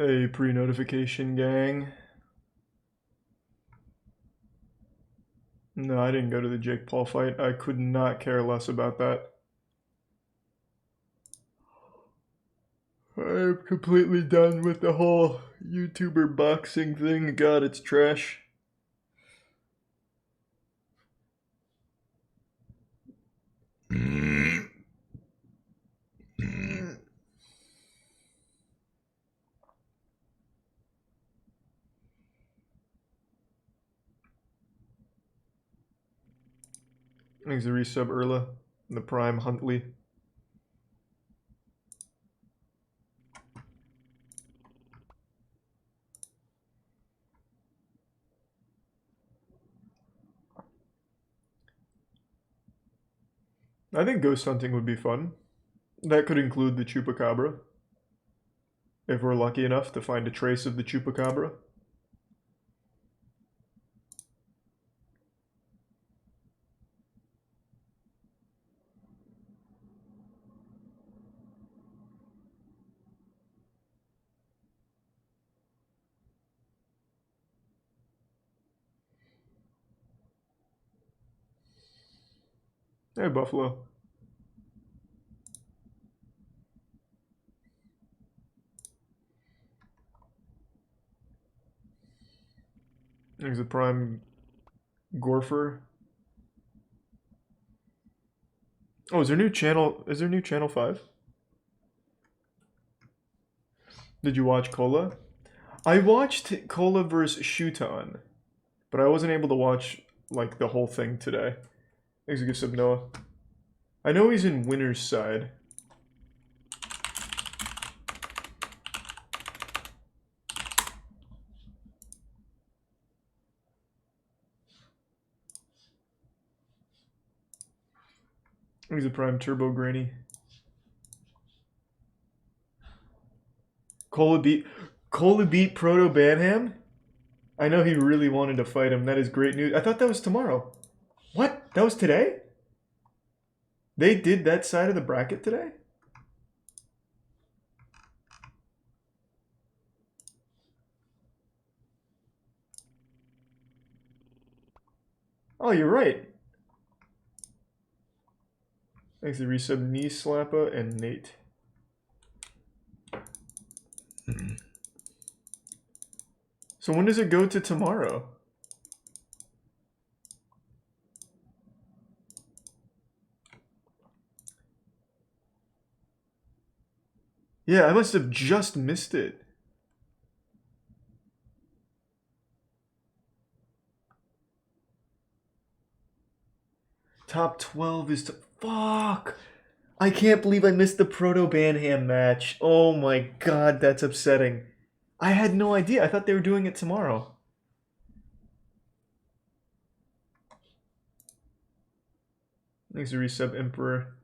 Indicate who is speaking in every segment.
Speaker 1: Hey, pre-notification gang. No, I didn't go to the Jake Paul fight. I could not care less about that. I'm completely done with the whole YouTuber boxing thing. God, it's trash. Thanks to resub Erla. The Prime Huntley. I think ghost hunting would be fun. That could include the Chupacabra. If we're lucky enough to find a trace of the Chupacabra. Hey, Buffalo. There's a Prime Gorfer. Oh, is there new channel? Is there new channel 5? Did you watch Cola? I watched Cola vs. Shuton, but I wasn't able to watch like the whole thing today. Thanks a good sub, Noah. I know he's in winner's side. He's a Prime Turbo Granny. Cola beat Proto Banham? I know he really wanted to fight him. That is great news. I thought that was tomorrow. What? That was today? They did that side of the bracket today? Oh, you're right. Thanks to resub Knee Slappa and Nate. So when does it go to tomorrow? Yeah, I must have just missed it. Top 12 is to... Fuck! I can't believe I missed the Proto Banham match. Oh my god, that's upsetting. I had no idea. I thought they were doing it tomorrow. Thanks to resub Emperor.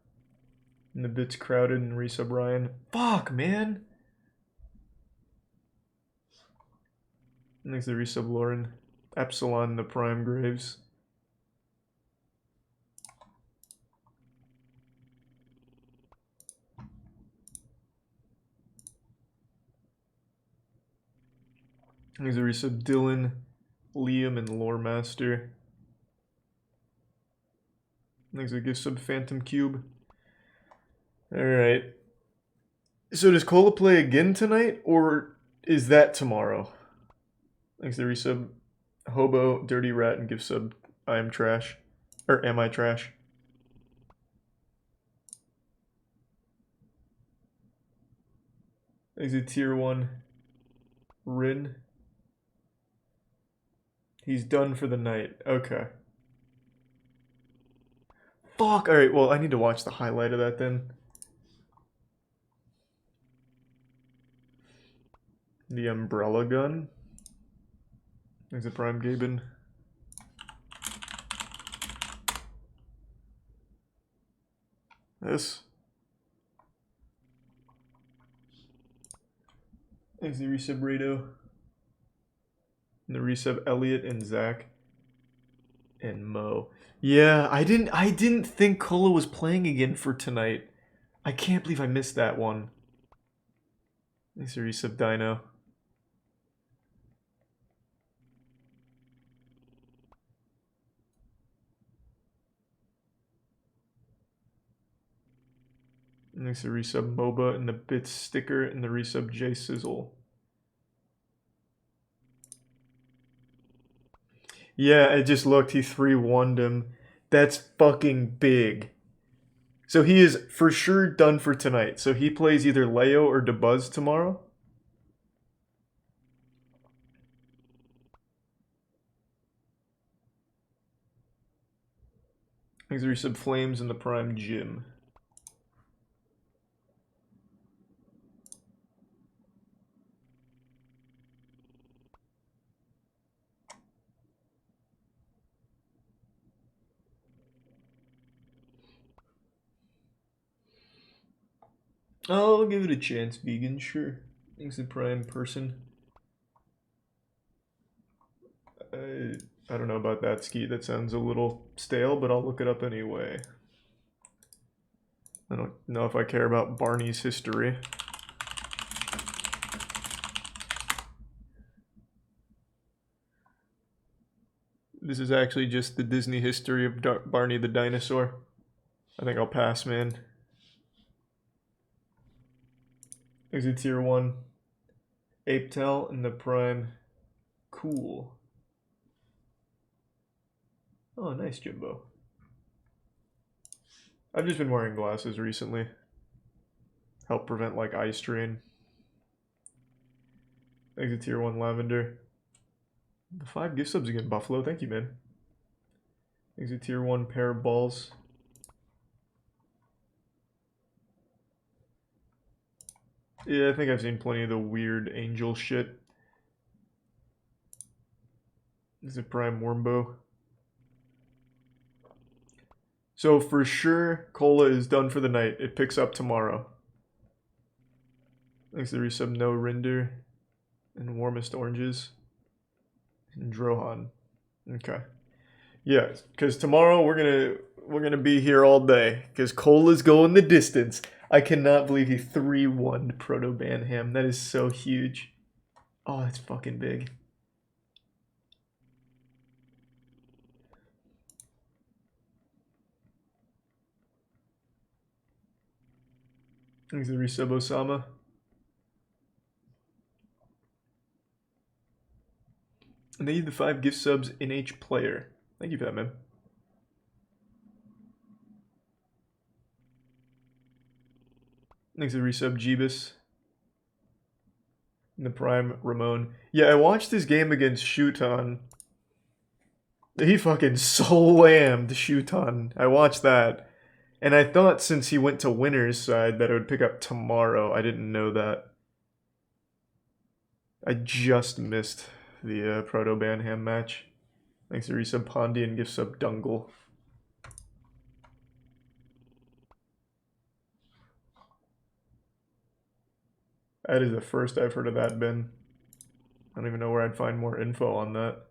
Speaker 1: And the bits crowded and resub Ryan. Fuck, man! Thanks to resub Lauren. Epsilon the Prime Graves. Thanks to resub Dylan, Liam, and Lore Master. Thanks to gift sub Phantom Cube. Alright. So does Cola play again tonight, or is that tomorrow? Thanks to resub Hobo, Dirty Rat, and gift sub I am trash. Or am I trash? Thanks to tier 1 Rin. He's done for the night. Okay. Fuck! Alright, well, I need to watch the highlight of that then. The umbrella gun. There's a Prime Gaben. This. There's the resub Rado. And the resub Elliot and Zach. And Mo. Yeah, I didn't think Cola was playing again for tonight. I can't believe I missed that one. Thanks to resub Dino. Thanks to resub MOBA and the bits sticker and the resub J Sizzle. Yeah, I just looked. He 3-1'd him. That's fucking big. So he is for sure done for tonight. So he plays either Leo or DeBuzz tomorrow. Thanks to resub Flames in the Prime Gym. I'll give it a chance, vegan, sure. Thanks to Prime Person. I don't know about that, Ski. That sounds a little stale, but I'll look it up anyway. I don't know if I care about Barney's history. This is actually just the Disney history of Barney the dinosaur. I think I'll pass, man. Is it tier 1? Apetail in the Prime. Cool. Oh, nice, Jimbo. I've just been wearing glasses recently. Help prevent, like, eye strain. Exit tier 1 Lavender. The 5 gift subs again, Buffalo. Thank you, man. Exit tier 1 pair of balls. Yeah, I think I've seen plenty of the weird angel shit. This is a Prime Wormbo. So for sure, Cola is done for the night. It picks up tomorrow. Thanks to resub No Rinder and Warmest Oranges and Drohan. Okay. Yeah, because tomorrow we're gonna be here all day because Cola's going the distance. I cannot believe he 3-1'd Proto Banham. That is so huge. Oh, that's fucking big. Thanks to resub Osama. And they need the 5 gift subs in each player. Thank you for that, man. Thanks to resub Jeebus. And the Prime Ramon. Yeah, I watched this game against Shuton. He fucking slammed Shuton. I watched that. And I thought since he went to winner's side that it would pick up tomorrow. I didn't know that. I just missed the Proto Banham match. Thanks to resub Pondy and gift sub Dungle. That is the first I've heard of that, Ben. I don't even know where I'd find more info on that.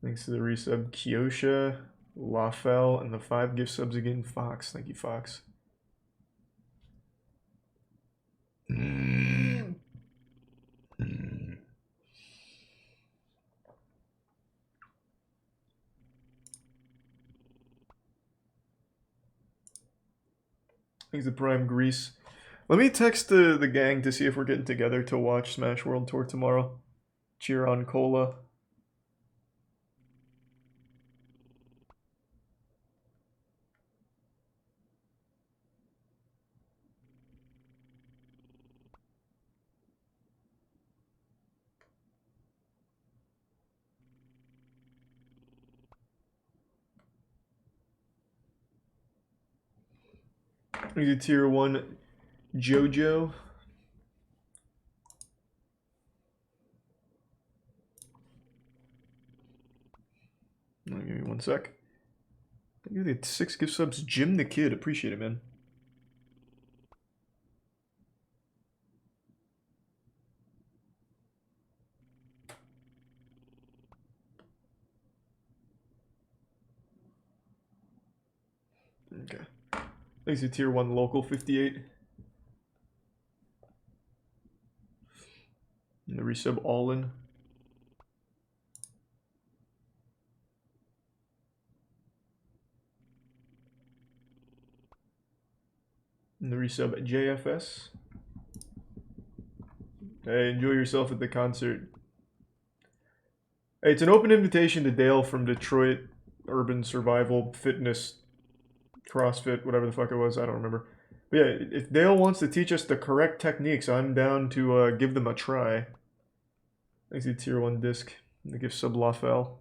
Speaker 1: Thanks to the resub Kyosha, Lafel, and the 5 gift subs again, Fox. Thank you, Fox. Thanks to Prime Grease. Let me text the gang to see if we're getting together to watch Smash World Tour tomorrow. Cheer on Cola. We do tier 1 JoJo. Give me 1 sec. Thank you, the 6 gift subs. Jim the Kid. Appreciate it, man. Okay. Thanks to tier 1 local 58. And the resub all in. And the resub JFS. Hey, enjoy yourself at the concert. Hey, it's an open invitation to Dale from Detroit Urban Survival Fitness CrossFit, whatever the fuck it was, I don't remember. But yeah, if Dale wants to teach us the correct techniques, I'm down to give them a try. Thanks to tier 1 disc. The gift sub Lafel.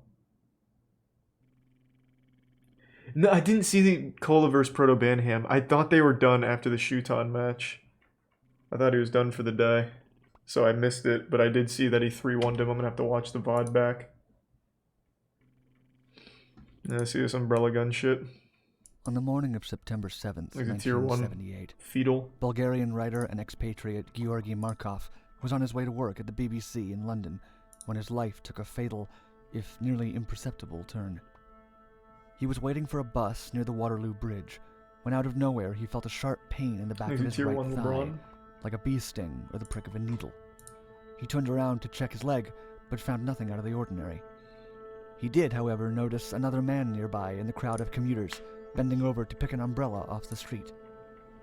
Speaker 1: No, I didn't see the Cola vs. Proto Banham. I thought they were done after the Shuton match. I thought he was done for the day. So I missed it, but I did see that he 3-1'd him. I'm gonna have to watch the VOD back. Yeah, see this umbrella gun shit.
Speaker 2: On the morning of September 7th,
Speaker 1: Like a tier
Speaker 2: 1978,
Speaker 1: fetal.
Speaker 2: Bulgarian writer and expatriate Georgy Markov was on his way to work at the BBC in London when his life took a fatal, if nearly imperceptible, turn. He was waiting for a bus near the Waterloo Bridge when out of nowhere he felt a sharp pain in the back of his right thigh,
Speaker 1: LeBron.
Speaker 2: like a bee sting or the prick of a needle. He turned around to check his leg, but found nothing out of the ordinary. He did, however, notice another man nearby in the crowd of commuters, bending over to pick an umbrella off the street.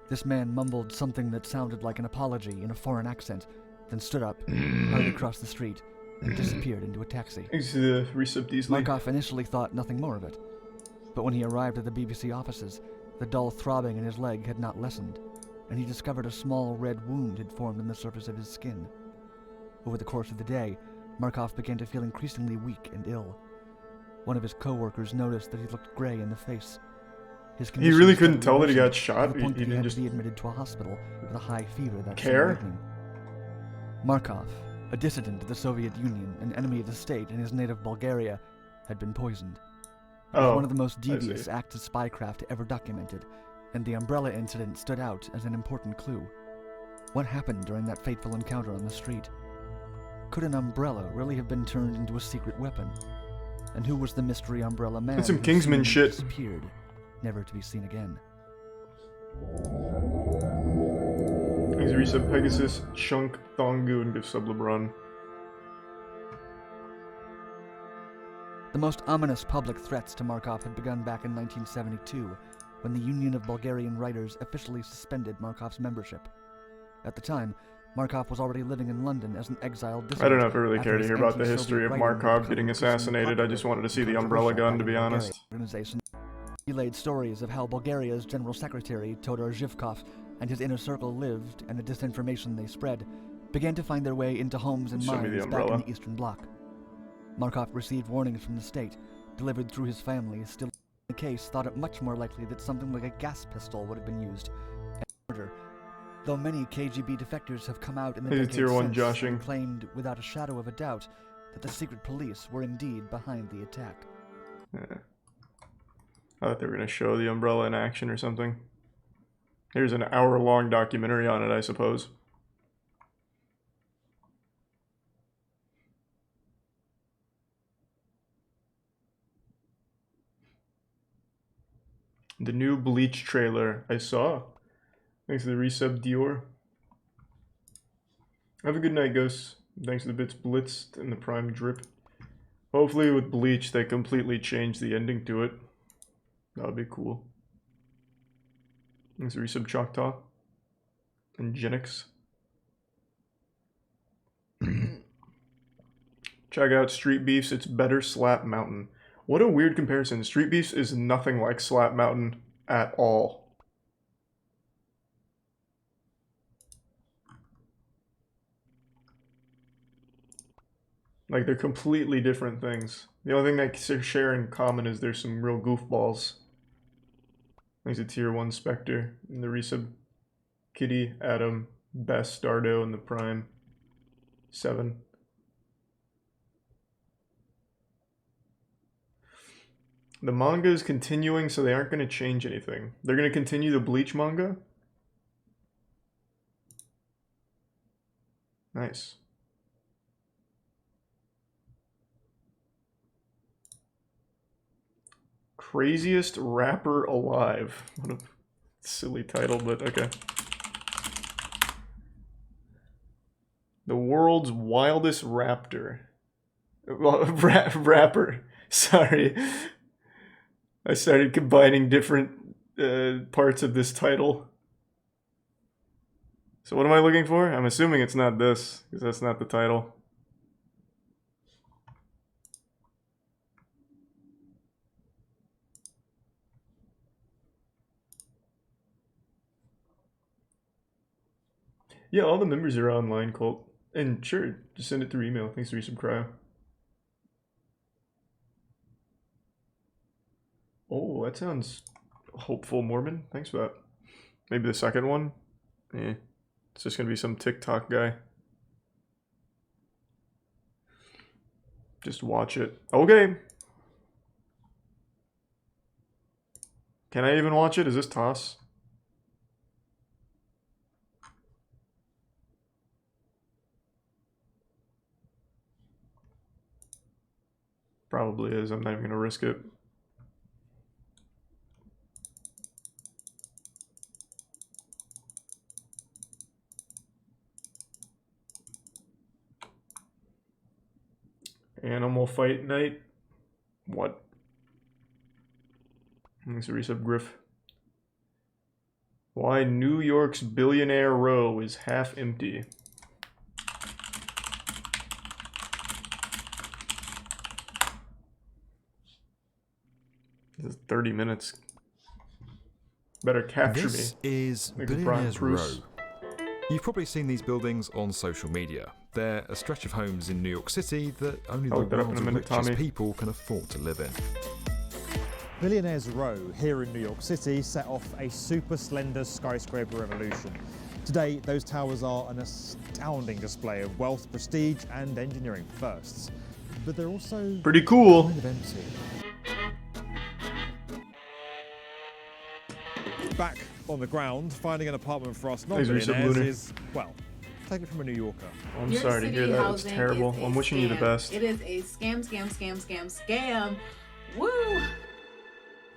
Speaker 2: This man mumbled something that sounded like an apology in a foreign accent, then stood up, hurried across the street, and disappeared into a taxi. Markov initially thought nothing more of it, but when he arrived at the BBC offices, the dull throbbing in his leg had not lessened, and he discovered a small red wound had formed on the surface of his skin. Over the course of the day, Markov began to feel increasingly weak and ill. One of his co-workers noticed that he looked gray in the face.
Speaker 1: He really couldn't tell that he got shot.
Speaker 2: He
Speaker 1: didn't just
Speaker 2: be admitted to a hospital with a high fever that
Speaker 1: care.
Speaker 2: same evening. Markov, a dissident of the Soviet Union, an enemy of the state in his native Bulgaria, had been poisoned. It was one of the most devious acts of spycraft ever documented, and the umbrella incident stood out as an important clue. What happened during that fateful encounter on the street? Could an umbrella really have been turned into a secret weapon? And who was the mystery umbrella man?
Speaker 1: That's some Kingsman shit.
Speaker 2: Disappeared, never to be seen again.
Speaker 1: He's resub Pegasus, Chunk, Thongu, and give sub LeBron.
Speaker 2: The most ominous public threats to Markov had begun back in 1972, when the Union of Bulgarian Writers officially suspended Markov's membership. At the time, Markov was already living in London as an exiled dissident.
Speaker 1: I don't know if I really care to hear about the history of Markov getting assassinated. I just wanted to see the umbrella gun, to be honest.
Speaker 2: He laid stories of how Bulgaria's General Secretary, Todor Zhivkov, and his inner circle lived, and the disinformation they spread began to find their way into homes and minds back in the Eastern Bloc. Markov received warnings from the state, delivered through his family. Still, the case thought it much more likely that something like a gas pistol would have been used, and murder. Though many KGB defectors have come out in the decades since and claimed without a shadow of a doubt that the secret police were indeed behind the attack.
Speaker 1: Yeah. I thought they were going to show the umbrella in action or something. Here's an hour-long documentary on it, I suppose. The new Bleach trailer I saw. Thanks to the resub Dior. Have a good night, Ghosts. Thanks to the bits Blitzed and the Prime Drip. Hopefully with Bleach they completely change the ending to it. That would be cool. Thanks to resub Choctaw. And Genix. Check out Street Beefs, it's better Slap Mountain. What a weird comparison. Street Beefs is nothing like Slap Mountain at all. Like, they're completely different things. The only thing they share in common is there's some real goofballs. Thanks to Tier 1 Spectre, and the resub Kitty, Adam, Best, Stardo, and the Prime 7. The manga is continuing, so they aren't going to change anything. They're going to continue the Bleach manga? Nice. Craziest rapper alive. What a silly title, but okay. The world's wildest raptor. Well, rapper. Sorry. I started combining different parts of this title. So what am I looking for? I'm assuming it's not this, because that's not the title. Yeah, all the members are online, Colt. And sure, just send it through email. Thanks for resubscribe. Oh, that sounds hopeful, Mormon. Thanks for that. Maybe the second one? Eh. It's just gonna be some TikTok guy. Just watch it. Okay. Can I even watch it? Is this toss? Probably is. I'm not even gonna risk it. Animal Fight Night? What? Thanks for resub, Griff. Why New York's Billionaire Row is half empty. This is 30 minutes. Better capture me.
Speaker 3: This is
Speaker 1: Like Brian
Speaker 3: Billionaires Row.
Speaker 1: Bruce.
Speaker 3: You've probably seen these buildings on social media. They're a stretch of homes in New York City that only the
Speaker 1: I'll look that up in
Speaker 3: world's
Speaker 1: a minute,
Speaker 3: richest
Speaker 1: Tommy.
Speaker 3: people can afford to live in.
Speaker 4: Billionaires Row here in New York City set off a super slender skyscraper revolution. Today, those towers are an astounding display of wealth, prestige, and engineering firsts. But they're also
Speaker 1: Pretty cool.
Speaker 4: kind of empty. Back on the ground, finding an apartment for us
Speaker 1: Thanks, Reset
Speaker 4: non-billionaires
Speaker 1: Lunar.
Speaker 4: is, well, take it from a New Yorker.
Speaker 1: I'm
Speaker 5: New York
Speaker 1: sorry to
Speaker 5: City
Speaker 1: hear that. It's
Speaker 5: housing
Speaker 1: terrible.
Speaker 5: is a
Speaker 1: I'm wishing you the
Speaker 5: scam.
Speaker 1: best.
Speaker 5: It is a scam. Woo!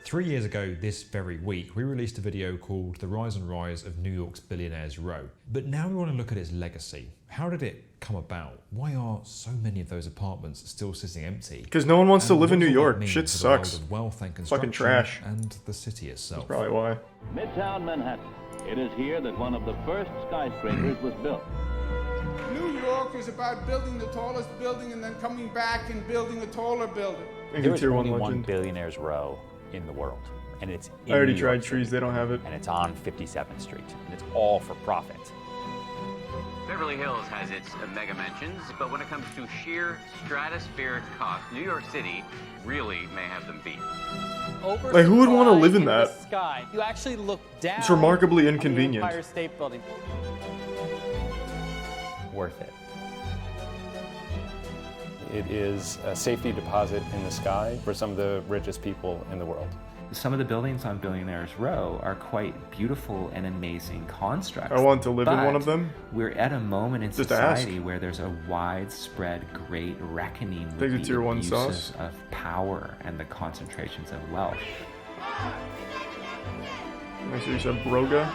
Speaker 6: 3 years ago this very week, we released a video called The Rise and Rise of New York's Billionaires Row. But now we want to look at its legacy. How did it come about? Why are so many of those apartments still sitting empty?
Speaker 1: Because no one wants to
Speaker 6: And
Speaker 1: live in
Speaker 6: what
Speaker 1: New
Speaker 6: does all that
Speaker 1: York.
Speaker 6: mean
Speaker 1: Shit
Speaker 6: for the world
Speaker 1: sucks.
Speaker 6: of wealth and
Speaker 1: Fucking
Speaker 6: construction
Speaker 1: trash.
Speaker 6: and the city itself.
Speaker 1: Probably why.
Speaker 7: Midtown Manhattan. It is here that one of the first skyscrapers was built.
Speaker 8: New York is about building the tallest building and then coming back and building a taller building.
Speaker 1: Thank
Speaker 9: There
Speaker 1: you,
Speaker 9: is
Speaker 1: Tier 1
Speaker 9: only one
Speaker 1: Legend.
Speaker 9: Billionaires Row in the world, and it's in
Speaker 1: I already
Speaker 9: New
Speaker 1: tried
Speaker 9: York
Speaker 1: trees.
Speaker 9: City,
Speaker 1: They don't have it.
Speaker 9: and it's on 57th Street, and it's all for profit.
Speaker 10: Beverly Hills has its mega mansions, but when it comes to sheer stratospheric cost, New York City really may have them beat.
Speaker 1: Like, who would want to live in
Speaker 11: the
Speaker 1: that?
Speaker 11: sky. You actually look down.
Speaker 1: It's remarkably
Speaker 11: on the
Speaker 1: inconvenient.
Speaker 11: Empire State Building.
Speaker 9: Worth it.
Speaker 12: It is a safety deposit in the sky for some of the richest people in the world.
Speaker 13: Some of the buildings on Billionaires Row are quite beautiful and amazing constructs.
Speaker 1: I want to live in one of them.
Speaker 13: We're at a moment in
Speaker 1: Just
Speaker 13: society
Speaker 1: ask.
Speaker 13: where there's a widespread great reckoning
Speaker 1: Think
Speaker 13: with
Speaker 1: the
Speaker 13: the
Speaker 1: Tier 1
Speaker 13: abuses
Speaker 1: sauce?
Speaker 13: of power and the concentrations of wealth.
Speaker 1: Make sure you said Broga.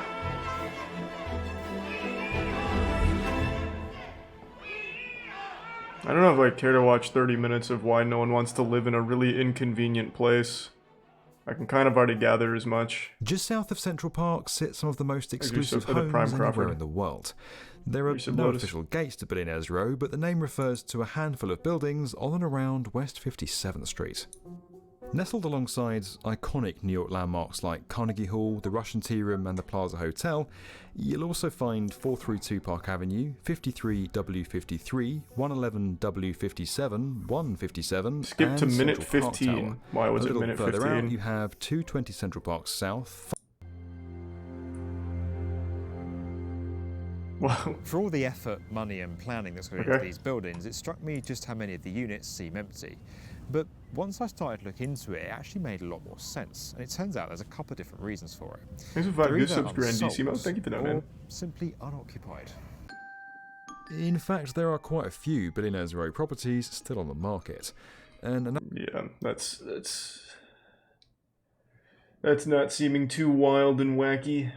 Speaker 1: I don't know if I care to watch 30 minutes of why no one wants to live in a really inconvenient place. I can kind of already gather as much.
Speaker 3: Just south of Central Park sit some of the most
Speaker 1: Thank you,
Speaker 3: exclusive
Speaker 1: for the Prime
Speaker 3: homes anywhere
Speaker 1: Crawford.
Speaker 3: in the world. There are
Speaker 1: Resub
Speaker 3: no
Speaker 1: Lotus.
Speaker 3: official gates to Billionaires Row, but the name refers to a handful of buildings on and around West 57th Street. Nestled alongside iconic New York landmarks like Carnegie Hall, the Russian Tea Room and the Plaza Hotel, you'll also find 432 Park Avenue, 53W53, 111W57, 157,
Speaker 1: Skip
Speaker 3: and
Speaker 1: to minute
Speaker 3: Central Park
Speaker 1: 15.
Speaker 3: Tower.
Speaker 1: Why was
Speaker 3: A
Speaker 1: it
Speaker 3: little
Speaker 1: minute
Speaker 3: further
Speaker 1: 15?
Speaker 3: out, you have 220 Central Park South.
Speaker 1: Wow.
Speaker 4: For all the effort, money and planning that's gone into these buildings, it struck me just how many of the units seem empty. But once I started to look into it, it actually made a lot more sense. And it turns out there's a couple of different reasons for it.
Speaker 1: Thanks for 5
Speaker 4: They're
Speaker 1: gift
Speaker 4: either
Speaker 1: subs, Grand DC Mode.
Speaker 4: unsold
Speaker 1: Thank you for that,
Speaker 4: or
Speaker 1: man.
Speaker 4: simply unoccupied.
Speaker 3: In fact, there are quite a few Billionaires Row properties still on the market. And
Speaker 1: Yeah, that's not seeming too wild and wacky.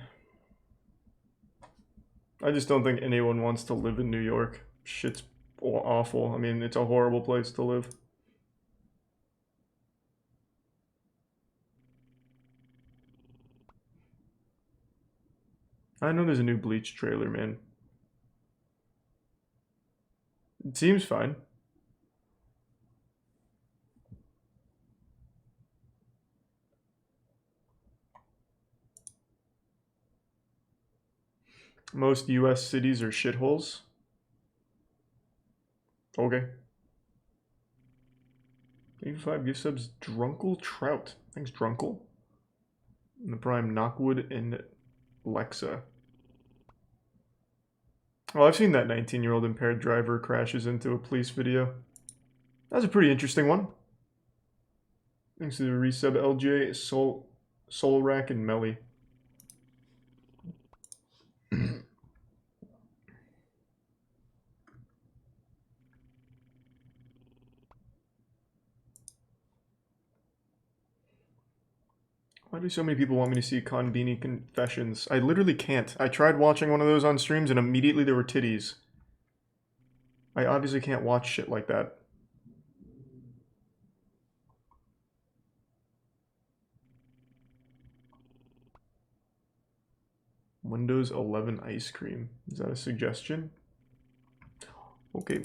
Speaker 1: I just don't think anyone wants to live in New York. Shit's awful. I mean, it's a horrible place to live. I know there's a new Bleach trailer, man. It seems fine. Most US cities are shitholes. Okay. 85 gift subs. Drunkle Trout. Thanks, Drunkle. And the Prime Knockwood and Lexa. Oh, I've seen that 19-year-old impaired driver crashes into a police video. That's a pretty interesting one. Thanks to the resub LJ, Soul Rack, and Melly. Why do so many people want me to see Konbini Confessions? I literally can't. I tried watching one of those on streams and immediately there were titties. I obviously can't watch shit like that. Windows 11 ice cream. Is that a suggestion? Okay.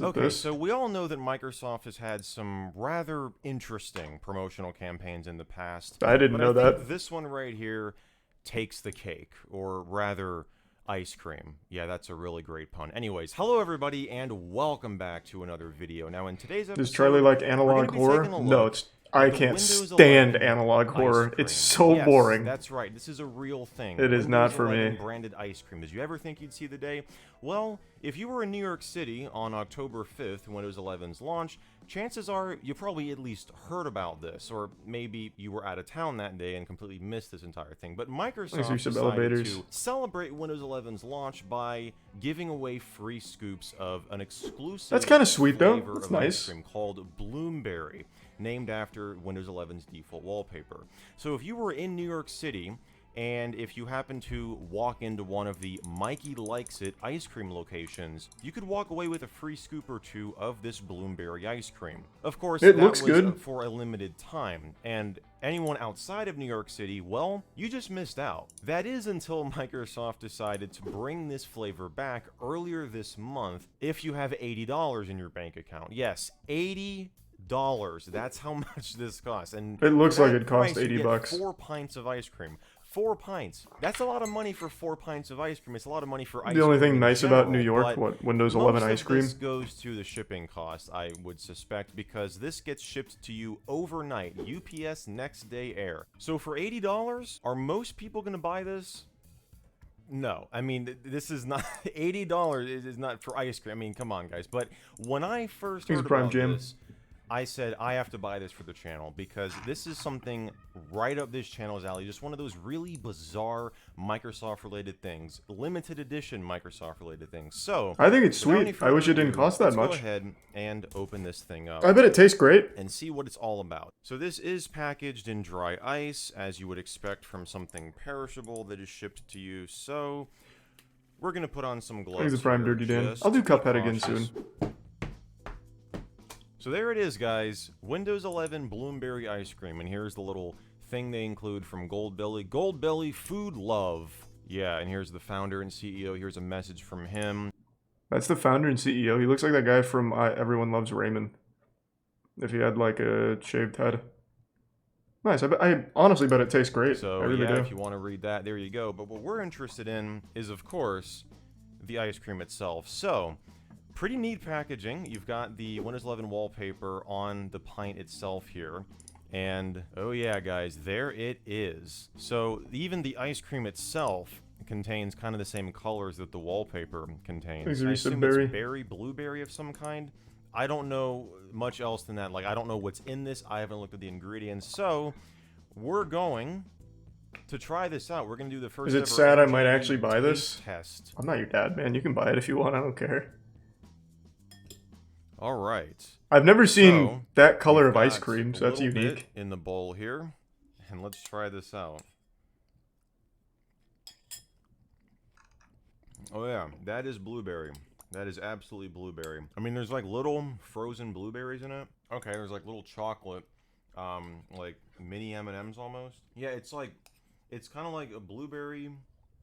Speaker 14: Okay, so we all know that Microsoft has had some rather interesting promotional campaigns in the past.
Speaker 1: I didn't know that.
Speaker 14: Think this one right here takes the cake, or rather, ice cream. Yeah, that's a really great pun. Anyways, hello everybody, and welcome back to another video. Now, in today's episode,
Speaker 1: does Charlie like analog horror? No, I can't stand analog horror. It's so boring.
Speaker 14: That's right. This is a real thing.
Speaker 1: It is not for me.
Speaker 14: Branded ice cream. Did you ever think you'd see the day? Well, if you were in New York City on October 5th, Windows 11's launch, chances are you probably at least heard about this, or maybe you were out of town that day and completely missed this entire thing. But Microsoft decided to celebrate Windows 11's launch by giving away free scoops of an exclusive
Speaker 1: That's kind of sweet, though.
Speaker 14: flavor
Speaker 1: That's
Speaker 14: of
Speaker 1: nice.
Speaker 14: ice cream called Bloomberry, named after Windows 11's default wallpaper. So if you were in New York City, and if you happen to walk into one of the Mikey Likes It ice cream locations, you could walk away with a free scoop or two of this Bloomberry ice cream. Of course,
Speaker 1: it
Speaker 14: that
Speaker 1: looks
Speaker 14: was
Speaker 1: good
Speaker 14: for a limited time, and anyone outside of New York City, well, you just missed out. That is until Microsoft decided to bring this flavor back earlier this month if you have $80 in your bank account. Yes, $80. That's how much this costs. And
Speaker 1: it looks like it
Speaker 14: price,
Speaker 1: cost $80 bucks.
Speaker 14: 4 pints of ice cream. 4 pints. That's a lot of money for 4 pints of ice cream. It's a lot of money for ice cream.
Speaker 1: The only thing nice
Speaker 14: general,
Speaker 1: about New York, what, Windows 11 ice cream?
Speaker 14: Most of this goes to the shipping cost, I would suspect, because this gets shipped to you overnight. UPS next day air. So for $80, are most people going to buy this? No, I mean, this is not $80 is not for ice cream. I mean, come on, guys. But when I first heard about this, I said, I have to buy this for the channel, because this is something right up this channel's alley. Just one of those really bizarre Microsoft-related things. Limited edition Microsoft-related things. So,
Speaker 1: I think it's sweet. I wish it didn't cost that much.
Speaker 14: Let's go ahead and open this thing up.
Speaker 1: I bet it tastes great.
Speaker 14: And see what it's all about. So this is packaged in dry ice, as you would expect from something perishable that is shipped to you. So, we're going to put on some gloves.
Speaker 1: Thanks the Prime Dirty Dan. I'll do Cuphead again soon.
Speaker 14: So there it is, guys. Windows 11 Bloomberry ice cream, and here's the little thing they include from Goldbelly. Goldbelly Food Love. Yeah, and here's the founder and CEO. Here's a message from him.
Speaker 1: That's the founder and CEO. He looks like that guy from Everyone Loves Raymond. If he had like a shaved head. Nice. I honestly bet it tastes great.
Speaker 14: So
Speaker 1: I really
Speaker 14: yeah,
Speaker 1: do.
Speaker 14: if you want to read that, there you go. But what we're interested in is, of course, the ice cream itself. So, pretty neat packaging. You've got the Windows 11 wallpaper on the pint itself here. And, oh yeah, guys, there it is. So, even the ice cream itself contains kind of the same colors that the wallpaper contains. I assume it's berry, blueberry of some kind. I don't know much else than that. Like, I don't know what's in this. I haven't looked at the ingredients. So, we're going to try this out. We're going to do the first
Speaker 1: ever. Is it sad I might actually buy this?
Speaker 14: Test.
Speaker 1: I'm not your dad, man. You can buy it if you want. I don't care.
Speaker 14: All right.
Speaker 1: I've never seen that color of ice cream, so that's unique.
Speaker 14: In the bowl here, and let's try this out. Oh yeah, that is blueberry. That is absolutely blueberry. I mean, there's like little frozen blueberries in it. Okay, there's like little chocolate like mini M&Ms almost. Yeah, it's kind of like a blueberry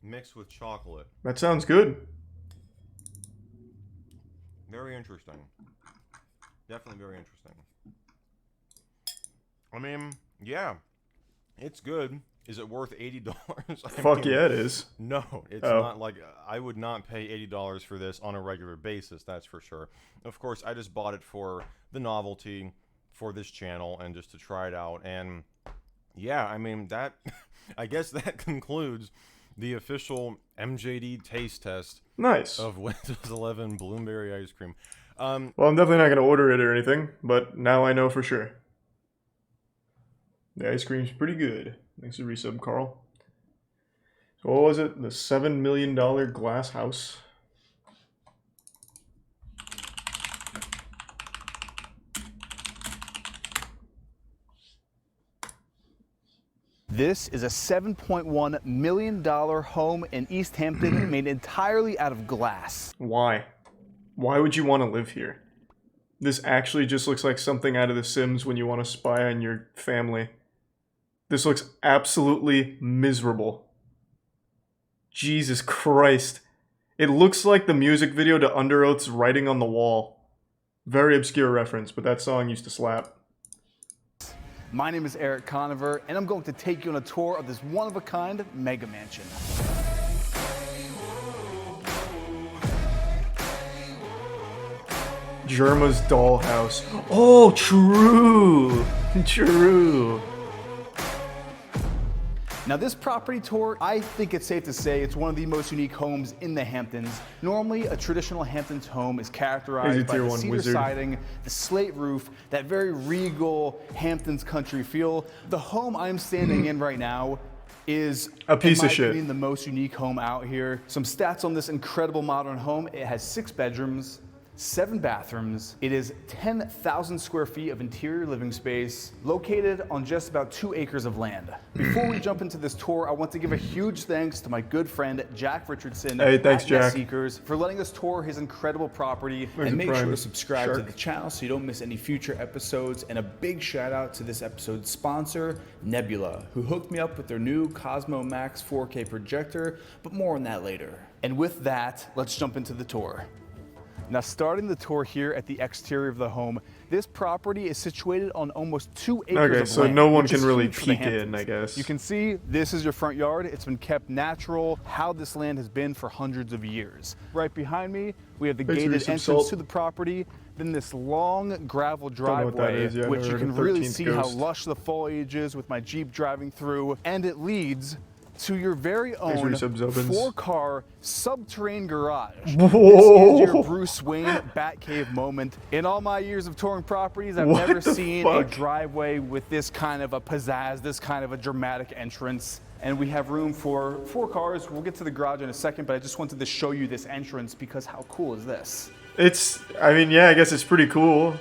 Speaker 14: mixed with chocolate.
Speaker 1: That sounds good.
Speaker 14: Very interesting. Definitely very interesting. I mean, yeah, it's good. Is it worth $80?
Speaker 1: Fuck yeah, it is.
Speaker 14: No, it's not. Like, I would not pay $80 for this on a regular basis, that's for sure. Of course, I just bought it for the novelty, for this channel, and just to try it out. And yeah, I mean, that, I guess that concludes the official MJD taste test.
Speaker 1: Nice.
Speaker 14: Of Windows 11 Bloomberry ice cream.
Speaker 1: Well, I'm definitely not going to order it or anything, but now I know for sure. The ice cream's pretty good. Thanks for resub, Carl. So what was it? The $7 million glass house?
Speaker 15: This is a $7.1 million home in East Hampton made entirely out of glass.
Speaker 1: Why? Why would you want to live here? This actually just looks like something out of The Sims when you want to spy on your family. This looks absolutely miserable. Jesus Christ. It looks like the music video to Underoath's Writing on the Wall. Very obscure reference, but that song used to slap.
Speaker 15: My name is Eric Conover, and I'm going to take you on a tour of this one-of-a-kind mega mansion.
Speaker 1: Germa's dollhouse. Oh, true! True.
Speaker 15: Now this property tour, I think it's safe to say it's one of the most unique homes in the Hamptons. Normally, a traditional Hamptons home is characterized by the cedar siding, the slate roof, that very regal Hamptons country feel. The home I'm standing in right now is,
Speaker 1: a piece
Speaker 15: in my
Speaker 1: of shit.
Speaker 15: opinion, the most unique home out here. Some stats on this incredible modern home. It has 6 bedrooms, 7 bathrooms. It is 10,000 square feet of interior living space, located on just about 2 acres of land. Before we jump into this tour, I want to give a huge thanks to my good friend Jack Richardson
Speaker 1: at
Speaker 15: Nest Seekers for letting us tour his incredible property.
Speaker 1: And
Speaker 15: make sure to subscribe to the channel so you don't miss any future episodes. And a big shout out to this episode's sponsor, Nebula, who hooked me up with their new Cosmo Max 4K projector, but more on that later. And with that, let's jump into the tour. Now, starting the tour here at the exterior of the home, this property is situated on almost 2 acres of land.
Speaker 1: Okay, so no one can really peek in, I guess.
Speaker 15: You can see this is your front yard. It's been kept natural, how this land has been for hundreds of years. Right behind me, we have the gated entrance to the property, then this long gravel driveway, which you can really see how lush the foliage is with my Jeep driving through, and it leads to your very own 4-car subterranean garage.
Speaker 1: Whoa.
Speaker 15: This is your Bruce Wayne Batcave moment. In all my years of touring properties, I've never seen a driveway with this kind of a pizzazz, this kind of a dramatic entrance. And we have room for 4 cars. We'll get to the garage in a second, but I just wanted to show you this entrance because how cool is this?
Speaker 1: I mean, yeah, I guess it's pretty cool.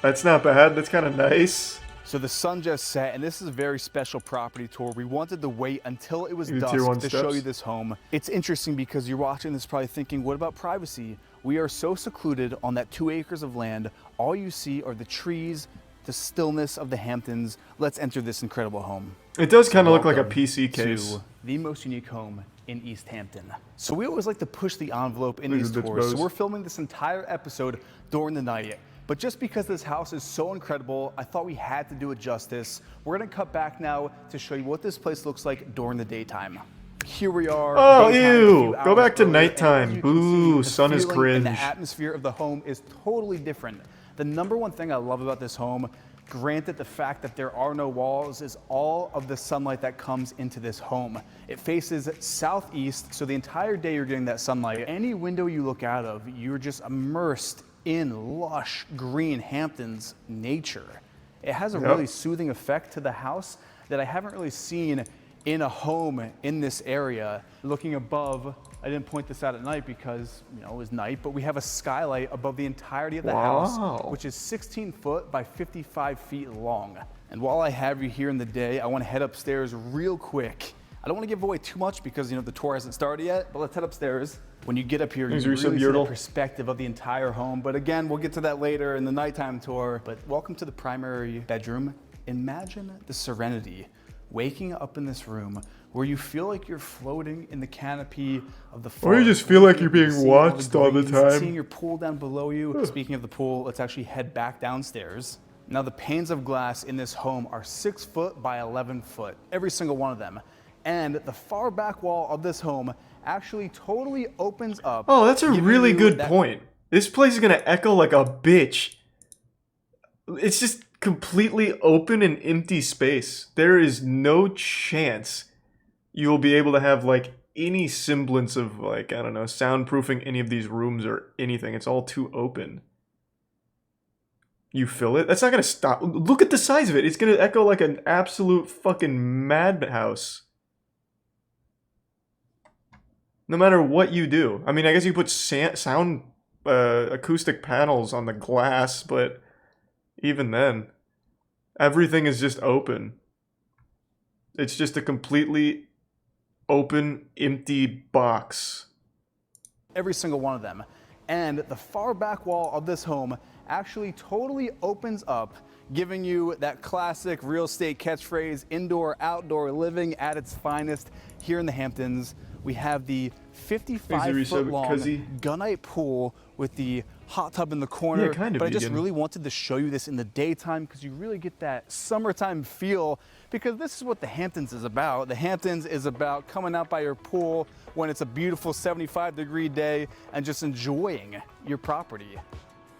Speaker 1: That's not bad. That's kind of nice.
Speaker 15: So the sun just set, and this is a very special property tour. We wanted to wait until it was dusk to show you this home. It's interesting because you're watching this probably thinking, what about privacy? We are so secluded on that 2 acres of land. All you see are the trees, the stillness of the Hamptons. Let's enter this incredible home.
Speaker 1: It does kind of look like a PC case.
Speaker 15: To the most unique home in East Hampton. So we always like to push the envelope in these tours. So we're filming this entire episode during the night. But just because this house is so incredible, I thought we had to do it justice. We're gonna cut back now to show you what this place looks like during the daytime. Here we are.
Speaker 1: Oh, ew. Go back to nighttime. Boo, sun is cringe.
Speaker 15: And the atmosphere of the home is totally different. The number one thing I love about this home, granted the fact that there are no walls, is all of the sunlight that comes into this home. It faces southeast, so the entire day you're getting that sunlight. Any window you look out of, you're just immersed in lush green Hamptons nature. It has a really soothing effect to the house that I haven't really seen in a home in this area. Looking above, I didn't point this out at night because, you know, it was night, but we have a skylight above the entirety of the house, which is 16 foot by 55 feet long. And while I have you here in the day, I want to head upstairs real quick. I don't want to give away too much because, you know, the tour hasn't started yet, but let's head upstairs. When you get up here, you really see the perspective of the entire home. But again, we'll get to that later in the nighttime tour. But welcome to the primary bedroom. Imagine the serenity, waking up in this room where you feel like you're floating in the canopy of the forest.
Speaker 1: Or you just feel like you're being watched all the time.
Speaker 15: Seeing your pool down below you. Speaking of the pool, let's actually head back downstairs. Now the panes of glass in this home are 6 foot by 11 foot, every single one of them. And the far back wall of this home actually totally opens up.
Speaker 1: Oh, that's a really good point. This place is gonna echo like a bitch. It's just completely open and empty space. There is no chance you'll be able to have like any semblance of like, I don't know, soundproofing any of these rooms or anything. It's all too open. You feel it? That's not gonna stop. Look at the size of it. It's gonna echo like an absolute fucking madhouse. No matter what you do. I mean, I guess you put sound acoustic panels on the glass, but even then, everything is just open. It's just a completely open, empty box.
Speaker 15: Every single one of them. And the far back wall of this home actually totally opens up, giving you that classic real estate catchphrase, indoor-outdoor living at its finest here in the Hamptons. We have the 55-foot-long gunite pool with the hot tub in the corner.
Speaker 1: Yeah, kind of
Speaker 15: but I just
Speaker 1: vegan.
Speaker 15: really wanted to show you this in the daytime because you really get that summertime feel, because this is what the Hamptons is about. The Hamptons is about coming out by your pool when it's a beautiful 75-degree day and just enjoying your property.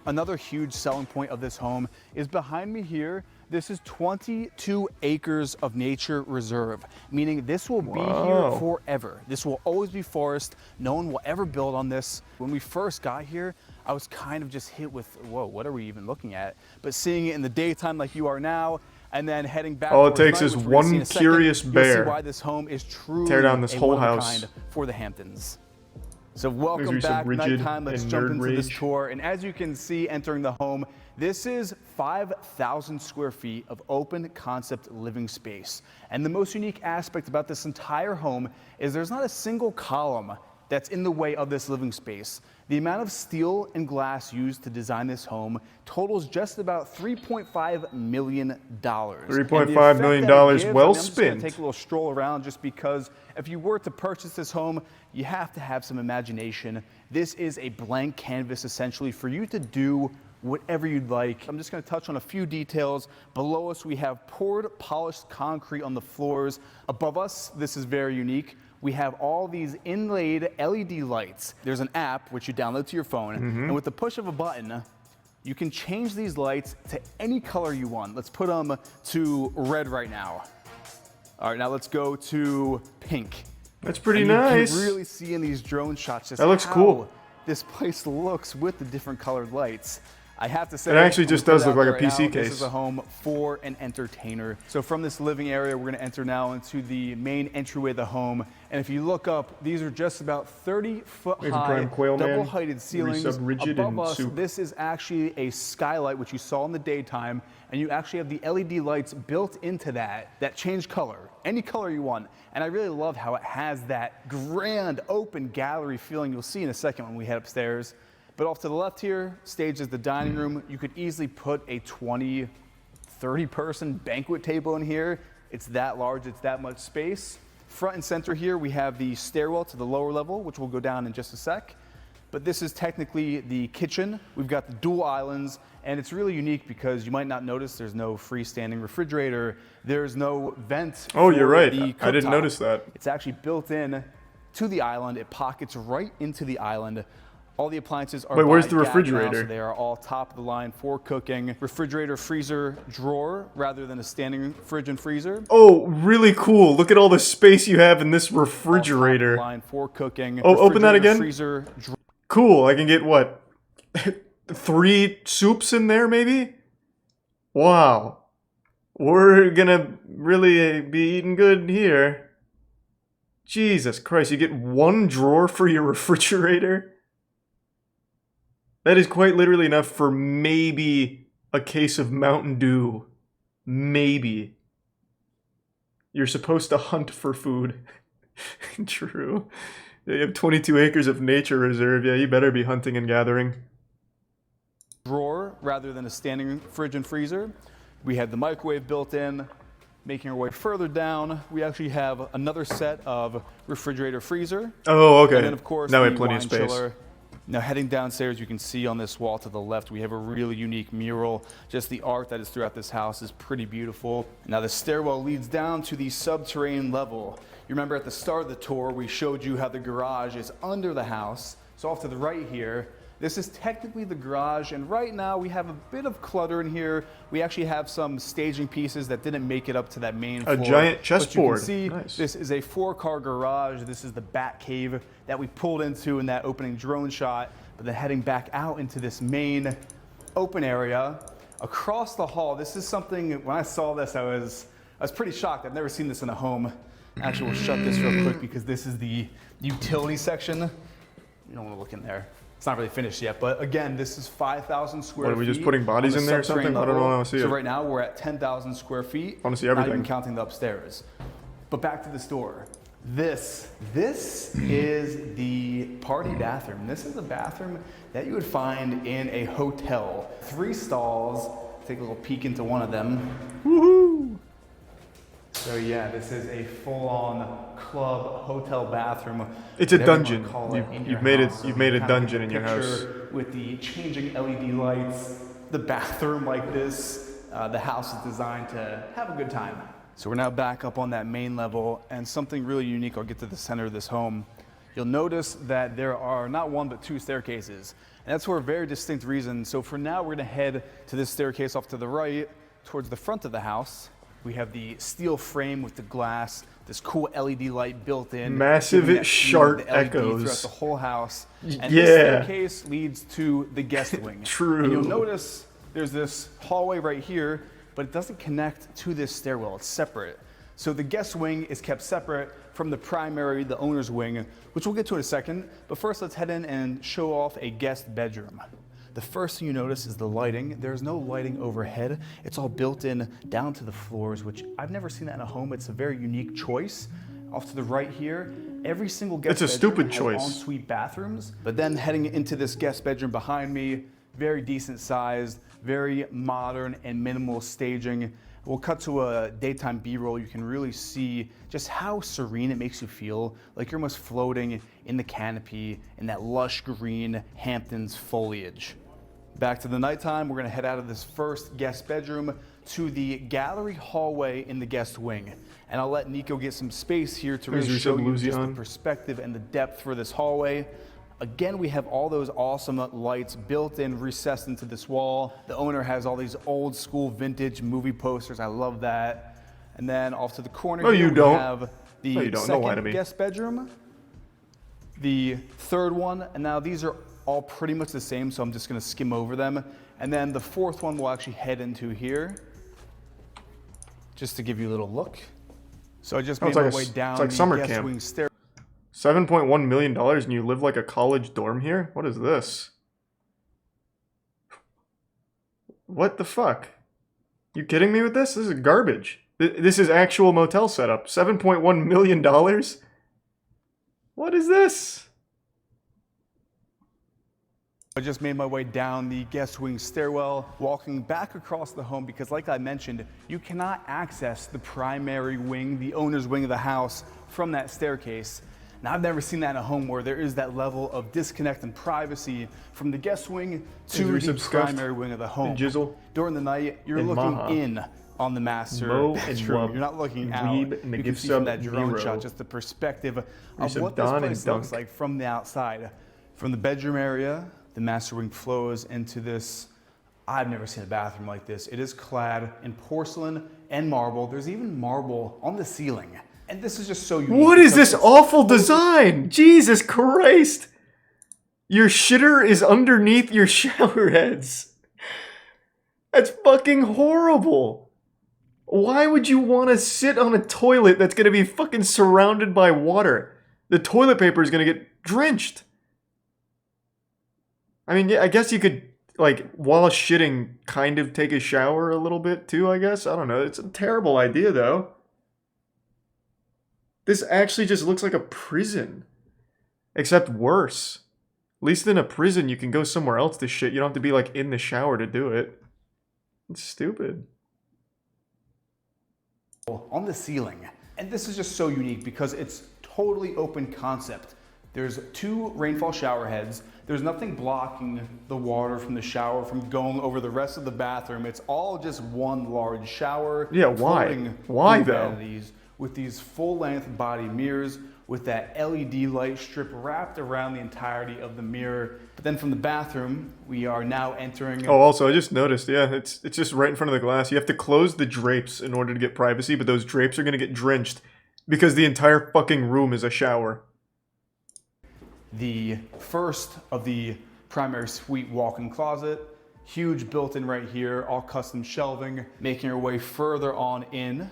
Speaker 15: Another huge selling point of this home is behind me here. This is 22 acres of nature reserve, meaning this will be here forever. This will always be forest. No one will ever build on this. When we first got here, I was kind of just hit with, whoa, what are we even looking at? But seeing it in the daytime like you are now, and then heading back.
Speaker 1: All it takes is one curious bear.
Speaker 15: You'll see why this home is truly
Speaker 1: tear down this whole
Speaker 15: one of a
Speaker 1: house
Speaker 15: kind for the Hamptons. So welcome back, nighttime. Let's jump into this tour. And as you can see, entering the home, this is 5,000 square feet of open concept living space. And the most unique aspect about this entire home is there's not a single column that's in the way of this living space. The amount of steel and glass used to design this home totals just about $3.5 million.
Speaker 1: $3.5 million well spent.
Speaker 15: I'm just gonna take a little stroll around just because if you were to purchase this home, you have to have some imagination. This is a blank canvas essentially for you to do whatever you'd like. I'm just gonna touch on a few details. Below us, we have poured polished concrete on the floors. Above us, this is very unique. We have all these inlaid LED lights. There's an app which you download to your phone, and with the push of a button, you can change these lights to any color you want. Let's put them to red right now. All right, now let's go to pink.
Speaker 1: That's pretty
Speaker 15: and
Speaker 1: nice.
Speaker 15: You can really see in these drone shots just
Speaker 1: that looks
Speaker 15: how
Speaker 1: cool.
Speaker 15: This place looks with the different colored lights. I have to say,
Speaker 1: it actually just does look like a PC case.
Speaker 15: This is a home for an entertainer. So from this living area, we're going to enter now into the main entryway of the home. And if you look up, these are just about 30-foot high, double-heighted ceilings. Above us, this is actually a skylight, which you saw in the daytime. And you actually have the LED lights built into that change color, any color you want. And I really love how it has that grand open gallery feeling you'll see in a second when we head upstairs. But off to the left here, staged is the dining room. You could easily put a 20, 30-person banquet table in here. It's that large, it's that much space. Front and center here, we have the stairwell to the lower level, which we'll go down in just a sec. But this is technically the kitchen. We've got the dual islands, and it's really unique because you might not notice there's no freestanding refrigerator. There's no vent.
Speaker 1: Oh, you're right. I didn't notice that.
Speaker 15: It's actually built in to the island. It pockets right into the island. All the appliances are.
Speaker 1: Wait, where's the refrigerator?
Speaker 15: So they are all top of the line for cooking. Refrigerator, freezer, drawer, rather than a standing fridge and freezer.
Speaker 1: Oh, really cool! Look at all the space you have in this refrigerator.
Speaker 15: All top of the line for cooking.
Speaker 1: Oh, open that again.
Speaker 15: Freezer,
Speaker 1: cool. I can get what? 3 soups in there, maybe? Wow. We're gonna really be eating good here. Jesus Christ! You get 1 drawer for your refrigerator. That is quite literally enough for maybe a case of Mountain Dew. Maybe. You're supposed to hunt for food. True. You have 22 acres of nature reserve. Yeah, you better be hunting and gathering.
Speaker 15: Drawer rather than a standing fridge and freezer. We have the microwave built in. Making our way further down, we actually have another set of refrigerator freezer.
Speaker 1: Oh, okay.
Speaker 15: And then of course
Speaker 1: now we
Speaker 15: the
Speaker 1: have plenty of
Speaker 15: wine
Speaker 1: space.
Speaker 15: chiller. Now heading downstairs, you can see on this wall to the left, we have a really unique mural. Just the art that is throughout this house is pretty beautiful. Now the stairwell leads down to the subterranean level. You remember at the start of the tour, we showed you how the garage is under the house. So off to the right here, this is technically the garage, and right now we have a bit of clutter in here. We actually have some staging pieces that didn't make it up to that main floor.
Speaker 1: A giant chessboard.
Speaker 15: But you can see
Speaker 1: nice.
Speaker 15: This is a 4-car garage. This is the bat cave that we pulled into in that opening drone shot. But then heading back out into this main open area, across the hall, this is something, when I saw this, I was pretty shocked. I've never seen this in a home. Actually, we'll shut this real quick because this is the utility section. You don't want to look in there. It's not really finished yet, but again, this is 5,000 square feet.
Speaker 1: What, are we just putting bodies in there or something? I don't know how to see it.
Speaker 15: So right now, we're at 10,000 square feet.
Speaker 1: I want to see everything.
Speaker 15: Not even counting the upstairs. But back to the store. This is the party bathroom. This is a bathroom that you would find in a hotel. 3 stalls. Take a little peek into one of them.
Speaker 1: Woohoo!
Speaker 15: So yeah, this is a full-on club hotel bathroom.
Speaker 1: It's a
Speaker 15: Whatever you
Speaker 1: dungeon.
Speaker 15: wanna call it in
Speaker 1: You've
Speaker 15: your
Speaker 1: made
Speaker 15: house.
Speaker 1: it. You've made a
Speaker 15: Kind of
Speaker 1: dungeon
Speaker 15: get
Speaker 1: in
Speaker 15: the
Speaker 1: your house.
Speaker 15: picture with the changing LED lights, the bathroom like this. The house is designed to have a good time. So we're now back up on that main level, and something really unique. I'll get to the center of this home. You'll notice that there are not 1 but 2 staircases, and that's for a very distinct reason. So for now, we're going to head to this staircase off to the right, towards the front of the house. We have the steel frame with the glass, this cool LED light built in.
Speaker 1: Massive
Speaker 15: giving that
Speaker 1: sharp
Speaker 15: sheen of the LED
Speaker 1: echoes.
Speaker 15: throughout the whole house. And
Speaker 1: Yeah.
Speaker 15: this staircase leads to the guest wing.
Speaker 1: True.
Speaker 15: And you'll notice there's this hallway right here, but it doesn't connect to this stairwell. It's separate. So the guest wing is kept separate from the primary, the owner's wing, which we'll get to in a second. But first, let's head in and show off a guest bedroom. The first thing you notice is the lighting. There's no lighting overhead. It's all built in down to the floors, which I've never seen that in a home. It's a very unique choice. Off to the right here, every single guest
Speaker 1: It's a
Speaker 15: bedroom
Speaker 1: stupid
Speaker 15: has
Speaker 1: choice.
Speaker 15: ensuite bathrooms. But then heading into this guest bedroom behind me, very decent sized, very modern and minimal staging. We'll cut to a daytime B-roll. You can really see just how serene it makes you feel, like you're almost floating in the canopy in that lush green Hamptons foliage. Back to the nighttime, we're gonna head out of this first guest bedroom to the gallery hallway in the guest wing. And I'll let Nico get some space here to really show you just the perspective and the depth for this hallway. Again, we have all those awesome lights built in, recessed into this wall. The owner has all these old school vintage movie posters. I love that. And then off to the corner here, we have the second guest bedroom, the third one, and now these are all pretty much the same, so I'm just gonna skim over them. And then the fourth one we'll actually head into here, just to give you a little look. So I just made my way down the guest wing stair.
Speaker 1: $7.1 million and you live like a college dorm here? What is this? What the fuck? You kidding me with this? This is garbage. This is actual motel setup. $7.1 million? What is this?
Speaker 15: I just made my way down the guest wing stairwell, walking back across the home because like I mentioned, you cannot access the primary wing, the owner's wing of the house, from that staircase. Now, I've never seen that in a home where there is that level of disconnect and privacy from the guest wing to the primary wing of the home. During the night, you're looking in on the master bedroom. You're not looking out. You can see from that drone shot just the perspective of what this place looks like from the outside. From the bedroom area, the master wing flows into this. I've never seen a bathroom like this. It is clad in porcelain and marble. There's even marble on the ceiling. And this is just so unique.
Speaker 1: What is this awful design? Jesus Christ! Your shitter is underneath your shower heads. That's fucking horrible. Why would you want to sit on a toilet that's going to be fucking surrounded by water? The toilet paper is going to get drenched. I mean, yeah, I guess you could, like, while shitting, kind of take a shower a little bit too, I guess. I don't know. It's a terrible idea, though. This actually just looks like a prison. Except worse. At least in a prison, you can go somewhere else to shit. You don't have to be, like, in the shower to do it. It's stupid.
Speaker 15: On the ceiling. And this is just so unique because it's totally open concept. There's 2 rainfall shower heads. There's nothing blocking the water from the shower from going over the rest of the bathroom. It's all just one large shower.
Speaker 1: Yeah, why? Why though?
Speaker 15: Vanities with these full-length body mirrors with that LED light strip wrapped around the entirety of the mirror. But then from the bathroom, we are now entering...
Speaker 1: Oh, also, I just noticed, yeah, it's just right in front of the glass. You have to close the drapes in order to get privacy, but those drapes are going to get drenched because the entire fucking room is a shower.
Speaker 15: The first of the primary suite walk-in closet, huge built-in right here, all custom shelving, making our way further on in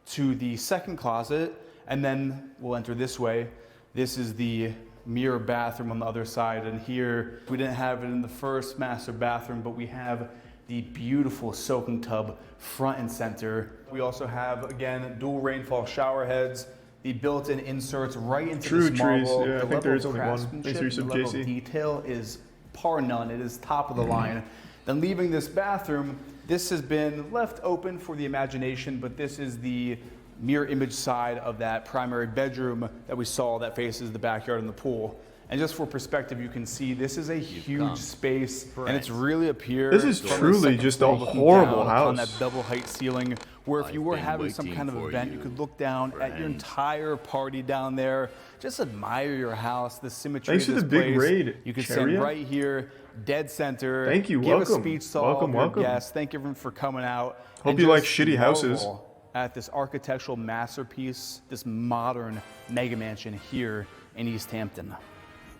Speaker 15: to the second closet, and then we'll enter this way. This is the mirror bathroom on the other side, and here we didn't have it in the first master bathroom, but we have the beautiful soaking tub front and center. We also have, again, dual rainfall shower heads, the built-in inserts right into this marble.
Speaker 1: Yeah, I think there is only one. Thanks for your sub,
Speaker 15: the level
Speaker 1: JC.
Speaker 15: of detail is par none. It is top of the line. Then leaving this bathroom, this has been left open for the imagination, but this is the mirror image side of that primary bedroom that we saw that faces the backyard and the pool. And just for perspective, you can see this is a huge space, and it's really up here.
Speaker 1: This is truly just a horrible house.
Speaker 15: On that double height ceiling, where if you were having some kind of event, you could look down at your entire party down there. Just admire your house, the symmetry of this place.
Speaker 1: Thanks for the big raid.
Speaker 15: You can stand right here, dead center.
Speaker 1: Thank you.
Speaker 15: Give
Speaker 1: Welcome.
Speaker 15: a speech to all of your guests. Thank everyone for coming out.
Speaker 1: Hope
Speaker 15: and
Speaker 1: you like
Speaker 15: just
Speaker 1: shitty houses.
Speaker 15: marvel at this architectural masterpiece, this modern mega mansion here in East Hampton.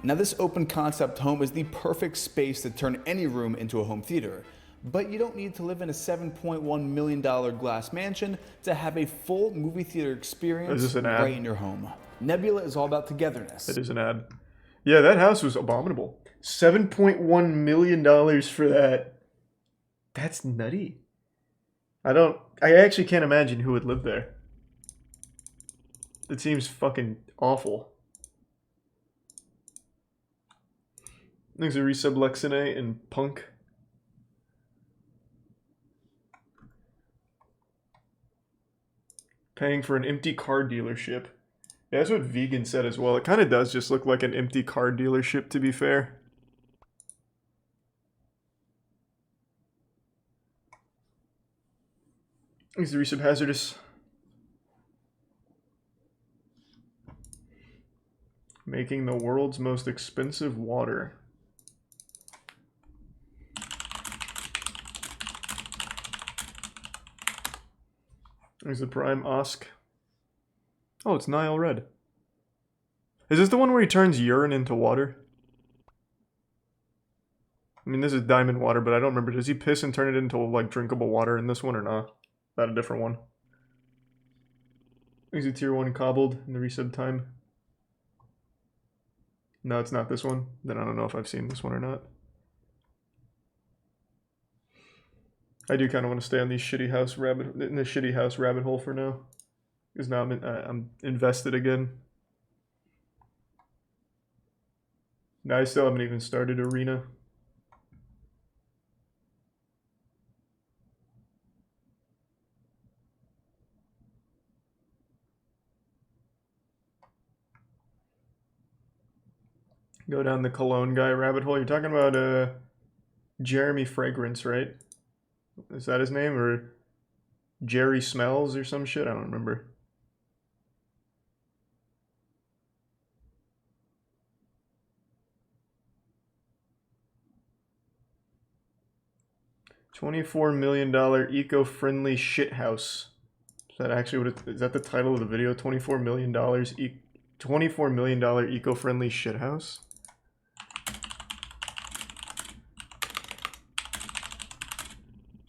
Speaker 15: Now, this open concept home is the perfect space to turn any room into a home theater. But you don't need to live in a $7.1 million glass mansion to have a full movie theater experience right in your home. Nebula is all about togetherness.
Speaker 1: It is an ad. Yeah, that house was abominable. $7.1 million for that. That's nutty. I actually can't imagine who would live there. It seems fucking awful. Thanks to resub Lexine and Punk. Paying for an empty car dealership. Yeah, that's what Vegan said as well. It kind of does just look like an empty car dealership, to be fair. Thanks to resub Hazardous. Making the world's most expensive water. There's the Prime Osk. Oh, it's Nile Red. Is this the one where he turns urine into water? I mean, this is diamond water, but I don't remember. Does he piss and turn it into, like, drinkable water in this one or not? Is that a different one? Is it tier 1 cobbled in the resub time? No, it's not this one. Then I don't know if I've seen this one or not. I do kind of want to stay on these shitty house rabbit hole for now, because now I'm invested again. No, I still haven't even started Arena. Go down the Cologne guy rabbit hole. You're talking about Jeremy Fragrance, right? Is that his name? Or Jerry Smells or some shit? I don't remember. $24 million eco-friendly shithouse. Is that actually what is that the title of the video? $24 million $24 million eco-friendly shithouse?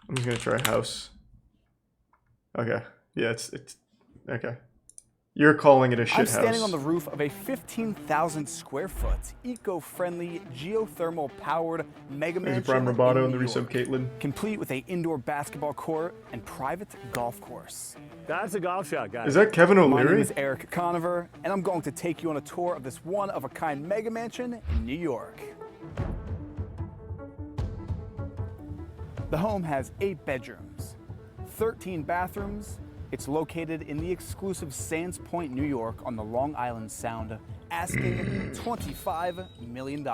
Speaker 1: I'm just gonna try house. Okay. Yeah, it's okay. You're calling it a shit
Speaker 15: I'm
Speaker 1: house.
Speaker 15: standing on the roof of a 15,000 square foot, eco-friendly, geothermal-powered mega
Speaker 1: There's
Speaker 15: mansion
Speaker 1: a Prime Roboto
Speaker 15: in
Speaker 1: and the
Speaker 15: New
Speaker 1: resub
Speaker 15: York,
Speaker 1: Caitlin.
Speaker 15: complete with an indoor basketball court and private golf course.
Speaker 16: That's a golf shot, guys.
Speaker 1: Is that Kevin
Speaker 15: My name
Speaker 1: O'Leary?
Speaker 15: is Eric Conover, and I'm going to take you on a tour of this one-of-a-kind mega mansion in New York. The home has 8 bedrooms, 13 bathrooms. It's located in the exclusive Sands Point, New York on the Long Island Sound, asking $25 million.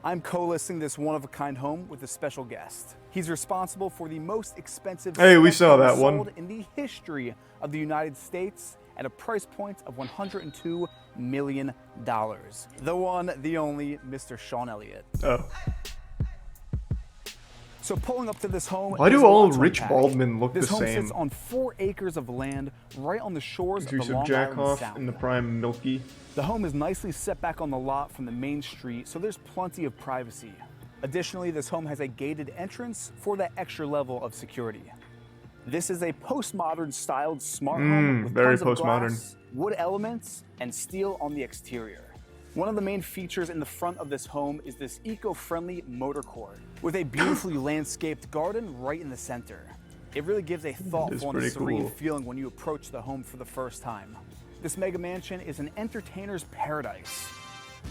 Speaker 15: I'm co-listing this one-of-a-kind home with a special guest. He's responsible for the most expensive
Speaker 1: Hey, we saw
Speaker 15: spec
Speaker 1: that
Speaker 15: home
Speaker 1: one.
Speaker 15: sold in the history of the United States at a price point of $102 million. The one, the only, Mr. Sean Elliott.
Speaker 1: Oh.
Speaker 15: So pulling up to this home,
Speaker 1: Why do
Speaker 15: there's a
Speaker 1: all
Speaker 15: lot to
Speaker 1: Rich
Speaker 15: unpack.
Speaker 1: Baldmen look
Speaker 15: this
Speaker 1: the
Speaker 15: home
Speaker 1: same?
Speaker 15: sits on 4 acres of land right on the shores of the
Speaker 1: Resub
Speaker 15: Long
Speaker 1: Jack
Speaker 15: Island
Speaker 1: off
Speaker 15: Sound.
Speaker 1: in the Prime Milky.
Speaker 15: The home is nicely set back on the lot from the main street, so there's plenty of privacy. Additionally, this home has a gated entrance for that extra level of security. This is a postmodern styled smart home with
Speaker 1: very
Speaker 15: tons of
Speaker 1: postmodern.
Speaker 15: glass, wood elements, and steel on the exterior. One of the main features in the front of this home is this eco-friendly motor court with a beautifully landscaped garden right in the center. It really gives a thoughtful and
Speaker 1: pretty
Speaker 15: serene
Speaker 1: cool.
Speaker 15: feeling when you approach the home for the first time. This mega mansion is an entertainer's paradise.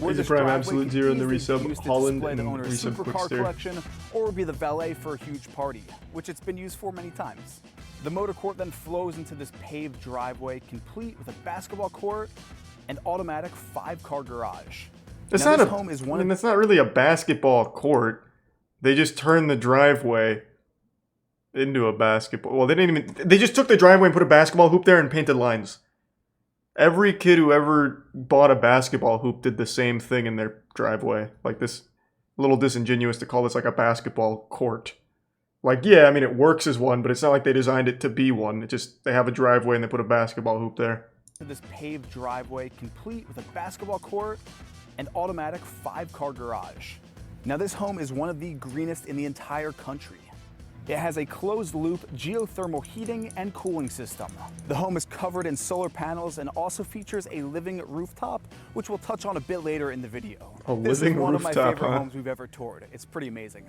Speaker 15: Where
Speaker 1: Is it
Speaker 15: this
Speaker 1: Prime
Speaker 15: driveway
Speaker 1: Absolute
Speaker 15: can
Speaker 1: Zero in the
Speaker 15: easily be
Speaker 1: resub
Speaker 15: used to
Speaker 1: Holland
Speaker 15: display
Speaker 1: and
Speaker 15: the owner's
Speaker 1: resub
Speaker 15: supercar
Speaker 1: Quickster?
Speaker 15: collection, or be the valet for a huge party, which it's been used for many times. The motor court then flows into this paved driveway, complete with a basketball court and automatic 5-car garage.
Speaker 1: It's
Speaker 15: Now,
Speaker 1: not
Speaker 15: this
Speaker 1: a.
Speaker 15: home is
Speaker 1: I
Speaker 15: one
Speaker 1: mean,
Speaker 15: of
Speaker 1: it's not really a basketball court. They just turned the driveway into a basketball. Well, they didn't even. They just took the driveway and put a basketball hoop there and painted lines. Every kid who ever bought a basketball hoop did the same thing in their driveway. Like this, a little disingenuous to call this like a basketball court. Like, yeah, I mean, it works as one, but it's not like they designed it to be one. It just, they have a driveway and they put a basketball hoop there.
Speaker 15: this paved driveway, complete with a basketball court and automatic 5-car garage. Now, this home is one of the greenest in the entire country. It has a closed-loop geothermal heating and cooling system. The home is covered in solar panels and also features a living rooftop, which we'll touch on a bit later in the video. This is
Speaker 1: living
Speaker 15: one of my
Speaker 1: rooftop,
Speaker 15: favorite
Speaker 1: huh?
Speaker 15: homes we've ever toured. It's pretty amazing.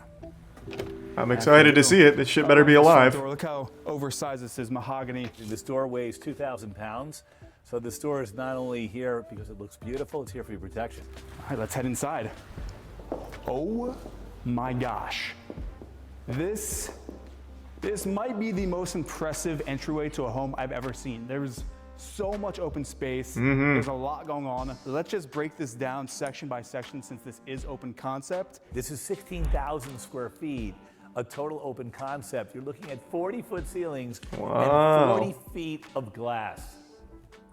Speaker 1: I'm excited to see it. This shit better be alive.
Speaker 15: Look how oversized this is, mahogany.
Speaker 16: This door weighs 2,000 pounds. So this door is not only here because it looks beautiful, it's here for your protection.
Speaker 15: All right, let's head inside. Oh my gosh. This might be the most impressive entryway to a home I've ever seen. There's so much open space. There's a lot going on. Let's just break this down section by section since this is open concept.
Speaker 16: This is 16,000 square feet, a total open concept. You're looking at 40-foot ceilings
Speaker 1: Wow.
Speaker 16: and 40 feet of glass.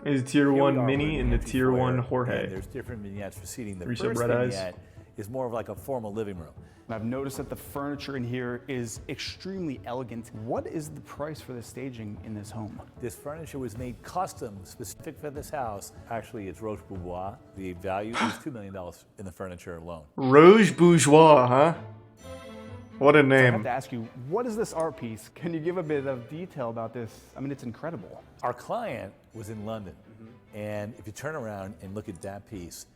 Speaker 1: Is Tier
Speaker 16: Here we
Speaker 1: 1
Speaker 16: are,
Speaker 1: Mini
Speaker 16: we're in
Speaker 1: and the
Speaker 16: empty
Speaker 1: Tier 1
Speaker 16: foyer, and
Speaker 1: Jorge.
Speaker 16: there's different vignettes for seating. The
Speaker 1: Resub
Speaker 16: first
Speaker 1: Red Eyes.
Speaker 16: vignette is more of like a formal living room.
Speaker 15: I've noticed that the furniture in here is extremely elegant. What is the price for the staging in this home?
Speaker 16: This furniture was made custom, specific for this house. Actually, it's Roche Bourgeois. The value is $2 million in the furniture alone.
Speaker 1: Rouge Bourgeois, huh? What a
Speaker 15: So I have
Speaker 1: name.
Speaker 15: to ask you, what is this art piece? Can you give a bit of detail about this? I mean, it's incredible.
Speaker 16: Our client was in London, and if you turn around and look at that piece,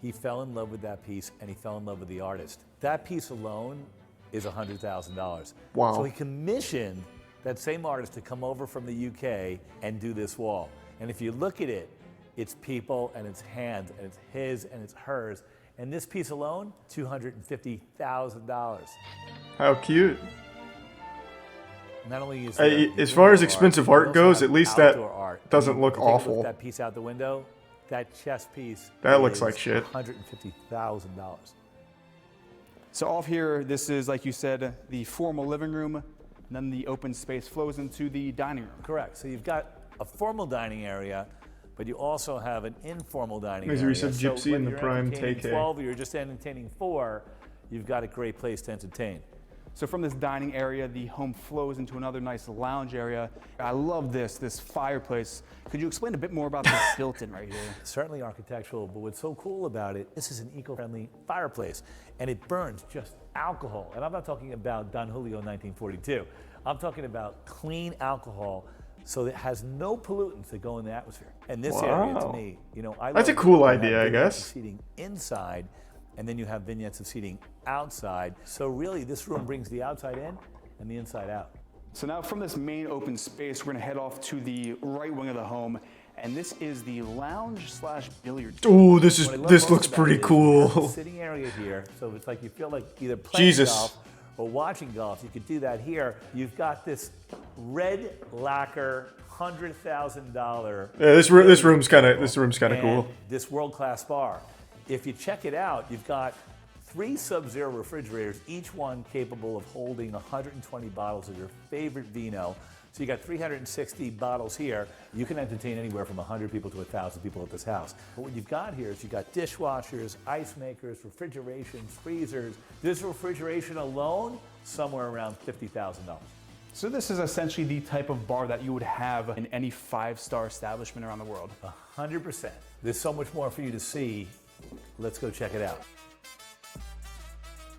Speaker 16: he fell in love with that piece and he fell in love with the artist. That piece alone is $100,000.
Speaker 1: Wow.
Speaker 16: So he commissioned that same artist to come over from the UK and do this wall. And if you look at it, it's people and it's hands and it's his and it's hers. And this piece alone, $250,000.
Speaker 1: How cute.
Speaker 16: Not only is
Speaker 1: As far as expensive art goes, at least that doesn't look
Speaker 16: If you take a
Speaker 1: awful.
Speaker 16: Look that piece out the window. That chess piece.
Speaker 1: That looks
Speaker 16: is
Speaker 1: like shit.
Speaker 16: $150,000.
Speaker 15: So off here, this is, like you said, the formal living room, and then the open space flows into the dining room.
Speaker 16: Correct. So you've got a formal dining area, but you also have an informal dining
Speaker 1: There's a
Speaker 16: area.
Speaker 1: Resub
Speaker 16: So
Speaker 1: Gypsy
Speaker 16: whether
Speaker 1: and the
Speaker 16: you're
Speaker 1: Prime
Speaker 16: entertaining
Speaker 1: TK.
Speaker 16: 12 or you're just entertaining 4, you've got a great place to entertain.
Speaker 15: So from this dining area, the home flows into another nice lounge area. I love this fireplace. Could you explain a bit more about this built-in right here?
Speaker 16: Certainly architectural, but what's so cool about it, this is an eco-friendly fireplace, and it burns just alcohol. And I'm not talking about Don Julio 1942. I'm talking about clean alcohol So it has no pollutants that go in the atmosphere. And this
Speaker 1: Wow.
Speaker 16: area, to me, you know, I
Speaker 1: That's a
Speaker 16: love
Speaker 1: cool
Speaker 16: that you
Speaker 1: idea,
Speaker 16: have
Speaker 1: I
Speaker 16: vignettes
Speaker 1: guess.
Speaker 16: of seating inside, and then you have vignettes of seating outside. So really, this room brings the outside in and the inside out.
Speaker 15: So now from this main open space, we're gonna head off to the right wing of the home, and this is the lounge slash billiard.
Speaker 1: Ooh, this
Speaker 16: What I love
Speaker 1: this
Speaker 16: most
Speaker 1: looks
Speaker 16: about
Speaker 1: pretty
Speaker 16: it is you have a
Speaker 1: cool.
Speaker 16: sitting area here, so it's like you feel like either playing
Speaker 1: Jesus.
Speaker 16: golf or watching golf. You could do that here. You've got this red lacquer $100,000.
Speaker 1: Yeah, this room's kind of cool.
Speaker 16: This world-class bar. If you check it out, you've got 3 Sub-Zero refrigerators, each one capable of holding 120 bottles of your favorite vino. So you got 360 bottles here. You can entertain anywhere from 100 people to 1,000 people at this house. But what you've got here is you've got dishwashers, ice makers, refrigerations, freezers. This refrigeration alone, somewhere around $50,000.
Speaker 15: So this is essentially the type of bar that you would have in any 5-star establishment around the world.
Speaker 16: 100%. There's so much more for you to see. Let's go check it out.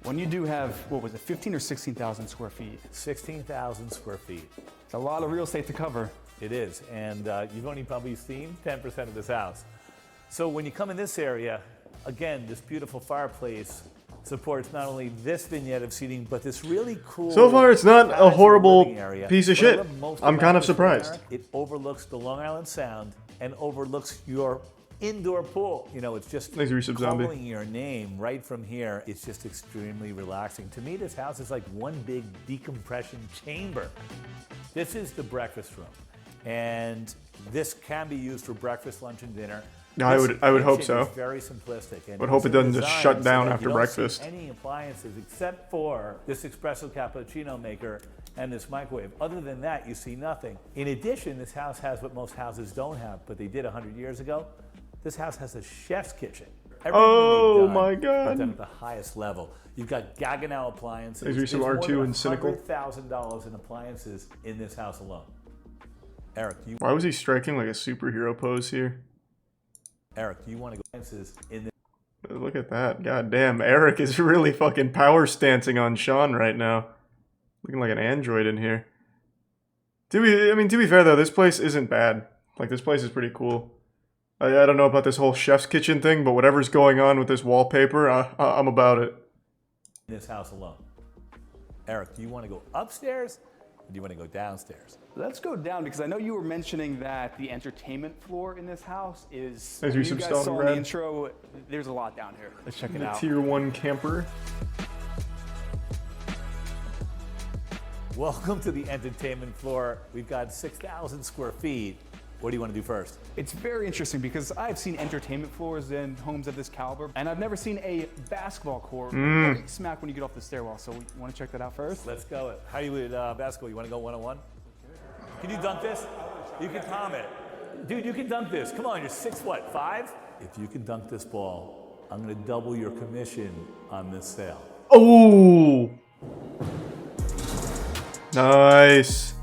Speaker 15: When you do have, what was it, 15 or 16,000 square feet?
Speaker 16: 16,000 square feet.
Speaker 15: It's a lot of real estate to cover.
Speaker 16: It is, and you've only probably seen 10% of this house. So when you come in this area, again, this beautiful fireplace supports not only this vignette of seating, but this really cool.
Speaker 1: So far, it's not a
Speaker 16: casual
Speaker 1: horrible
Speaker 16: living area.
Speaker 1: piece of
Speaker 16: What I
Speaker 1: shit.
Speaker 16: love most
Speaker 1: I'm
Speaker 16: about
Speaker 1: kind of
Speaker 16: this,
Speaker 1: surprised.
Speaker 16: Eric, it overlooks the Long Island Sound and overlooks your indoor pool. You know, it's just
Speaker 1: Thanks, Resub Zombie.
Speaker 16: calling your name right from here. It's just extremely relaxing. To me, this house is like one big decompression chamber. This is the breakfast room, and this can be used for breakfast, lunch, and dinner.
Speaker 1: I would hope
Speaker 16: kitchen
Speaker 1: so.
Speaker 16: is very simplistic. And
Speaker 1: Would hope it
Speaker 16: it's
Speaker 1: doesn't just
Speaker 16: designed
Speaker 1: shut
Speaker 16: so
Speaker 1: down
Speaker 16: that
Speaker 1: after
Speaker 16: you don't see
Speaker 1: breakfast.
Speaker 16: any appliances except for this espresso cappuccino maker and this microwave. Other than that, you see nothing. In addition, this house has what most houses don't have, but they did 100 years ago. This house has a chef's kitchen. Everything
Speaker 1: Oh
Speaker 16: they've done,
Speaker 1: my
Speaker 16: they've
Speaker 1: God.
Speaker 16: done at the highest level. You've got Gaggenau appliances.
Speaker 1: There's
Speaker 16: There's
Speaker 1: some
Speaker 16: more
Speaker 1: R2
Speaker 16: than
Speaker 1: and Cynical.
Speaker 16: $100,000 in appliances in this house alone. Eric, do you
Speaker 1: Why was he striking like a superhero pose here?
Speaker 16: Eric, do you want to go appliances in this?
Speaker 1: Look at that. God damn, Eric is really fucking power stancing on Sean right now. Looking like an android in here. To be fair though, this place isn't bad. Like, this place is pretty cool. I don't know about this whole chef's kitchen thing, but whatever's going on with this wallpaper, I'm about it.
Speaker 16: In this house alone. Eric, do you want to go upstairs or do you want to go downstairs?
Speaker 15: Let's go down, because I know you were mentioning that the entertainment floor in this house is,
Speaker 1: There's
Speaker 15: you
Speaker 1: some
Speaker 15: guys
Speaker 1: stone
Speaker 15: saw in the
Speaker 1: red.
Speaker 15: intro, there's a lot down here. Let's check it out.
Speaker 1: Tier 1 camper.
Speaker 16: Welcome to the entertainment floor. We've got 6,000 square feet. What do you want to do first?
Speaker 15: It's very interesting because I've seen entertainment floors in homes of this caliber, and I've never seen a basketball court right smack when you get off the stairwell. So we want to check that out first.
Speaker 16: Let's go. How do you would basketball? You want to go one-on-one? Can you dunk this? You can palm it. Dude, you can dunk this. Come on, you're 6'5"? If you can dunk this ball, I'm going to double your commission on this sale.
Speaker 1: Oh! Nice.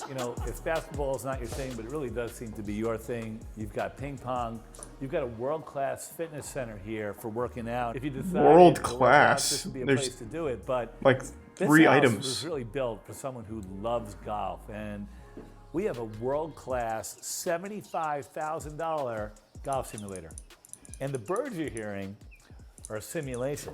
Speaker 16: You know, if basketball is not your thing, but it really does seem to be your thing. You've got ping pong. You've got a world-class fitness center here for working out. If you decide
Speaker 1: World
Speaker 16: to work out,
Speaker 1: class?
Speaker 16: this would be a
Speaker 1: There's
Speaker 16: place to do it. But
Speaker 1: like
Speaker 16: this
Speaker 1: 3
Speaker 16: house
Speaker 1: items.
Speaker 16: was really built for someone who loves golf, and we have a world-class $75,000 golf simulator. And the birds you're hearing are a simulation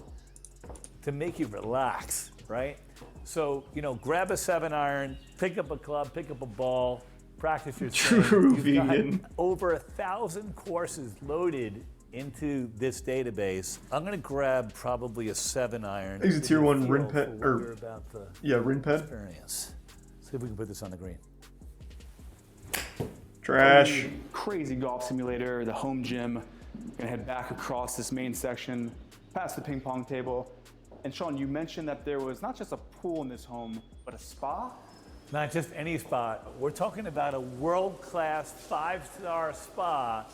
Speaker 16: to make you relax, right? So, you know, grab a 7-iron, pick up a club, pick up a ball, practice your swing.
Speaker 1: True
Speaker 16: You've
Speaker 1: vegan.
Speaker 16: got over 1,000 courses loaded into this database. I'm gonna grab probably a 7-iron.
Speaker 1: He's a tier 1 rin pet,
Speaker 16: rin
Speaker 1: or yeah, rin pet.
Speaker 16: Experience. See if we can put this on the green.
Speaker 1: Trash.
Speaker 15: Crazy golf simulator, the home gym. Gonna head back across this main section, past the ping pong table. And Sean, you mentioned that there was not just a pool in this home, but a spa?
Speaker 16: Not just any spa. We're talking about a world-class 5-star spa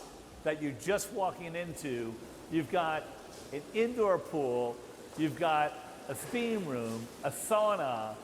Speaker 16: that you're just walking into. You've got an indoor pool, you've got a steam room, a sauna,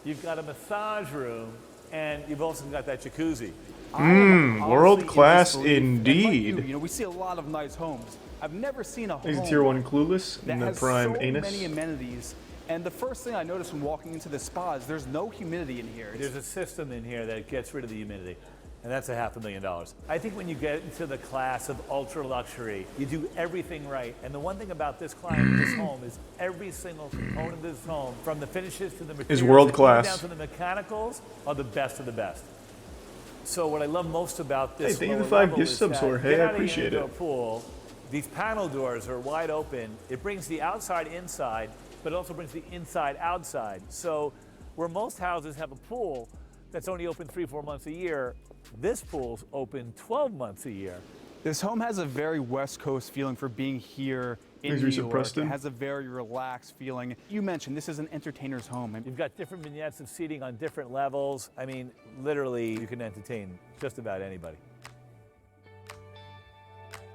Speaker 16: you've got a massage room, and you've also got that jacuzzi.
Speaker 1: World class
Speaker 15: And like
Speaker 1: indeed.
Speaker 15: you know, we see a lot of nice homes. I've never seen a home
Speaker 1: He's a tier 1 clueless
Speaker 15: that
Speaker 1: in the
Speaker 15: has
Speaker 1: prime
Speaker 15: so
Speaker 1: anus.
Speaker 15: many amenities And the first thing I noticed when walking into the spa is there's no humidity in here.
Speaker 16: There's a system in here that gets rid of the humidity, and that's $500,000. I think when you get into the class of ultra luxury, you do everything right. And the one thing about this client, this home, is every single component of this home, from the finishes to the materials,
Speaker 1: is world class,
Speaker 16: down to the mechanicals, are the best of the best. So what I love most about this,
Speaker 1: hey, thank you for 5 gift subs, Jorge. I appreciate it.
Speaker 16: Pool, these panel doors are wide open. It brings the outside inside, but it also brings the inside outside. So where most houses have a pool that's only open 3-4 months a year, this pool's open 12 months a year.
Speaker 15: This home has a very West Coast feeling for being here in New York. It has a very relaxed feeling. You mentioned this is an entertainer's home.
Speaker 16: You've got different vignettes of seating on different levels. I mean, literally, you can entertain just about anybody.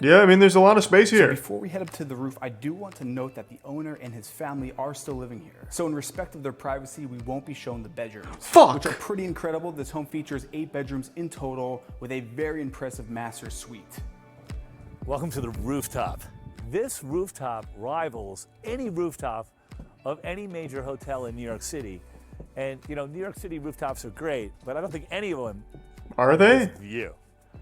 Speaker 1: Yeah, I mean, there's a lot of space here.
Speaker 15: So before we head up to the roof, I do want to note that the owner and his family are still living here. So in respect of their privacy, we won't be shown the bedrooms.
Speaker 1: Fuck!
Speaker 15: Which are pretty incredible. This home features 8 bedrooms in total with a very impressive master suite.
Speaker 16: Welcome to the rooftop. This rooftop rivals any rooftop of any major hotel in New York City. And, you know, New York City rooftops are great, but I don't think any of them
Speaker 1: are they?
Speaker 16: View.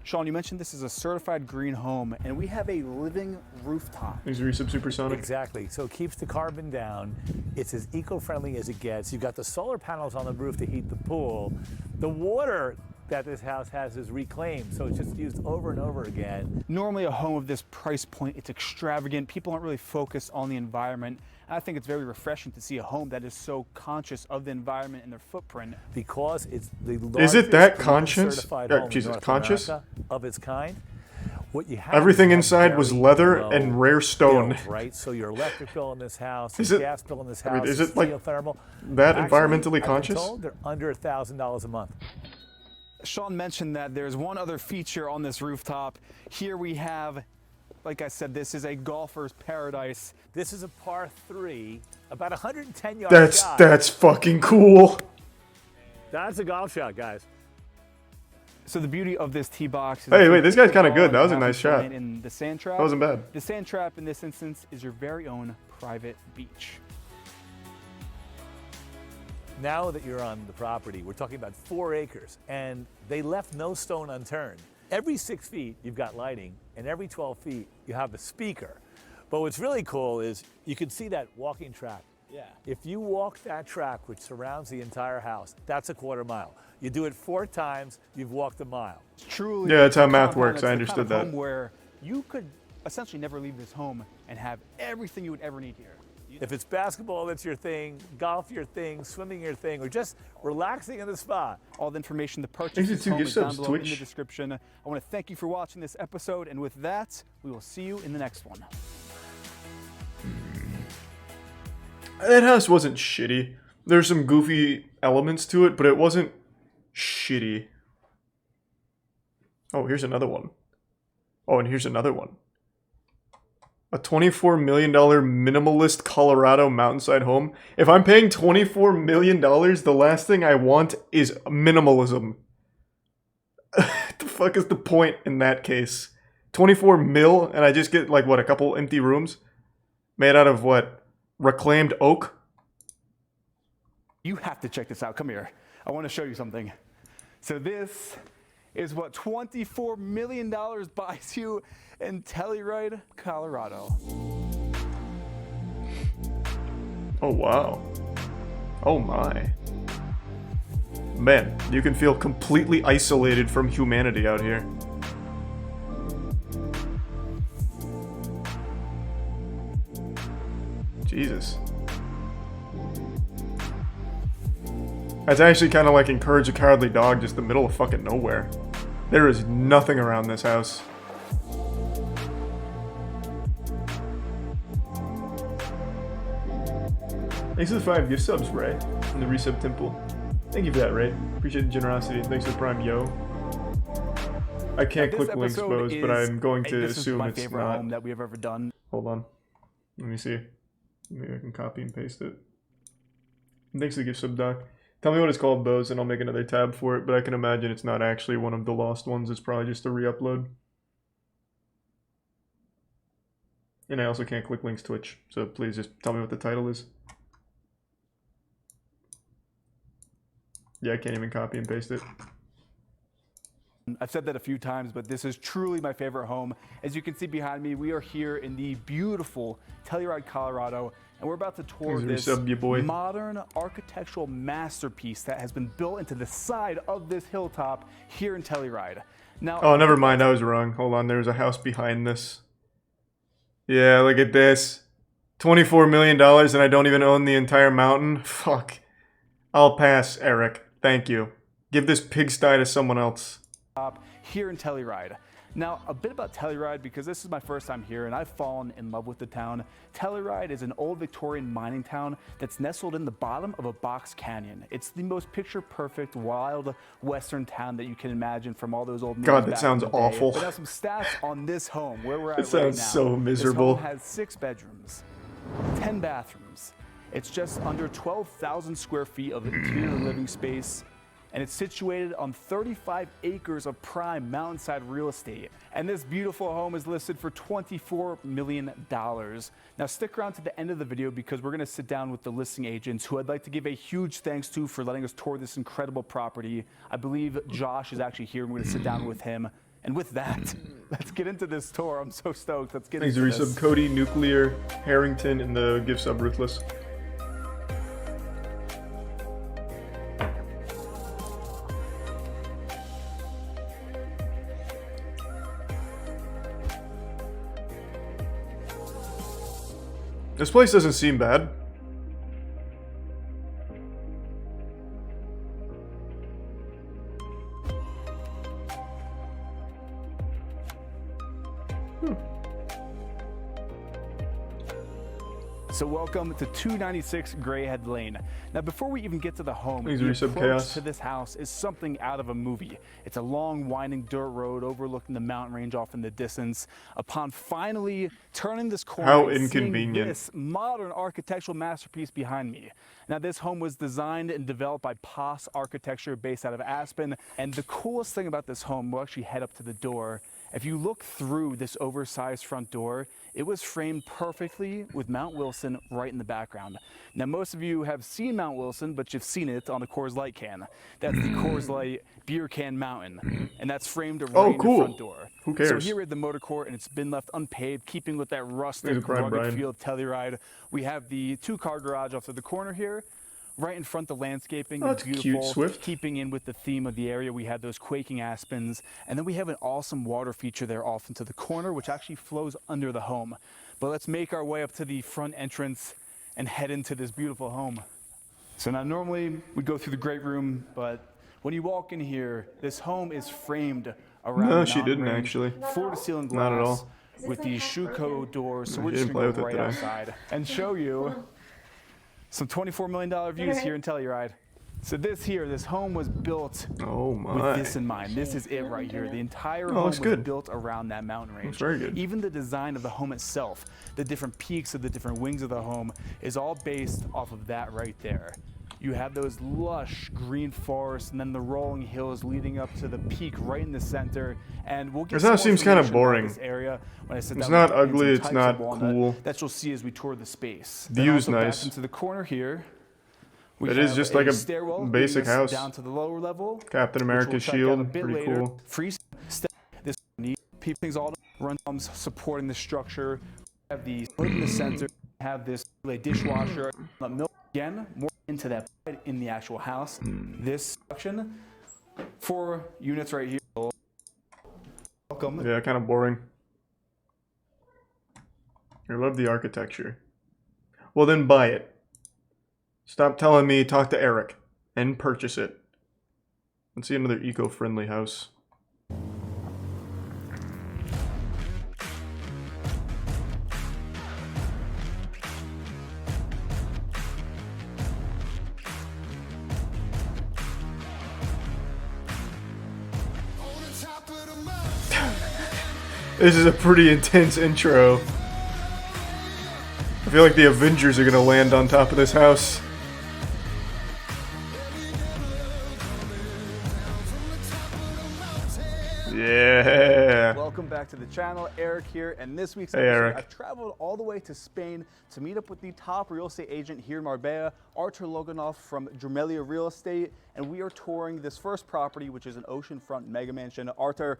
Speaker 15: Sean, you mentioned this is a certified green home, and we have a living rooftop.
Speaker 1: Is Resub Supersonic?
Speaker 16: Exactly. So it keeps the carbon down. It's as eco-friendly as it gets. You've got the solar panels on the roof to heat the pool. The water that this house has is reclaimed, so it's just used over and over again.
Speaker 15: Normally a home of this price point, it's extravagant. People aren't really focused on the environment. I think it's very refreshing to see a home that is so conscious of the environment and their footprint.
Speaker 16: Because it's the largest
Speaker 1: is it that conscious?
Speaker 16: certified home
Speaker 1: Jesus,
Speaker 16: in North
Speaker 1: conscious?
Speaker 16: America of its kind. What you have
Speaker 1: Everything
Speaker 16: is
Speaker 1: inside was leather and rare stone.
Speaker 16: bills, right? So your electric bill in this house,
Speaker 1: Is
Speaker 16: your
Speaker 1: it-
Speaker 16: gas bill in this
Speaker 1: I
Speaker 16: house,
Speaker 1: mean, is it like
Speaker 16: geothermal.
Speaker 1: that
Speaker 16: Actually,
Speaker 1: environmentally
Speaker 16: I've been
Speaker 1: conscious?
Speaker 16: told they're under $1,000 a month.
Speaker 15: Sean mentioned that there's one other feature on this rooftop. Here we have, like I said, this is a golfer's paradise.
Speaker 16: This is a par 3, about 110 yards shot.
Speaker 1: That's fucking cool.
Speaker 16: That's a golf shot, guys.
Speaker 15: So the beauty of this tee box is...
Speaker 1: Hey, wait, this guy's kind of good. That was a nice shot.
Speaker 15: In the sand trap.
Speaker 1: That wasn't bad.
Speaker 15: The sand trap in this instance is your very own private beach.
Speaker 16: Now that you're on the property, we're talking about 4 acres, and they left no stone unturned. Every 6 feet, you've got lighting, and every 12 feet, you have a speaker. But what's really cool is you can see that walking track.
Speaker 11: Yeah.
Speaker 16: If you walk that track, which surrounds the entire house, that's a quarter mile. You do it 4 times, you've walked a mile.
Speaker 15: It's truly...
Speaker 1: Yeah, that's how math
Speaker 15: compound.
Speaker 1: works.
Speaker 15: It's
Speaker 1: I
Speaker 15: the
Speaker 1: understood
Speaker 15: kind of
Speaker 1: that.
Speaker 15: home where you could essentially never leave this home and have everything you would ever need here.
Speaker 16: If it's basketball, that's your thing, golf, your thing, swimming, your thing, or just relaxing in the spa.
Speaker 15: All the information to purchase
Speaker 1: Thanks to
Speaker 15: this
Speaker 1: 2
Speaker 15: home
Speaker 1: gift
Speaker 15: is down
Speaker 1: subs,
Speaker 15: below in the
Speaker 1: Twitch.
Speaker 15: description. I want to thank you for watching this episode, and with that, we will see you in the next one.
Speaker 1: That house wasn't shitty. There's some goofy elements to it, but it wasn't shitty. Oh, here's another one. Oh, and here's another one. A $24 million minimalist Colorado mountainside home. If I'm paying $24 million, the last thing I want is minimalism. What the fuck is the point in that case? 24 mil, and I just get, like, what, a couple empty rooms? Made out of, what, reclaimed oak?
Speaker 15: You have to check this out. Come here. I want to show you something. So this is what $24 million buys you in Telluride, Colorado.
Speaker 1: Oh, wow. Oh, my. Man, you can feel completely isolated from humanity out here. Jesus. That's actually kind of like Encourage a Cowardly Dog, just the middle of fucking nowhere. There is nothing around this house. Thanks for the 5 gift subs, Ray, in the resub temple. Thank you for that, Ray. Appreciate the generosity. Thanks for the Prime, yo. I can't click links, Bose, but I'm going to assume it's
Speaker 15: favorite
Speaker 1: not.
Speaker 15: home that we have ever done.
Speaker 1: Hold on. Let me see. Maybe I can copy and paste it. Thanks for the gift sub, Doc. Tell me what it's called, Bose, and I'll make another tab for it, but I can imagine it's not actually one of the lost ones. It's probably just a re-upload. And I also can't click links Twitch, so please just tell me what the title is. Yeah, I can't even copy and paste it.
Speaker 15: I've said that a few times, but this is truly my favorite home. As you can see behind me, we are here in the beautiful Telluride, Colorado, and we're about to tour this modern architectural masterpiece that has been built into the side of this hilltop here in Telluride. Now,
Speaker 1: oh, never mind. I was wrong. Hold on. There's a house behind this. Yeah, look at this. $24 million and I don't even own the entire mountain? Fuck. I'll pass, Eric. Thank you. Give this pigsty to someone else.
Speaker 15: Here in Telluride. Now, a bit about Telluride, because this is my first time here and I've fallen in love with the town. Telluride is an old Victorian mining town that's nestled in the bottom of a box canyon. It's the most picture-perfect, wild western town that you can imagine from all those old movies.
Speaker 1: God, that sounds awful.
Speaker 15: But now some stats on this home, where we're at
Speaker 1: It sounds
Speaker 15: right now.
Speaker 1: so miserable.
Speaker 15: This home has 6 bedrooms, 10 bathrooms. It's just under 12,000 square feet of interior living space, and it's situated on 35 acres of prime mountainside real estate. And this beautiful home is listed for $24 million. Now stick around to the end of the video because we're gonna sit down with the listing agents, who I'd like to give a huge thanks to for letting us tour this incredible property. I believe Josh is actually here and we're gonna sit down with him. And with that, let's get into this tour. I'm so stoked. Let's get into this.
Speaker 1: Thanks, resub Cody, Nuclear, Harrington, and the gift sub Ruthless. This place doesn't seem bad.
Speaker 15: So welcome to 296 Grayhead Lane. Now before we even get to the home,
Speaker 1: Thanks,
Speaker 15: the
Speaker 1: resub
Speaker 15: approach
Speaker 1: Chaos.
Speaker 15: to this house is something out of a movie. It's a long winding dirt road overlooking the mountain range off in the distance. Upon finally turning this corner,
Speaker 1: How
Speaker 15: and seeing
Speaker 1: inconvenient.
Speaker 15: this modern architectural masterpiece behind me. Now this home was designed and developed by Poss Architecture based out of Aspen. And the coolest thing about this home, we'll actually head up to the door. If you look through this oversized front door, it was framed perfectly with Mount Wilson right in the background. Now, most of you have seen Mount Wilson, but you've seen it on a Coors Light can. That's the Coors Light Beer Can Mountain, and that's framed right in the front door.
Speaker 1: Who cares?
Speaker 15: So here we have the motor court, and it's been left unpaved, keeping with that rustic, rugged feel of Telluride. We have the 2-car garage off to the corner here. Right in front, the landscaping is beautiful,
Speaker 1: cute, Swift.
Speaker 15: keeping in with the theme of the area. We have those quaking aspens, and then we have an awesome water feature there off into the corner, which actually flows under the home. But let's make our way up to the front entrance and head into this beautiful home. So now normally we'd go through the great room, but when you walk in here, this home is framed around
Speaker 1: No,
Speaker 15: the
Speaker 1: she
Speaker 15: mountain
Speaker 1: didn't
Speaker 15: range,
Speaker 1: actually.
Speaker 15: floor-to-ceiling glass,
Speaker 1: Not at all.
Speaker 15: with the Schuco doors. So we're
Speaker 1: She
Speaker 15: just
Speaker 1: didn't
Speaker 15: gonna
Speaker 1: play
Speaker 15: go
Speaker 1: with it
Speaker 15: right
Speaker 1: today.
Speaker 15: outside and show you some $24 million views here in Telluride. So this home was built with this in mind. This is it right here. The entire home was built around that mountain range.
Speaker 1: Looks very good.
Speaker 15: Even the design of the home itself, the different peaks of the different wings of the home, is all based off of that right there. You have those lush green forests and then the rolling hills leading up to the peak right in the center. And we'll get
Speaker 1: This
Speaker 15: some
Speaker 1: house
Speaker 15: more
Speaker 1: seems kind of
Speaker 15: information about
Speaker 1: boring.
Speaker 15: this area when I sit
Speaker 1: It's
Speaker 15: down
Speaker 1: not
Speaker 15: with
Speaker 1: ugly,
Speaker 15: some
Speaker 1: it's
Speaker 15: types
Speaker 1: not
Speaker 15: of walnut
Speaker 1: cool.
Speaker 15: that you'll see as we tour the space.
Speaker 1: View's
Speaker 15: Then also
Speaker 1: nice.
Speaker 15: Back into the corner here. We
Speaker 1: It is
Speaker 15: have
Speaker 1: just like a
Speaker 15: stairwell
Speaker 1: basic
Speaker 15: leading us
Speaker 1: house.
Speaker 15: down to the lower level.
Speaker 1: Captain
Speaker 15: which we'll
Speaker 1: America's
Speaker 15: check out a
Speaker 1: shield,
Speaker 15: bit
Speaker 1: pretty
Speaker 15: later.
Speaker 1: cool.
Speaker 15: Free step. This neat things all run supporting the structure. We have the hood in the center. We have this dishwasher. Milk again. More into that in the actual house. This section, 4 units right here. Welcome.
Speaker 1: Yeah, kind of boring. I love the architecture. Well, then buy it. Stop telling me, talk to Eric, and purchase it. Let's see another eco-friendly house. This is a pretty intense intro. I feel like the Avengers are gonna land on top of this house. Yeah.
Speaker 15: Welcome back to the channel. Eric here, and this week's
Speaker 1: Hey,
Speaker 15: episode,
Speaker 1: Eric.
Speaker 15: I've traveled all the way to Spain to meet up with the top real estate agent here in Marbella, Artur Loganov from Drumelia Real Estate, and we are touring this first property, which is an oceanfront mega mansion. Artur,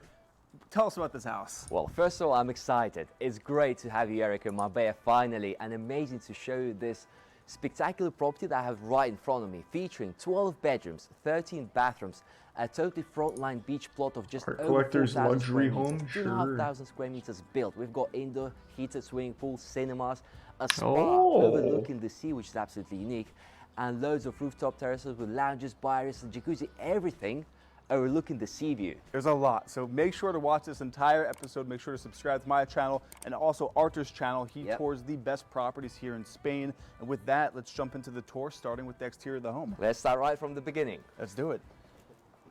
Speaker 15: tell us about this house.
Speaker 17: Well, first of all, I'm excited. It's great to have you, Eric, in Marbella finally, and amazing to show you this spectacular property that I have right in front of me, featuring 12 bedrooms, 13 bathrooms, a totally frontline beach plot of just
Speaker 1: Art
Speaker 17: over
Speaker 1: collector's
Speaker 17: 4,000
Speaker 1: luxury
Speaker 17: square
Speaker 1: home?
Speaker 17: meters,
Speaker 1: Sure.
Speaker 17: 2,500 square meters built. We've got indoor heated swimming pool, cinemas, a spa
Speaker 1: Oh.
Speaker 17: overlooking the sea, which is absolutely unique, and loads of rooftop terraces with lounges, bar areas, and jacuzzi, everything overlooking the sea view.
Speaker 15: There's a lot, so make sure to watch this entire episode. Make sure to subscribe to my channel and also Artur's channel. He tours the best properties here in Spain. And with that, let's jump into the tour, starting with the exterior of the home.
Speaker 17: Let's start right from the beginning.
Speaker 15: Let's do it.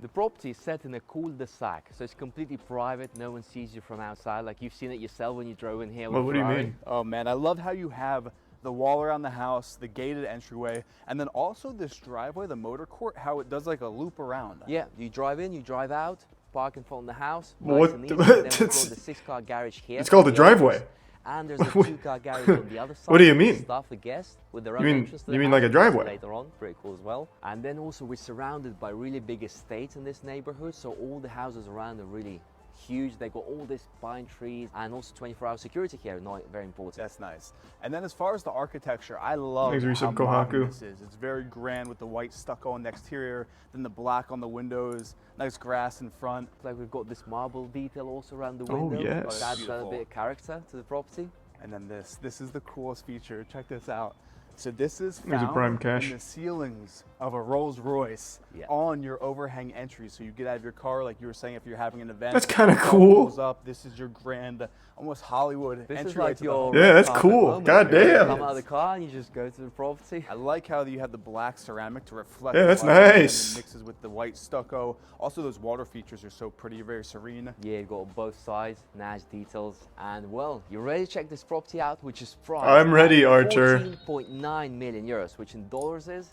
Speaker 17: The property is set in a cul-de-sac, so it's completely private. No one sees you from outside, like you've seen it yourself when you drove in here.
Speaker 1: Well,
Speaker 17: with
Speaker 1: what do you
Speaker 17: Ferrari.
Speaker 1: mean?
Speaker 15: Oh man, I love how you have the wall around the house, the gated entryway, and then also this driveway, the motor court, how it does like a loop around.
Speaker 17: Yeah, you drive in, you drive out, park in front of the house.
Speaker 1: What
Speaker 17: Nice and
Speaker 1: the-
Speaker 17: easy. Then we've got
Speaker 1: it's-
Speaker 17: the 6-car garage here.
Speaker 1: it's called
Speaker 17: for
Speaker 1: the
Speaker 17: the owners.
Speaker 1: driveway.
Speaker 17: And there's a 2-car garage on the other side.
Speaker 1: What do you
Speaker 17: for
Speaker 1: mean?
Speaker 17: Staff, the guests, with their
Speaker 1: You
Speaker 17: own
Speaker 1: mean-
Speaker 17: entrance to the
Speaker 1: you mean
Speaker 17: house,
Speaker 1: like a
Speaker 17: which we'll see
Speaker 1: driveway?
Speaker 17: later on, pretty cool as well. And then also we're surrounded by really big estates in this neighborhood, so all the houses around are really huge. They got all these pine trees and also 24-hour security here, not very important.
Speaker 15: That's nice. And then as far as the architecture, I love
Speaker 1: Thanks,
Speaker 15: how
Speaker 1: Rishabh
Speaker 15: modern
Speaker 1: Kohaku.
Speaker 15: this is. It's very grand with the white stucco on the exterior, then the black on the windows, nice grass in front.
Speaker 17: Like we've got this marble detail also around the
Speaker 1: Oh,
Speaker 17: window.
Speaker 1: yes.
Speaker 17: That adds a
Speaker 15: Beautiful.
Speaker 17: bit of character to the property.
Speaker 15: And then this is the coolest feature. Check this out. So this is
Speaker 1: There's a
Speaker 15: found
Speaker 1: prime cache.
Speaker 15: in the ceilings of a Rolls Royce on your overhang entry. So you get out of your car, like you were saying, if you're having an event.
Speaker 1: That's kinda
Speaker 15: the car
Speaker 1: cool.
Speaker 15: pulls up. This is your grand, almost Hollywood
Speaker 17: This
Speaker 15: entry
Speaker 17: is like
Speaker 15: to the
Speaker 17: your
Speaker 15: home.
Speaker 1: Yeah, that's
Speaker 17: red
Speaker 1: cool.
Speaker 17: carpet moment.
Speaker 1: God
Speaker 17: You
Speaker 1: damn.
Speaker 17: come out of the car and you just go to the property.
Speaker 15: I like how you have the black ceramic to reflect.
Speaker 1: Yeah,
Speaker 15: the
Speaker 1: that's
Speaker 15: light, and then
Speaker 1: nice.
Speaker 15: it mixes with the white stucco. Also, those water features are so pretty, very serene.
Speaker 17: Yeah, you've got both sides, nice details, and well, you're ready to check this property out, which is priced
Speaker 1: I'm ready,
Speaker 17: at
Speaker 1: Artur.
Speaker 17: 14.9 million euros, which in dollars is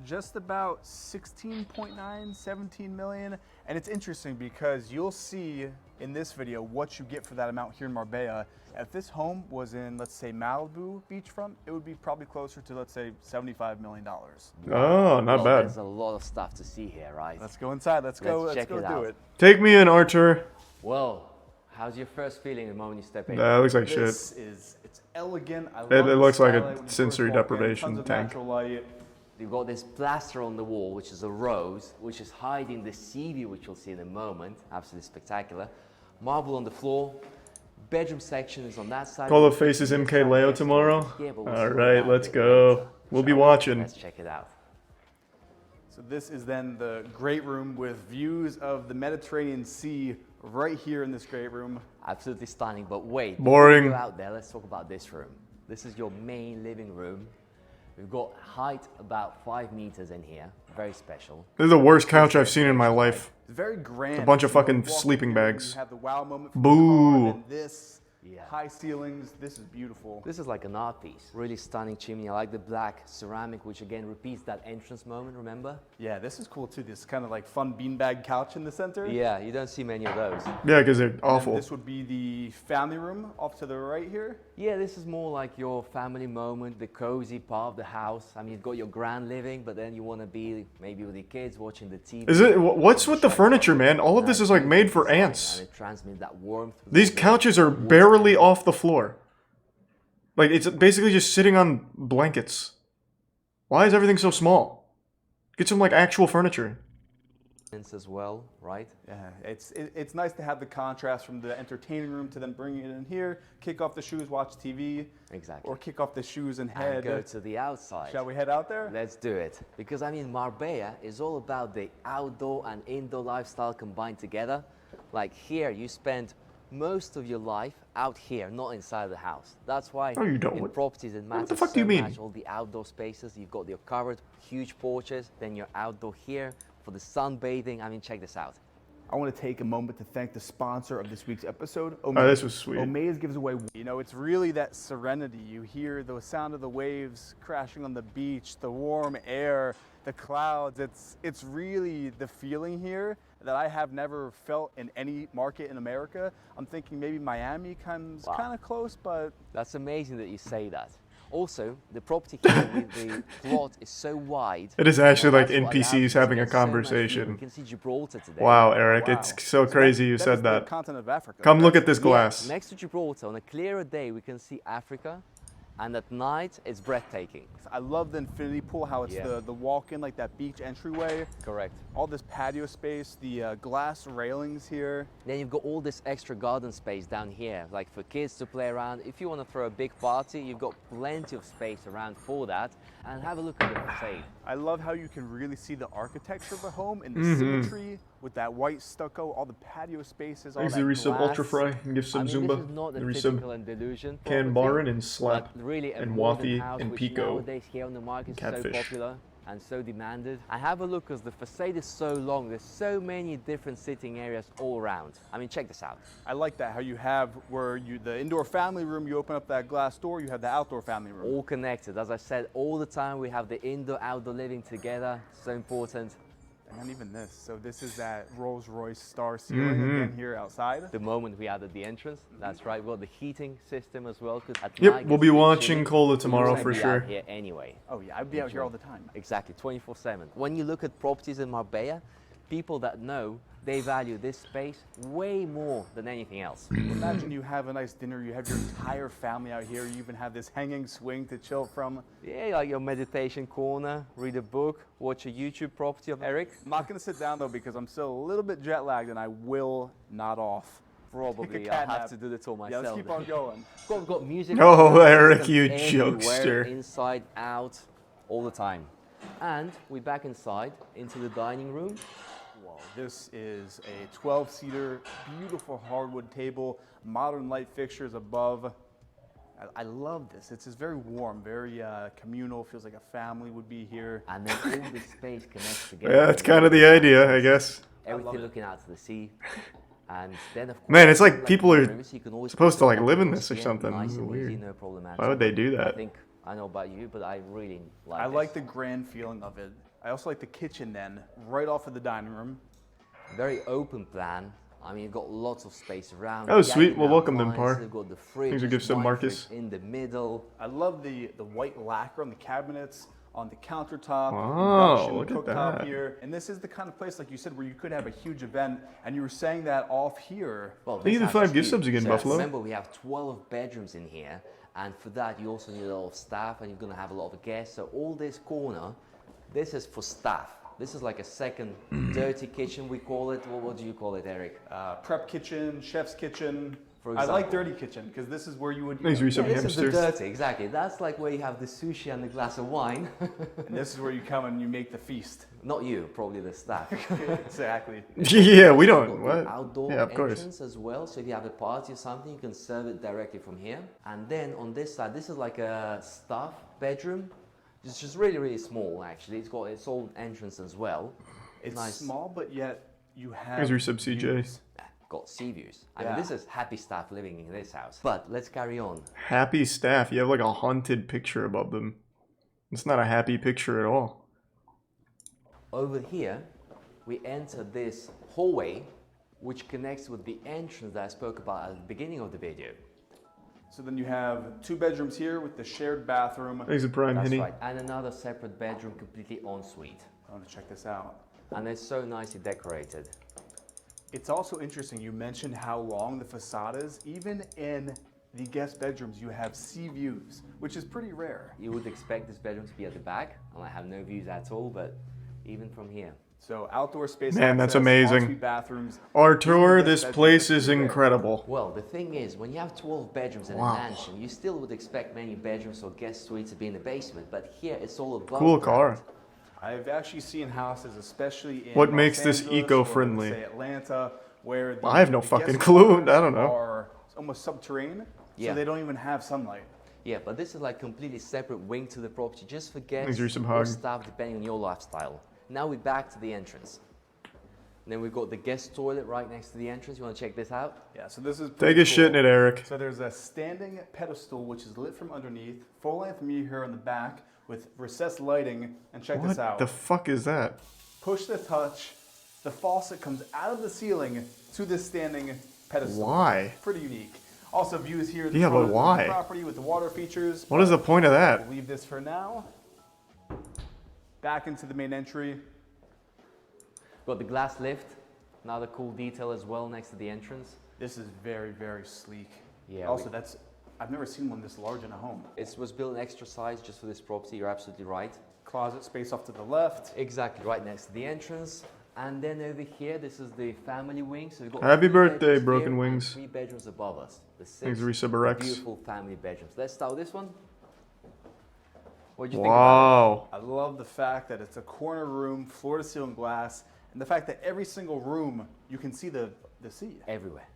Speaker 15: Just about 16.9, 17 million. And it's interesting because you'll see in this video what you get for that amount here in Marbella. If this home was in, let's say, Malibu beachfront, it would be probably closer to, let's say, $75 million.
Speaker 1: Oh, not
Speaker 17: well,
Speaker 1: bad.
Speaker 17: There's a lot of stuff to see here, right?
Speaker 15: Let's go inside. Let's go
Speaker 17: check
Speaker 15: do
Speaker 17: it out.
Speaker 15: it.
Speaker 1: Take me in, Artur.
Speaker 17: Well, how's your first feeling the moment you step in?
Speaker 1: That looks like shit.
Speaker 15: This is, it's elegant. I love
Speaker 1: It
Speaker 15: the
Speaker 1: looks like a
Speaker 15: skylight when you first
Speaker 1: sensory
Speaker 15: walk in.
Speaker 1: deprivation
Speaker 15: Tons of
Speaker 1: tank.
Speaker 15: natural light.
Speaker 17: You've got this plaster on the wall, which is a rose, which is hiding the sea view, which you'll see in a moment. Absolutely spectacular. Marble on the floor. Bedroom section is on that side.
Speaker 1: Call of Faces MK Leo tomorrow.
Speaker 17: Yeah, but we'll
Speaker 1: All
Speaker 17: see
Speaker 1: right,
Speaker 17: that a
Speaker 1: let's
Speaker 17: bit
Speaker 1: go.
Speaker 17: later.
Speaker 1: We'll be watching.
Speaker 17: Let's check it out.
Speaker 15: So this is then the great room with views of the Mediterranean Sea right here in this great room.
Speaker 17: Absolutely stunning, but wait.
Speaker 1: Boring.
Speaker 17: Before we go out there, let's talk about this room. This is your main living room. We've got height about 5 meters in here. Very special.
Speaker 1: This is the worst couch I've seen in my life.
Speaker 15: It's very grand.
Speaker 1: It's a bunch of
Speaker 15: You know,
Speaker 1: fucking
Speaker 15: you walk
Speaker 1: sleeping
Speaker 15: in here and
Speaker 1: bags.
Speaker 15: You have the wow moment from
Speaker 1: Boo.
Speaker 15: the car, and this high ceilings. This is beautiful.
Speaker 17: This is like an art piece. Really stunning chimney. I like the black ceramic, which again repeats that entrance moment, remember?
Speaker 15: Yeah, this is cool too. This kind of like fun beanbag couch in the center.
Speaker 17: Yeah, you don't see many of those.
Speaker 1: Yeah, because they're
Speaker 15: And
Speaker 1: awful.
Speaker 15: this would be the family room off to the right here.
Speaker 17: Yeah, this is more like your family moment, the cozy part of the house. I mean, you've got your grand living, but then you want to be maybe with your kids watching the TV.
Speaker 1: Is it? What's with the furniture, man? All of this is like made for ants.
Speaker 17: And it transmits that warmth.
Speaker 1: These couches are barely off the floor. Like, it's basically just sitting on blankets. Why is everything so small? Get some, like, actual furniture.
Speaker 17: As well, right?
Speaker 15: Yeah, it's nice to have the contrast from the entertaining room to then bringing it in here, kick off the shoes, watch TV.
Speaker 17: Exactly.
Speaker 15: Or kick off the shoes and
Speaker 17: And
Speaker 15: head.
Speaker 17: go to the outside.
Speaker 15: Shall we head out there?
Speaker 17: Let's do it. Because I mean, Marbella is all about the outdoor and indoor lifestyle combined together. Like here, you spend most of your life out here, not inside the house. That's why
Speaker 1: No, you don't.
Speaker 17: in
Speaker 1: What-
Speaker 17: properties it matters
Speaker 1: the fuck
Speaker 17: so
Speaker 1: do you mean?
Speaker 17: much. All the outdoor spaces, you've got your covered huge porches, then you're outdoor here for the sunbathing. I mean, check this out.
Speaker 15: I want to take a moment to thank the sponsor of this week's episode,
Speaker 1: Oh, this was sweet.
Speaker 15: Omaze gives away, you know, it's really that serenity. You hear the sound of the waves crashing on the beach, the warm air, the clouds. It's really the feeling here that I have never felt in any market in America. I'm thinking maybe Miami comes kind of close, but...
Speaker 17: That's amazing that you say that. Also, the property here with the plot is so wide.
Speaker 1: It is actually like
Speaker 17: that's what allows
Speaker 1: NPCs
Speaker 17: you to
Speaker 1: having a
Speaker 17: get so much view.
Speaker 1: conversation.
Speaker 17: You can see Gibraltar today.
Speaker 1: Wow, Eric, it's so crazy you said that. Come look at this glass.
Speaker 17: Next to Gibraltar, on a clearer day, we can see Africa. And at night, it's breathtaking.
Speaker 15: I love the infinity pool, how it's the walk-in, like that beach entryway.
Speaker 17: Correct.
Speaker 15: All this patio space, the glass railings here.
Speaker 17: Then you've got all this extra garden space down here, like for kids to play around. If you want to throw a big party, you've got plenty of space around for that. And have a look at the facade.
Speaker 15: I love how you can really see the architecture of the home and the symmetry with that white stucco, all the patio spaces, all
Speaker 1: Thanks
Speaker 15: that
Speaker 1: to resub
Speaker 15: glass.
Speaker 1: Ultra Fry and give some Zumba.
Speaker 17: This is not the
Speaker 1: And
Speaker 17: typical and delusion
Speaker 1: Can
Speaker 17: property,
Speaker 1: Baron and Slap
Speaker 17: but really a
Speaker 1: and
Speaker 17: modern
Speaker 1: Wathi
Speaker 17: house
Speaker 1: and
Speaker 17: which
Speaker 1: Pico.
Speaker 17: nowadays here on the market is so
Speaker 1: Catfish.
Speaker 17: popular and so demanded. And have a look, because the facade is so long. There's so many different sitting areas all around. I mean, check this out.
Speaker 15: I like that, how you have where the indoor family room, you open up that glass door, you have the outdoor family room.
Speaker 17: All connected. As I said, all the time we have the indoor-outdoor living together. So important.
Speaker 15: And even this. So this is that Rolls-Royce star ceiling again here outside.
Speaker 17: The moment we added the entrance, that's right. We've got the heating system as well. At
Speaker 1: Yep,
Speaker 17: night
Speaker 1: we'll
Speaker 17: it's
Speaker 1: be
Speaker 17: still
Speaker 1: watching
Speaker 17: chilly.
Speaker 1: Cola
Speaker 17: We're
Speaker 1: tomorrow
Speaker 17: gonna
Speaker 1: for
Speaker 17: be
Speaker 1: sure.
Speaker 17: out here anyway.
Speaker 15: Oh yeah, I'd be out here all the time.
Speaker 17: Exactly, 24/7. When you look at properties in Marbella, people that know, they value this space way more than anything else.
Speaker 15: Imagine you have a nice dinner, you have your entire family out here, you even have this hanging swing to chill from.
Speaker 17: Yeah, like your meditation corner, read a book, watch a YouTube property of Eric.
Speaker 15: I'm not gonna sit down though because I'm still a little bit jet lagged and I will nod off.
Speaker 17: Probably,
Speaker 15: Take a
Speaker 17: I'll
Speaker 15: cat
Speaker 17: have
Speaker 15: nap.
Speaker 17: to do the tour
Speaker 15: Yeah,
Speaker 17: myself.
Speaker 15: let's keep on going.
Speaker 17: We've got music.
Speaker 1: Oh, Eric, you
Speaker 17: everywhere,
Speaker 1: jokester.
Speaker 17: Inside, out, all the time. And we're back inside, into the dining room.
Speaker 15: Wow, this is a 12-seater, beautiful hardwood table, modern light fixtures above. I love this. It's just very warm, very communal. Feels like a family would be here.
Speaker 17: And then all this space connects together.
Speaker 1: Yeah, that's kind of the idea, I guess.
Speaker 17: Everything looking out to the sea. And then of course,
Speaker 1: Man, it's like people are
Speaker 17: you can always
Speaker 1: supposed to like
Speaker 17: put
Speaker 1: live in
Speaker 17: it
Speaker 1: this or
Speaker 17: here,
Speaker 1: something.
Speaker 17: nice
Speaker 1: This is
Speaker 17: and
Speaker 1: weird.
Speaker 17: easy, no problem at
Speaker 1: Why
Speaker 17: all.
Speaker 1: would they do
Speaker 17: I
Speaker 1: that?
Speaker 17: think, I know about you, but I really like
Speaker 15: I
Speaker 17: this.
Speaker 15: like the grand feeling of it. I also like the kitchen then, right off of the dining room.
Speaker 17: Very open plan. I mean, you've got lots of space around.
Speaker 1: Oh, sweet.
Speaker 17: Gated
Speaker 1: We'll welcome them,
Speaker 17: outlines,
Speaker 1: Par.
Speaker 17: You've got the fridge,
Speaker 1: Things will give some
Speaker 17: wine
Speaker 1: Marcus.
Speaker 17: fridge in the middle.
Speaker 15: I love the white lacquer on the cabinets, on the countertop,
Speaker 1: Wow,
Speaker 15: induction
Speaker 1: look at
Speaker 15: cooktop
Speaker 1: that.
Speaker 15: here. And this is the kind of place, like you said, where you could have a huge event, and you were saying that off here.
Speaker 17: Well,
Speaker 1: Thank you
Speaker 17: this
Speaker 1: for
Speaker 17: house
Speaker 1: 5
Speaker 17: is
Speaker 1: gift
Speaker 17: huge.
Speaker 1: subs again,
Speaker 17: So
Speaker 1: Buffalo.
Speaker 17: Remember, we have 12 bedrooms in here, and for that, you also need a lot of staff, and you're going to have a lot of guests. So all this corner, this is for staff. This is like a second dirty kitchen, we call it. What do you call it, Eric?
Speaker 15: Prep kitchen, chef's kitchen.
Speaker 17: For
Speaker 15: I like
Speaker 17: example.
Speaker 15: dirty kitchen because this is where you would.
Speaker 1: Thanks, Reese.
Speaker 17: Yeah, this is the
Speaker 1: hamsters.
Speaker 17: dirty, exactly. That's like where you have the sushi and the glass of wine.
Speaker 15: And this is where you come and you make the feast.
Speaker 17: Not you, probably the staff.
Speaker 15: Exactly.
Speaker 1: Yeah, we
Speaker 17: You've got
Speaker 1: don't.
Speaker 17: the
Speaker 1: What?
Speaker 17: outdoor
Speaker 1: Yeah, of course.
Speaker 17: entrance as well. So if you have a party or something, you can serve it directly from here. And then on this side, this is like a staff bedroom. It's just really, really small actually. It's got its own entrance as well.
Speaker 15: It's
Speaker 17: Nice.
Speaker 15: small, but yet you have.
Speaker 1: Thanks, Resub CJ.
Speaker 15: views.
Speaker 17: Got sea views. I
Speaker 15: Yeah.
Speaker 17: mean, this is happy staff living in this house. But let's carry on.
Speaker 1: Happy staff. You have like a haunted picture above them. It's not a happy picture at all.
Speaker 17: Over here, we enter this hallway, which connects with the entrance that I spoke about at the beginning of the video.
Speaker 15: So then you have 2 bedrooms here with the shared bathroom.
Speaker 1: Thanks, Prime
Speaker 17: That's
Speaker 1: Henny.
Speaker 17: right. And another separate bedroom, completely ensuite.
Speaker 15: I want to check this out.
Speaker 17: And it's so nicely decorated.
Speaker 15: It's also interesting, you mentioned how long the facade is. Even in the guest bedrooms, you have sea views, which is pretty rare.
Speaker 17: You would expect this bedroom to be at the back, and I have no views at all, but even from here.
Speaker 15: So outdoor space
Speaker 1: Man, that's
Speaker 15: access,
Speaker 1: amazing.
Speaker 15: ensuite bathrooms.
Speaker 1: Artur,
Speaker 15: Even the
Speaker 1: this
Speaker 15: guest
Speaker 1: place
Speaker 15: bedrooms
Speaker 1: is
Speaker 15: rare.
Speaker 1: incredible.
Speaker 17: Well, the thing is, when you have 12 bedrooms in
Speaker 1: Wow.
Speaker 17: a mansion, you still would expect many bedrooms or guest suites to be in the basement, but here it's all above
Speaker 1: Cool
Speaker 17: ground.
Speaker 1: car.
Speaker 15: I've actually seen houses, especially in
Speaker 1: What
Speaker 15: Los
Speaker 1: makes this
Speaker 15: Angeles or,
Speaker 1: eco-friendly?
Speaker 15: say, Atlanta, where the,
Speaker 1: I have no
Speaker 15: the
Speaker 1: fucking
Speaker 15: guest
Speaker 1: clue. I
Speaker 15: quarters
Speaker 1: don't know.
Speaker 15: are almost subterranean,
Speaker 17: Yeah.
Speaker 15: so they don't even have sunlight.
Speaker 17: Yeah, but this is like completely separate wing to the property, just for
Speaker 1: Thanks,
Speaker 17: guests
Speaker 1: Reese, some
Speaker 17: or
Speaker 1: hug.
Speaker 17: staff, depending on your lifestyle. Now we're back to the entrance. And then we've got the guest toilet right next to the entrance. You want to check this out?
Speaker 15: Yeah, so this is
Speaker 1: Take a shit in it, Eric.
Speaker 15: So there's a standing pedestal which is lit from underneath, full-length mirror in the back with recessed lighting, and check this out.
Speaker 1: What the fuck is that?
Speaker 15: Push the touch, the faucet comes out of the ceiling to this standing pedestal.
Speaker 1: Why?
Speaker 15: Pretty unique. Also views here
Speaker 1: Yeah, but why?
Speaker 15: the property with the water features.
Speaker 1: What is the point of that?
Speaker 15: We'll leave this for now. Back into the main entry.
Speaker 17: Got the glass lift. Another cool detail as well next to the entrance.
Speaker 15: This is very, very sleek.
Speaker 17: Yeah.
Speaker 15: Also, I've never seen one this large in a home.
Speaker 17: It was built an extra size just for this property. You're absolutely right.
Speaker 15: Closet space off to the left.
Speaker 17: Exactly, right next to the entrance. And then over here, this is the family wing. So we've got
Speaker 1: Happy
Speaker 17: 3
Speaker 1: birthday,
Speaker 17: bedrooms
Speaker 1: Broken
Speaker 17: here
Speaker 1: Wings.
Speaker 17: and 3 bedrooms above us. The 6
Speaker 1: Thanks, Resub Rex.
Speaker 17: beautiful family bedrooms. Let's start with this one. What do you think
Speaker 1: Wow.
Speaker 15: I love the fact that it's a corner room, floor-to-ceiling glass, and the fact that every single room you can see the sea.
Speaker 17: Everywhere.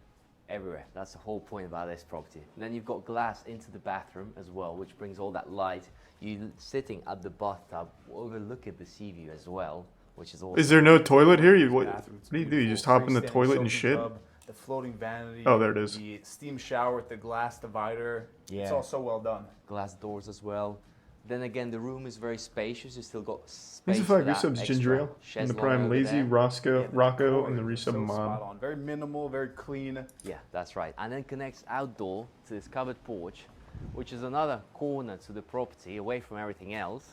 Speaker 17: Everywhere. That's the whole point about this property. And then you've got glass into the bathroom as well, which brings all that light. You sitting at the bathtub, overlooking the sea view as well, which is awesome.
Speaker 1: Is there no toilet here? What
Speaker 15: Bathrooms,
Speaker 1: do you do? You just hop in the
Speaker 15: freestanding
Speaker 1: toilet and
Speaker 15: soaking
Speaker 1: shit?
Speaker 15: tub, the floating vanity.
Speaker 1: Oh, there it is.
Speaker 15: The steam shower with the glass divider.
Speaker 17: Yeah.
Speaker 15: It's all so well done.
Speaker 17: Glass doors as well. Then again, the room is very spacious. You still got space
Speaker 1: Thanks
Speaker 17: for
Speaker 1: for 5
Speaker 17: that
Speaker 1: resubs,
Speaker 17: extra
Speaker 1: Ginger Ale. And the
Speaker 17: chaise
Speaker 1: Prime
Speaker 17: lounge
Speaker 1: Lazy,
Speaker 17: over there.
Speaker 1: Rocco, and the resub
Speaker 15: So spot
Speaker 1: Mom.
Speaker 15: on. Very minimal, very clean.
Speaker 17: Yeah, that's right. And then connects outdoor to this covered porch, which is another corner to the property, away from everything else.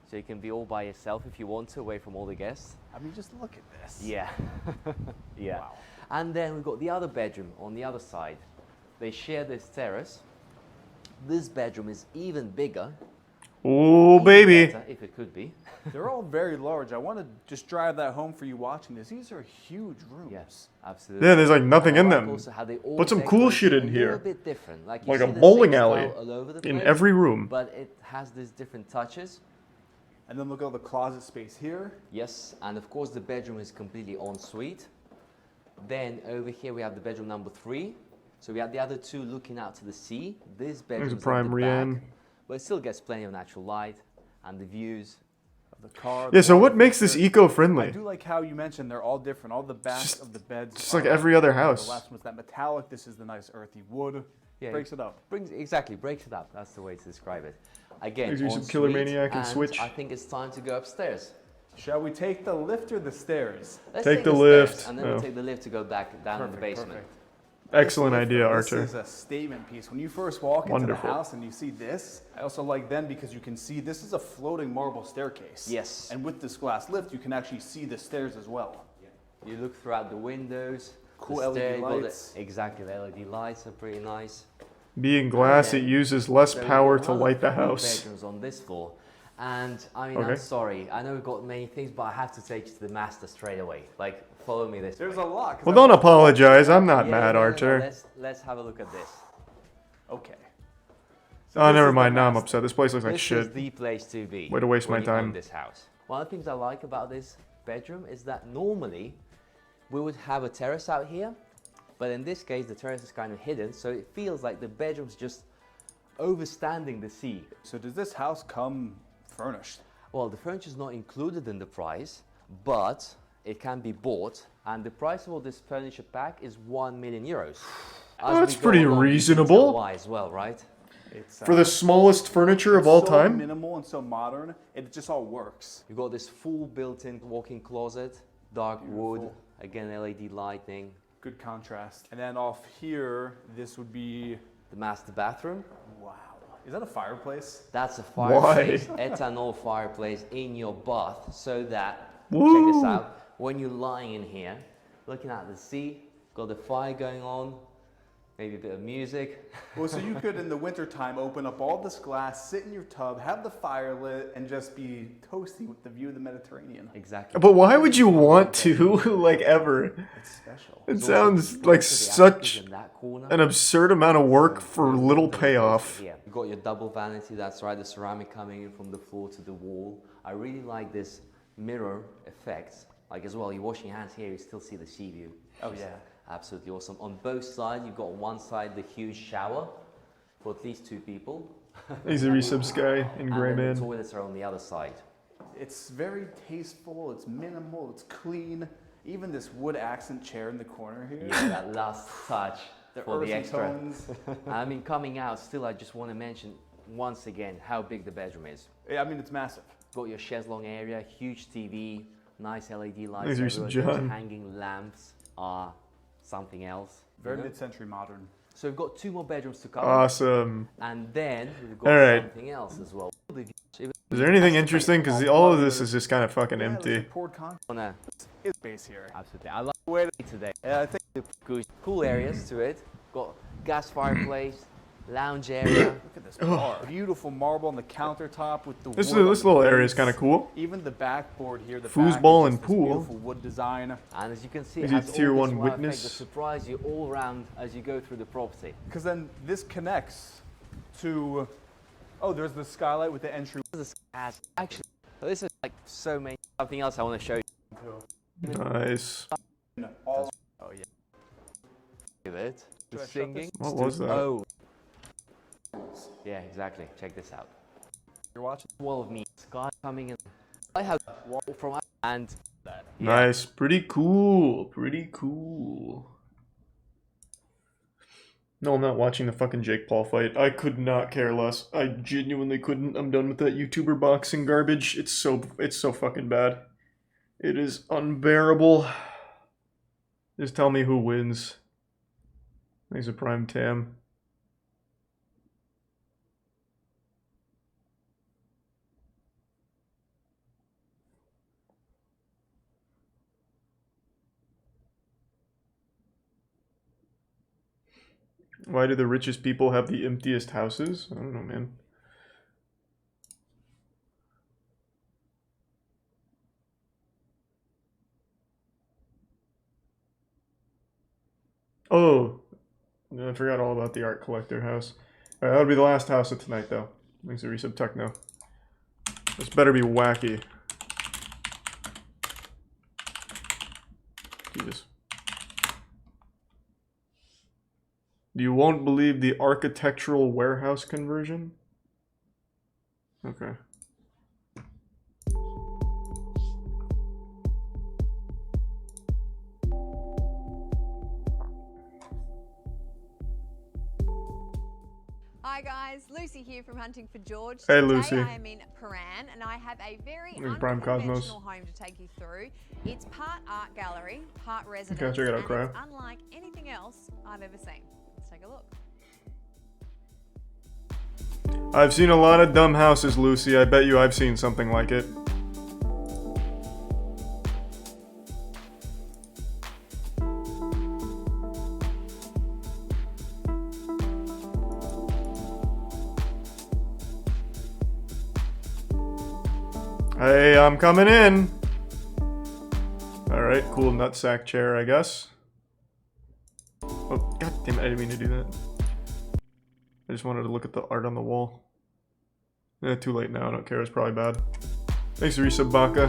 Speaker 17: So you can be all by yourself if you want to, away from all the guests.
Speaker 15: I mean, just look at this.
Speaker 17: Yeah. Yeah.
Speaker 15: Wow.
Speaker 17: And then we've got the other bedroom on the other side. They share this terrace. This bedroom is even bigger.
Speaker 1: Oh,
Speaker 17: Even
Speaker 1: baby.
Speaker 17: better, if it could be.
Speaker 15: They're all very large. I want to just drive that home for you watching this. These are huge rooms.
Speaker 17: Yes, absolutely.
Speaker 1: Yeah, there's like nothing in
Speaker 17: I like
Speaker 1: them.
Speaker 17: also how they all
Speaker 1: Put some cool
Speaker 17: decorate
Speaker 1: shit in
Speaker 17: a
Speaker 1: here.
Speaker 17: little bit different. Like, you
Speaker 1: Like
Speaker 17: see
Speaker 1: a
Speaker 17: the
Speaker 1: bowling
Speaker 17: same
Speaker 1: alley
Speaker 17: style all over the
Speaker 1: in
Speaker 17: place,
Speaker 1: every room.
Speaker 17: But it has these different touches.
Speaker 15: And then look at all the closet space here.
Speaker 17: Yes, and of course the bedroom is completely en suite. Then over here we have the bedroom number 3. So we have the other 2 looking out to the sea. This bedroom is
Speaker 1: Prime
Speaker 17: at the
Speaker 1: Rianne.
Speaker 17: back, but it still gets plenty of natural light and the views.
Speaker 15: The car.
Speaker 1: Yeah, so what makes this
Speaker 15: I
Speaker 1: eco-friendly?
Speaker 15: do like how you mentioned they're all different. All the backs of the beds.
Speaker 1: just like
Speaker 15: are-
Speaker 1: every other house.
Speaker 15: The last one was that metallic. This is the nice earthy wood.
Speaker 17: Yeah,
Speaker 15: Breaks it up.
Speaker 17: Breaks it up. That's the way to describe it. Again,
Speaker 1: Gives you some
Speaker 17: en
Speaker 1: Killer
Speaker 17: suite,
Speaker 1: Maniac and Switch.
Speaker 17: I think it's time to go upstairs.
Speaker 15: Shall we take the lift or the stairs?
Speaker 17: Let's
Speaker 1: Take the
Speaker 17: stairs,
Speaker 1: lift.
Speaker 17: and then
Speaker 1: Oh.
Speaker 17: we'll take the lift to go back down in the basement.
Speaker 15: Perfect.
Speaker 1: Excellent idea,
Speaker 15: This
Speaker 1: Archer.
Speaker 15: is a statement piece. When you first walk into
Speaker 1: Wonderful.
Speaker 15: the house and you see this, I also like them because you can see this is a floating marble staircase.
Speaker 17: Yes.
Speaker 15: And with this glass lift, you can actually see the stairs as well.
Speaker 17: You look throughout the windows.
Speaker 15: Cool
Speaker 17: the
Speaker 15: LED
Speaker 17: stair, you got the-
Speaker 15: lights.
Speaker 17: Exactly, the LED lights are pretty nice.
Speaker 1: Being glass,
Speaker 17: And
Speaker 1: it
Speaker 17: then-
Speaker 1: uses less
Speaker 17: so we've
Speaker 1: power
Speaker 17: got
Speaker 1: to
Speaker 17: another
Speaker 1: light the
Speaker 17: 3
Speaker 1: house.
Speaker 17: bedrooms on this floor. And I mean,
Speaker 1: Okay.
Speaker 17: I'm sorry. I know we've got many things, but I have to take you to the master straight away. Like, follow me this
Speaker 15: There's
Speaker 17: way.
Speaker 15: a lot. 'cause
Speaker 1: Well,
Speaker 15: I
Speaker 1: don't
Speaker 15: walked-
Speaker 1: apologize. I'm not
Speaker 17: Yeah,
Speaker 1: mad,
Speaker 17: no, no, no,
Speaker 1: Archer.
Speaker 17: Let's have a look at this.
Speaker 15: Okay.
Speaker 1: Oh,
Speaker 15: this
Speaker 1: never
Speaker 15: is the
Speaker 1: mind. Now I'm
Speaker 15: master.
Speaker 1: upset. This place looks like
Speaker 17: This
Speaker 1: shit.
Speaker 17: is the place to be.
Speaker 1: Way to waste
Speaker 17: when
Speaker 1: my
Speaker 17: you own
Speaker 1: time.
Speaker 17: this house. One of the things I like about this bedroom is that normally we would have a terrace out here, but in this case the terrace is kind of hidden, so it feels like the bedroom's just overstanding the sea.
Speaker 15: So does this house come furnished?
Speaker 17: Well, the furniture is not included in the price, but it can be bought, and the price of all this furniture pack is 1 million euros. As
Speaker 1: That's
Speaker 17: we go
Speaker 1: pretty
Speaker 17: along,
Speaker 1: reasonable.
Speaker 17: detail-wise as well, right?
Speaker 15: It's,
Speaker 1: For the smallest furniture of
Speaker 15: it's
Speaker 1: all
Speaker 15: so
Speaker 1: time?
Speaker 15: minimal and so modern. It just all works.
Speaker 17: You've got this full built-in walk-in closet, dark wood, again LED lighting.
Speaker 15: Good contrast. And then off here, this would be...
Speaker 17: The master bathroom.
Speaker 15: Wow. Is that a fireplace?
Speaker 17: That's a fireplace, ethanol fireplace in your bath, so that, check
Speaker 1: Woo.
Speaker 17: this out, when you're lying in here, looking at the sea, got the fire going on, maybe a bit of music.
Speaker 15: Well, so you could, in the wintertime, open up all this glass, sit in your tub, have the fire lit, and just be toasty with the view of the Mediterranean.
Speaker 17: Exactly.
Speaker 1: But why would you want to, like, ever?
Speaker 15: It's special.
Speaker 1: It sounds like such an absurd amount of work for little payoff.
Speaker 17: Yeah, you've got your double vanity, that's right, the ceramic coming in from the floor to the wall. I really like this mirror effect. Like as well, you're washing your hands here, you still see the sea view.
Speaker 15: Oh yeah.
Speaker 17: Absolutely awesome. On both sides, you've got on one side the huge shower for at least 2 people.
Speaker 1: He's a resubs guy in Grey
Speaker 17: And then
Speaker 1: Man.
Speaker 17: the toilets are on the other side.
Speaker 15: It's very tasteful, it's minimal, it's clean. Even this wood accent chair in the corner here.
Speaker 17: Yeah, that last touch for
Speaker 15: earthy
Speaker 17: the extra.
Speaker 15: tones.
Speaker 17: I mean, coming out, still, I just want to mention once again how big the bedroom is.
Speaker 15: Yeah, I mean, it's massive.
Speaker 17: Got your chaise longue area, huge TV, nice LED lights
Speaker 1: Thanks,
Speaker 17: everywhere.
Speaker 1: John.
Speaker 17: Those hanging lamps are something else.
Speaker 15: Very mid-century modern.
Speaker 17: So we've got 2 more bedrooms to cover.
Speaker 1: Awesome.
Speaker 17: And then we've got
Speaker 1: Alright.
Speaker 17: something else as well.
Speaker 1: Is there anything interesting? Because all of this is just kind of fucking empty.
Speaker 15: Is space here.
Speaker 17: Absolutely. I like the way today.
Speaker 15: I think
Speaker 17: good, cool areas to it. Got gas fireplace, lounge area.
Speaker 15: Look at this bar. Beautiful marble on the countertop with the
Speaker 1: This
Speaker 15: wood on
Speaker 1: little
Speaker 15: the
Speaker 1: area is
Speaker 15: base.
Speaker 1: kind of cool.
Speaker 15: Even the backboard here, the
Speaker 1: Foosball
Speaker 15: back is
Speaker 1: and
Speaker 15: just this
Speaker 1: pool.
Speaker 15: beautiful wood design.
Speaker 17: And as you can see, it
Speaker 1: Is
Speaker 17: has
Speaker 1: it tier
Speaker 17: all
Speaker 1: one
Speaker 17: this wow
Speaker 1: witness?
Speaker 17: effect that surprise you all around as you go through the property.
Speaker 15: Because then this connects to, oh, there's the skylight with the entry.
Speaker 17: Actually, so this is like so many. Something else I want to show you.
Speaker 1: Nice.
Speaker 15: Oh
Speaker 17: yeah. Look at it. The singing.
Speaker 1: What was that?
Speaker 17: Oh. Yeah, exactly. Check this out.
Speaker 15: You're watching.
Speaker 17: Wall of me. Sky coming in. I have wall from and.
Speaker 1: Nice. Pretty cool. Pretty cool. No, I'm not watching the fucking Jake Paul fight. I could not care less. I genuinely couldn't. I'm done with that YouTuber boxing garbage. It's so fucking bad. It is unbearable. Just tell me who wins. Thanks a prime Tam. Why do the richest people have the emptiest houses? I don't know, man. Oh, I forgot all about the art collector house. Alright, that'll be the last house of tonight, though. Thanks to Resub Techno. This better be wacky. Jesus. You won't believe the architectural warehouse conversion? Okay.
Speaker 18: Hi guys, Lucy here from Hunting for George.
Speaker 1: Hey,
Speaker 18: Today
Speaker 1: Lucy.
Speaker 18: I am in Paran and I have a very
Speaker 1: Prime Cosmos.
Speaker 18: unconventional home to take you through. It's part art gallery, part residence,
Speaker 1: Okay, check it out,
Speaker 18: and
Speaker 1: Cryo.
Speaker 18: it's unlike anything else I've ever seen. Let's take a look.
Speaker 1: I've seen a lot of dumb houses, Lucy. I bet you I've seen something like it. Hey, I'm coming in. Alright, cool nutsack chair, I guess. Oh, god damn it, I didn't mean to do that. I just wanted to look at the art on the wall. Too late now, I don't care, it's probably bad. Thanks, Risa Baka.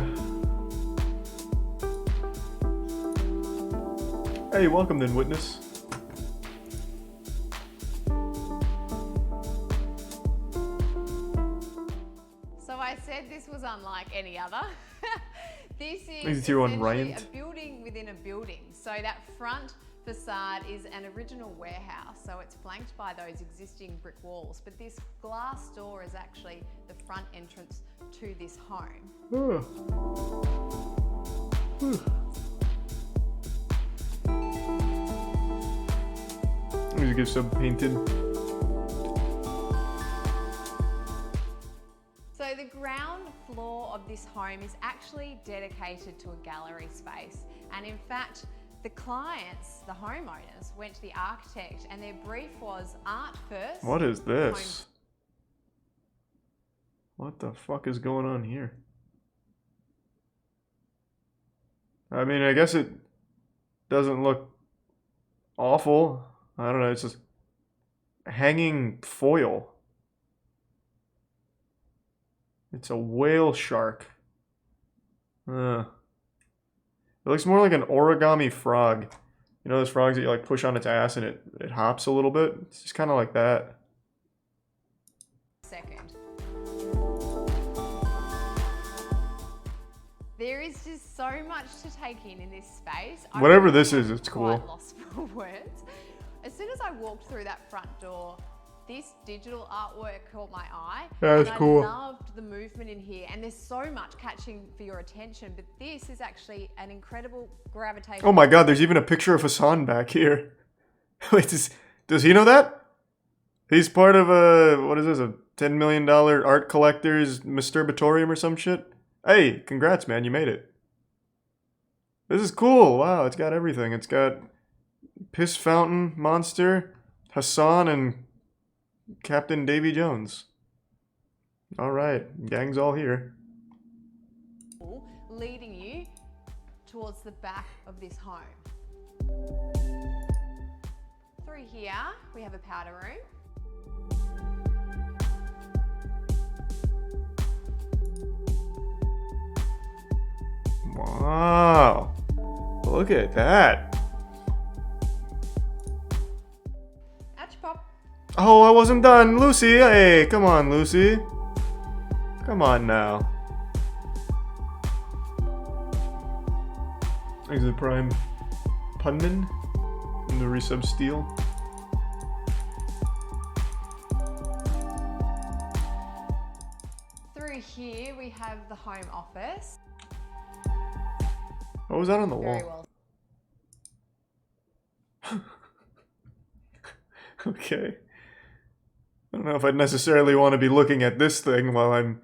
Speaker 1: Hey, welcome then, witness.
Speaker 18: So I said this was unlike any other. This
Speaker 1: Thanks,
Speaker 18: is
Speaker 1: Tier 1
Speaker 18: essentially
Speaker 1: Ryant.
Speaker 18: a building within a building. So that front facade is an original warehouse, so it's flanked by those existing brick walls, but this glass door is actually the front entrance to this home.
Speaker 1: Music is so painted.
Speaker 18: So the ground floor of this home is actually dedicated to a gallery space, and in fact the clients, the homeowners, went to the architect and their brief was art first.
Speaker 1: What is this? What the fuck is going on here? I mean, I guess it doesn't look awful. I don't know, it's just hanging foil. It's a whale shark. It looks more like an origami frog. You know those frogs that you like push on its ass and it hops a little bit? It's just kind of like that.
Speaker 18: There is just so much to take in this space.
Speaker 1: Whatever this is, it's cool.
Speaker 18: Quite lost for words. As soon as I walked through that front door, this digital artwork caught my eye.
Speaker 1: That's cool.
Speaker 18: I loved the movement in here, and there's so much catching for your attention, but this is actually an incredible gravitation.
Speaker 1: Oh my god, there's even a picture of Hassan back here. Wait, does he know that? He's part of what is this, a $10 million art collector's masturbatorium or some shit? Hey, congrats, man, you made it. This is cool. Wow, it's got everything. It's got Piss Fountain Monster, Hassan, and Captain Davy Jones. Alright, gang's all here.
Speaker 18: Leading you towards the back of this home. Through here, we have a powder room.
Speaker 1: Wow, look at that.
Speaker 18: Ouch pop.
Speaker 1: Oh, I wasn't done. Lucy, hey, come on, Lucy. Come on now. Exit Prime Punman in the resub steel.
Speaker 18: Through here, we have the home office.
Speaker 1: What was that on the
Speaker 18: Very
Speaker 1: wall?
Speaker 18: well.
Speaker 1: Okay. I don't know if I'd necessarily want to be looking at this thing while I'm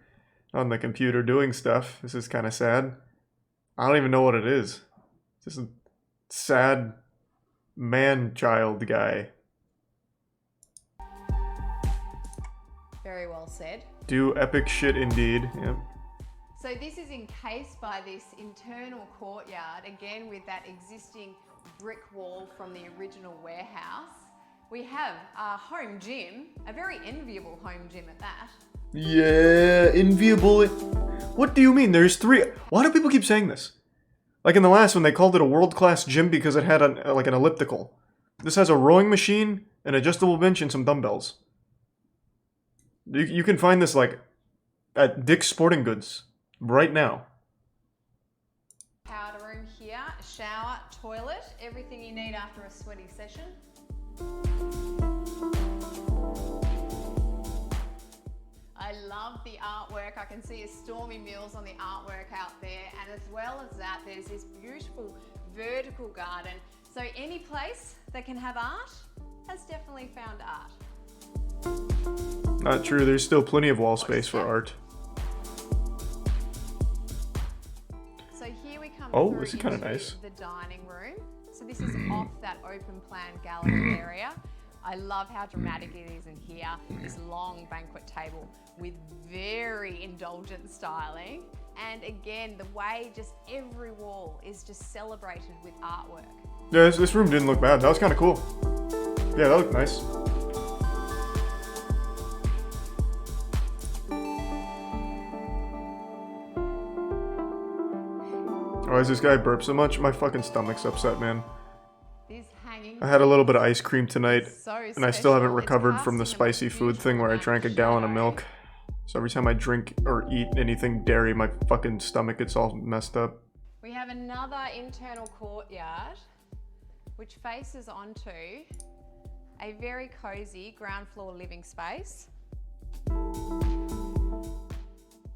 Speaker 1: on the computer doing stuff. This is kind of sad. I don't even know what it is. It's just a sad man-child guy.
Speaker 18: Very well said.
Speaker 1: Do epic shit indeed. Yep.
Speaker 18: So this is encased by this internal courtyard, again with that existing brick wall from the original warehouse. We have a home gym, a very enviable home gym at that.
Speaker 1: Yeah, enviable. What do you mean? There's 3. Why do people keep saying this? Like in the last one, they called it a world-class gym because it had like an elliptical. This has a rowing machine, an adjustable bench, and some dumbbells. You can find this like at Dick's Sporting Goods right now.
Speaker 18: Powder room here, shower, toilet, everything you need after a sweaty session. I love the artwork. I can see a Stormy Mills on the artwork out there, and as well as that, there's this beautiful vertical garden. So any place that can have art has definitely found art.
Speaker 1: Not true, there's still plenty of wall space for art.
Speaker 18: So here we come
Speaker 1: Oh,
Speaker 18: through
Speaker 1: this is kind of
Speaker 18: into
Speaker 1: nice.
Speaker 18: the dining room. So this is off that open plan gallery area. I love how dramatic it is in here. This long banquet table with very indulgent styling. And again, the way just every wall is just celebrated with artwork.
Speaker 1: Yeah, this room didn't look bad. That was kind of cool. Yeah, that looked nice. Why does this guy burp so much? My fucking stomach's upset, man. I had a little bit of ice cream tonight, and I still haven't recovered from the spicy food thing where I drank a gallon of milk. So every time I drink or eat anything dairy, my fucking stomach gets all messed up.
Speaker 18: We have another internal courtyard which faces onto a very cozy ground floor living space.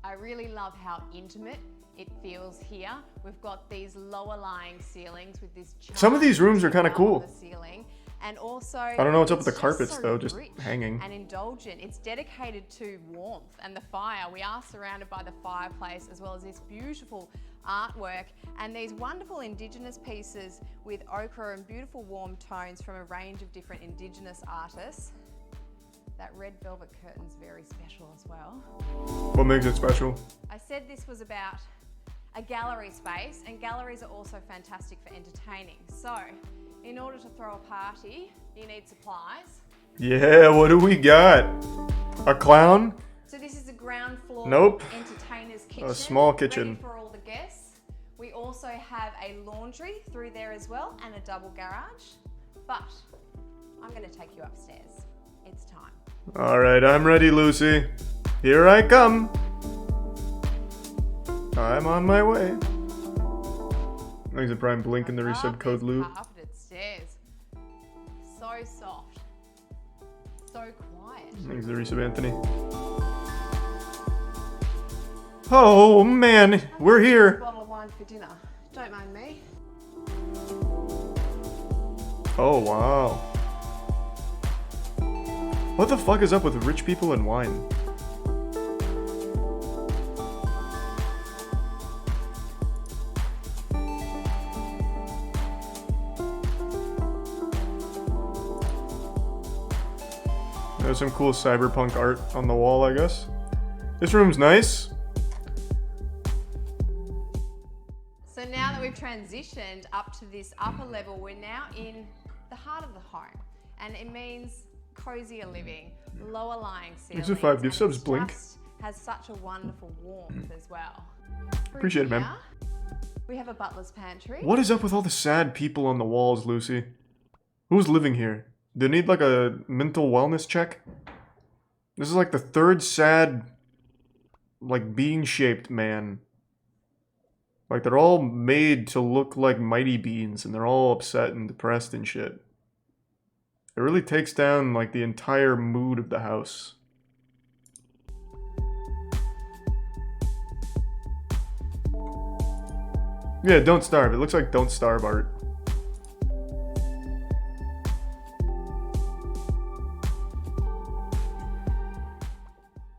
Speaker 18: I really love how intimate it feels here. We've got these lower lying ceilings with this.
Speaker 1: Some of these rooms are kind of cool.
Speaker 18: The ceiling. And also,
Speaker 1: I don't know what's up with the
Speaker 18: it's
Speaker 1: carpets
Speaker 18: so
Speaker 1: though, just
Speaker 18: rich
Speaker 1: hanging.
Speaker 18: and indulgent. It's dedicated to warmth and the fire. We are surrounded by the fireplace as well as this beautiful artwork and these wonderful Indigenous pieces with ochre and beautiful warm tones from a range of different Indigenous artists. That red velvet curtain's very special as well.
Speaker 1: What makes it special?
Speaker 18: I said this was about a gallery space, and galleries are also fantastic for entertaining. So, in order to throw a party, you need supplies.
Speaker 1: Yeah, what do we got? A clown?
Speaker 18: So this is a ground floor
Speaker 1: Nope.
Speaker 18: entertainer's kitchen.
Speaker 1: A small kitchen.
Speaker 18: Ready for all the guests. We also have a laundry through there as well, and a double garage. But I'm going to take you upstairs. It's time.
Speaker 1: Alright, I'm ready, Lucy. Here I come. I'm on my way. Thanks to Prime Blink and the resub code Lou.
Speaker 18: Carpeted stairs. So soft. So quiet.
Speaker 1: Thanks to the resub Anthony. Oh man, we're here.
Speaker 18: Bottle of wine for dinner. Don't mind me.
Speaker 1: Oh wow. What the fuck is up with rich people and wine? There's some cool cyberpunk art on the wall, I guess. This room's nice.
Speaker 18: So now that we've transitioned up to this upper level, we're now in the heart of the home. And it means cozier living, lower lying ceilings.
Speaker 1: Thanks for 5 gift subs, Blink.
Speaker 18: Just has such a wonderful warmth as well.
Speaker 1: Appreciate it, man.
Speaker 18: We have a butler's pantry.
Speaker 1: What is up with all the sad people on the walls, Lucy? Who's living here? Do they need like a mental wellness check? This is like the third sad, like bean-shaped man. Like they're all made to look like mighty beans and they're all upset and depressed and shit. It really takes down like the entire mood of the house. Yeah, Don't Starve. It looks like Don't Starve art.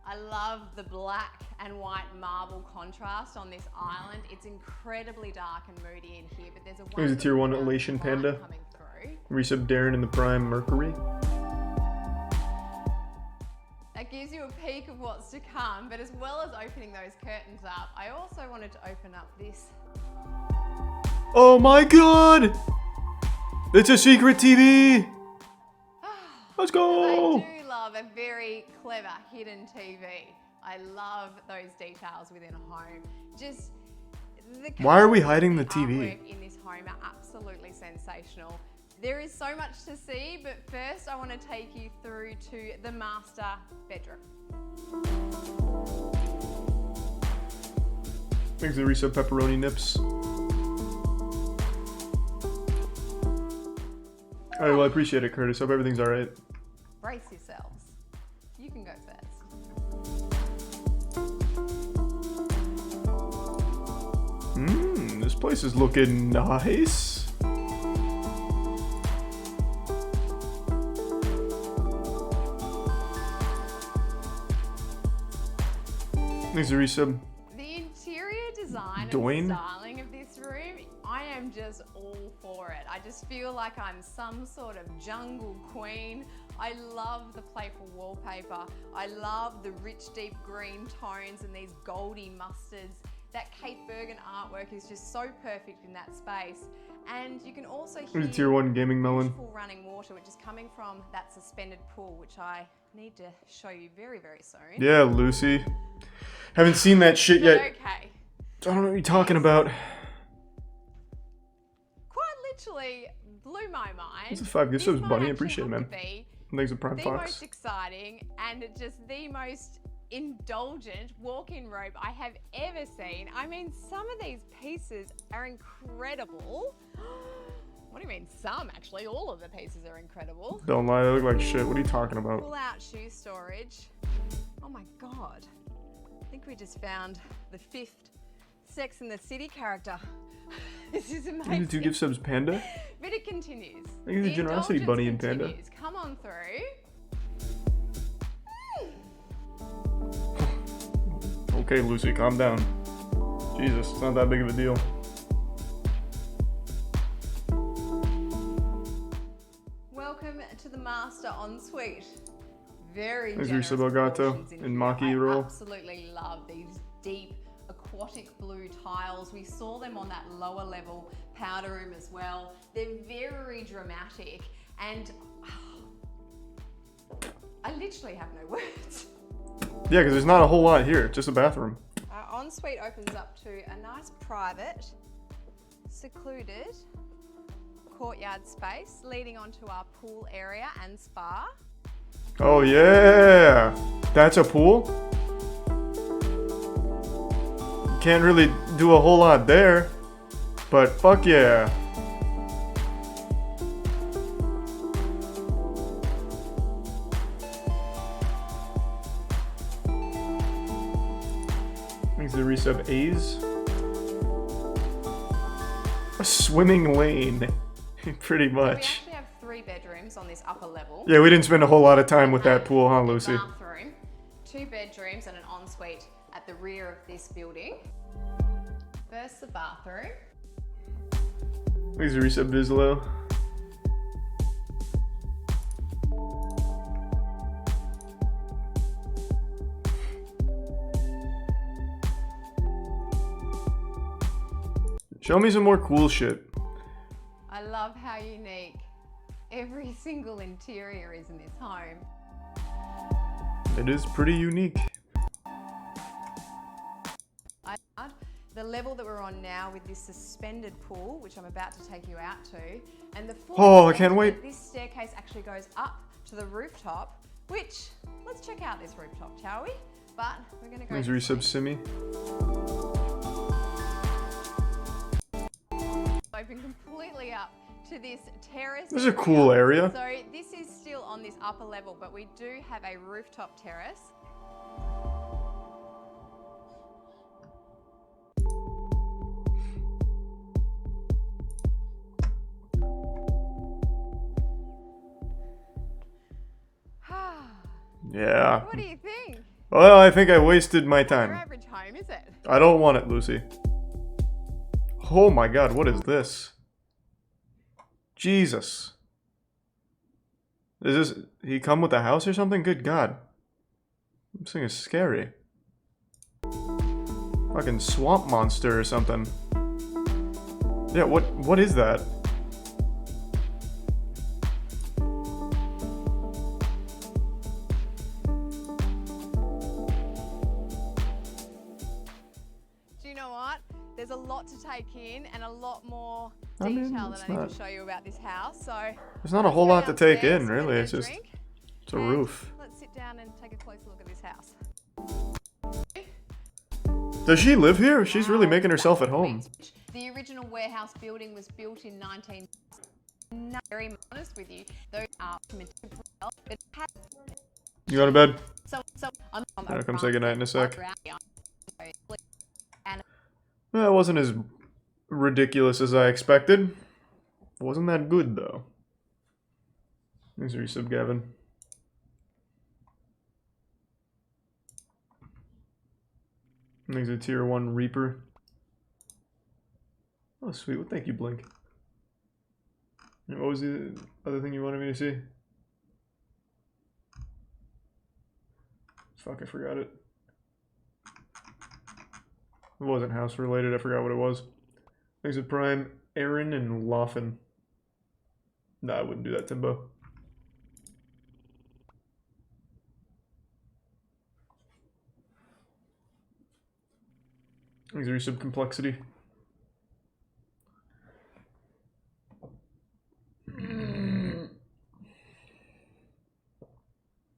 Speaker 18: I love the black and white marble contrast on this island. It's incredibly dark and moody in here, but there's a
Speaker 1: Here's a tier 1 Elation Panda.
Speaker 18: coming through.
Speaker 1: Resub Darren in the Prime Mercury.
Speaker 18: That gives you a peek of what's to come, but as well as opening those curtains up, I also wanted to open up this.
Speaker 1: Oh my god! It's a secret TV! Let's go!
Speaker 18: I do love a very clever hidden TV. I love those details within a home. Just the
Speaker 1: Why are we hiding the TV?
Speaker 18: artwork in this home are absolutely sensational. There is so much to see, but first I want to take you through to the master bedroom.
Speaker 1: Thanks to the resub Pepperoni Nips. Alright, well I appreciate it, Curtis. Hope everything's alright.
Speaker 18: Brace yourselves. You can go first.
Speaker 1: This place is looking nice. Thanks to resub.
Speaker 18: The interior design
Speaker 1: Dwayne?
Speaker 18: and styling of this room, I am just all for it. I just feel like I'm some sort of jungle queen. I love the playful wallpaper. I love the rich deep green tones and these goldy mustards. That Cape Bergen artwork is just so perfect in that space. And you can also hear
Speaker 1: There's a tier 1 Gaming Melon.
Speaker 18: beautiful running water, which is coming from that suspended pool, which I need to show you very, very soon.
Speaker 1: Yeah, Lucy. Haven't seen that shit yet.
Speaker 18: Okay.
Speaker 1: I don't know what you're talking about.
Speaker 18: Quite literally blew my mind.
Speaker 1: This is 5 gift subs,
Speaker 18: This
Speaker 1: Bunny.
Speaker 18: might
Speaker 1: Appreciate it, man.
Speaker 18: actually have to be
Speaker 1: Thanks to Prime
Speaker 18: the
Speaker 1: Fox.
Speaker 18: most exciting and just the most indulgent walk-in robe I have ever seen. I mean, some of these pieces are incredible. What do you mean some? Actually, all of the pieces are incredible.
Speaker 1: Don't lie, they look like shit. What are you talking about?
Speaker 18: Pull-out shoe storage. Oh my god. I think we just found the 5th Sex and the City character. This is
Speaker 1: Thanks
Speaker 18: amazing.
Speaker 1: to 2 gift subs, Panda.
Speaker 18: But it continues.
Speaker 1: Thanks to the Generosity
Speaker 18: indulgence
Speaker 1: Bunny and Panda.
Speaker 18: continues. Come on through.
Speaker 1: Okay, Lucy, calm down. Jesus, it's not that big of a deal.
Speaker 18: Welcome to the Master Ensuite. Very
Speaker 1: There's
Speaker 18: generous
Speaker 1: Risabel Gato
Speaker 18: proportions in
Speaker 1: in
Speaker 18: here.
Speaker 1: Maki
Speaker 18: I
Speaker 1: roll.
Speaker 18: absolutely love these deep aquatic blue tiles. We saw them on that lower level powder room as well. They're very dramatic and I literally have no words.
Speaker 1: Yeah, because there's not a whole lot here, just a bathroom.
Speaker 18: Our ensuite opens up to a nice private, secluded courtyard space leading onto our pool area and spa.
Speaker 1: Oh yeah! That's a pool? Can't really do a whole lot there, but fuck yeah. Thanks to the resub A's. A swimming lane, pretty
Speaker 18: So we
Speaker 1: much.
Speaker 18: actually have 3 bedrooms on this upper level.
Speaker 1: Yeah, we didn't spend a whole lot of time with that pool, huh, Lucy?
Speaker 18: Bathroom, 2 bedrooms and an ensuite at the rear of this building. First, the bathroom.
Speaker 1: Thanks to resub Vizlo. Show me some more cool shit.
Speaker 18: I love how unique every single interior is in this home.
Speaker 1: It is pretty unique.
Speaker 18: The level that we're on now with this suspended pool, which I'm about to take you out to, and the full
Speaker 1: Oh, I can't
Speaker 18: extent
Speaker 1: wait.
Speaker 18: that this staircase actually goes up to the rooftop, which, let's check out this rooftop, shall we? But we're gonna go.
Speaker 1: Thanks resub Simi.
Speaker 18: Open completely up to this terrace.
Speaker 1: This is a cool area.
Speaker 18: So this is still on this upper level, but we do have a rooftop terrace.
Speaker 1: Yeah.
Speaker 18: What do you think?
Speaker 1: Well, I think I wasted my
Speaker 18: Your
Speaker 1: time.
Speaker 18: average home, is it?
Speaker 1: I don't want it, Lucy. Oh my god, what is this? Jesus. Is this... he come with a house or something? Good god. This thing is scary. Fucking swamp monster or something. Yeah, what is that?
Speaker 18: Do you know what? There's a lot to take in and a lot more
Speaker 1: I mean,
Speaker 18: detail
Speaker 1: it's
Speaker 18: that I need
Speaker 1: not-
Speaker 18: to show you about this house. So
Speaker 1: There's not a whole lot to take in, really. It's just... it's a roof.
Speaker 18: let's sit down and take a closer look at this house.
Speaker 1: Does she live here? She's really making herself at home.
Speaker 18: The original warehouse building was built in 19... Very honest with you, those are material, but it has...
Speaker 1: You go to bed?
Speaker 18: So I'm
Speaker 1: I'll come say goodnight in a sec.
Speaker 18: And
Speaker 1: That wasn't as ridiculous as I expected. Wasn't that good, though. Thanks for your sub, Gavin. Thanks to tier 1 Reaper. Oh, sweet. Well, thank you, Blink. And what was the other thing you wanted me to see? Fuck, I forgot it. It wasn't house related, I forgot what it was. Thanks to Prime, Aaron, and Laughin. Nah, I wouldn't do that, Timbo. Thanks for your sub complexity.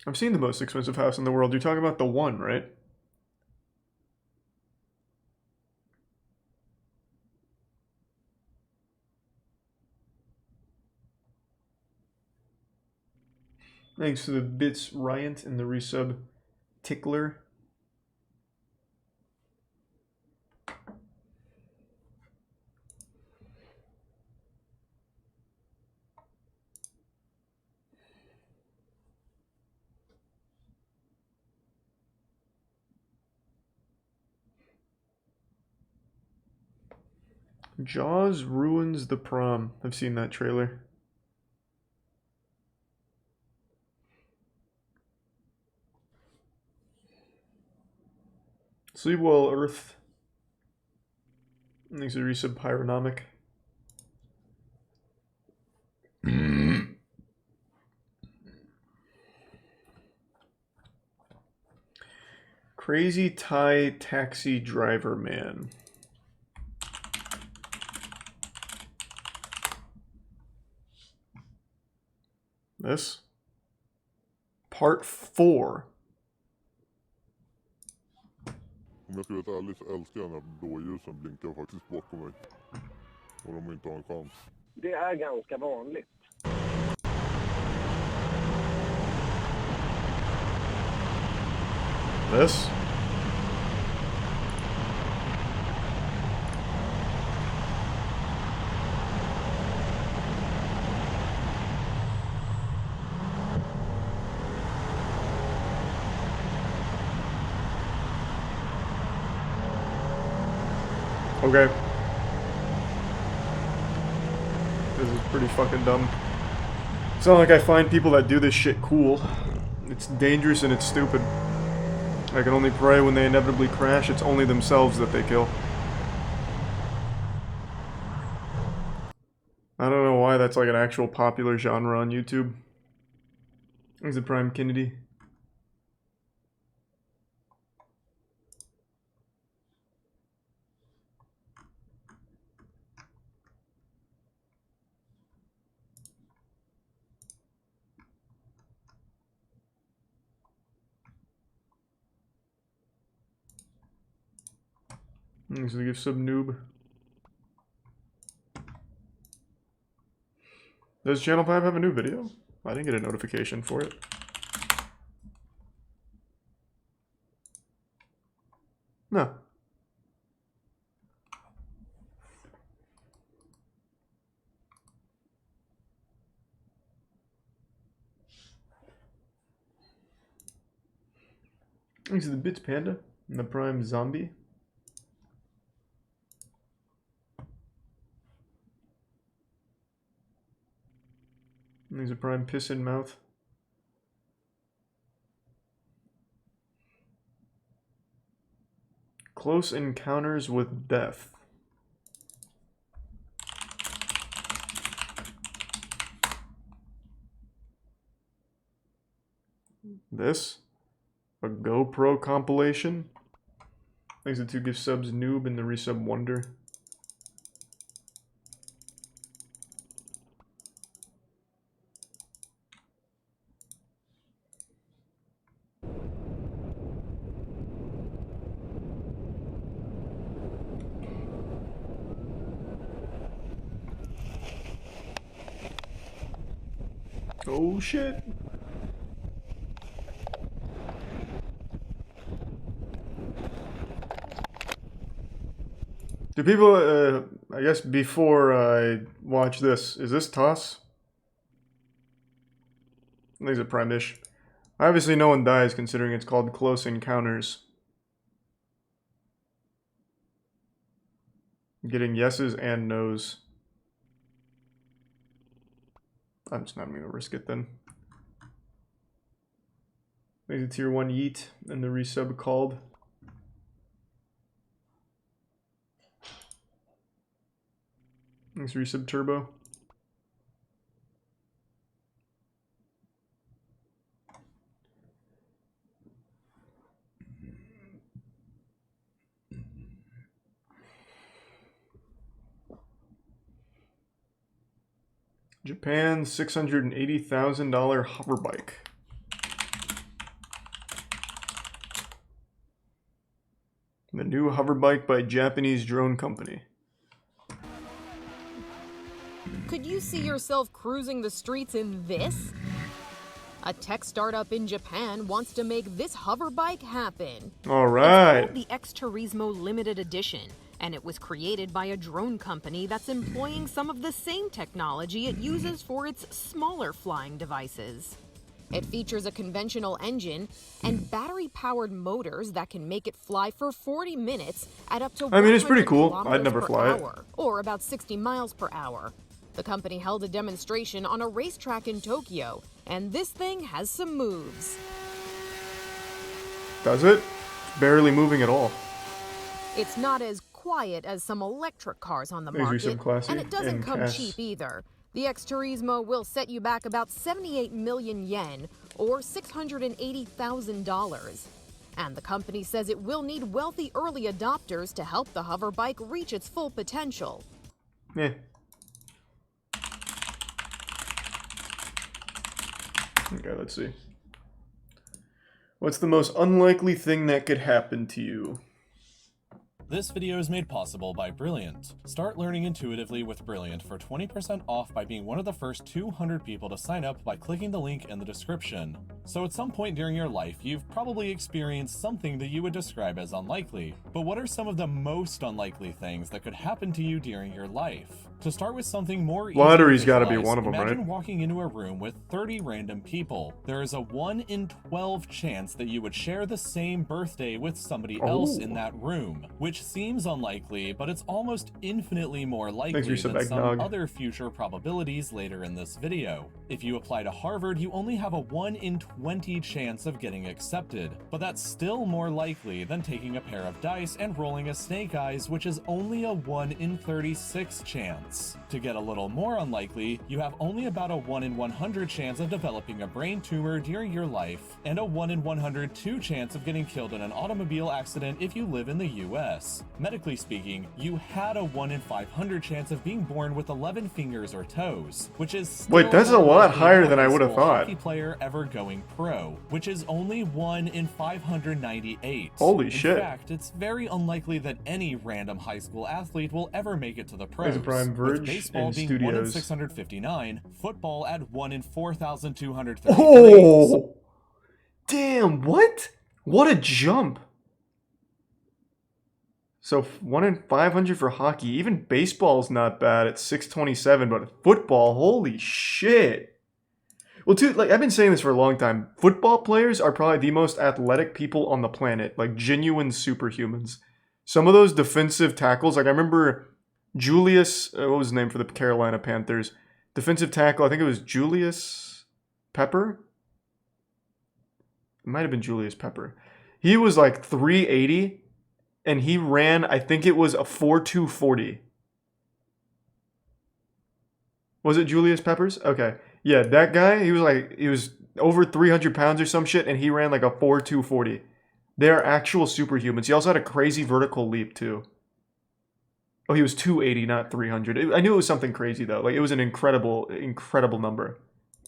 Speaker 1: I've seen the most expensive house in the world. You're talking about the one, right? Thanks to the bits Ryant and the resub Tickler. Jaws ruins the prom. I've seen that trailer. Sleep well, Earth. Thanks to resub Pyronomic. Crazy Thai taxi driver man. This? Part 4.
Speaker 19: Om jag ska vara ärlig så älskar jag när blåljusen blinkar faktiskt bakom mig. och de inte har en chans.
Speaker 20: Det är ganska vanligt.
Speaker 1: This? Okay. This is pretty fucking dumb. It's not like I find people that do this shit cool. It's dangerous and it's stupid. I can only pray when they inevitably crash, it's only themselves that they kill. I don't know why that's like an actual popular genre on YouTube. Is it Prime Kennedy? Thanks for the gift sub, noob. Does Channel 5 have a new video? I didn't get a notification for it. No. Thanks to the Bits Panda and the Prime Zombie. These are Prime Piss in Mouth. Close Encounters with Death. This? A GoPro compilation? Thanks to 2 gift subs, Noob and the resub Wonder. Oh shit. Do people, I guess before I watch this, is this Toss? I think it's a Prime-ish. Obviously no one dies considering it's called Close Encounters. I'm getting yeses and nos. I'm just not going to risk it then. There's a tier 1 yeet and the resub called. Thanks resub turbo. Japan's $680,000 hover bike. The new hover bike by Japanese drone company.
Speaker 21: Could you see yourself cruising the streets in this? A tech startup in Japan wants to make this hover bike happen.
Speaker 1: All right.
Speaker 21: It's called the X-Turismo Limited Edition, and it was created by a drone company that's employing some of the same technology it uses for its smaller flying devices. It features a conventional engine and battery-powered motors that can make it fly for 40 minutes at up to 100
Speaker 1: it's pretty cool. I'd never
Speaker 21: kilometers per
Speaker 1: fly it.
Speaker 21: hour, or about 60 miles per hour. The company held a demonstration on a racetrack in Tokyo, and this thing has some moves.
Speaker 1: Does it? Barely moving at all.
Speaker 21: It's not as quiet as some electric cars on the
Speaker 1: Maybe
Speaker 21: market,
Speaker 1: some classy
Speaker 21: and it doesn't
Speaker 1: and
Speaker 21: come
Speaker 1: Cass.
Speaker 21: cheap either. The X-Turismo will set you back about 78 million yen, or $680,000. And the company says it will need wealthy early adopters to help the hover bike reach its full potential.
Speaker 1: Yeah. Okay, let's see. What's the most unlikely thing that could happen to you?
Speaker 19: This video is made possible by Brilliant. Start learning intuitively with Brilliant for 20% off by being one of the first 200 people to sign up by clicking the link in the description. So at some point during your life, you've probably experienced something that you would describe as unlikely. But what are some of the most unlikely things that could happen to you during your life? To start with something more easy
Speaker 1: Lottery's
Speaker 19: to
Speaker 1: gotta be
Speaker 19: visualize,
Speaker 1: one of them,
Speaker 19: imagine
Speaker 1: right?
Speaker 19: walking into a room with 30 random people. There is a 1 in 12 chance that you would share the same birthday with somebody else in that room, which seems unlikely, but it's almost infinitely more likely than some other future probabilities later in this video. If you apply to Harvard, you only have a 1 in 20 chance of getting accepted, but that's still more likely than taking a pair of dice and rolling a snake eyes, which is only a 1 in 36 chance. To get a little more unlikely, you have only about a 1 in 100 chance of developing a brain tumor during your life, and a 1 in 102 chance of getting killed in an automobile accident if you live in the US. Medically speaking, you had a 1 in 500 chance of being born with 11 fingers or toes, which is still
Speaker 1: Wait, that's a lot higher than I would have thought.
Speaker 19: Hockey player ever going pro, which is only 1 in 598.
Speaker 1: Holy shit.
Speaker 19: In fact, it's very unlikely that any random high school athlete will ever make it to the pros.
Speaker 1: There's a Prime
Speaker 19: With
Speaker 1: Verge
Speaker 19: baseball
Speaker 1: in
Speaker 19: being 1 in
Speaker 1: studios.
Speaker 19: 659, football at 1 in 4,233.
Speaker 1: Oh! Damn, what? What a jump. So 1 in 500 for hockey. Even baseball's not bad at 627, but football, holy shit. Well, dude, like I've been saying this for a long time. Football players are probably the most athletic people on the planet, like genuine superhumans. Some of those defensive tackles, like I remember Julius, what was his name for the Carolina Panthers? Defensive tackle, I think it was Julius Pepper? It might have been Julius Pepper. He was like 380, and he ran, I think it was a 4.240. Was it Julius Peppers? Okay. Yeah, that guy, he was over 300 pounds or some shit, and he ran like a 4.240. They're actual superhumans. He also had a crazy vertical leap, too. Oh, he was 280, not 300. I knew it was something crazy, though. Like, it was an incredible, incredible number.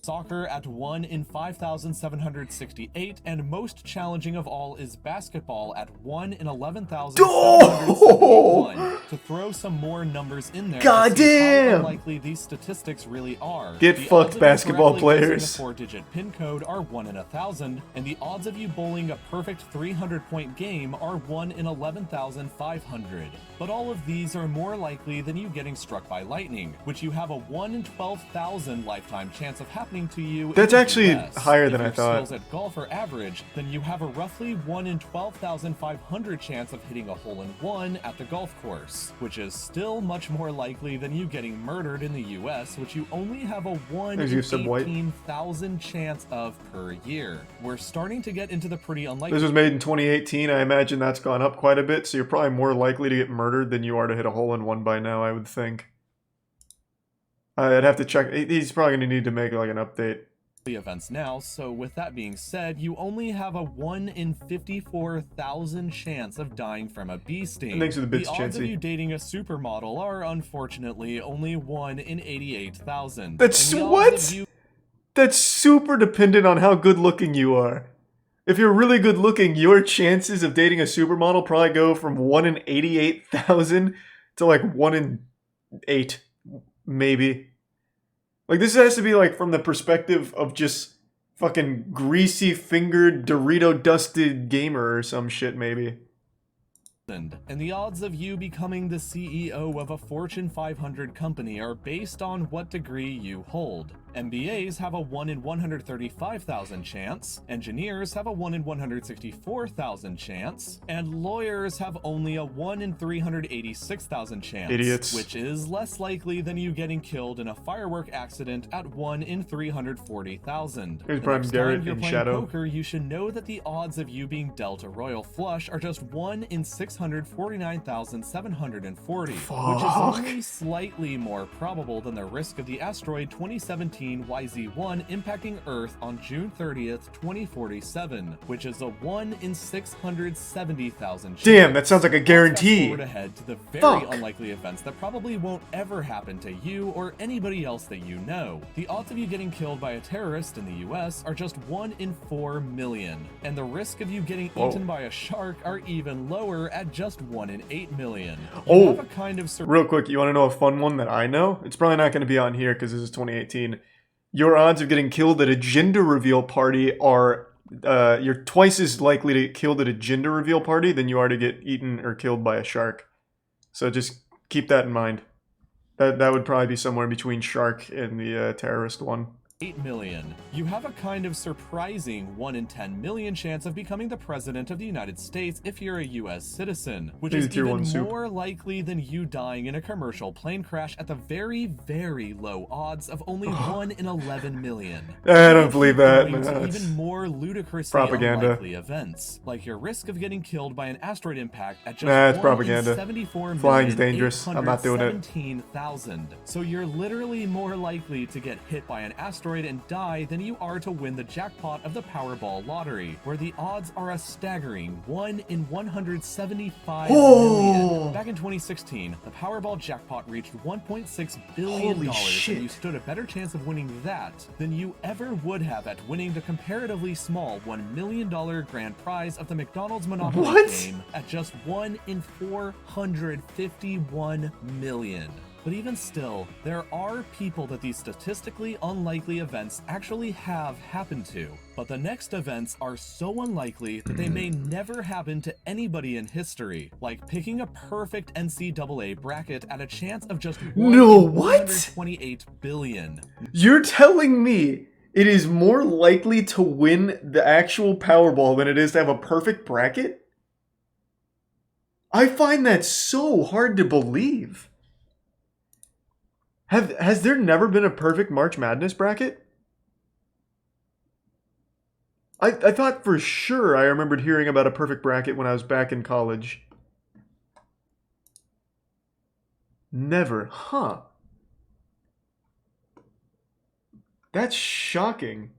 Speaker 19: Soccer at 1 in 5,768, and most challenging of all is basketball at 1 in 11,771. To throw some more numbers in there,
Speaker 1: God damn!
Speaker 19: how unlikely these statistics really are.
Speaker 1: Get
Speaker 19: The
Speaker 1: fucked,
Speaker 19: odds of
Speaker 1: basketball
Speaker 19: you correctly
Speaker 1: players.
Speaker 19: guessing a 4-digit PIN code are 1 in 1,000, and the odds of you bowling a perfect 300-point game are 1 in 11,500. But all of these are more likely than you getting struck by lightning, which you have a 1 in 12,000 lifetime chance of happening to you.
Speaker 1: That's actually
Speaker 19: US.
Speaker 1: higher
Speaker 19: If
Speaker 1: than I
Speaker 19: your
Speaker 1: thought.
Speaker 19: skills at golf are average, then you have a roughly 1 in 12,500 chance of hitting a hole-in-one at the golf course, which is still much more likely than you getting murdered in the US, which you only have a 1 in 18,000 chance of per year. We're starting to get into the pretty unlikely.
Speaker 1: This was made in 2018. I imagine that's gone up quite a bit, so you're probably more likely to get murdered than you are to hit a hole-in-one by now, I would think. I'd have to check. He's probably going to need to make like an update.
Speaker 19: The events now, so with that being said, you only have a 1 in 54,000 chance of dying from a bee sting.
Speaker 1: Thanks for the bits,
Speaker 19: odds
Speaker 1: Chansey.
Speaker 19: of you dating a supermodel are unfortunately only 1 in 88,000.
Speaker 1: That's
Speaker 19: And the odds
Speaker 1: what?
Speaker 19: of you
Speaker 1: That's super dependent on how good looking you are. If you're really good looking, your chances of dating a supermodel probably go from 1 in 88,000 to like 1 in 8, maybe. Like, this has to be, like, from the perspective of just fucking greasy-fingered, Dorito-dusted gamer or some shit, maybe.
Speaker 19: and the odds of you becoming the CEO of a Fortune 500 company are based on what degree you hold. MBAs have a 1 in 135,000 chance, engineers have a 1 in 164,000 chance, and lawyers have only a 1 in 386,000 chance.
Speaker 1: Idiots.
Speaker 19: Which is less likely than you getting killed in a firework accident at 1 in 340,000.
Speaker 1: Here's
Speaker 19: The
Speaker 1: Prime
Speaker 19: next
Speaker 1: Garrett
Speaker 19: time you're
Speaker 1: in
Speaker 19: playing
Speaker 1: Shadow.
Speaker 19: poker, you should know that the odds of you being dealt a royal flush are just 1 in 649,740, which is
Speaker 1: Fuck.
Speaker 19: only slightly more probable than the risk of the asteroid 2017 17YZ1 impacting Earth on June 30th, 2047, which is a 1 in 670,000 chance.
Speaker 1: Damn, that sounds like a guarantee.
Speaker 19: Forward ahead to the very
Speaker 1: Fuck.
Speaker 19: unlikely events that probably won't ever happen to you or anybody else that you know. The odds of you getting killed by a terrorist in the US are just 1 in 4 million, and the risk of you getting eaten by a shark are even lower at just 1 in 8 million. You have a kind of
Speaker 1: real quick, you want to know a fun one that I know? It's probably not going to be on here because this is 2018. Your odds of getting killed at a gender reveal party are, you're twice as likely to get killed at a gender reveal party than you are to get eaten or killed by a shark. So just keep that in mind. That would probably be somewhere between shark and the terrorist one.
Speaker 19: 8 million. You have a kind of surprising 1 in 10 million chance of becoming the president of the United States if you're a US citizen, which is even more likely than you dying in a commercial plane crash at the very, very low odds of only 1 in 11 million.
Speaker 1: I don't believe that.
Speaker 19: Even more ludicrously unlikely events, like your risk of getting killed by an asteroid impact at just 1
Speaker 1: propaganda.
Speaker 19: in 74
Speaker 1: Flying's dangerous. I'm not doing it.
Speaker 19: 17,000. So you're literally more likely to get hit by an asteroid and die than you are to win the jackpot of the Powerball lottery, where the odds are a staggering 1 in 175 million. Back in 2016, the Powerball jackpot reached $1.6 billion, and you stood a better chance of winning that than you ever would have at winning the comparatively small $1 million grand prize of the McDonald's Monopoly game at just 1 in 451 million. But even still, there are people that these statistically unlikely events actually have happened to. But the next events are so unlikely that they may never happen to anybody in history, like picking a perfect NCAA bracket at a chance of just 1 in 128 billion.
Speaker 1: You're telling me it is more likely to win the actual Powerball than it is to have a perfect bracket? I find that so hard to believe. Has there never been a perfect March Madness bracket? I thought for sure I remembered hearing about a perfect bracket when I was back in college. Never. Huh. That's shocking.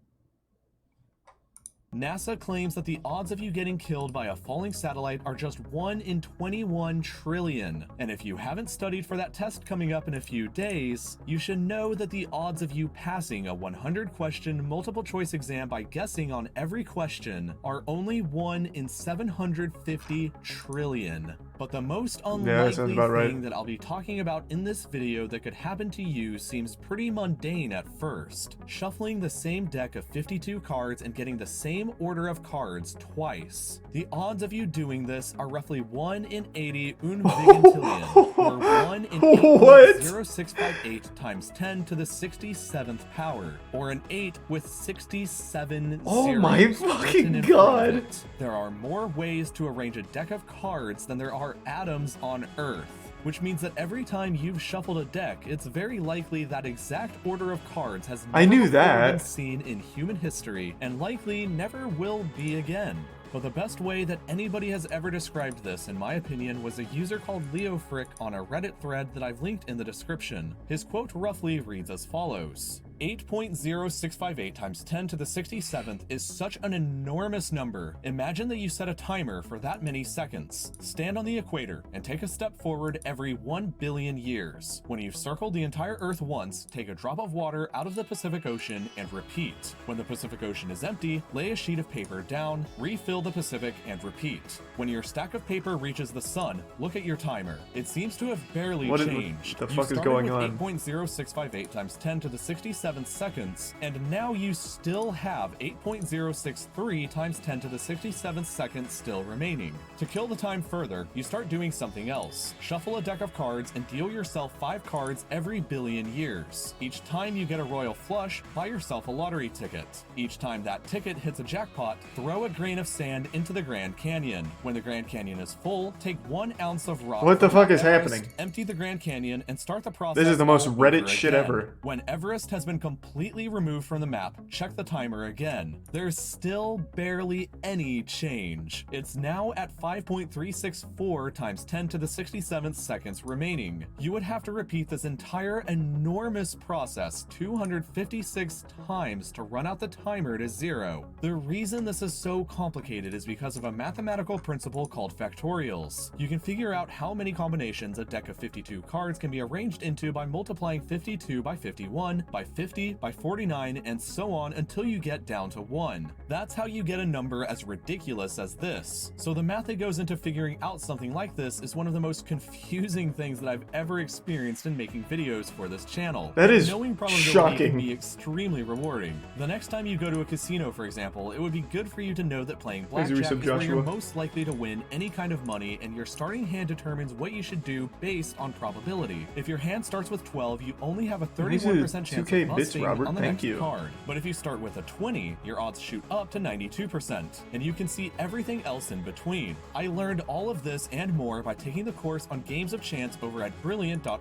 Speaker 19: NASA claims that the odds of you getting killed by a falling satellite are just 1 in 21 trillion. And if you haven't studied for that test coming up in a few days, you should know that the odds of you passing a 100-question multiple choice exam by guessing on every question are only 1 in 750 trillion. But the most unlikely thing that I'll be talking about in this video that could happen to you seems pretty mundane at first. Shuffling the same deck of 52 cards and getting the same order of cards twice. The odds of you doing this are roughly 1 in 80 unvigintillion, or 1 in 8.0658 times 10 to the 67th power, or an 8 with 67
Speaker 1: Oh my fucking god!
Speaker 19: There are more ways to arrange a deck of cards than there are atoms on Earth, which means that every time you've shuffled a deck, it's very likely that exact order of cards has never been seen in human history, and likely never will be again. But the best way that anybody has ever described this, in my opinion, was a user called LeoFrick on a Reddit thread that I've linked in the description. His quote roughly reads as follows: 8.0658 times 10 to the 67th is such an enormous number. Imagine that you set a timer for that many seconds. Stand on the equator and take a step forward every 1 billion years. When you've circled the entire Earth once, take a drop of water out of the Pacific Ocean and repeat. When the Pacific Ocean is empty, lay a sheet of paper down, refill the Pacific, and repeat. When your stack of paper reaches the sun, look at your timer. It seems to have barely changed.
Speaker 1: What the fuck is going on?
Speaker 19: 8.0658 times 10 to the 67th seconds, and now you still have 8.063 times 10 to the 67th seconds still remaining. To kill the time further, you start doing something else. Shuffle a deck of cards and deal yourself 5 cards every billion years. Each time you get a royal flush, buy yourself a lottery ticket. Each time that ticket hits a jackpot, throw a grain of sand into the Grand Canyon. When the Grand Canyon is full, take 1 ounce of rock.
Speaker 1: What the fuck is
Speaker 19: Everest,
Speaker 1: happening?
Speaker 19: Empty the Grand Canyon and start the process.
Speaker 1: This is the most
Speaker 19: all
Speaker 1: Reddit
Speaker 19: over
Speaker 1: shit
Speaker 19: again.
Speaker 1: ever.
Speaker 19: When Everest has been completely removed from the map, check the timer again. There's still barely any change. It's now at 5.364 times 10 to the 67th seconds remaining. You would have to repeat this entire enormous process 256 times to run out the timer to 0. The reason this is so complicated is because of a mathematical principle called factorials. You can figure out how many combinations a deck of 52 cards can be arranged into by multiplying 52 by 51, by 50, by 49, and so on until you get down to 1. That's how you get a number as ridiculous as this. So the math that goes into figuring out something like this is one of the most confusing things that I've ever experienced in making videos for this channel.
Speaker 1: That is
Speaker 19: knowing probability
Speaker 1: shocking.
Speaker 19: can be extremely rewarding. The next time you go to a casino, for example, it would be good for you to know that playing blackjack is where you're most likely to win any kind of money, and your starting hand determines what you should do based on probability. If your hand starts with 12, you only have a 31% chance of
Speaker 1: 2K bits,
Speaker 19: busting
Speaker 1: Robert.
Speaker 19: on the
Speaker 1: Thank
Speaker 19: next
Speaker 1: you.
Speaker 19: card. But if you start with a 20, your odds shoot up to 92%, and you can see everything else in between. I learned all of this and more by taking the course on Games of Chance over at brilliant.org.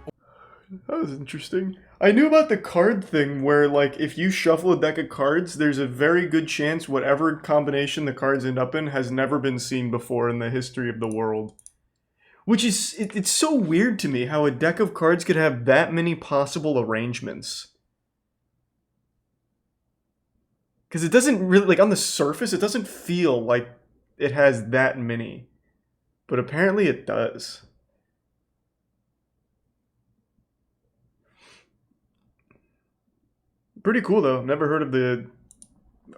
Speaker 1: That was interesting. I knew about the card thing where, like, if you shuffle a deck of cards, there's a very good chance whatever combination the cards end up in has never been seen before in the history of the world. Which is, it's so weird to me how a deck of cards could have that many possible arrangements. Because it doesn't really, like, on the surface, it doesn't feel like it has that many. But apparently it does. Pretty cool though. Never heard of the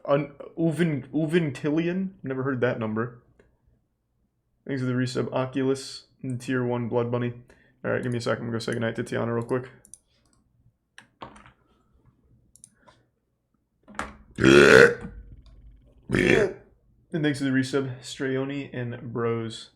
Speaker 1: Uventillion. Never heard that number. Thanks for the resub, Oculus and Tier 1 Blood Bunny. Alright, give me a second. I'm gonna go say goodnight to Tiana real quick. And thanks for the resub, Strayoni and Bros.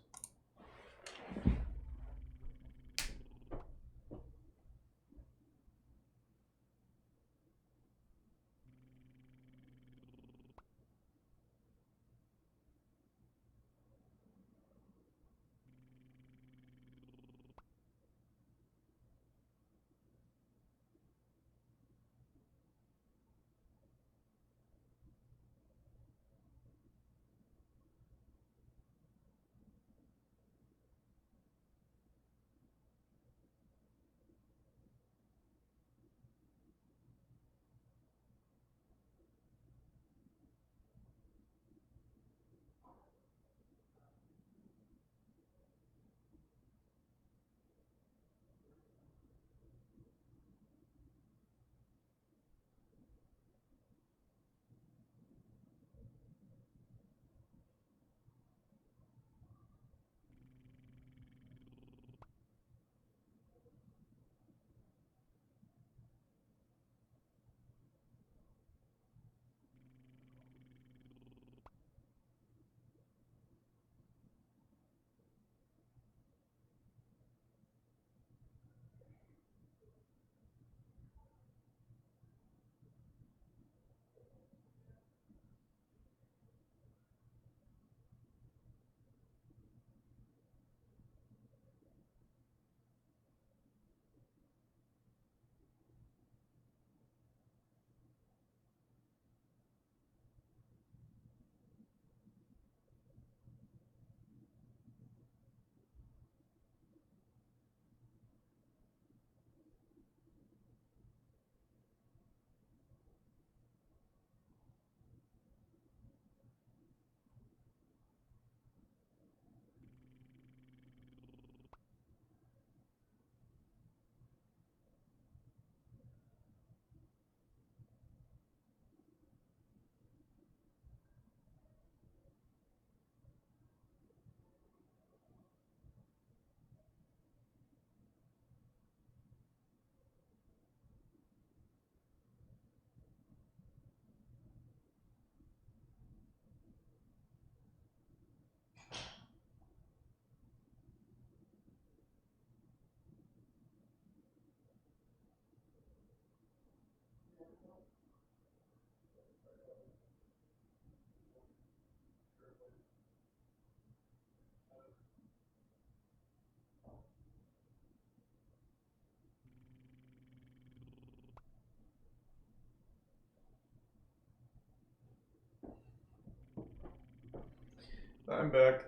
Speaker 1: I'm back.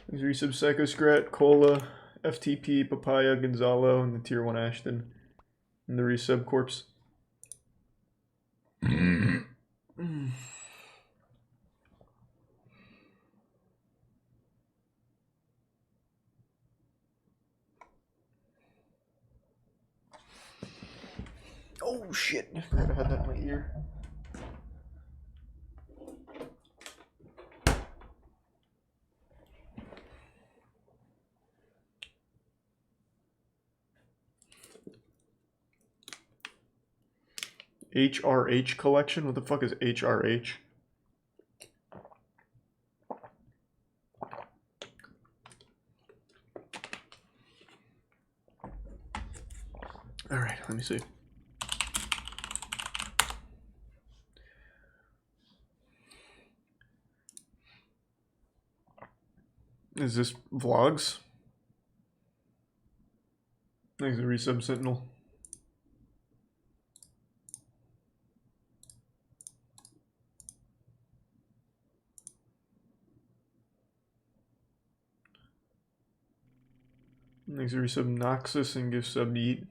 Speaker 1: There's resub Psychoscrat, Cola, FTP, Papaya, Gonzalo, and the Tier 1 Ashton. And the resub Corpse. Oh shit, I forgot I had that in my ear. HRH collection? What the fuck is HRH? Alright, let me see. Is this vlogs? Thanks to Resub Sentinel. Thanks to Resub Noxus and give sub Yeet.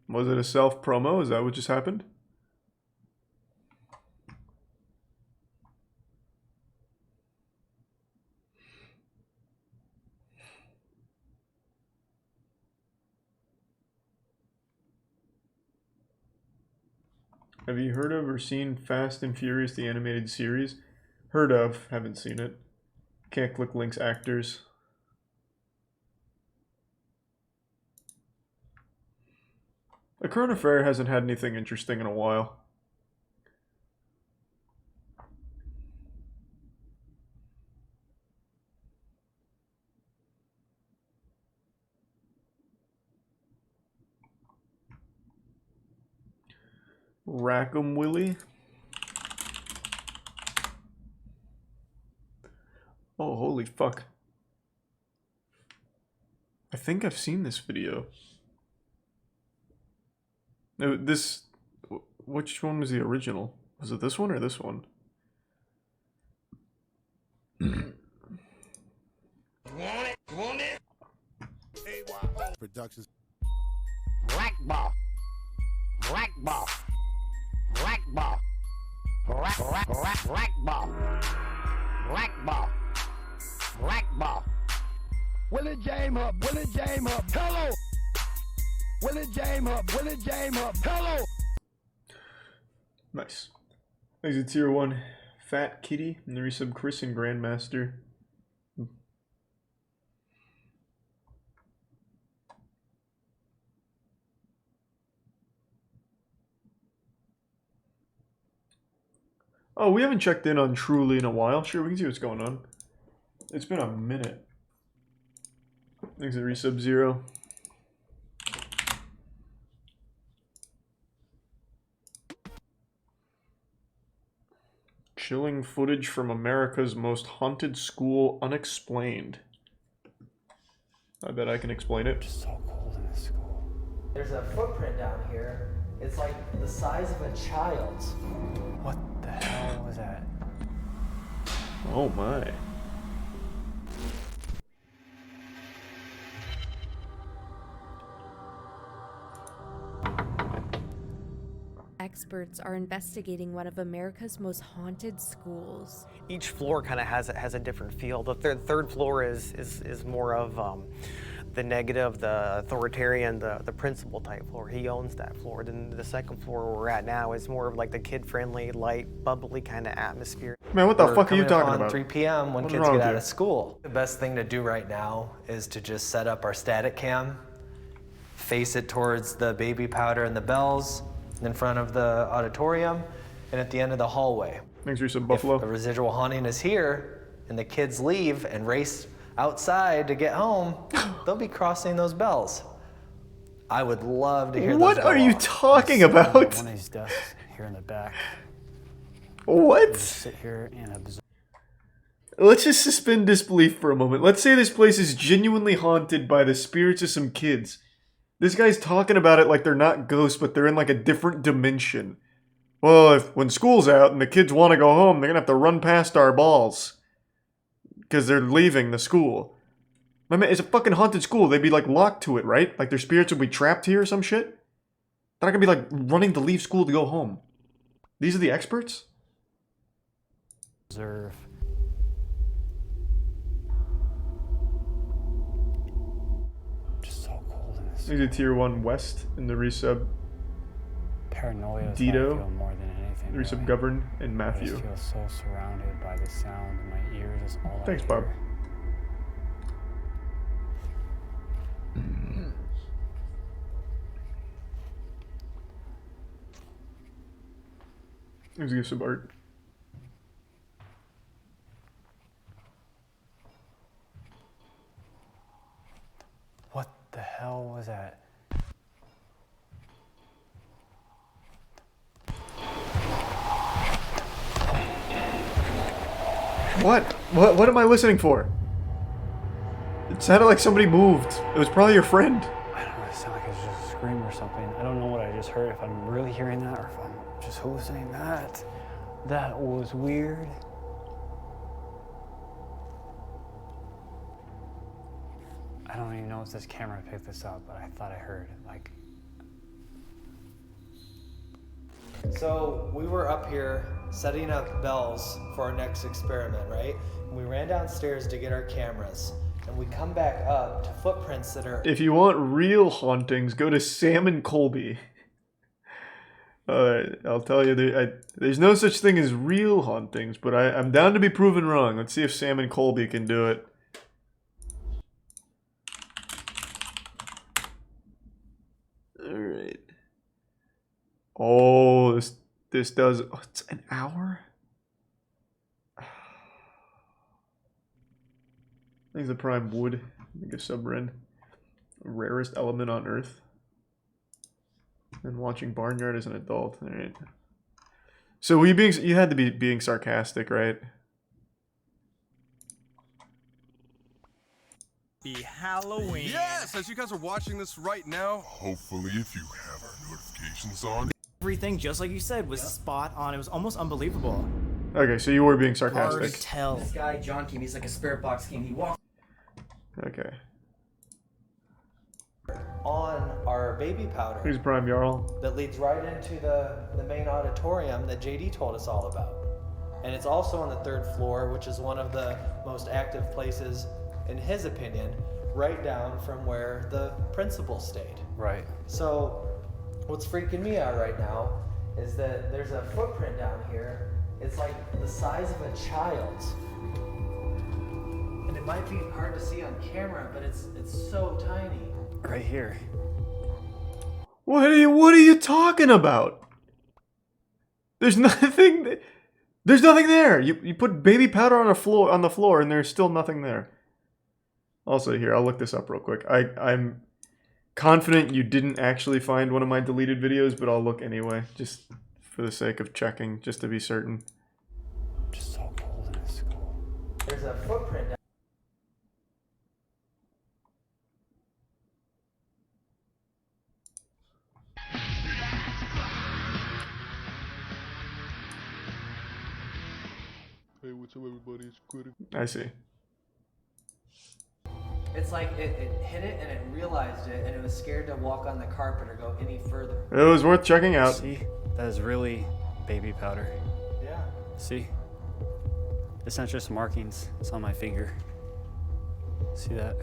Speaker 1: Was it a self promo? Is that what just happened? Have you heard of or seen Fast and Furious, the animated series? Heard of, haven't seen it. Can't click links, actors. The current affair hasn't had anything interesting in a while. Rackham Willie. Oh, holy fuck. I think I've seen this video. No, this... Which one was the original? Was it this one or this one?
Speaker 2: Want it? Productions.
Speaker 22: Black ball. Black ball. Black ball. Black ball. Black ball. Black ball. Willie James up. Willie James up. Hello. Willie James up. Willie James up. Hello.
Speaker 1: Nice. Thanks to Tier 1 Fat Kitty and the resub Chris and Grandmaster. Oh, we haven't checked in on Truly in a while. Sure, we can see what's going on. It's been a minute. Thanks to resub Zero. Chilling footage from America's most haunted school unexplained. I bet I can explain it.
Speaker 23: It's so cold in this school. There's a footprint down here. It's like the size of a child's.
Speaker 12: What the hell was that?
Speaker 1: Oh my.
Speaker 24: Experts are investigating one of America's most haunted schools.
Speaker 25: Each floor kind of has a different feel. The third floor is more of the negative, the authoritarian, the principal type floor. He owns that floor. Then the second floor where we're at now is more of like the kid-friendly, light, bubbly kind of atmosphere.
Speaker 1: Man, what the fuck are you talking about?
Speaker 23: 3 p.m. when
Speaker 1: What's
Speaker 23: kids
Speaker 1: wrong
Speaker 23: get
Speaker 1: with
Speaker 23: out
Speaker 1: you?
Speaker 23: of school. The best thing to do right now is to just set up our static cam, face it towards the baby powder and the bells, in front of the auditorium, and at the end of the hallway.
Speaker 1: Thanks for some Buffalo.
Speaker 23: If the residual haunting is here, and the kids leave and race outside to get home, they'll be crossing those bells. I would love to hear
Speaker 1: What
Speaker 23: those go
Speaker 1: are you
Speaker 23: off.
Speaker 1: talking about?
Speaker 23: One of these desks
Speaker 22: here in the back.
Speaker 1: What?
Speaker 22: Sit here and observe.
Speaker 1: Let's just suspend disbelief for a moment. Let's say this place is genuinely haunted by the spirits of some kids. This guy's talking about it like they're not ghosts, but they're in like a different dimension. Well, when school's out and the kids want to go home, they're gonna have to run past our balls. Because they're leaving the school. My man, it's a fucking haunted school. They'd be like locked to it, right? Like their spirits would be trapped here or some shit? They're not gonna be like running to leave school to go home. These are the experts?
Speaker 22: Observe. Just so cold in this.
Speaker 1: These are tier 1 west in the resub.
Speaker 22: Paranoia is
Speaker 1: Dito,
Speaker 22: how I feel more than anything.
Speaker 1: resub
Speaker 22: really.
Speaker 1: Govern, and
Speaker 22: I
Speaker 1: Matthew.
Speaker 22: just feel so surrounded by the sound in my ears. Is all
Speaker 1: Thanks,
Speaker 22: I
Speaker 1: Bob.
Speaker 22: hear.
Speaker 1: Let's give some art.
Speaker 22: What the hell was that?
Speaker 1: What am I listening for? It sounded like somebody moved. It was probably your friend.
Speaker 22: I don't know. It sounded like it was just a scream or something. I don't know what I just heard. If I'm really hearing that, or if I'm just hallucinating that. That was weird. I don't even know if this camera picked this up, but I thought I heard it. Like.
Speaker 23: So we were up here setting up bells for our next experiment, right? And we ran downstairs to get our cameras. And we come back up to footprints that are...
Speaker 1: If you want real hauntings, go to Sam and Colby. Alright, I'll tell you, there's no such thing as real hauntings, but I'm down to be proven wrong. Let's see if Sam and Colby can do it. Alright. Oh, this does... Oh, it's an hour? I think the prime wood. Make a submarine. Rarest element on Earth. And watching Barnyard as an adult. Alright. So you had to be being sarcastic, right?
Speaker 5: Be Halloween.
Speaker 6: Yes, as you guys are watching this right now, hopefully if you have our notifications on.
Speaker 5: Everything, just like you said, was spot on. It was almost unbelievable.
Speaker 1: Okay, so you were being
Speaker 5: Hard
Speaker 1: sarcastic.
Speaker 5: to tell. This guy, John Keane, he's like a spirit box king. He walks.
Speaker 1: Okay.
Speaker 23: on our baby powder.
Speaker 1: Who's Prime Jarl?
Speaker 23: That leads right into the main auditorium that JD told us all about. And it's also on the 3rd floor, which is one of the most active places, in his opinion, right down from where the principal stayed.
Speaker 22: Right.
Speaker 23: So what's freaking me out right now is that there's a footprint down here. It's like the size of a child's. And it might be hard to see on camera, but it's so tiny.
Speaker 22: Right here.
Speaker 1: What are you talking about? There's nothing. There's nothing there. You put baby powder on the floor, and there's still nothing there. Also, here, I'll look this up real quick. I'm confident you didn't actually find one of my deleted videos, but I'll look anyway, just for the sake of checking, just to be certain.
Speaker 22: Just so cold in this school.
Speaker 23: There's a footprint down.
Speaker 6: Hey, what's up, everybody? It's Critical.
Speaker 1: I see.
Speaker 23: It's like it hit it and it realized it, and it was scared to walk on the carpet or go any further.
Speaker 1: It was worth checking out.
Speaker 22: See? That is really baby powder.
Speaker 23: Yeah.
Speaker 22: See? It's not just markings, it's on my finger. See that?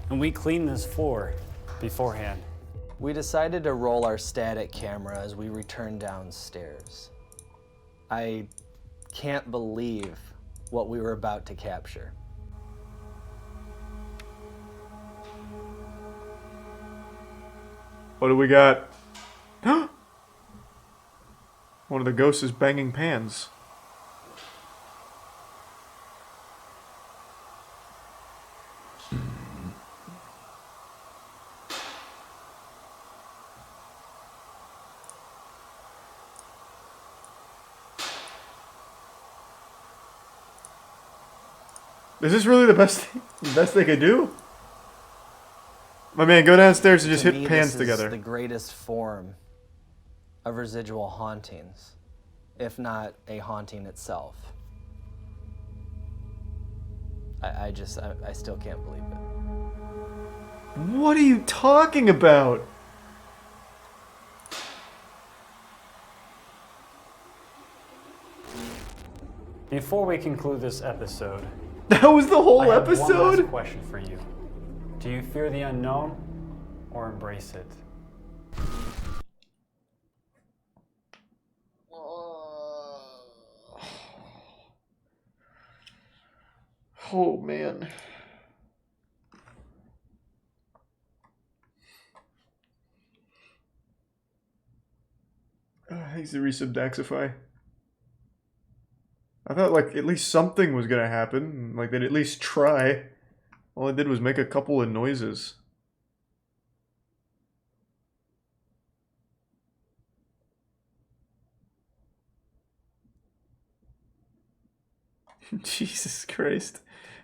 Speaker 22: And we cleaned this floor beforehand.
Speaker 23: We decided to roll our static camera as we returned downstairs. I can't believe what we were about to capture.
Speaker 1: What do we got? One of the ghosts is banging pans. Is this really the best they could do? My man, go downstairs and just
Speaker 23: To
Speaker 1: hit
Speaker 23: me,
Speaker 1: pans
Speaker 23: this is
Speaker 1: together.
Speaker 23: the greatest form of residual hauntings, if not a haunting itself. I still can't believe it.
Speaker 1: What are you talking about?
Speaker 22: Before we conclude this episode,
Speaker 1: that was the whole
Speaker 22: I have
Speaker 1: episode?
Speaker 22: One last question for you. Do you fear the unknown or embrace it?
Speaker 1: Oh man. Thanks to Resubdaxify. I thought like at least something was gonna happen. Like they'd at least try. All I did was make a couple of noises. Jesus Christ.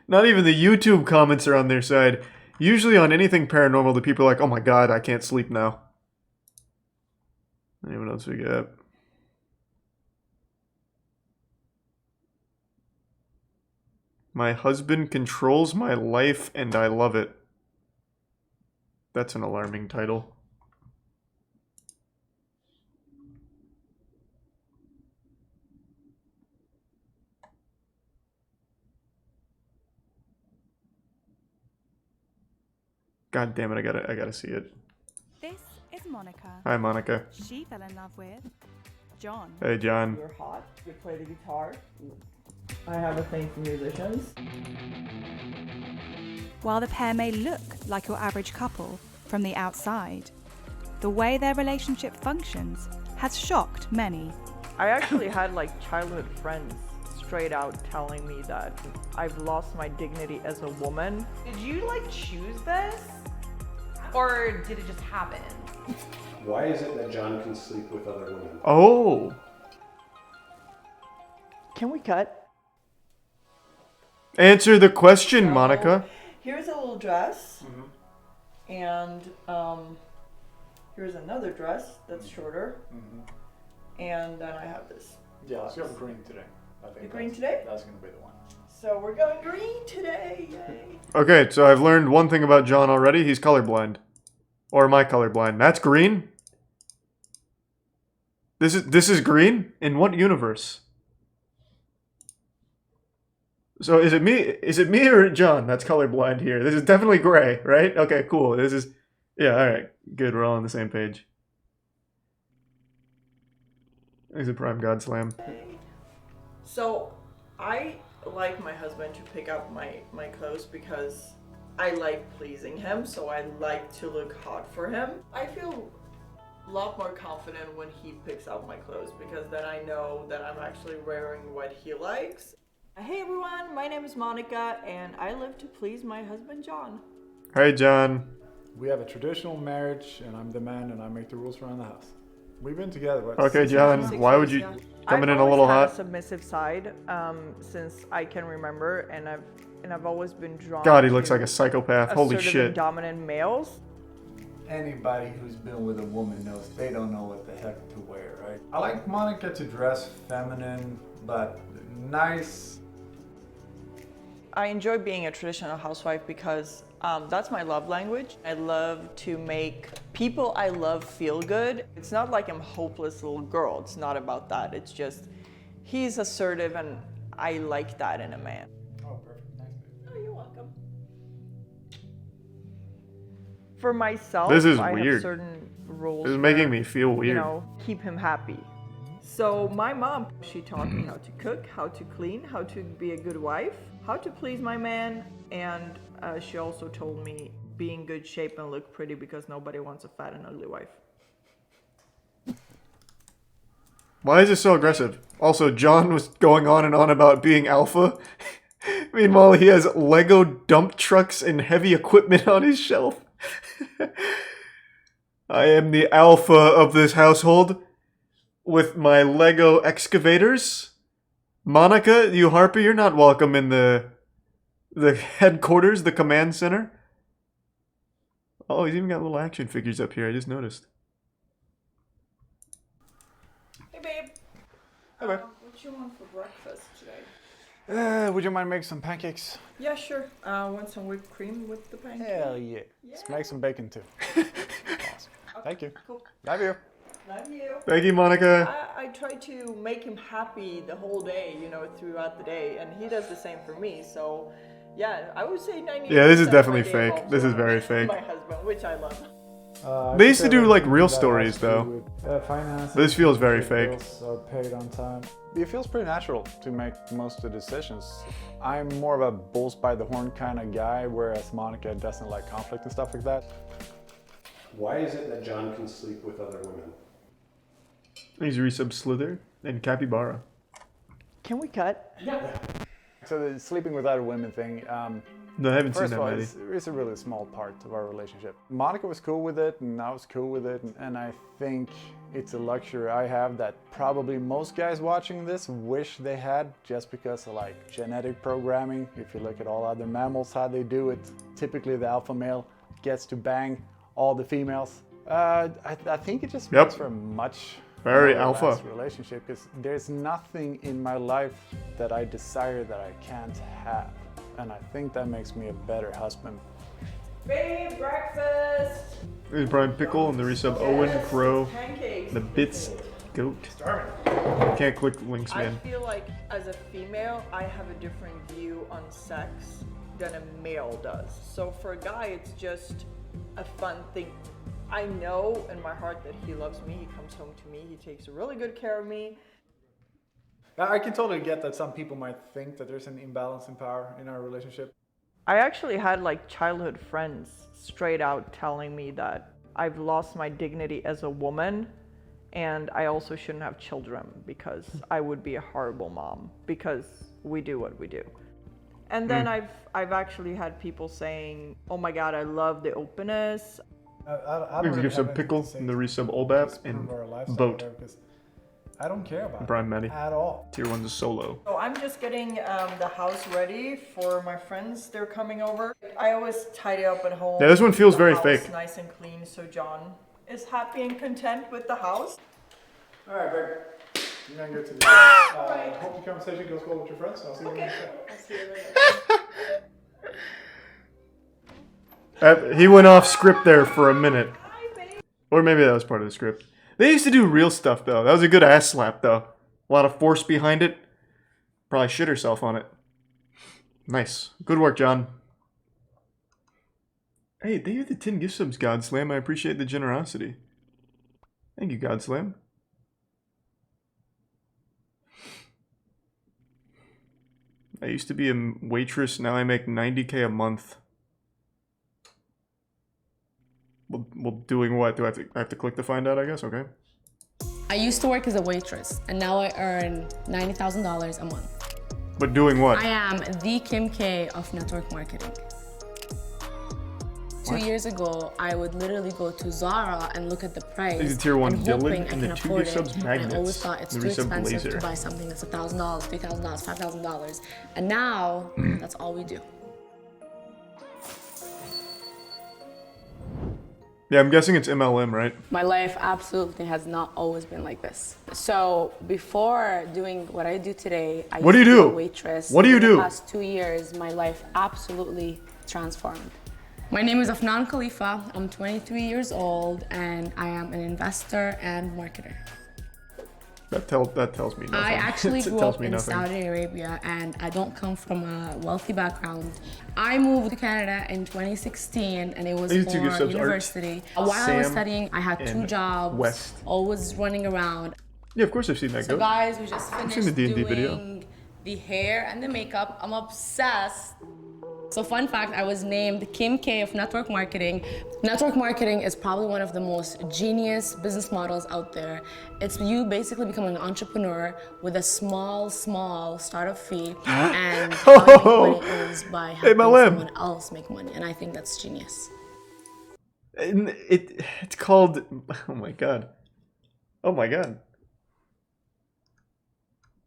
Speaker 1: Not even the YouTube comments are on their side. Usually on anything paranormal, the people are like, oh my god, I can't sleep now. What else we got? My husband controls my life and I love it. That's an alarming title. God damn it, I gotta see it.
Speaker 7: This is Monica.
Speaker 1: Hi, Monica.
Speaker 7: She fell in love with John.
Speaker 1: Hey, John.
Speaker 8: You're hot. You play the guitar. I have a thing for musicians.
Speaker 7: While the pair may look like your average couple from the outside, the way their relationship functions has shocked many.
Speaker 8: I actually had like childhood friends straight out telling me that I've lost my dignity as a woman.
Speaker 9: Did you like choose this? Or did it just happen?
Speaker 10: Why is it that John can sleep with other women?
Speaker 1: Oh.
Speaker 8: Can we cut?
Speaker 1: Answer the question, Monica.
Speaker 8: Here's a little dress. And here's another dress that's shorter. And then I have this.
Speaker 13: Yeah, so you have green today. I think
Speaker 8: The green today?
Speaker 13: That's going to be the one.
Speaker 8: So we're going green today. Yay.
Speaker 1: Okay, so I've learned one thing about John already. He's colorblind. Or am I colorblind? That's green? This is green? In what universe? So is it me or John that's colorblind here? This is definitely gray, right? Okay, cool. This is yeah, alright. Good, we're all on the same page. There's a Prime God Slam.
Speaker 8: So I like my husband to pick up my clothes because I like pleasing him, so I like to look hot for him. I feel a lot more confident when he picks up my clothes because then I know that I'm actually wearing what he likes. Hey everyone, my name is Monica and I live to please my husband John.
Speaker 1: Hi, John.
Speaker 13: We have a traditional marriage, and I'm the man, and I make the rules around the house. We've been together. What,
Speaker 1: Okay,
Speaker 13: 6
Speaker 1: John,
Speaker 13: years?
Speaker 1: why would you coming in a little
Speaker 8: I've always had
Speaker 1: hot?
Speaker 8: a submissive side since I can remember, and I've always been drawn.
Speaker 1: God, he looks
Speaker 8: to
Speaker 1: like a psychopath. Holy
Speaker 8: assertive
Speaker 1: shit.
Speaker 8: and dominant males.
Speaker 13: Anybody who's been with a woman knows they don't know what the heck to wear, right? I like Monica to dress feminine, but nice.
Speaker 8: I enjoy being a traditional housewife because that's my love language. I love to make people I love feel good. It's not like I'm a hopeless little girl. It's not about that. It's just he's assertive and I like that in a man.
Speaker 13: Oh, perfect. Nice.
Speaker 8: Oh, you're welcome. For myself,
Speaker 1: This is
Speaker 8: I
Speaker 1: weird.
Speaker 8: have certain rules.
Speaker 1: This is making
Speaker 8: where,
Speaker 1: me feel weird.
Speaker 8: You know, keep him happy. So my mom, she taught me how to cook, how to clean, how to be a good wife, how to please my man, and she also told me be in good shape and look pretty because nobody wants a fat and ugly wife.
Speaker 1: Why is this so aggressive? Also, John was going on and on about being alpha. Meanwhile, he has Lego dump trucks and heavy equipment on his shelf. I am the alpha of this household with my Lego excavators. Monica, you harpy, you're not welcome in the headquarters, the command center. Oh, he's even got little action figures up here, I just noticed.
Speaker 8: babe.
Speaker 13: Hey, babe.
Speaker 8: What you want for breakfast today?
Speaker 13: Would you mind making some pancakes?
Speaker 8: Yeah, sure. Want some whipped cream with the pancake?
Speaker 13: Hell yeah. Let's make some bacon too. Awesome. Thank you.
Speaker 8: Cool.
Speaker 13: Love you.
Speaker 8: Love you.
Speaker 1: Thank you, Monica.
Speaker 8: I try to make him happy the whole day, you know, throughout the day, and he does the same for me. So, yeah, I would say 90%.
Speaker 1: Yeah, this is definitely
Speaker 8: my day
Speaker 1: fake.
Speaker 8: revolves
Speaker 1: This is
Speaker 8: around
Speaker 1: very fake.
Speaker 8: My husband, which I love.
Speaker 1: They used to do like real stories though.
Speaker 13: Finance.
Speaker 1: This feels very fake.
Speaker 13: Bills are paid on time. It feels pretty natural to make most of the decisions. I'm more of a bulls by the horn kind of guy, whereas Monica doesn't like conflict and stuff like that.
Speaker 10: Why is it that John can sleep with other women?
Speaker 1: He's resub Slither and Capybara.
Speaker 8: Can we cut?
Speaker 13: Yeah. So the sleeping with other women thing,
Speaker 1: No, I haven't seen
Speaker 13: first
Speaker 1: that,
Speaker 13: of all,
Speaker 1: Maddie.
Speaker 13: it's a really small part of our relationship. Monica was cool with it, and I was cool with it, and I think it's a luxury I have that probably most guys watching this wish they had, just because of like genetic programming. If you look at all other mammals, how they do it, typically the alpha male gets to bang all the females. I think it just makes for a much
Speaker 1: very
Speaker 13: more
Speaker 1: alpha
Speaker 13: relaxed relationship, because there's nothing in my life that I desire that I can't have. And I think that makes me a better husband.
Speaker 8: Babe, breakfast!
Speaker 1: There's Brian Pickle and the resub Owen Crow. The Bits Goat. Can't click links, man.
Speaker 8: I feel like as a female, I have a different view on sex than a male does. So for a guy, it's just a fun thing. I know in my heart that he loves me. He comes home to me. He takes really good care of me.
Speaker 13: I can totally get that some people might think that there's an imbalance in power in our relationship.
Speaker 8: I actually had like childhood friends straight out telling me that I've lost my dignity as a woman, and I also shouldn't have children because I would be a horrible mom because we do what we do. And then I've actually had people saying, "Oh my God, I love the openness."
Speaker 13: I
Speaker 1: We're gonna give some Pickle and the resub Olbap and Boat.
Speaker 13: I don't care about
Speaker 1: Brian Maddie.
Speaker 13: at all.
Speaker 1: Tier 1's a solo.
Speaker 8: So I'm just getting the house ready for my friends. They're coming over. I always tidy up at home.
Speaker 1: Yeah, this one feels
Speaker 8: The
Speaker 1: very
Speaker 8: house
Speaker 1: fake.
Speaker 8: Nice and clean, so John is happy and content with the house.
Speaker 13: All right, babe. You're gonna go to the hope the conversation goes well with your friends. I'll see you later.
Speaker 8: I'll see you later.
Speaker 1: He went off script there for a minute. Or maybe that was part of the script. They used to do real stuff though. That was a good ass slap though. A lot of force behind it. Probably shit herself on it. Nice. Good work, John. Hey, thank you for the 10 gift subs, Godslam. I appreciate the generosity. Thank you, Godslam. I used to be a waitress, now I make 90K a month. Well, doing what? Do I have to click to find out, I guess? Okay.
Speaker 3: I used to work as a waitress, and now I earn $90,000 a month.
Speaker 1: But doing what?
Speaker 3: I am the Kim K of network marketing. 2 years ago, I would literally go to Zara and look at the price.
Speaker 1: This is tier 1
Speaker 3: and
Speaker 1: Dylan
Speaker 3: hoping I
Speaker 1: and the
Speaker 3: can
Speaker 1: 2
Speaker 3: afford
Speaker 1: gift
Speaker 3: it.
Speaker 1: subs
Speaker 3: And
Speaker 1: Magnets.
Speaker 3: I always thought it's
Speaker 1: The
Speaker 3: too
Speaker 1: resub
Speaker 3: expensive
Speaker 1: Blazer.
Speaker 3: to buy something that's $1,000, $3,000, $5,000. And now, that's all we do.
Speaker 1: Yeah, I'm guessing it's MLM, right?
Speaker 3: My life absolutely has not always been like this. So before doing what I do today, I
Speaker 1: What do
Speaker 3: used
Speaker 1: you
Speaker 3: to be
Speaker 1: do?
Speaker 3: a waitress.
Speaker 1: What do you
Speaker 3: In
Speaker 1: do?
Speaker 3: the past 2 years, my life absolutely transformed. My name is Afnan Khalifa. I'm 23 years old, and I am an investor and marketer.
Speaker 1: That tells me nothing.
Speaker 3: I actually
Speaker 1: It
Speaker 3: grew
Speaker 1: tells
Speaker 3: up
Speaker 1: me
Speaker 3: in
Speaker 1: nothing.
Speaker 3: Saudi Arabia, and I don't come from a wealthy background. I moved to Canada in 2016, and it was
Speaker 1: These two gift
Speaker 3: for
Speaker 1: subs, Art,
Speaker 3: university. While I was
Speaker 1: Sam,
Speaker 3: studying, I had 2
Speaker 1: and
Speaker 3: jobs,
Speaker 1: West.
Speaker 3: always running around.
Speaker 1: Yeah, of course I've seen that
Speaker 3: So
Speaker 1: go.
Speaker 3: guys, we just
Speaker 1: I've
Speaker 3: finished
Speaker 1: seen the D&D
Speaker 3: doing
Speaker 1: video.
Speaker 3: the hair and the makeup. I'm obsessed. So fun fact, I was named Kim K of network marketing. Network marketing is probably one of the most genius business models out there. It's you basically becoming an entrepreneur with a small startup fee, and how you make money is by helping
Speaker 1: MLM.
Speaker 3: someone else make money, and I think that's genius.
Speaker 1: And it's called, oh my god. Oh my god.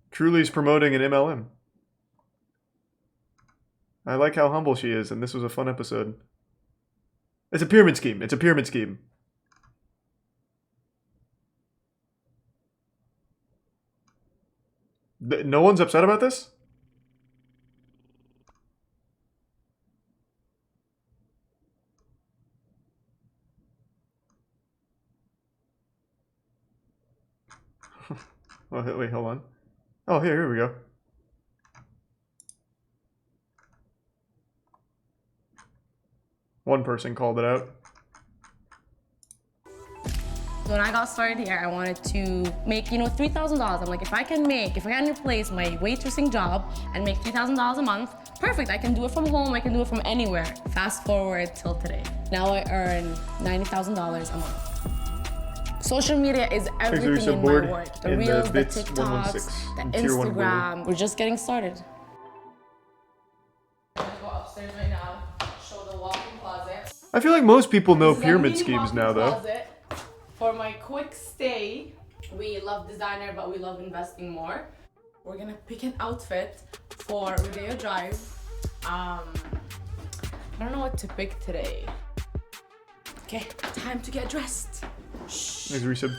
Speaker 1: Truly's promoting an MLM. I like how humble she is, and this was a fun episode. It's a pyramid scheme. It's a pyramid scheme. No one's upset about this? Oh, wait, hold on. Oh, here we go. One person called it out.
Speaker 3: When I got started here, I wanted to make, $3,000. I'm like, if I can replace my waitressing job and make $3,000 a month, perfect. I can do it from home. I can do it from anywhere. Fast forward till today. Now I earn $90,000 a month. Social media is everything in my work. The Reels, the TikToks, the Instagram. We're just getting started. I'm gonna go upstairs right now, show the walk-in closet.
Speaker 1: I feel like most people know pyramid schemes now, though.
Speaker 3: For my quick stay, we love designer, but we love investing more. We're gonna pick an outfit for Rodeo Drive. I don't know what to pick today. Okay, time to get dressed.
Speaker 1: There's Resub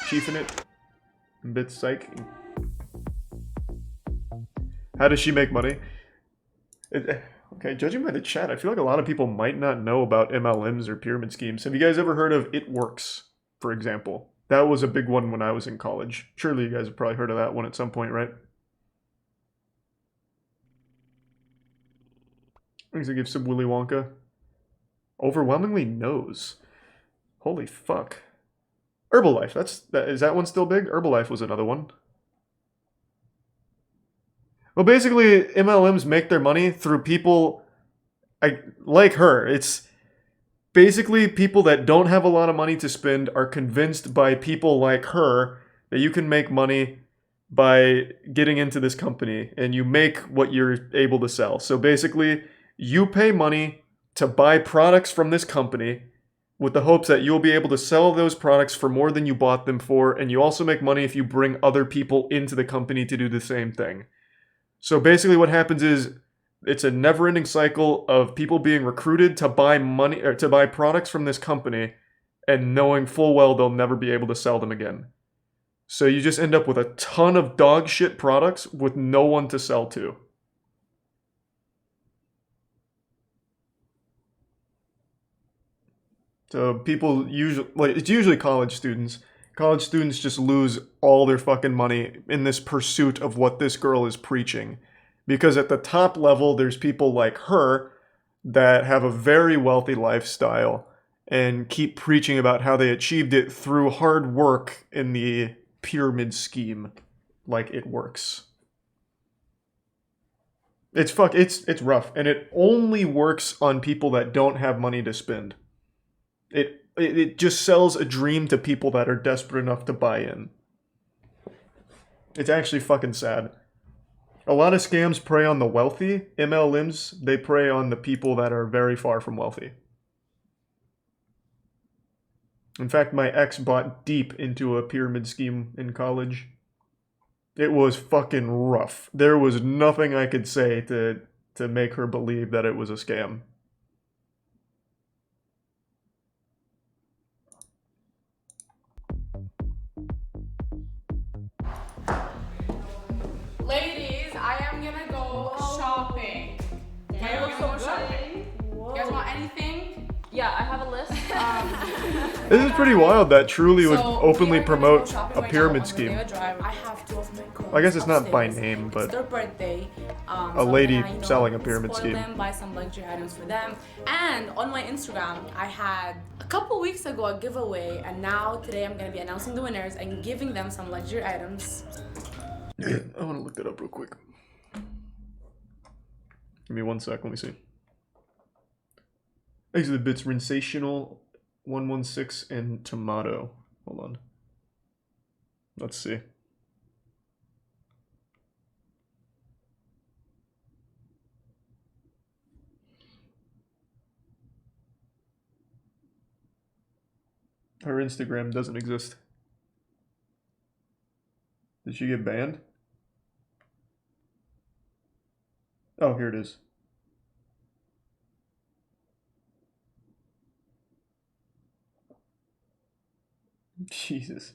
Speaker 1: chiefing it. Bit psych. How does she make money? Okay, judging by the chat, I feel like a lot of people might not know about MLMs or pyramid schemes. Have you guys ever heard of It Works, for example? That was a big one when I was in college. Surely you guys have probably heard of that one at some point, right? I'm gonna give some Willy Wonka. Overwhelmingly no's. Holy fuck. Herbalife, is that one still big? Herbalife was another one. Well, basically, MLMs make their money through people like her. It's basically people that don't have a lot of money to spend are convinced by people like her that you can make money by getting into this company, and you make what you're able to sell. So basically, you pay money to buy products from this company with the hopes that you'll be able to sell those products for more than you bought them for, and you also make money if you bring other people into the company to do the same thing. So basically what happens is it's a never-ending cycle of people being recruited to buy money or to buy products from this company and knowing full well they'll never be able to sell them again. So you just end up with a ton of dog shit products with no one to sell to. So people usually, it's usually college students. College students just lose all their fucking money in this pursuit of what this girl is preaching. Because at the top level, there's people like her that have a very wealthy lifestyle and keep preaching about how they achieved it through hard work in the pyramid scheme. Like It Works. It's rough, and it only works on people that don't have money to spend. It just sells a dream to people that are desperate enough to buy in. It's actually fucking sad. A lot of scams prey on the wealthy. MLMs, they prey on the people that are very far from wealthy. In fact, my ex bought deep into a pyramid scheme in college. It was fucking rough. There was nothing I could say to make her believe that it was a scam.
Speaker 3: Ladies, I am gonna go shopping. Okay, we're gonna go shopping. You guys want anything?
Speaker 4: Yeah, I have a list.
Speaker 1: This is pretty wild that Truly would openly promote a pyramid scheme.
Speaker 3: I have two of my girls
Speaker 1: I guess it's not by
Speaker 3: upstairs.
Speaker 1: name,
Speaker 3: It's
Speaker 1: but
Speaker 3: their birthday.
Speaker 1: a lady selling a pyramid
Speaker 3: spoil
Speaker 1: scheme.
Speaker 3: them, buy some luxury items for them. And on my Instagram, I had a couple weeks ago a giveaway, and now today I'm gonna be announcing the winners and giving them some luxury items.
Speaker 1: I want to look that up real quick. Give me 1 sec, let me see. These are the bits: Rensational, 116, and Tomato. Hold on. Let's see. Her Instagram doesn't exist. Did she get banned? Oh, here it is. Jesus.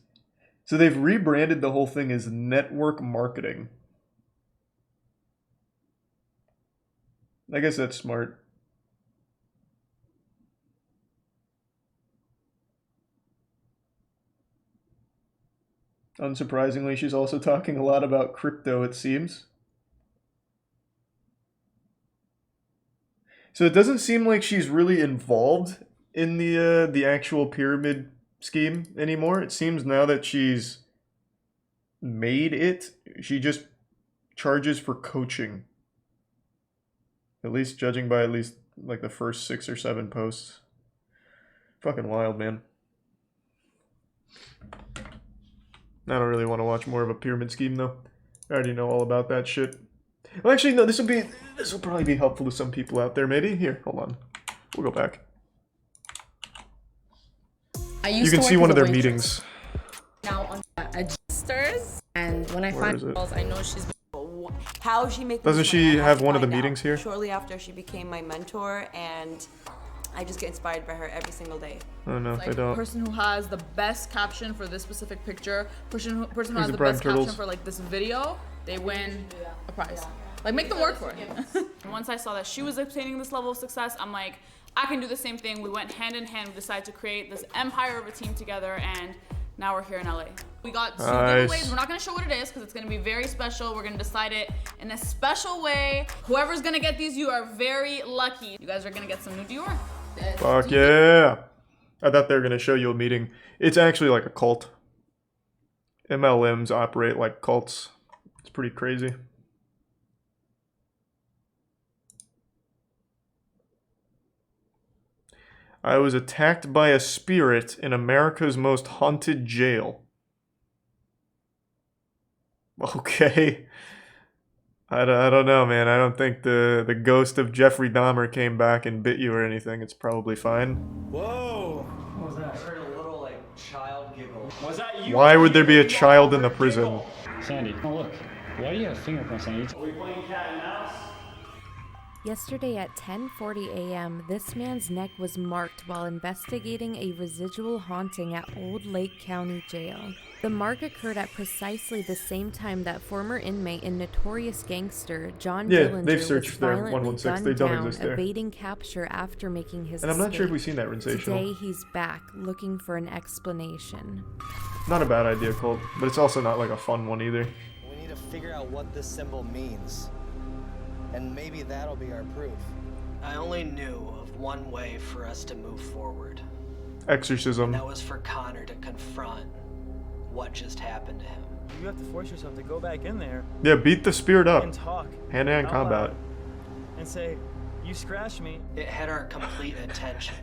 Speaker 1: So they've rebranded the whole thing as network marketing. I guess that's smart. Unsurprisingly, she's also talking a lot about crypto, it seems. So it doesn't seem like she's really involved in the actual pyramid scheme anymore. It seems now that she's made it, she just charges for coaching. At least judging by at least like the first 6 or 7 posts. Fucking wild, man. I don't really want to watch more of a pyramid scheme though. I already know all about that shit. Well, actually, no. This will probably be helpful to some people out there. Maybe here. Hold on. We'll go back. You can see one of their meetings.
Speaker 3: Now on adjusters, and when I
Speaker 1: Where
Speaker 3: find
Speaker 1: is it?
Speaker 3: calls, I know she's.
Speaker 4: How she make
Speaker 1: Doesn't she have one of the meetings here?
Speaker 4: Shortly after she became my mentor, and I just get inspired by her every single day.
Speaker 1: I don't know if I
Speaker 11: The
Speaker 1: don't.
Speaker 11: person who has the best caption for this specific picture, person who
Speaker 1: These
Speaker 11: has
Speaker 1: are
Speaker 11: the
Speaker 1: Brian
Speaker 11: best
Speaker 1: Turtles.
Speaker 11: caption for like this video, they win a prize. Like make them work for it. And once I saw that she was obtaining this level of success, I'm like, I can do the same thing. We went hand in hand. We decided to create this empire of a team together, and now we're here in LA. We got 2
Speaker 1: Nice.
Speaker 11: giveaways. We're not gonna show what it is because it's gonna be very special. We're gonna decide it in a special way. Whoever's gonna get these, you are very lucky. You guys are gonna get some new Dior.
Speaker 1: Fuck yeah. I thought they were going to show you a meeting. It's actually like a cult. MLMs operate like cults. It's pretty crazy. I was attacked by a spirit in America's most haunted jail. Okay. I don't know, man. I don't think the ghost of Jeffrey Dahmer came back and bit you or anything. It's probably fine.
Speaker 22: Whoa! What was that? I heard a little like child giggle. Was that you?
Speaker 1: Why would there be a child in the prison?
Speaker 22: Sandy, oh look. Why do you have fingerprints on you? Are we playing cat and mouse?
Speaker 24: Yesterday at 10:40 a.m., this man's neck was marked while investigating a residual haunting at Old Lake County Jail. The mark occurred at precisely the same time that former inmate and notorious gangster John Dillinger
Speaker 1: they've
Speaker 24: was
Speaker 1: searched there,
Speaker 24: violently
Speaker 1: 116.
Speaker 24: gunned
Speaker 1: They don't
Speaker 24: down,
Speaker 1: exist there.
Speaker 24: evading capture after making his
Speaker 1: And I'm not sure if
Speaker 24: escape.
Speaker 1: we've seen that sensational.
Speaker 24: Today he's back, looking for an explanation.
Speaker 1: Not a bad idea, Colt, but it's also not like a fun one either.
Speaker 23: We need to figure out what this symbol means. And maybe that'll be our proof. I only knew of one way for us to move forward.
Speaker 1: Exorcism.
Speaker 23: And that was for Connor to confront what just happened to him.
Speaker 5: You have to force yourself to go back in there
Speaker 1: Yeah, beat the spirit up.
Speaker 5: and talk.
Speaker 1: Hand-to-hand
Speaker 5: out
Speaker 1: combat.
Speaker 5: loud And say, you scratched me.
Speaker 23: It had our complete attention.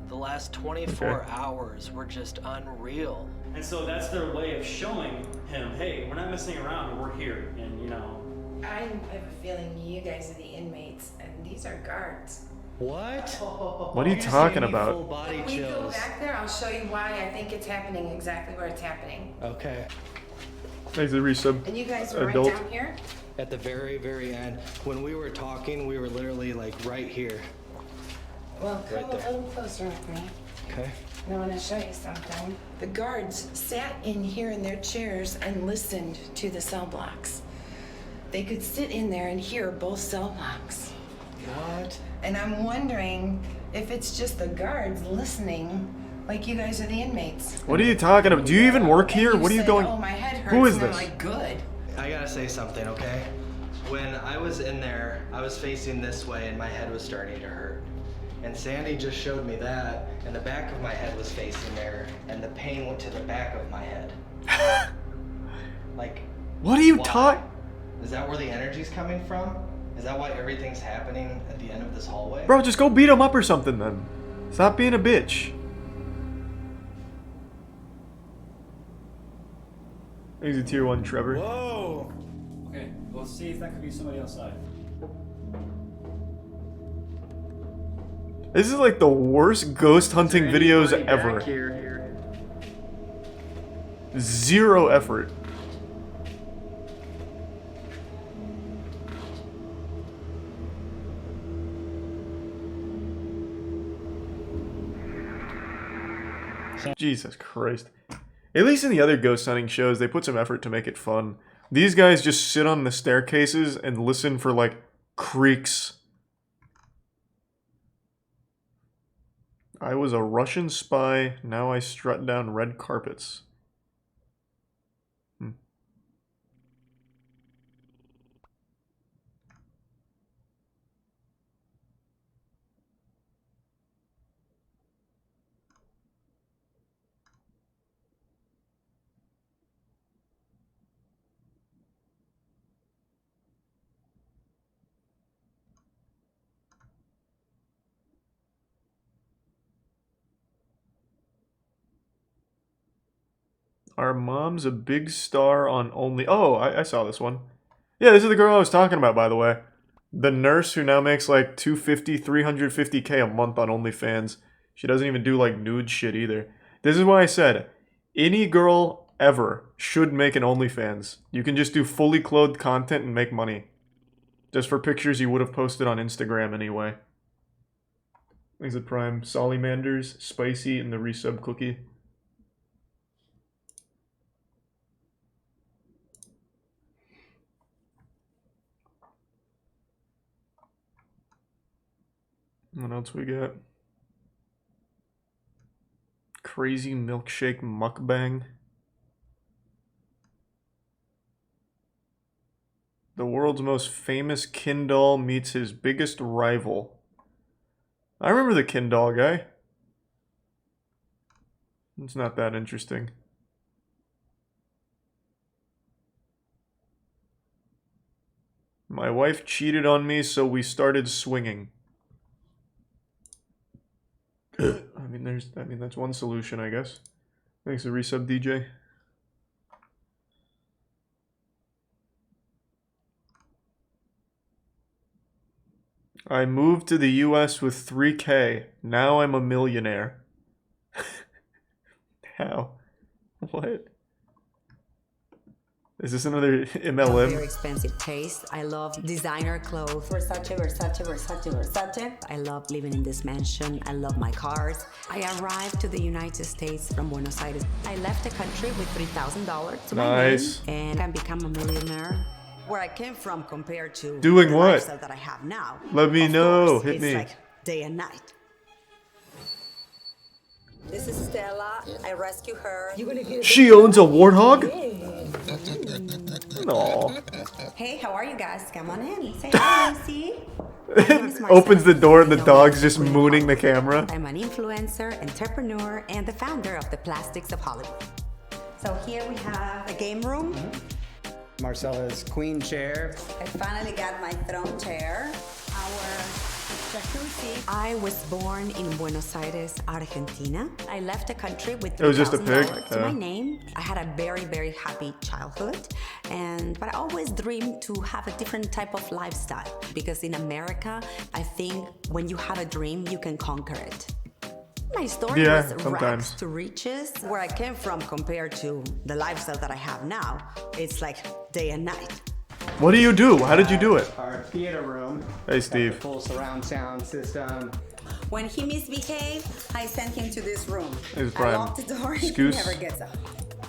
Speaker 23: The last 24 hours were just unreal.
Speaker 22: And so that's their way of showing him, hey, we're not messing around, we're here. And you know,
Speaker 14: I have a feeling you guys are the inmates, and these are guards.
Speaker 23: What?
Speaker 1: What are you talking about?
Speaker 23: Full body
Speaker 14: If we go
Speaker 23: chills.
Speaker 14: back there, I'll show you why I think it's happening exactly where it's happening.
Speaker 23: Okay.
Speaker 1: Thanks to resub.
Speaker 14: And you guys are
Speaker 1: Adult.
Speaker 14: right down here?
Speaker 23: At the very, very end, when we were talking, we were literally like right here.
Speaker 14: Well, come
Speaker 23: Right
Speaker 14: a
Speaker 23: there.
Speaker 14: little closer with me.
Speaker 23: Okay.
Speaker 14: I want to show you something. The guards sat in here in their chairs and listened to the cell blocks. They could sit in there and hear both cell blocks.
Speaker 23: What?
Speaker 14: And I'm wondering if it's just the guards listening, like you guys are the inmates.
Speaker 1: What are you talking about? Do you even work here? What are you
Speaker 14: said,
Speaker 1: going?
Speaker 14: "Oh, my head hurts,"
Speaker 1: Who is
Speaker 14: and I'm
Speaker 1: this?
Speaker 14: like, good.
Speaker 23: I gotta say something, okay? When I was in there, I was facing this way and my head was starting to hurt. And Sandy just showed me that, and the back of my head was facing there, and the pain went to the back of my head. Like,
Speaker 1: What are you
Speaker 23: why?
Speaker 1: talking?
Speaker 23: Is that where the energy's coming from? Is that why everything's happening at the end of this hallway?
Speaker 1: Bro, just go beat him up or something then. Stop being a bitch. He's a tier 1 Trevor.
Speaker 22: whoa! Okay, let's see if that could be somebody outside.
Speaker 1: This is like the worst ghost hunting videos ever. Zero effort. Jesus Christ. At least in the other ghost hunting shows, they put some effort to make it fun. These guys just sit on the staircases and listen for like creaks I was a Russian spy, now I strut down red carpets. Our mom's a big star on Only... Oh, I saw this one. Yeah, this is the girl I was talking about, by the way. The nurse who now makes like 250, 350K a month on OnlyFans. She doesn't even do like nude shit either. This is why I said, any girl ever should make an OnlyFans. You can just do fully clothed content and make money. Just for pictures you would have posted on Instagram anyway. Exit Prime, Salamanders, Spicy, and the resub cookie. What else we got? Crazy milkshake mukbang. The world's most famous Ken doll meets his biggest rival. I remember the Ken doll guy. It's not that interesting. My wife cheated on me, so we started swinging. I mean that's one solution, I guess. Thanks for resub, DJ. I moved to the US with 3K. Now I'm a millionaire. How? What? Is this another MLM?
Speaker 15: Very expensive taste. I love designer clothes. Versace, Versace, Versace, Versace. I love living in this mansion. I love my cars. I arrived to the United States from Buenos Aires. I left the country with $3,000 to my name and can become a millionaire. Where I came from compared to
Speaker 1: doing
Speaker 15: the
Speaker 1: what?
Speaker 15: lifestyle that I have now.
Speaker 1: Let me know. Hit
Speaker 15: it's
Speaker 1: me.
Speaker 15: Like day and night. This is Stella. I rescue her.
Speaker 1: She owns a warthog? No.
Speaker 15: Hey, how are you guys? Come on in. Say hi, Lucy.
Speaker 1: Opens the door and the dog's just mooning the camera.
Speaker 15: I'm an influencer, entrepreneur, and the founder of the Plastics of Hollywood. So here we have a game room.
Speaker 16: Marcella's queen chair.
Speaker 15: I finally got my throne chair. Our jacuzzi. I was born in Buenos Aires, Argentina. I left the country with $3,000 to my name. I had a very, very happy childhood, but I always dreamed to have a different type of lifestyle because in America, I think when you have a dream, you can conquer it. My story was rags to riches. Where I came from compared to the lifestyle that I have now, it's like day and night.
Speaker 1: What do you do? How did you do it?
Speaker 16: Our theater room.
Speaker 1: Hey, Steve.
Speaker 16: Full surround sound system.
Speaker 15: When he misbehaved, I sent him to this room.
Speaker 1: It's
Speaker 15: I locked the door and he never gets out.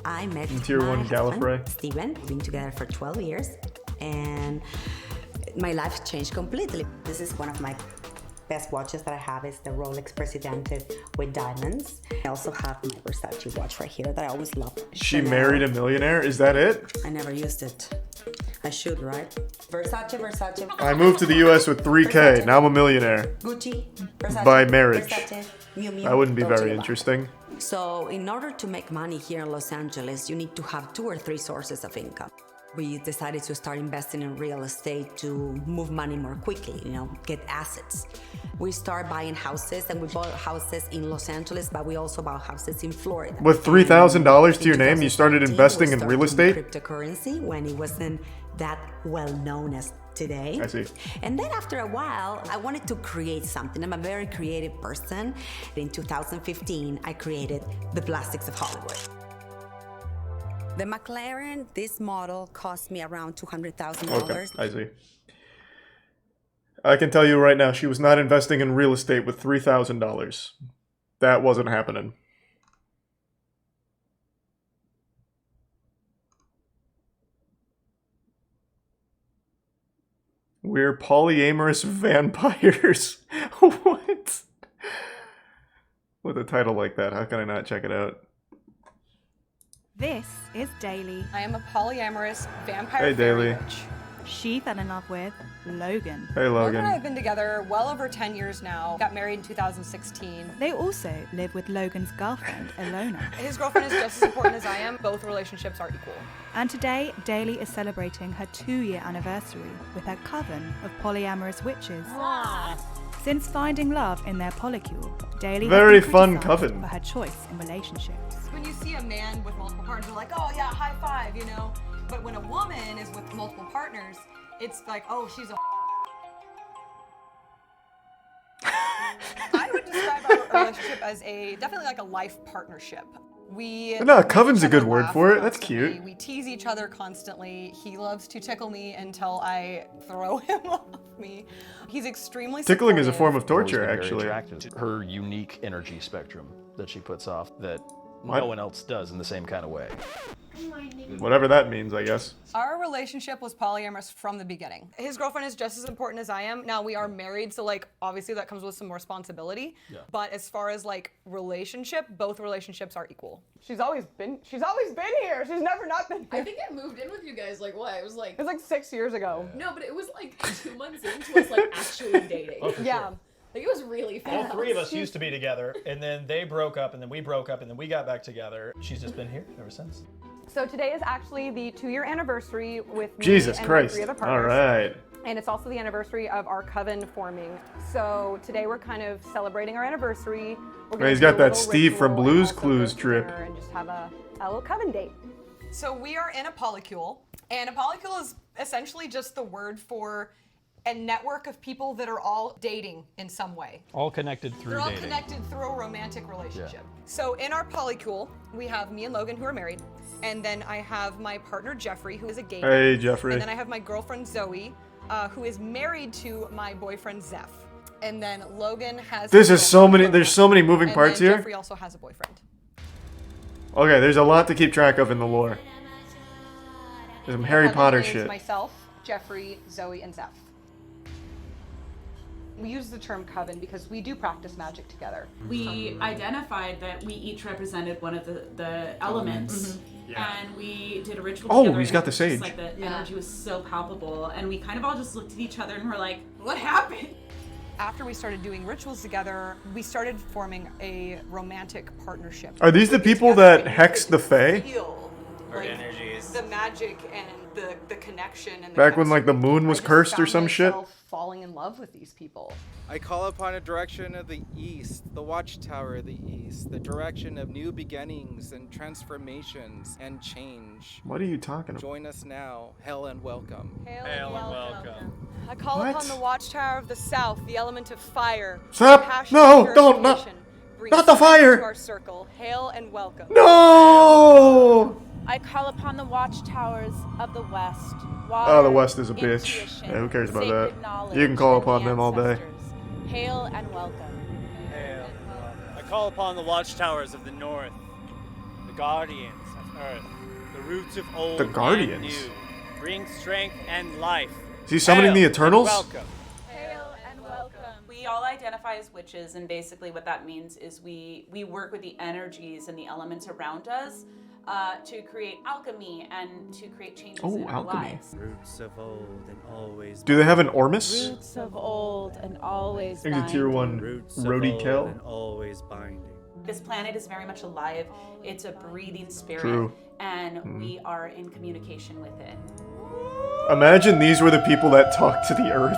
Speaker 15: I met
Speaker 1: Tier 1 Gallifrey.
Speaker 15: Steven. We've been together for 12 years and my life changed completely. This is one of my best watches that I have is the Rolex Presidente with diamonds. I also have my Versace watch right here that I always loved.
Speaker 1: She married a millionaire? Is that it?
Speaker 15: I never used it. I should, right? Versace, Versace.
Speaker 1: I moved to the US with 3K. Now I'm a millionaire.
Speaker 15: Gucci, Versace,
Speaker 1: by marriage.
Speaker 15: Versace, Miu Miu,
Speaker 1: That wouldn't be
Speaker 15: Dolce
Speaker 1: very
Speaker 15: & Gabbana.
Speaker 1: interesting.
Speaker 15: So in order to make money here in Los Angeles, you need to have 2 or 3 sources of income. We decided to start investing in real estate to move money more quickly, get assets. We started buying houses and we bought houses in Los Angeles, but we also bought houses in Florida.
Speaker 1: With $3,000 to your name, you started investing in real estate?
Speaker 15: Cryptocurrency when it wasn't that well known as today.
Speaker 1: I see.
Speaker 15: And then after a while, I wanted to create something. I'm a very creative person. In 2015, I created the Plastics of Hollywood. The McLaren, this model cost me around $200,000.
Speaker 1: Okay, I see. I can tell you right now, she was not investing in real estate with $3,000. That wasn't happening. We're polyamorous vampires. What? With a title like that, how can I not check it out?
Speaker 7: This is Daly.
Speaker 17: I am a polyamorous vampire
Speaker 1: Hey,
Speaker 17: fairy
Speaker 1: Daly.
Speaker 17: witch.
Speaker 7: She fell in love with Logan.
Speaker 1: Hey,
Speaker 17: Logan and I
Speaker 1: Logan.
Speaker 17: have been together well over 10 years now. Got married in 2016.
Speaker 7: They also live with Logan's girlfriend, Ilona.
Speaker 17: His girlfriend is just as important as I am. Both relationships are equal.
Speaker 7: And today, Daly is celebrating her 2-year anniversary with her coven of polyamorous witches. Since finding love in their polycule, Daly
Speaker 1: Very
Speaker 7: has been
Speaker 1: fun
Speaker 7: criticized
Speaker 1: coven.
Speaker 7: for her choice in relationships.
Speaker 17: When you see a man with multiple partners, you're like, oh yeah, high five, you know? But when a woman is with multiple partners, it's like, oh, she's a I would describe our relationship as definitely like a life partnership.
Speaker 1: No, coven's a good word for it. That's cute.
Speaker 17: We tease each other constantly. He loves to tickle me until I throw him off me. He's extremely
Speaker 1: Tickling is a
Speaker 17: supportive.
Speaker 1: form of torture,
Speaker 18: Always been very
Speaker 1: actually.
Speaker 18: attracted to her unique energy spectrum that she puts off that
Speaker 1: What?
Speaker 18: no one else does in the same kind of way.
Speaker 1: Whatever that means, I guess.
Speaker 17: Our relationship was polyamorous from the beginning. His girlfriend is just as important as I am. Now we are married, so like obviously that comes with some responsibility.
Speaker 18: Yeah.
Speaker 17: But as far as like relationship, both relationships are equal.
Speaker 9: She's always been here. She's never not been here.
Speaker 19: I think I moved in with you guys like what? It was like
Speaker 9: 6 years ago.
Speaker 19: No, but it was like 2 months into us like actually dating.
Speaker 20: Oh, for
Speaker 17: yeah.
Speaker 20: sure.
Speaker 19: Like it was really fast.
Speaker 20: All three of us used to be together, and then they broke up, and then we broke up, and then we got back together. She's just been here ever since.
Speaker 9: So today is actually the 2-year anniversary with me
Speaker 1: Jesus
Speaker 9: and
Speaker 1: Christ.
Speaker 9: my 3 other
Speaker 1: All
Speaker 9: partners.
Speaker 1: right.
Speaker 9: And it's also the anniversary of our coven forming. So today we're kind of celebrating our anniversary. We're gonna
Speaker 1: He's
Speaker 9: do a
Speaker 1: got that
Speaker 9: little
Speaker 1: Steve from
Speaker 9: ritual
Speaker 1: Blue's
Speaker 9: and also
Speaker 1: Clues
Speaker 9: go to
Speaker 1: trip.
Speaker 9: dinner and just have a little coven date.
Speaker 17: So we are in a polycule, and a polycule is essentially just the word for a network of people that are all dating in some way.
Speaker 20: All connected through
Speaker 17: They're all
Speaker 20: dating.
Speaker 17: connected through a romantic relationship. So in our polycule, we have me and Logan who are married, and then I have my partner Jeffrey, who is a gay man.
Speaker 1: Hey, Jeffrey.
Speaker 17: And then I have my girlfriend Zoe, who is married to my boyfriend Zeph. And then Logan has.
Speaker 1: There's
Speaker 17: his
Speaker 1: just so many.
Speaker 17: girlfriend,
Speaker 1: There's so many moving
Speaker 17: and
Speaker 1: parts
Speaker 17: then
Speaker 1: here.
Speaker 17: Jeffrey also has a boyfriend.
Speaker 1: Okay, there's a lot to keep track of in the lore. There's some Harry
Speaker 17: Heaven
Speaker 1: Potter
Speaker 17: is
Speaker 1: shit.
Speaker 17: Myself, Jeffrey, Zoe, and Zeph. We use the term coven because we do practice magic together.
Speaker 21: We identified that we each represented one of the elements, and we did a ritual
Speaker 1: Oh,
Speaker 21: together.
Speaker 1: he's
Speaker 21: and
Speaker 1: got
Speaker 21: it
Speaker 1: the
Speaker 21: was just,
Speaker 1: sage.
Speaker 21: Like the energy was so palpable, and we kind of all just looked at each other and were like, "What happened?"
Speaker 17: After we started doing rituals together, we started forming a romantic partnership.
Speaker 1: Are these the people that hexed the Fae?
Speaker 17: Feel
Speaker 25: Our
Speaker 17: like
Speaker 25: energies.
Speaker 17: the magic and the connection and the
Speaker 1: Back when like the
Speaker 17: chemistry.
Speaker 1: moon was
Speaker 17: I just
Speaker 1: cursed or
Speaker 17: found
Speaker 1: some shit?
Speaker 17: myself falling in love with these people.
Speaker 26: I call upon a direction of the east, the watchtower of the east, the direction of new beginnings and transformations and change.
Speaker 1: What are you talking about?
Speaker 26: Join us now. Hail and welcome.
Speaker 17: Hail
Speaker 26: and
Speaker 17: welcome. I call
Speaker 1: What?
Speaker 17: upon the watchtower of the south, the element of fire.
Speaker 1: Stop!
Speaker 17: Passion
Speaker 1: No,
Speaker 17: and
Speaker 1: don't, not-
Speaker 17: purification. Bring
Speaker 1: not the
Speaker 17: strength
Speaker 1: fire!
Speaker 17: To our circle. Hail and welcome.
Speaker 1: No!
Speaker 27: I call upon the watchtowers of the West.
Speaker 1: Oh, the West is a bitch.
Speaker 27: Intuition,
Speaker 1: Yeah, who cares about
Speaker 27: sacred
Speaker 1: that?
Speaker 27: knowledge,
Speaker 1: You can call
Speaker 27: and
Speaker 1: upon
Speaker 27: the
Speaker 1: them all day.
Speaker 27: ancestors. Hail and welcome.
Speaker 28: I call upon the watchtowers of the north, the guardians of earth, the roots of old
Speaker 1: The guardians?
Speaker 28: and new. Bring strength and life.
Speaker 1: Is he summoning the
Speaker 28: Hail and
Speaker 1: Eternals?
Speaker 28: welcome.
Speaker 21: We all identify as witches, and basically what that means is we work with the energies and the elements around us to create alchemy and to create changes
Speaker 1: Oh,
Speaker 21: in our
Speaker 1: alchemy.
Speaker 21: lives.
Speaker 28: Roots of old and always.
Speaker 1: Do they have an Ormus?
Speaker 27: Roots of old and always
Speaker 1: There's a tier 1
Speaker 28: Roots of
Speaker 1: Rody
Speaker 28: old
Speaker 1: Kel.
Speaker 28: and always binding.
Speaker 21: This planet is very much alive. It's a breathing spirit,
Speaker 1: True.
Speaker 21: and we are in communication with it.
Speaker 1: Imagine these were the people that talk to the Earth.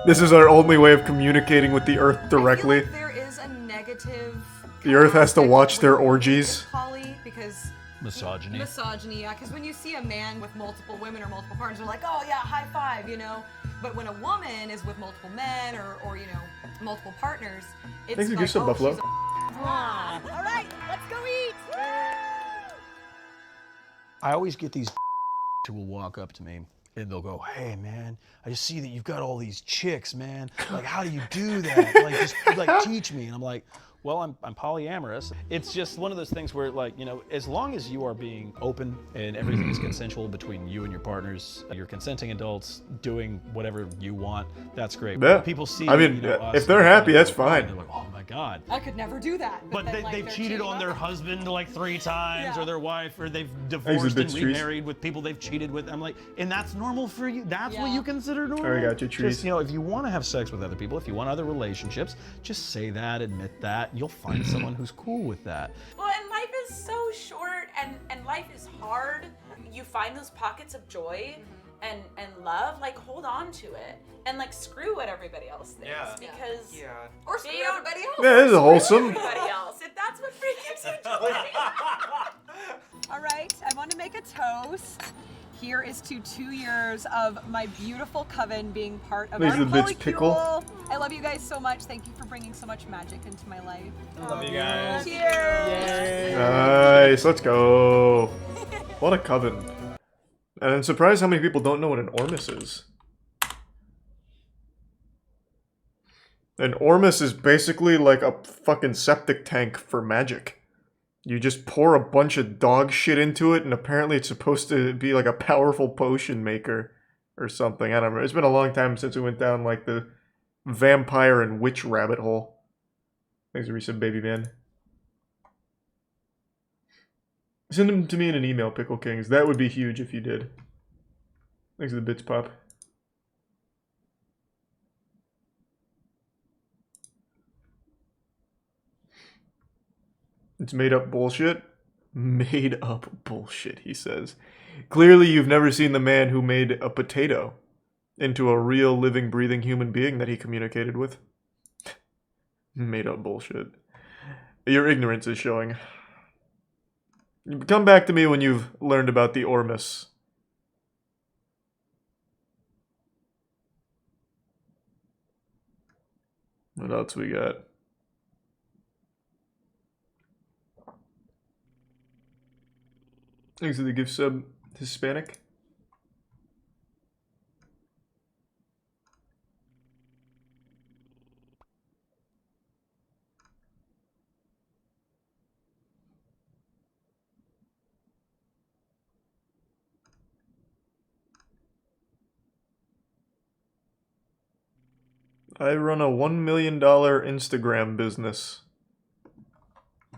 Speaker 1: This is our only way of communicating with the Earth directly.
Speaker 17: There is a negative.
Speaker 1: The Earth has to watch their orgies.
Speaker 17: Poly, because
Speaker 20: Misogyny.
Speaker 17: Misogyny, yeah. Because when you see a man with multiple women or multiple partners, they're like, oh yeah, high five, you know. But when a woman is with multiple men or you know multiple partners, it's
Speaker 1: Thanks for
Speaker 17: like,
Speaker 1: your sub,
Speaker 17: oh,
Speaker 1: Buffalo.
Speaker 17: she's a all right, let's go eat.
Speaker 18: I always get these who will walk up to me and they'll go, "Hey man, I just see that you've got all these chicks, man. Like, how do you do that? Like, just like teach me." And I'm like, "Well, I'm polyamorous." It's just one of those things where, like, you know, as long as you are being open and everything is consensual between you and your partners, you're consenting adults doing whatever you want, that's great.
Speaker 1: Yeah.
Speaker 18: People see,
Speaker 1: I mean,
Speaker 18: you know, us
Speaker 1: if they're
Speaker 18: and
Speaker 1: happy,
Speaker 18: they're
Speaker 1: that's
Speaker 18: like,
Speaker 1: fine.
Speaker 18: They're like, "Oh my God.
Speaker 17: I could never do that.
Speaker 18: But
Speaker 17: then, like,
Speaker 18: they've
Speaker 17: they're
Speaker 18: cheated on their
Speaker 17: them.
Speaker 18: husband like 3 times,
Speaker 17: Yeah.
Speaker 18: or their wife, or they've divorced and
Speaker 1: trees.
Speaker 18: remarried with people they've cheated with. I'm like, and that's normal for you? That's what you consider normal?
Speaker 1: Alright, got your trees.
Speaker 18: Just, you know, if you want to have sex with other people, if you want other relationships, just say that, admit that. You'll find someone who's cool with that.
Speaker 21: Well, and life is so short, and life is hard. You find those pockets of joy and love, like hold on to it, and like screw what everybody else thinks, because
Speaker 17: or screw everybody else.
Speaker 1: Yeah, this is wholesome.
Speaker 21: Everybody else, if that's what keeps you joy.
Speaker 17: All right, I want to make a toast. Here is to 2 years of my beautiful coven being part of
Speaker 1: These
Speaker 17: our
Speaker 1: are the bits
Speaker 17: polycule.
Speaker 1: pickle.
Speaker 17: I love you guys so much. Thank you for bringing so much magic into my life.
Speaker 20: Love you guys.
Speaker 17: Cheers.
Speaker 1: Nice, let's go. What a coven. And I'm surprised how many people don't know what an Ormus is. An Ormus is basically like a fucking septic tank for magic. You just pour a bunch of dog shit into it, and apparently it's supposed to be like a powerful potion maker or something. I don't know. It's been a long time since we went down like the vampire and witch rabbit hole. Thanks for resub, baby man. Send them to me in an email, Pickle Kings. That would be huge if you did. Thanks for the bits, Pop. It's made up bullshit. Made up bullshit, he says. Clearly you've never seen the man who made a potato into a real living, breathing human being that he communicated with. Made up bullshit. Your ignorance is showing. Come back to me when you've learned about the Ormus. What else we got? Thanks for the gift sub, Hispanic. I run a $1 million Instagram business.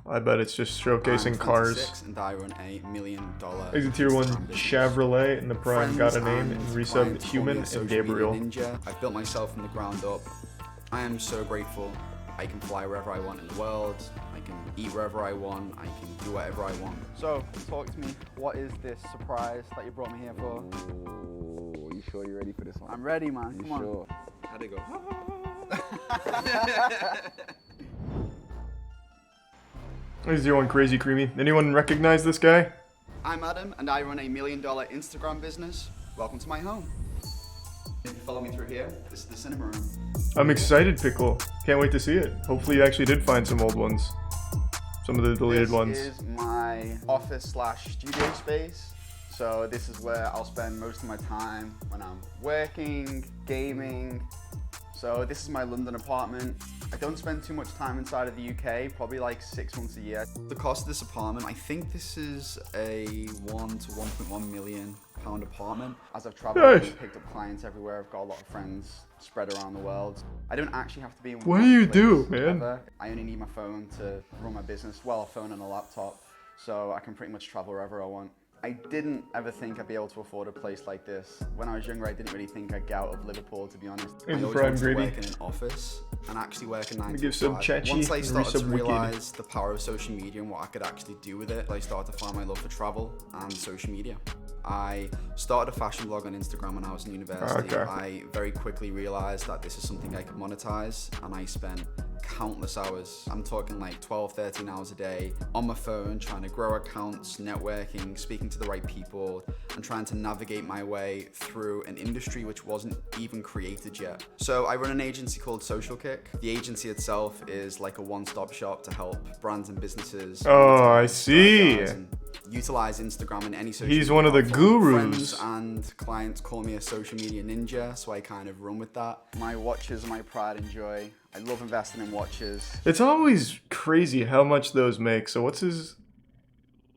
Speaker 1: I bet it's just showcasing cars.
Speaker 2: And I run $1 million.
Speaker 1: Exit tier 1 Chevrolet and the Prime got a name, and resub Human and Gabriel.
Speaker 2: Ninja. I've built myself from the ground up. I am so grateful. I can fly wherever I want in the world. I can eat wherever I want. I can do whatever I want.
Speaker 3: So, talk to me. What is this surprise that you brought me here for?
Speaker 2: Ooh, you sure you're ready for this one?
Speaker 3: I'm ready, man. Come on.
Speaker 2: Sure? How'd it go?
Speaker 1: Is your one Crazy Creamy? Anyone recognize this guy?
Speaker 2: I'm Adam, and I run a $1 million Instagram business. Welcome to my home. If you follow me through here, this is the cinema room.
Speaker 1: I'm excited, Pickle. Can't wait to see it. Hopefully you actually did find some old ones. Some of the deleted ones.
Speaker 3: This is my office/studio space. So this is where I'll spend most of my time when I'm working, gaming. So this is my London apartment. I don't spend too much time inside of the UK, probably like 6 months a year.
Speaker 2: The cost of this apartment, I think this is a £1 to £1.1 million apartment.
Speaker 3: As I've traveled and picked up clients everywhere, I've got a lot of friends spread around the world. I don't actually have to be in
Speaker 1: What
Speaker 3: one
Speaker 1: do you
Speaker 3: place
Speaker 1: do, man?
Speaker 3: ever. I only need my phone to run my business, well, a phone and a laptop, so I can pretty much travel wherever I want. I didn't ever think I'd be able to afford a place like this. When I was younger, I didn't really think I'd get out of Liverpool, to be honest.
Speaker 1: In
Speaker 2: I always
Speaker 1: Prime
Speaker 2: wanted to
Speaker 1: Gravy.
Speaker 2: work in an office and actually work a 9
Speaker 1: give
Speaker 2: to
Speaker 1: some
Speaker 2: 5.
Speaker 1: Chachi
Speaker 2: Once I
Speaker 1: and
Speaker 2: started to
Speaker 1: resub Wicked.
Speaker 2: realize the power of social media and what I could actually do with it, I started to find my love for travel and social media. I started a fashion blog on Instagram when I was in university.
Speaker 1: Okay.
Speaker 2: I very quickly realized that this is something I could monetize, and I spent countless hours. I'm talking like 12, 13 hours a day on my phone, trying to grow accounts, networking, speaking to the right people, and trying to navigate my way through an industry which wasn't even created yet. So I run an agency called Social Kick. The agency itself is like a one-stop shop to help brands and businesses.
Speaker 1: Oh, I see.
Speaker 2: Utilize Instagram and any social
Speaker 1: He's
Speaker 2: media
Speaker 1: one of the
Speaker 2: platform.
Speaker 1: gurus.
Speaker 2: Friends and clients call me a social media ninja, so I kind of run with that.
Speaker 3: My watches are my pride and joy. I love investing in watches.
Speaker 1: It's always crazy how much those make. So what's his...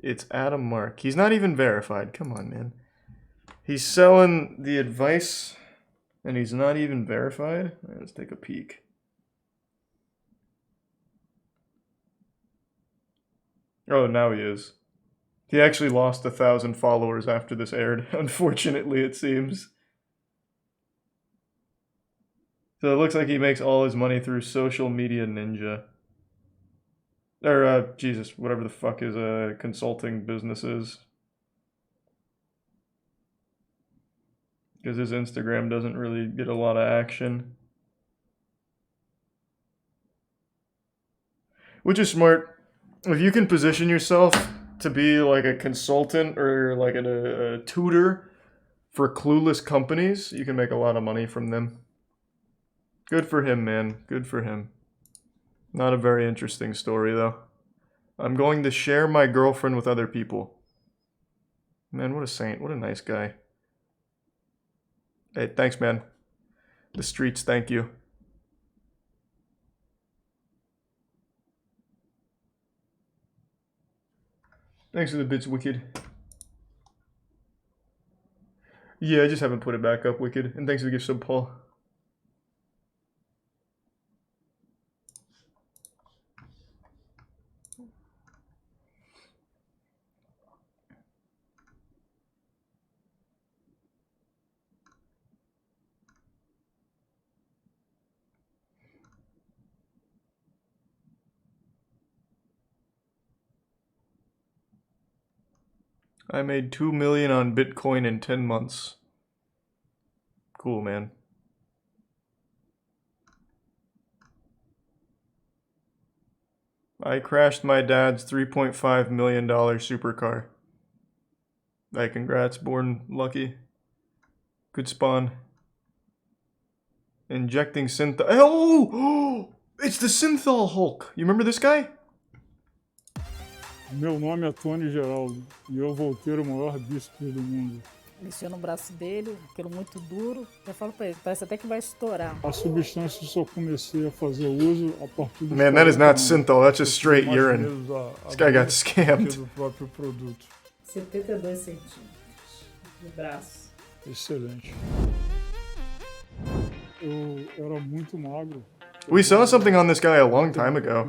Speaker 1: It's Adam Mark. He's not even verified. Come on, man. He's selling the advice, and he's not even verified? Let's take a peek. Oh, now he is. He actually lost 1,000 followers after this aired, unfortunately, it seems. So it looks like he makes all his money through Social Media Ninja. Or, Jesus, whatever the fuck his consulting business is. Because his Instagram doesn't really get a lot of action. Which is smart. If you can position yourself to be like a consultant or like a tutor for clueless companies, you can make a lot of money from them. Good for him, man. Good for him. Not a very interesting story, though. I'm going to share my girlfriend with other people. Man, what a saint. What a nice guy. Hey, thanks, man. The streets, thank you. Thanks for the bits, Wicked. Yeah, I just haven't put it back up, Wicked. And thanks for the gift sub, Paul. I made 2 million on Bitcoin in 10 months. Cool, man. I crashed my dad's $3.5 million supercar. Hey, congrats, born lucky. Good spawn. Injecting synth. Oh! It's the Synthol Hulk. You remember this guy?
Speaker 4: Meu nome é Tony Geraldo e eu vou ter o maior bíceps do mundo.
Speaker 6: Mexeu no braço dele, aquilo muito duro. Eu falo pra ele, parece até que vai estourar.
Speaker 4: A substância só comecei a fazer uso a partir do.
Speaker 1: Man, that is not Synthol, that's just straight urine. This guy got scammed.
Speaker 4: Do próprio produto.
Speaker 6: 72 centímetros de braço.
Speaker 4: Excelente. Eu era muito magro.
Speaker 1: We saw something on this guy a long time ago.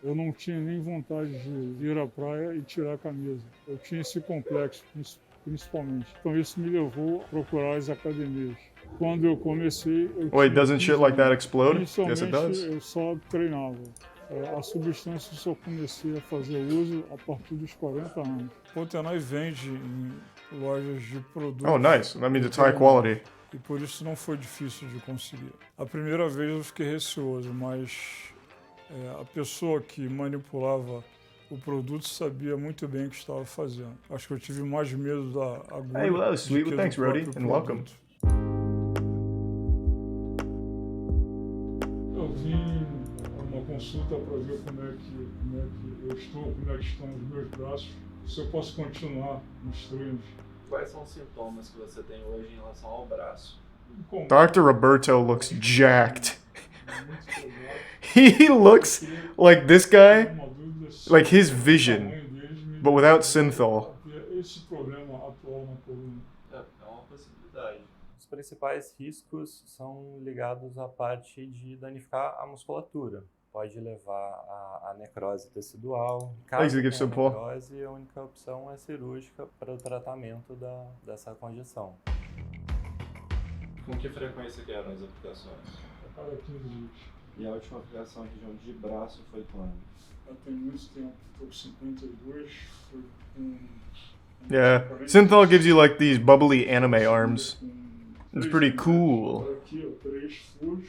Speaker 4: Eu não tinha nem vontade de ir à praia e tirar a camisa. Eu tinha esse complexo, principalmente. Então isso me levou a procurar as academias. Quando eu comecei...
Speaker 1: Wait, doesn't shit like that explode? Yes, it does.
Speaker 4: Eu só treinava. A substância só comecei a fazer uso a partir dos 40 anos. Pontenay vende em lojas de produtos...
Speaker 1: Oh, nice. That means it's high quality.
Speaker 4: E por isso não foi difícil de conseguir. A primeira vez eu fiquei receoso, mas a pessoa que manipulava o produto sabia muito bem o que estava fazendo. Acho que eu tive mais medo da agulha.
Speaker 1: Hey, well, that was sweet. Well, thanks, Rody, and welcome.
Speaker 4: Eu vim a uma consulta para ver como é que eu estou, como é que estão os meus braços, se eu posso continuar nos treinos.
Speaker 8: Quais são os sintomas que você tem hoje em relação ao braço?
Speaker 1: Dr. Roberto looks jacked. He looks like this guy, like his vision, but without Synthol.
Speaker 4: Esse problema atual na coluna.
Speaker 8: É uma possibilidade.
Speaker 10: Os principais riscos são ligados à parte de danificar a musculatura. Pode levar à necrose tecidual. Caso tenha necrose, a única opção é cirúrgica para o tratamento dessa condição.
Speaker 8: Com que frequência que eram as aplicações?
Speaker 4: A cada 15 dias.
Speaker 8: E a última aplicação em região de braço foi quando?
Speaker 4: Já tem muito tempo, estou com 52, foi com...
Speaker 1: Yeah, Synthol gives you like these bubbly anime arms. It's pretty cool.
Speaker 4: Aqui, ó, 3 furos,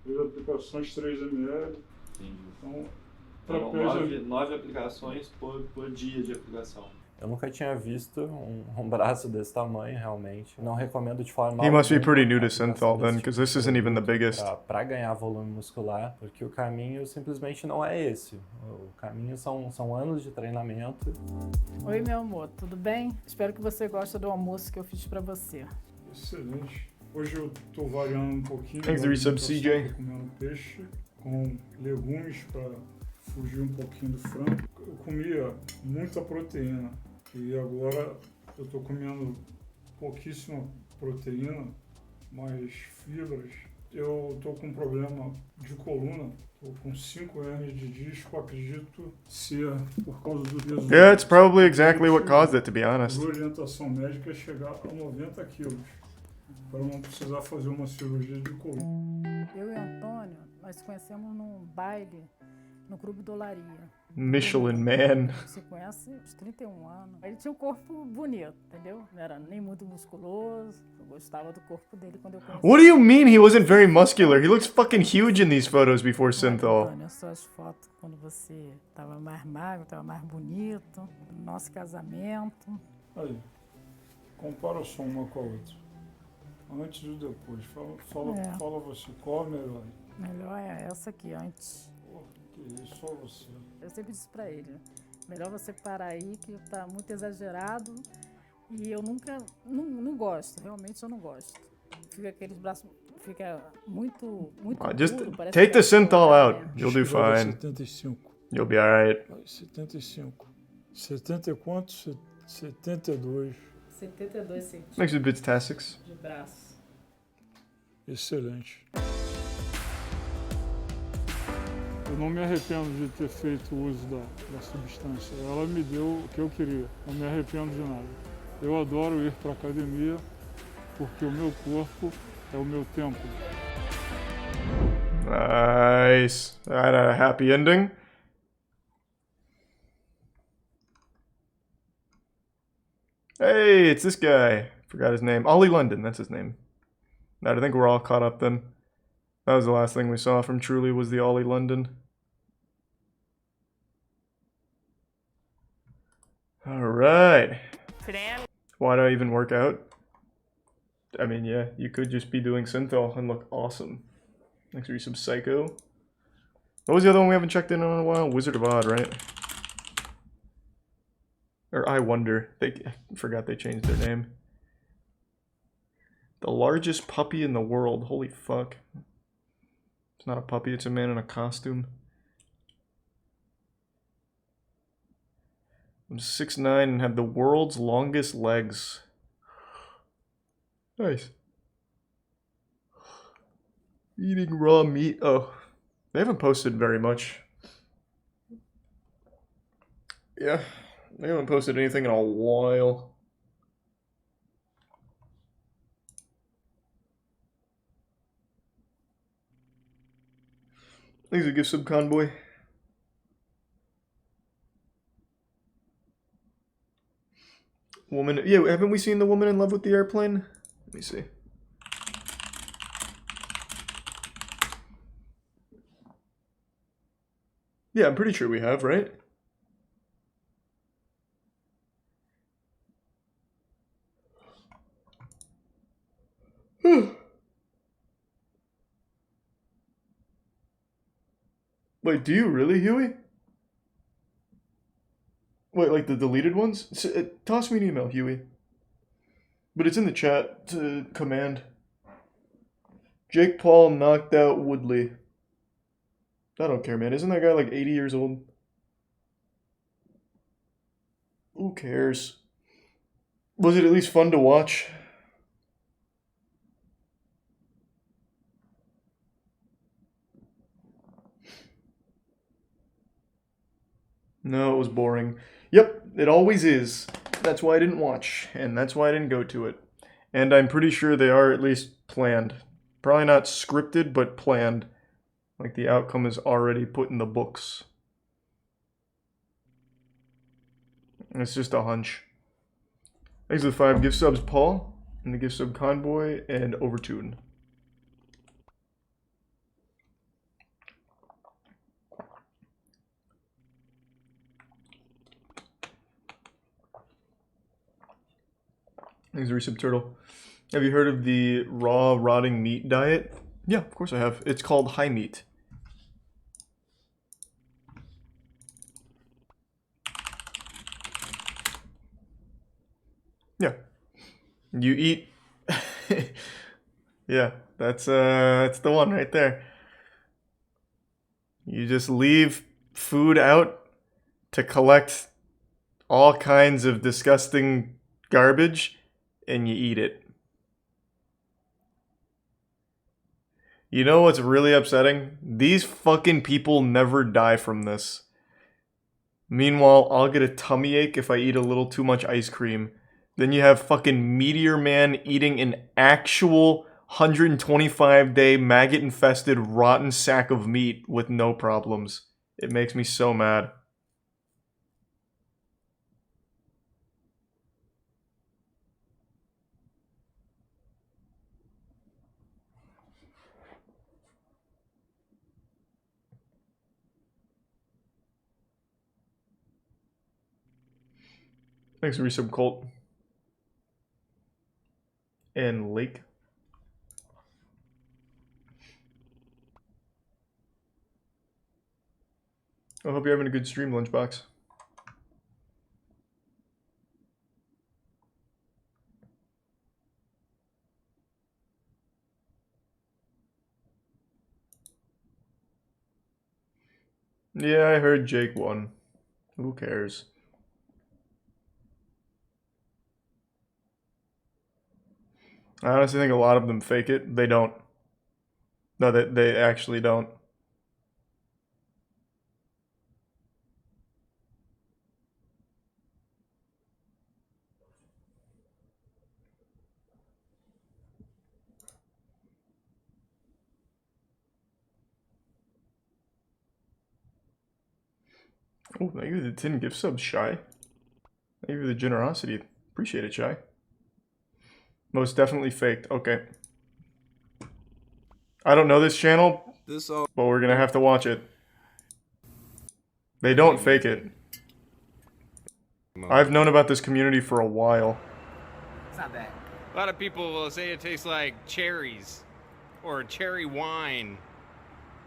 Speaker 4: 3 aplicações, 3 ml.
Speaker 8: Entendi.
Speaker 4: Então,
Speaker 8: 9 aplicações por dia de aplicação.
Speaker 10: Eu nunca tinha visto um braço desse tamanho, realmente. Não recomendo de forma
Speaker 1: He must be pretty new to Synthol then, because this isn't even the biggest.
Speaker 10: Para ganhar volume muscular, porque o caminho simplesmente não é esse. O caminho são anos de treinamento.
Speaker 6: Oi, meu amor, tudo bem? Espero que você goste do almoço que eu fiz para você.
Speaker 4: Excelente. Hoje eu tô variando um pouquinho.
Speaker 1: Thanks for the resub, CJ.
Speaker 4: Tô comendo peixe com legumes para fugir um pouquinho do frango. Eu comia muita proteína e agora eu tô comendo pouquíssima proteína, mais fibras Eu tô com um problema de coluna. Tô com 5 hernias de disco, acredito ser por causa do peso.
Speaker 1: Yeah, it's probably exactly what caused it, to be honest.
Speaker 4: A orientação médica é chegar a 90 quilos, para não precisar fazer uma cirurgia de coluna.
Speaker 6: Eu e o Antônio, nós conhecemos num baile no Clube Dolaria.
Speaker 1: Michelin Man.
Speaker 6: Se conhece uns 31 anos. Ele tinha um corpo bonito, entendeu? Não era nem muito musculoso. Eu gostava do corpo dele quando eu conheci.
Speaker 1: What do you mean he wasn't very muscular? He looks fucking huge in these photos before Synthol.
Speaker 6: Antônio, só as fotos quando você tava mais magro, tava mais bonito. Nosso casamento.
Speaker 4: Aí, compara só uma com a outra. Antes e depois. Fala você, qual é melhor?
Speaker 6: Melhor é essa aqui, antes.
Speaker 4: Que isso, só você.
Speaker 6: Eu sempre disse pra ele, melhor você parar aí, que tá muito exagerado. E eu nunca, não gosto, realmente eu não gosto. Fica aqueles braços, fica muito
Speaker 1: Just
Speaker 6: duro, parece
Speaker 1: take
Speaker 6: que
Speaker 1: the Synthol out.
Speaker 6: né?
Speaker 1: You'll do fine.
Speaker 4: 75.
Speaker 1: You'll be alright.
Speaker 4: 75. 70 e quanto? 72.
Speaker 6: 72 centímetros.
Speaker 1: Makes it bits
Speaker 6: de braço.
Speaker 4: Excelente. Eu não me arrependo de ter feito uso da substância. Ela me deu o que eu queria. Não me arrependo de nada. Eu adoro ir para academia porque o meu corpo é o meu templo.
Speaker 1: Nice. That a happy ending. Hey, it's this guy. Forgot his name. Ollie London, that's his name. I think we're all caught up then. That was the last thing we saw from Truly was the Ollie London. Alright. Why do I even work out? I mean, yeah, you could just be doing Synthol and look awesome. Next to some Psycho. What was the other one we haven't checked in on in a while? Wizard of Odd, right? Or I Wonder. I forgot they changed their name. The largest puppy in the world. Holy fuck. It's not a puppy, it's a man in a costume. I'm 6'9" and have the world's longest legs. Nice. Eating raw meat. Oh, they haven't posted very much. Yeah, they haven't posted anything in a while. Thanks for the gift sub, Convoy. Woman, yeah, haven't we seen the woman in love with the airplane? Let me see. Yeah, I'm pretty sure we have, right? Wait, do you really, Huey? Wait, like the deleted ones? Toss me an email, Huey. But it's in the chat to command. Jake Paul knocked out Woodley. I don't care, man. Isn't that guy like 80 years old? Who cares? Was it at least fun to watch? No, it was boring. Yep, it always is. That's why I didn't watch, and that's why I didn't go to it. And I'm pretty sure they are at least planned. Probably not scripted, but planned. Like the outcome is already put in the books. It's just a hunch. Thanks for the 5 gift subs, Paul, and the gift sub Convoy, and Overtune. Thanks, Resub Turtle. Have you heard of the raw rotting meat diet? Yeah, of course I have. It's called high meat. Yeah. You eat... yeah, that's the one right there. You just leave food out to collect all kinds of disgusting garbage, and you eat it. You know what's really upsetting? These fucking people never die from this. Meanwhile, I'll get a tummy ache if I eat a little too much ice cream. Then you have fucking Meteor Man eating an actual 125-day maggot-infested rotten sack of meat with no problems. It makes me so mad. Thanks, Resub Colt. And Lake. I hope you're having a good stream, Lunchbox. Yeah, I heard Jake won. Who cares? I honestly think a lot of them fake it. They don't. No, they actually don't. Oh, thank you for the 10 gift subs, Shy. Thank you for the generosity. Appreciate it, Shy. Most definitely faked. Okay. I don't know this channel, but we're gonna have to watch it. They don't fake it. I've known about this community for a while.
Speaker 5: It's not bad. A lot of people will say it tastes like cherries or cherry wine.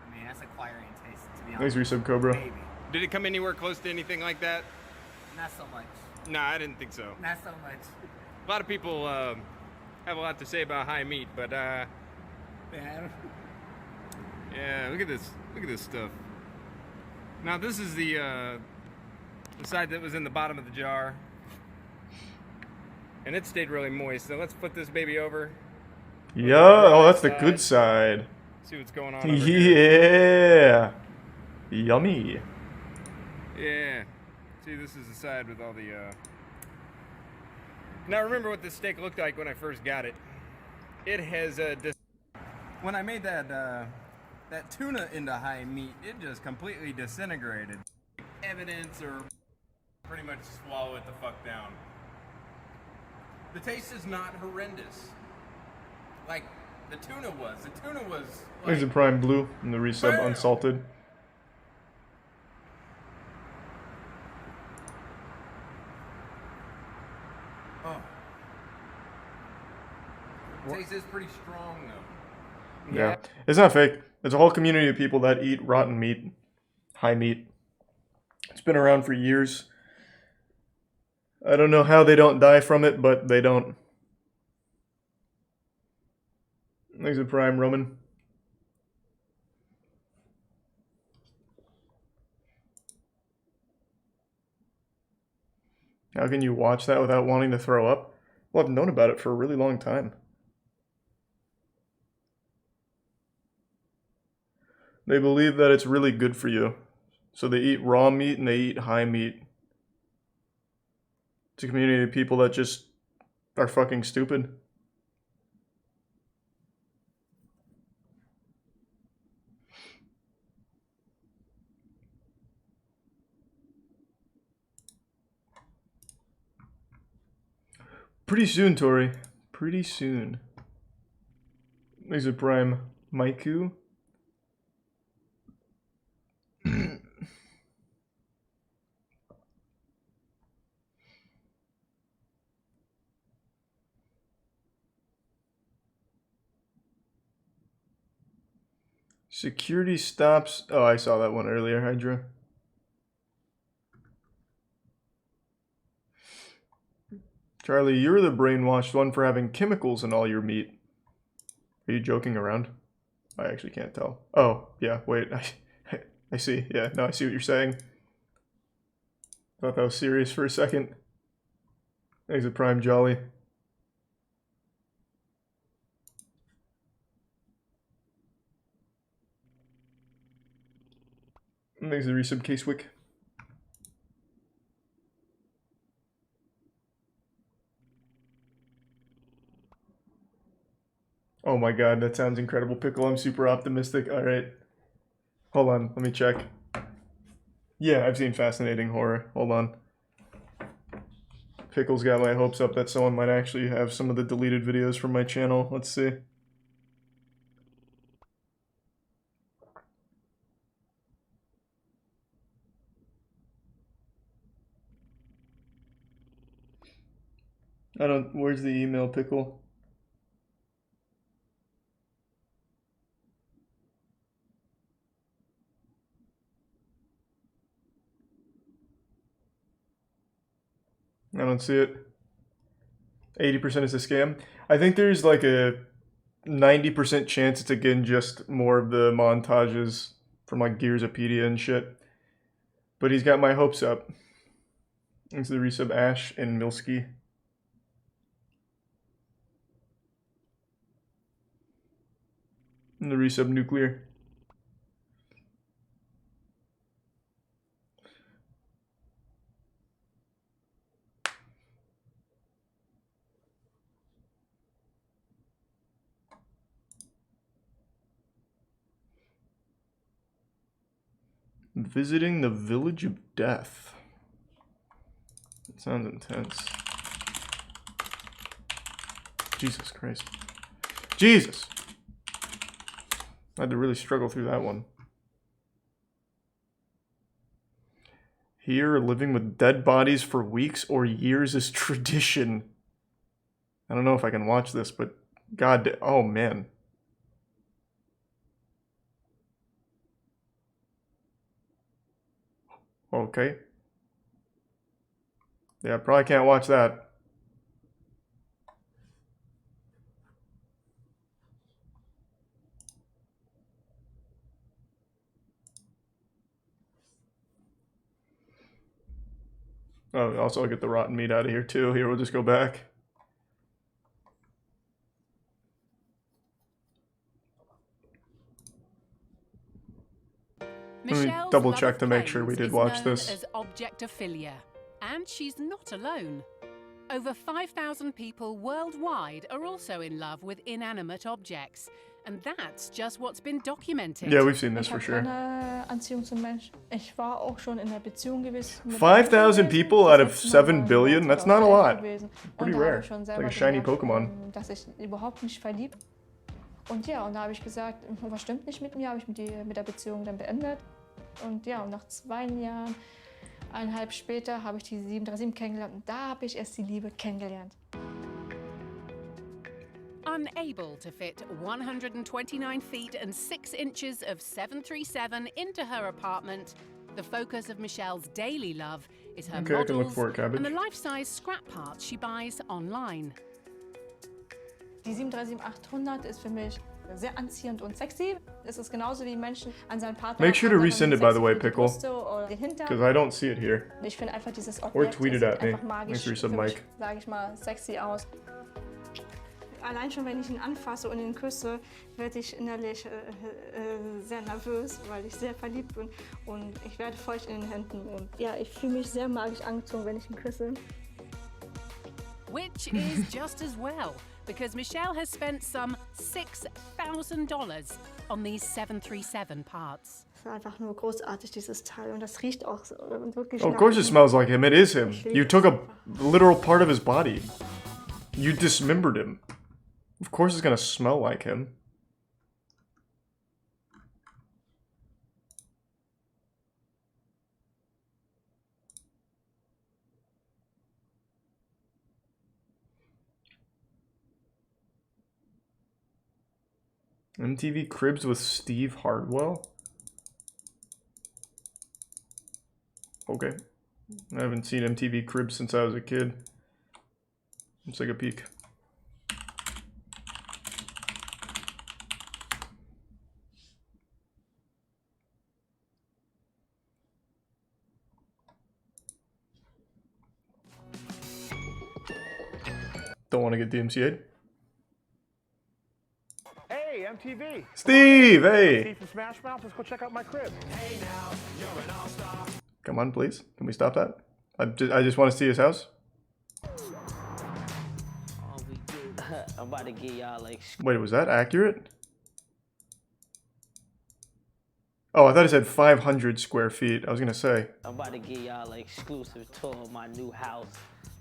Speaker 16: I mean, that's acquiring taste, to be honest.
Speaker 1: Thanks, Resub Cobra.
Speaker 16: Maybe.
Speaker 5: Did it come anywhere close to anything like that?
Speaker 16: Not so much.
Speaker 5: No, I didn't think so.
Speaker 16: Not so much.
Speaker 5: A lot of people have a lot to say about high meat, but
Speaker 16: Man.
Speaker 5: yeah, look at this. Look at this stuff. Now this is the side that was in the bottom of the jar, and it stayed really moist. So let's put this baby over.
Speaker 1: Yeah. Oh, that's the good side.
Speaker 5: See what's going on over here.
Speaker 1: Yeah. Yummy.
Speaker 5: Yeah. See, this is the side with all the. Now remember what this steak looked like when I first got it. It has when I made that that tuna into high meat, it just completely disintegrated. Evidence or pretty much swallow it the fuck down. The taste is not horrendous. Like the tuna was. The tuna was.
Speaker 1: There's a Prime Blue and the resub unsalted.
Speaker 5: Oh. The taste is pretty strong though.
Speaker 1: Yeah. It's not fake. There's a whole community of people that eat rotten meat, high meat. It's been around for years. I don't know how they don't die from it, but they don't. Thanks for Prime, Roman. How can you watch that without wanting to throw up? Well, I've known about it for a really long time. They believe that it's really good for you. So they eat raw meat and they eat high meat. It's a community of people that just are fucking stupid. Pretty soon, Tori. Pretty soon. There's a Prime Maiku. Security stops. Oh, I saw that one earlier, Hydra. Charlie, you're the brainwashed one for having chemicals in all your meat. Are you joking around? I actually can't tell. Oh, yeah, wait. I see. Yeah, no, I see what you're saying. Thought that was serious for a second. Thanks a Prime Jolly. Thanks for the resub, Casewick. Oh my god, that sounds incredible, Pickle. I'm super optimistic. Alright. Hold on, let me check. Yeah, I've seen Fascinating Horror. Hold on. Pickle's got my hopes up that someone might actually have some of the deleted videos from my channel. Let's see. Where's the email, Pickle? I don't see it. 80% is a scam. I think there's like a 90% chance it's again just more of the montages from like Gearsopedia and shit. But he's got my hopes up. Thanks to the resub Ash and Milski. And the resub Nuclear. Visiting the Village of Death. That sounds intense. Jesus Christ. Jesus! I had to really struggle through that one. Here, living with dead bodies for weeks or years is tradition. I don't know if I can watch this, but god, oh man. Okay. Yeah, probably can't watch that. Oh, also I'll get the rotten meat out of here too. Here, we'll just go back. Let me double check to make sure we did watch this.
Speaker 11: As objectophilia, and she's not alone. Over 5,000 people worldwide are also in love with inanimate objects, and that's just what's been documented.
Speaker 1: Yeah, we've seen this for sure. 5,000 people out of 7 billion? That's not a lot. Pretty rare. It's like a shiny Pokemon.
Speaker 12: Und ja, und da habe ich gesagt, was stimmt nicht mit mir, habe ich mit der Beziehung dann beendet. Und ja, und nach 2 Jahren, 1,5 später, habe ich die 737 kennengelernt und da habe ich erst die Liebe kennengelernt.
Speaker 11: Unable to fit 129 feet and 6 inches of 737 into her apartment, the focus of Michelle's daily love is her
Speaker 1: Okay, I can look
Speaker 11: models
Speaker 1: for it, Cabbage.
Speaker 11: and the life-size scrap parts she buys online.
Speaker 12: Die 737-800 ist für mich sehr anziehend und sexy. Es ist genauso wie Menschen an seinen Partner.
Speaker 1: Make sure to resend it, by the way, Pickle. Because I don't see it here.
Speaker 12: Ich finde einfach dieses
Speaker 1: Or
Speaker 12: Objekt
Speaker 1: tweet it at me.
Speaker 12: einfach magisch.
Speaker 1: Thanks for resub, Mike.
Speaker 12: Sage ich mal, sexy aus. Allein schon, wenn ich ihn anfasse und ihn küsse, werde ich innerlich sehr nervös, weil ich sehr verliebt bin und ich werde feucht in den Händen. Und ja, ich fühle mich sehr magisch angezogen, wenn ich ihn küsse.
Speaker 11: Which is just as well, because Michelle has spent some $6,000 on these 737 parts.
Speaker 12: Es ist einfach nur großartig, dieses Teil, und das riecht auch so wirklich
Speaker 1: Oh, of course it smells like him. It is him. You took a literal part of his body. You dismembered him. Of course it's gonna smell like him. MTV Cribs with Steve Hardwell? Okay. I haven't seen MTV Cribs since I was a kid. Let's take a peek. Don't want to get DMCA'd.
Speaker 13: Hey,
Speaker 7: MTV.
Speaker 1: Steve, hey.
Speaker 7: Steve from Smash Mouth, let's go check out my crib. Hey now, you're an all-star.
Speaker 1: Come on, please. Can we stop that? I just want to see his house.
Speaker 13: I'm about to get y'all like.
Speaker 1: Wait, was that accurate? Oh, I thought it said 500 square feet. I was gonna say.
Speaker 13: I'm about to get y'all like exclusive tour of my new house.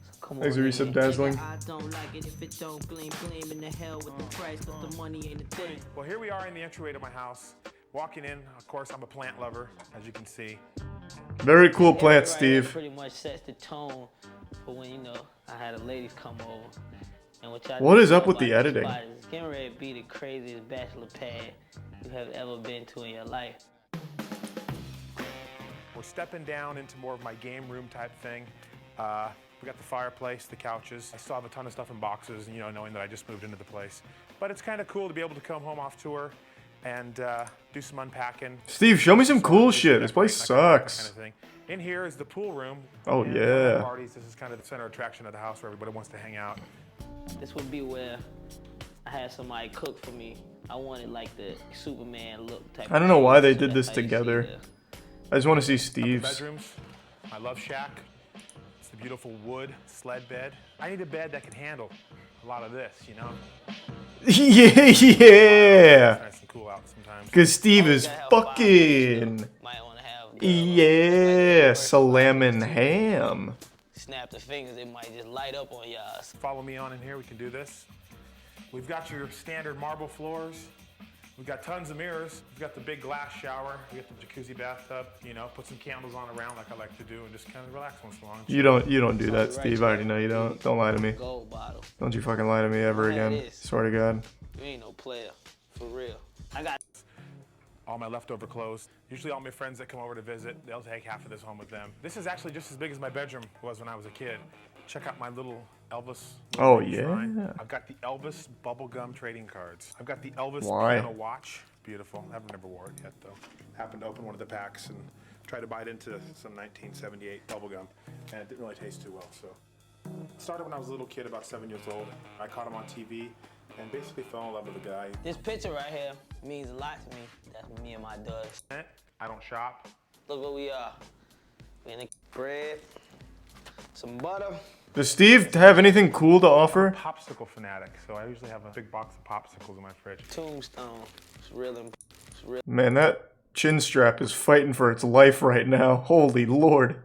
Speaker 13: So come
Speaker 1: Thanks
Speaker 13: on.
Speaker 1: for resub dazzling.
Speaker 13: I don't like it if it don't gleam in the hell with the price, but the money ain't a thing.
Speaker 7: Well, here we are in the entryway to my house. Walking in, of course, I'm a plant lover, as you can see.
Speaker 1: Very cool plant,
Speaker 13: Right,
Speaker 1: Steve.
Speaker 13: pretty much sets the tone for when I had the ladies come over. And
Speaker 1: What is up with the editing?
Speaker 13: It's getting ready to be the craziest bachelor pad you have ever been to in your life.
Speaker 7: We're stepping down into more of my game room type thing. We got the fireplace, the couches. I still have a ton of stuff in boxes, knowing that I just moved into the place. But it's kind of cool to be able to come home off tour and do some unpacking.
Speaker 1: Steve, show me some cool shit. This place sucks.
Speaker 7: Kind of thing. In here is the pool room.
Speaker 1: Oh,
Speaker 7: and
Speaker 1: yeah.
Speaker 7: Parties. This is kind of the center attraction of the house where everybody wants to hang out.
Speaker 13: This would be where I had somebody cook for me. I wanted like the Superman look type.
Speaker 1: I don't know why they did this together. I just want to see Steve's.
Speaker 7: Bedrooms, my love shack. It's the beautiful wood sled bed. I need a bed that can handle a lot of this,
Speaker 1: Yeah.
Speaker 7: It's nice and cool out sometimes.
Speaker 1: Because Steve is fucking. Yeah, salamin' ham.
Speaker 13: Snap the fingers, it might just light up on y'all.
Speaker 7: Follow me on in here, we can do this. We've got your standard marble floors. We've got tons of mirrors. We've got the big glass shower. We got the jacuzzi bathtub. Put some candles on around like I like to do and just kind of relax once in a while.
Speaker 1: You don't do that, Steve. I already know you don't. Don't lie to me. Don't you fucking lie to me ever again. Swear to God.
Speaker 13: You ain't no player, for real. I got
Speaker 7: all my leftover clothes. Usually all my friends that come over to visit, they'll take half of this home with them. This is actually just as big as my bedroom was when I was a kid. Check out my little Elvis.
Speaker 1: Oh, yeah.
Speaker 7: Shrine. I've got the Elvis bubblegum trading cards. I've got the Elvis
Speaker 1: Why?
Speaker 7: piano watch. Beautiful. I've never wore it yet, though. Happened to open one of the packs and try to bite into some 1978 bubblegum, and it didn't really taste too well, so. It started when I was a little kid, about 7 years old. I caught him on TV and basically fell in love with the guy.
Speaker 13: This picture right here means a lot to me. That's me and my dogs.
Speaker 7: I don't shop.
Speaker 13: Look what we are. We in the bread, some butter.
Speaker 1: Does Steve have anything cool to offer?
Speaker 7: Popsicle fanatic, so I usually have a big box of popsicles in my fridge.
Speaker 13: Tombstone. It's real.
Speaker 1: Man, that chin strap is fighting for its life right now. Holy Lord.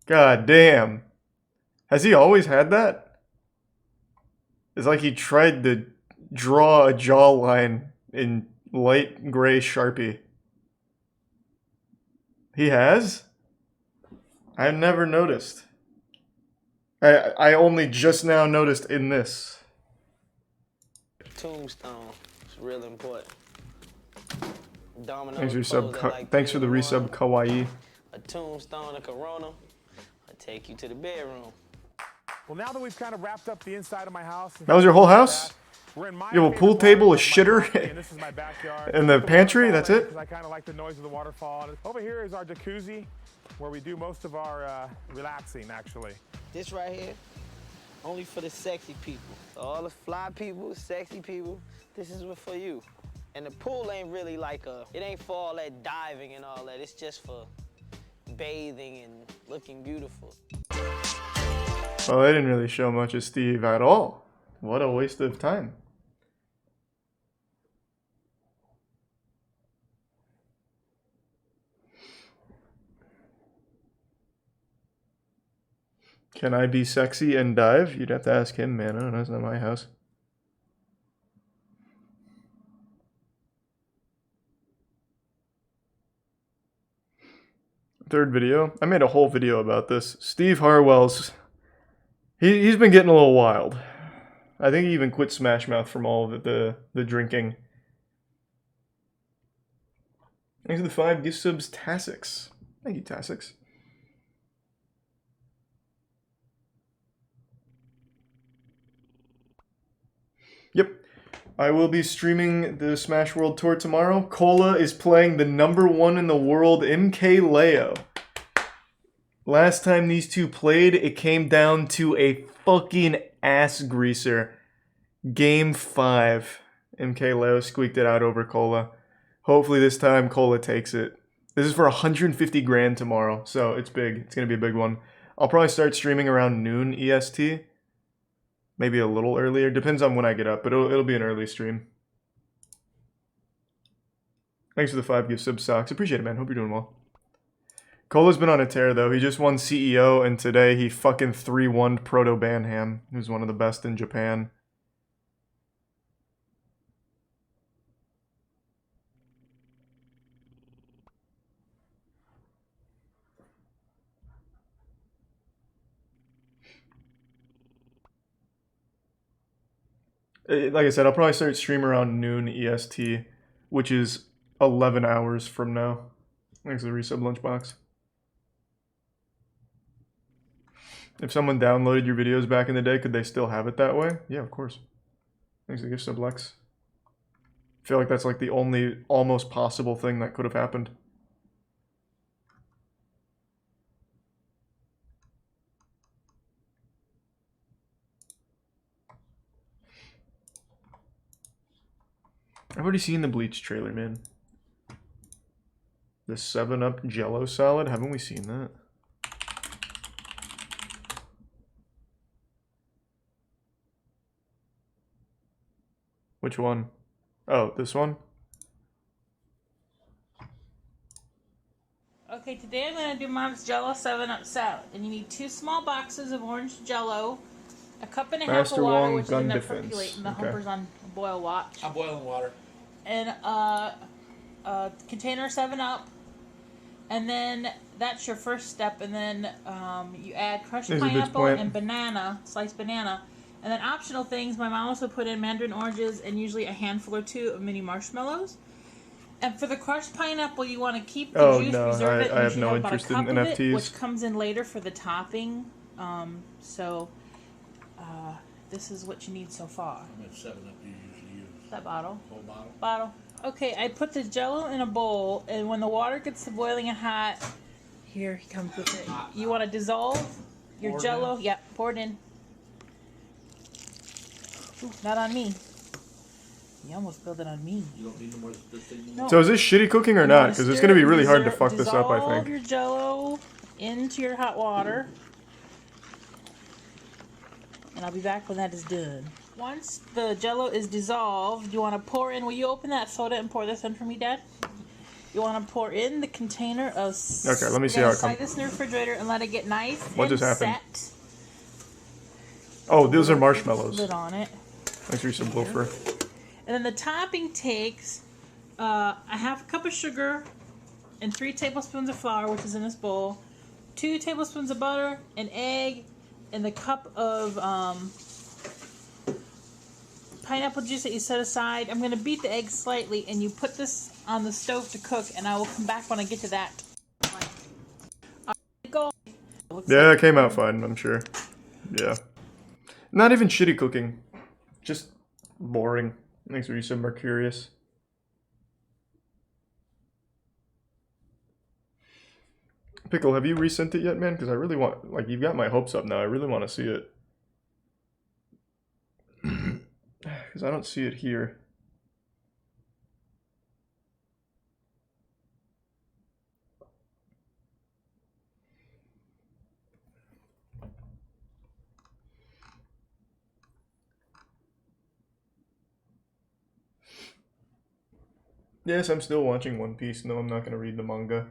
Speaker 1: God damn. Has he always had that? It's like he tried to draw a jawline in light gray Sharpie. He has? I've never noticed. I only just now noticed in this.
Speaker 13: Tombstone. It's real important.
Speaker 1: Thanks for the resub, Kawaii.
Speaker 13: A tombstone, a Corona. I'll take you to the bedroom.
Speaker 7: Well, now that we've kind of wrapped up the inside of my house.
Speaker 1: That was your whole house?
Speaker 7: We're in my
Speaker 1: You have a pool table, a shitter,
Speaker 7: and this is my backyard.
Speaker 1: and the pantry, that's it?
Speaker 7: I kind of like the noise of the waterfall. Over here is our jacuzzi, where we do most of our relaxing, actually.
Speaker 13: This right here, only for the sexy people. All the fly people, sexy people, this is for you. And the pool ain't really like it ain't for all that diving and all that. It's just for bathing and looking beautiful.
Speaker 1: Well, they didn't really show much of Steve at all. What a waste of time. Can I be sexy and dive? You'd have to ask him, man. I don't know. It's not my house. Third video. I made a whole video about this. Steve Harwell's... He's been getting a little wild. I think he even quit Smash Mouth from all of the drinking. Thanks for the 5 gift subs, Tassix. Thank you, Tassix. Yep. I will be streaming the Smash World Tour tomorrow. Cola is playing the #1 in the world, MKLeo. Last time these two played, it came down to a fucking ass greaser. Game 5 MK Leo squeaked it out over Cola. Hopefully this time Cola takes it. This is for 150 grand tomorrow, so it's big. It's going to be a big one. I'll probably start streaming around noon EST. Maybe a little earlier. Depends on when I get up, but it'll be an early stream. Thanks for the 5 gift sub socks. Appreciate it, man. Hope you're doing well. Cola's been on a tear, though. He just won CEO, and today he fucking 3-1'd Proto Banham, who's one of the best in Japan. Like I said, I'll probably start stream around noon EST, which is 11 hours from now. Thanks for the resub lunchbox. If someone downloaded your videos back in the day, could they still have it that way? Yeah, of course. Thanks for the gift sub, Lex. I feel like that's like the only almost possible thing that could have happened. I've already seen the Bleach trailer, man. The 7-Up Jello salad, haven't we seen that? Which one? Oh, this one?
Speaker 27: Okay, today I'm going to do Mom's Jello 7-Up salad. And you need 2 small boxes of orange Jello, a cup and a half of
Speaker 1: Master
Speaker 27: water,
Speaker 1: Wong
Speaker 27: which is
Speaker 1: gun
Speaker 27: enough
Speaker 1: defense.
Speaker 27: percolating. The
Speaker 1: Okay.
Speaker 27: humper's on boil watch.
Speaker 20: I'm boiling water.
Speaker 27: And a container of 7-Up. And then that's your first step. And then you add crushed
Speaker 1: There's a bitch
Speaker 27: pineapple
Speaker 1: point.
Speaker 27: and banana, sliced banana. And then optional things, my mom also put in mandarin oranges and usually a handful or 2 of mini marshmallows. And for the crushed pineapple, you want to keep the
Speaker 1: Oh,
Speaker 27: juice,
Speaker 1: no,
Speaker 27: reserve it, and
Speaker 1: I
Speaker 27: you
Speaker 1: have
Speaker 27: should
Speaker 1: no
Speaker 27: have about a
Speaker 1: interest in
Speaker 27: cup of it,
Speaker 1: NFTs.
Speaker 27: which comes in later for the topping. This is what you need so far.
Speaker 9: How much 7-Up do you usually use?
Speaker 27: That bottle.
Speaker 9: Whole bottle?
Speaker 27: Bottle. Okay, I put the Jello in a bowl, and when the water gets to boiling and hot, here he comes with it. You want to dissolve your
Speaker 20: Pour it
Speaker 27: Jello?
Speaker 20: in?
Speaker 27: Yep, pour it in. Ooh, not on me. You almost spilled it on me.
Speaker 9: You don't need no more this thing?
Speaker 27: No.
Speaker 1: So is this shitty cooking or
Speaker 27: You
Speaker 1: not?
Speaker 27: wanna
Speaker 1: Because it's
Speaker 27: stir
Speaker 1: going to be
Speaker 27: it,
Speaker 1: really hard to fuck this up, I
Speaker 27: dissolve
Speaker 1: think.
Speaker 27: your Jello into your hot water. And I'll be back when that is done. Once the Jello is dissolved, you want to pour in. Will you open that soda and pour this in for me, Dad? You want to pour in the container of.
Speaker 1: Okay, let me see how it
Speaker 27: Slide
Speaker 1: comes.
Speaker 27: this in the refrigerator and let it get nice
Speaker 1: What
Speaker 27: and
Speaker 1: just happened?
Speaker 27: set.
Speaker 1: Oh, those are marshmallows.
Speaker 27: Lid on it.
Speaker 1: Thanks for some Bluffer.
Speaker 27: And then the topping takes a half cup of sugar and 3 tablespoons of flour, which is in this bowl, 2 tablespoons of butter, an egg, and the cup of pineapple juice that you set aside. I'm going to beat the egg slightly, and you put this on the stove to cook, and I will come back when I get to that. Go.
Speaker 1: Yeah, it came out fine, I'm sure. Yeah. Not even shitty cooking. Just boring. Thanks for you so Mercurius. Pickle, have you resent it yet, man? Because I really want, like, you've got my hopes up now. I really want to see it. Because I don't see it here. Yes, I'm still watching One Piece. No, I'm not going to read the manga.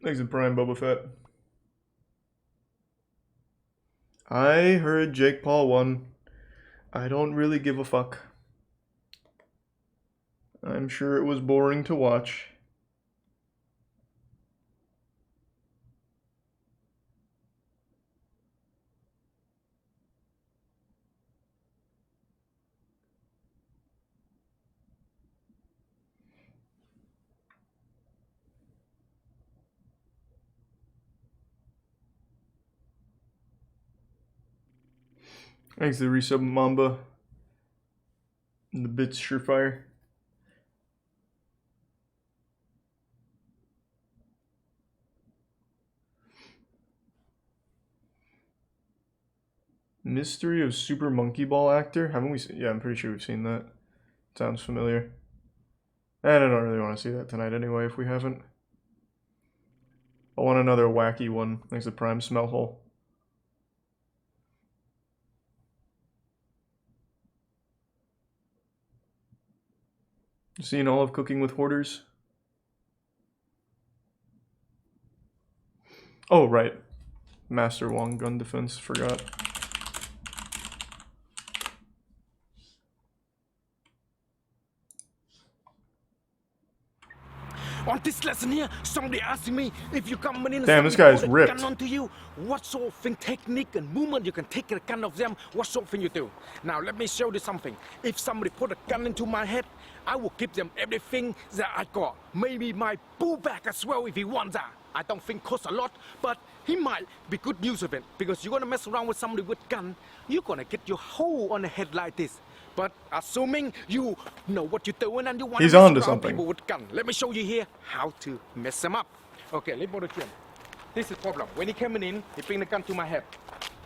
Speaker 1: Thanks to Prime Boba Fett. I heard Jake Paul won. I don't really give a fuck. I'm sure it was boring to watch. Thanks to the resub Mamba. And the bits Surefire. Mystery of Super Monkey Ball actor? Haven't we seen? Yeah, I'm pretty sure we've seen that. Sounds familiar. And I don't really want to see that tonight anyway if we haven't. I want another wacky one. Thanks to Prime Smell Hole. Seen all of Cooking with Hoarders? Oh, right. Master Wong Gun Defense, forgot.
Speaker 14: On this lesson here, somebody asking me if you come in.
Speaker 1: Damn, this guy's ripped.
Speaker 14: Gun onto you, what sort of thing, technique and movement you can take a gun of them, what sort of thing you do. Now let me show you something. If somebody put a gun into my head, I will give them everything that I got. Maybe my bull bag as well if he wants that. I don't think costs a lot, but he might be good use of it. Because you're gonna mess around with somebody with gun, you're gonna get your hole on the head like this. But assuming you know what you're doing and you want to mess around people with gun, let me show you here how to mess them up. Okay, let's go to Jim. This is the problem. When he came in, he bring the gun to my head.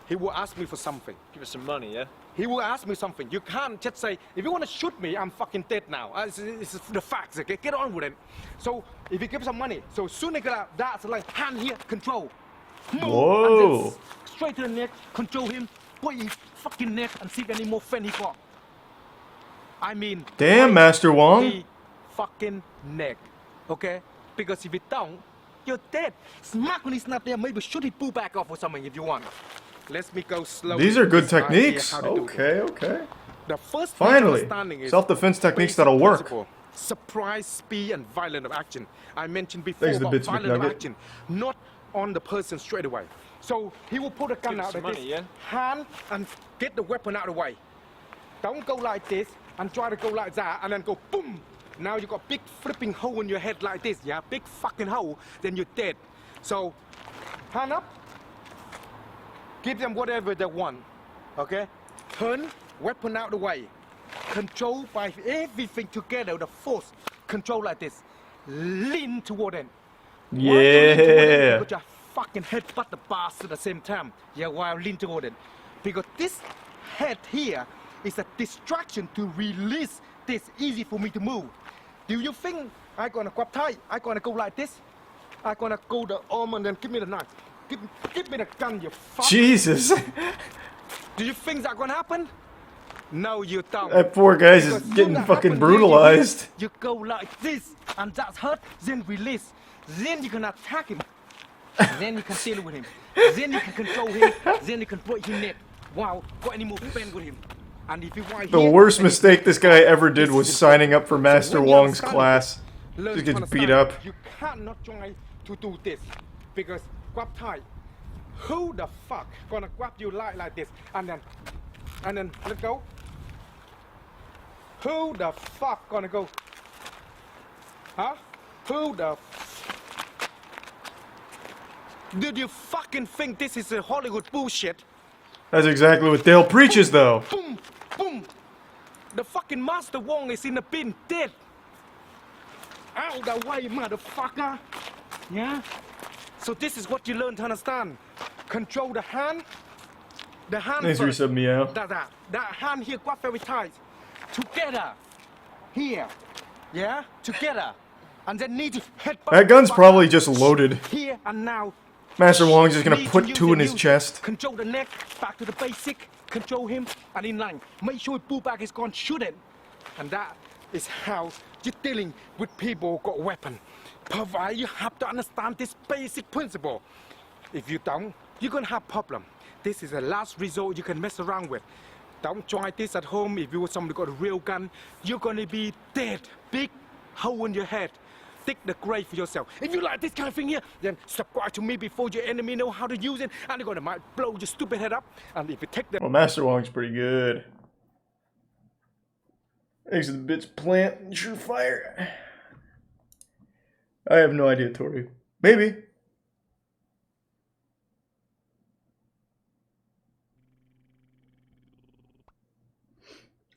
Speaker 14: He will ask me for something.
Speaker 8: Give us some money, yeah?
Speaker 14: He will ask me something. You can't just say, if you want to shoot me, I'm fucking dead now. It's the facts, okay? Get on with it. So, if you give some money, so soon as that's like, hand here, control. Move,
Speaker 1: whoa.
Speaker 14: And straight to the neck, control him, put his fucking neck and see if any more fan he got. I mean,
Speaker 1: damn, Master Wong.
Speaker 14: The fucking neck, okay? Because if you don't, you're dead. Smack when he's not there, maybe shoot his bull back off or something if you want. Let me go slowly.
Speaker 1: These are good techniques. Okay, okay.
Speaker 14: The first
Speaker 1: finally, self-defense techniques that'll work.
Speaker 14: Principle. Surprise, speed, and violent of action. I mentioned before about violent of action, not on the person straight away. So he will pull the gun out of his hand and get the weapon out of the way. Don't go like this and try to go like that and then go boom. Now you got big flipping hole in your head like this, yeah? Big fucking hole, then you're dead. So, hand up. Give them whatever they want, okay? Turn, weapon out of the way. Control by everything together, the force. Control like this. Lean toward them.
Speaker 1: Yeah.
Speaker 14: Because your fucking head butt the bars at the same time. Yeah, while lean toward it. Because this head here is a distraction to release this. Easy for me to move. Do you think I'm gonna grab tight? I'm gonna go like this? I'm gonna go the arm and then give me the knife. Give me the gun, you fuck.
Speaker 1: Jesus.
Speaker 14: Do you think that's gonna happen? No, you don't.
Speaker 1: That poor guy's just getting fucking brutalized.
Speaker 14: You go like this, and that's hurt, then release. Then you can attack him. Then you can deal with him. Then you can control him. Then you can break his neck. Wow, got any more fun with him. And if you want
Speaker 1: the worst mistake this guy ever did was signing up for Master Wong's class. Just gets beat up.
Speaker 14: You cannot try to do this because grab tight. Who the fuck gonna grab you like this and then let go? Who the fuck gonna go? Huh? Who the? Did you fucking think this is a Hollywood bullshit?
Speaker 1: That's exactly what Dale preaches, though.
Speaker 14: Boom, boom. The fucking Master Wong is in the bin, dead. Out the way, motherfucker. Yeah? So this is what you learn to understand. Control the hand. The hand
Speaker 1: Thanks
Speaker 14: first.
Speaker 1: for sub meow.
Speaker 14: That hand here, grab very tight. Together. Here. Yeah? Together. And then need to head back.
Speaker 1: That gun's probably just loaded.
Speaker 14: Here and now.
Speaker 1: Master Wong's just gonna put two in his chest.
Speaker 14: Control the neck, back to the basic, control him, and in line. Make sure his bull back is gone, shoot it. And that is how you're dealing with people who got a weapon. Provided you have to understand this basic principle. If you don't, you're gonna have problem. This is the last resort you can mess around with. Don't try this at home. If you want somebody got a real gun, you're gonna be dead. Big hole in your head. Dig the grave for yourself. If you like this kind of thing here, then subscribe to me before your enemy know how to use it, and they're gonna might blow your stupid head up. And if you take the
Speaker 1: well, Master Wong's pretty good. Thanks to the bits plant and surefire. I have no idea, Tori. Maybe.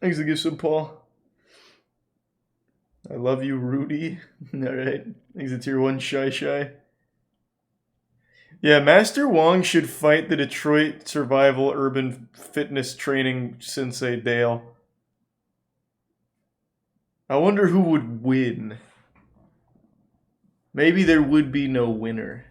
Speaker 1: Thanks to the gift sub, Paul. I love you, Rudy. Alright. Thanks to tier 1 Shy Shy. Yeah, Master Wong should fight the Detroit Survival Urban Fitness Training Sensei Dale. I wonder who would win. Maybe there would be no winner.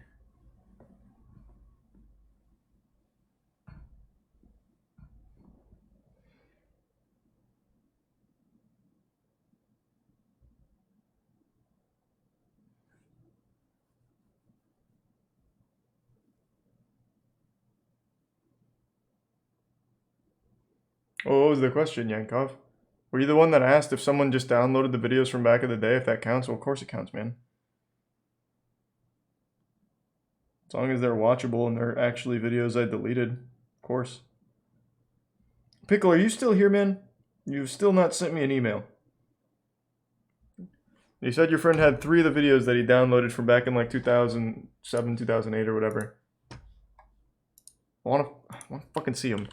Speaker 1: Oh, what was the question, Yankov? Were you the one that asked if someone just downloaded the videos from back in the day, if that counts? Well, of course it counts, man. As long as they're watchable and they're actually videos I deleted, of course. Pickle, are you still here, man? You've still not sent me an email. You said your friend had 3 of the videos that he downloaded from back in like 2007, 2008 or whatever. I want to fucking see them.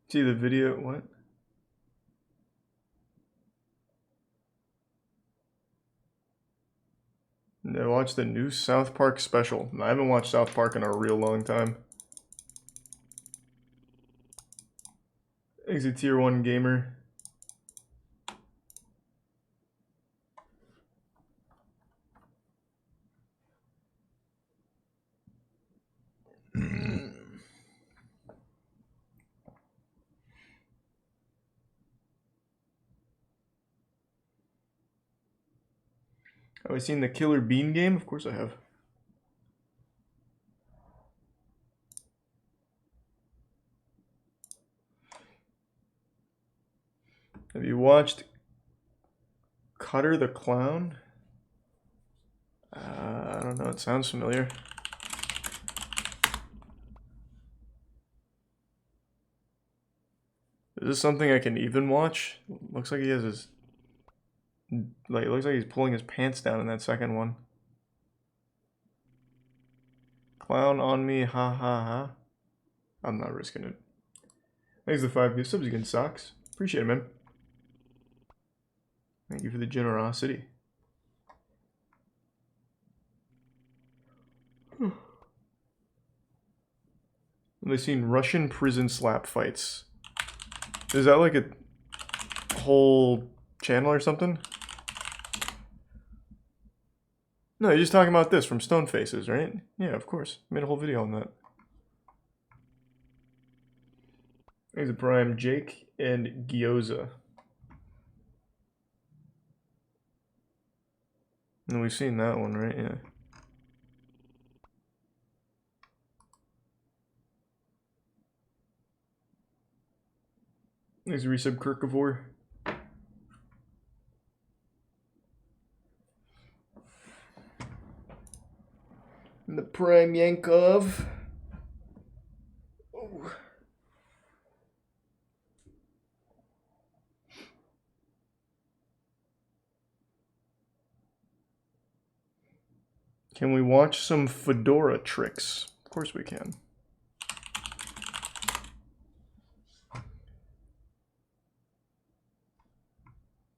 Speaker 1: See the video, what? I watched the new South Park special. I haven't watched South Park in a real long time. He's a tier 1 gamer. Have I seen the Killer Bean game? Of course I have. Have you watched Cutter the Clown? I don't know, it sounds familiar. Is this something I can even watch? Looks like he has his... Like, it looks like he's pulling his pants down in that second one. Clown on me, ha ha ha. I'm not risking it. Thanks for the 5 gift subs again, Socks. Appreciate it, man. Thank you for the generosity. Have they seen Russian prison slap fights? Is that like a whole channel or something? No, you're just talking about this from Stone Faces, right? Yeah, of course. Made a whole video on that. There's a Prime, Jake and Gyoza. And we've seen that one, right? Yeah. There's a resub Kirkivore. And the Prime Yankov. Oh. Can we watch some fedora tricks? Of course we can.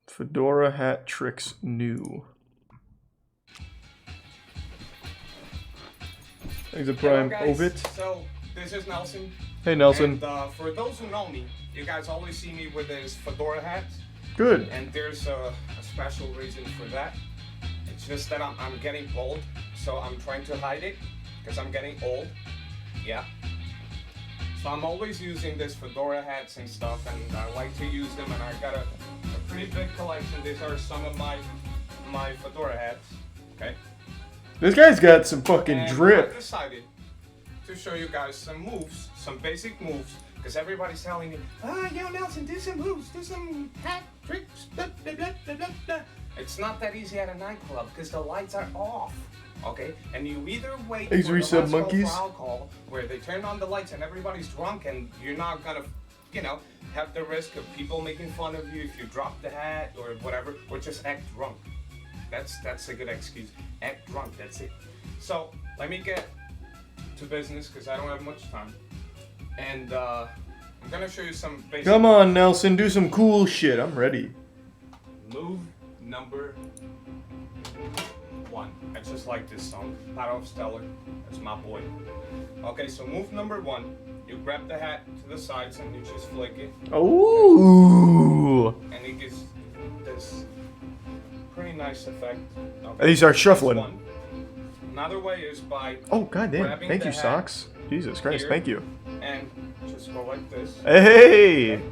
Speaker 1: Fedora hat tricks new. Thanks a Prime. Ovid.
Speaker 14: So this is Nelson.
Speaker 1: Hey Nelson.
Speaker 14: And for those who know me, you guys always see me with this fedora hat.
Speaker 1: Good.
Speaker 14: And there's a special reason for that. It's just that I'm getting old, so I'm trying to hide it because I'm getting old. Yeah. So I'm always using this fedora hats and stuff, and I like to use them, and I got a pretty big collection. These are some of my fedora hats. Okay.
Speaker 1: This guy's got some fucking
Speaker 14: and
Speaker 1: drip.
Speaker 14: I decided to show you guys some moves, some basic moves, because everybody's telling me, yo Nelson, do some moves, do some hat tricks, blah, blah, blah, blah, blah, blah. It's not that easy at a nightclub because the lights are off.
Speaker 15: Okay, and you either wait
Speaker 1: Thanks,
Speaker 15: for the
Speaker 1: resub
Speaker 15: last call
Speaker 1: monkeys.
Speaker 15: for alcohol, where they turn on the lights and everybody's drunk, and you're not gonna, you know, have the risk of people making fun of you if you drop the hat or whatever, or just act drunk. That's a good excuse. Act drunk. That's it. So let me get to business because I don't have much time, and I'm gonna show you some basic.
Speaker 1: Come on, Nelson, do some cool shit. I'm ready.
Speaker 15: Move number 1. I just like this song. Part of Stellar. That's my boy. Okay, so move number 1. You grab the hat to the sides and you just flick it.
Speaker 1: Ooh.
Speaker 15: And it gives this pretty nice effect. Okay.
Speaker 1: And you start shuffling.
Speaker 15: That's one. Another way is by
Speaker 1: Oh, goddamn.
Speaker 15: grabbing
Speaker 1: Thank
Speaker 15: the
Speaker 1: you,
Speaker 15: hat
Speaker 1: Socks. Jesus Christ,
Speaker 15: here
Speaker 1: thank you.
Speaker 15: And just go like this.
Speaker 1: Hey!
Speaker 15: Okay.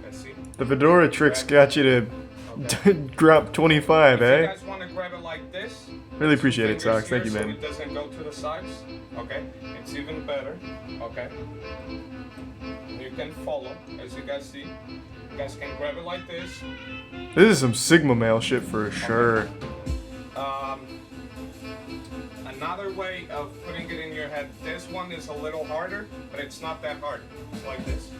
Speaker 15: Let's see.
Speaker 1: The fedora tricks got you to drop 25,
Speaker 15: If
Speaker 1: eh?
Speaker 15: you guys want to grab it like this,
Speaker 1: Really appreciate it,
Speaker 15: fingers
Speaker 1: Socks. Thank you,
Speaker 15: here so
Speaker 1: man.
Speaker 15: it doesn't go to the sides. Okay, it's even better. Okay, you can follow as you guys see. You guys can grab it like this.
Speaker 1: This is some Sigma male shit for sure.
Speaker 15: Another way of putting it in your head. This one is a little harder, but it's not that hard. It's like this.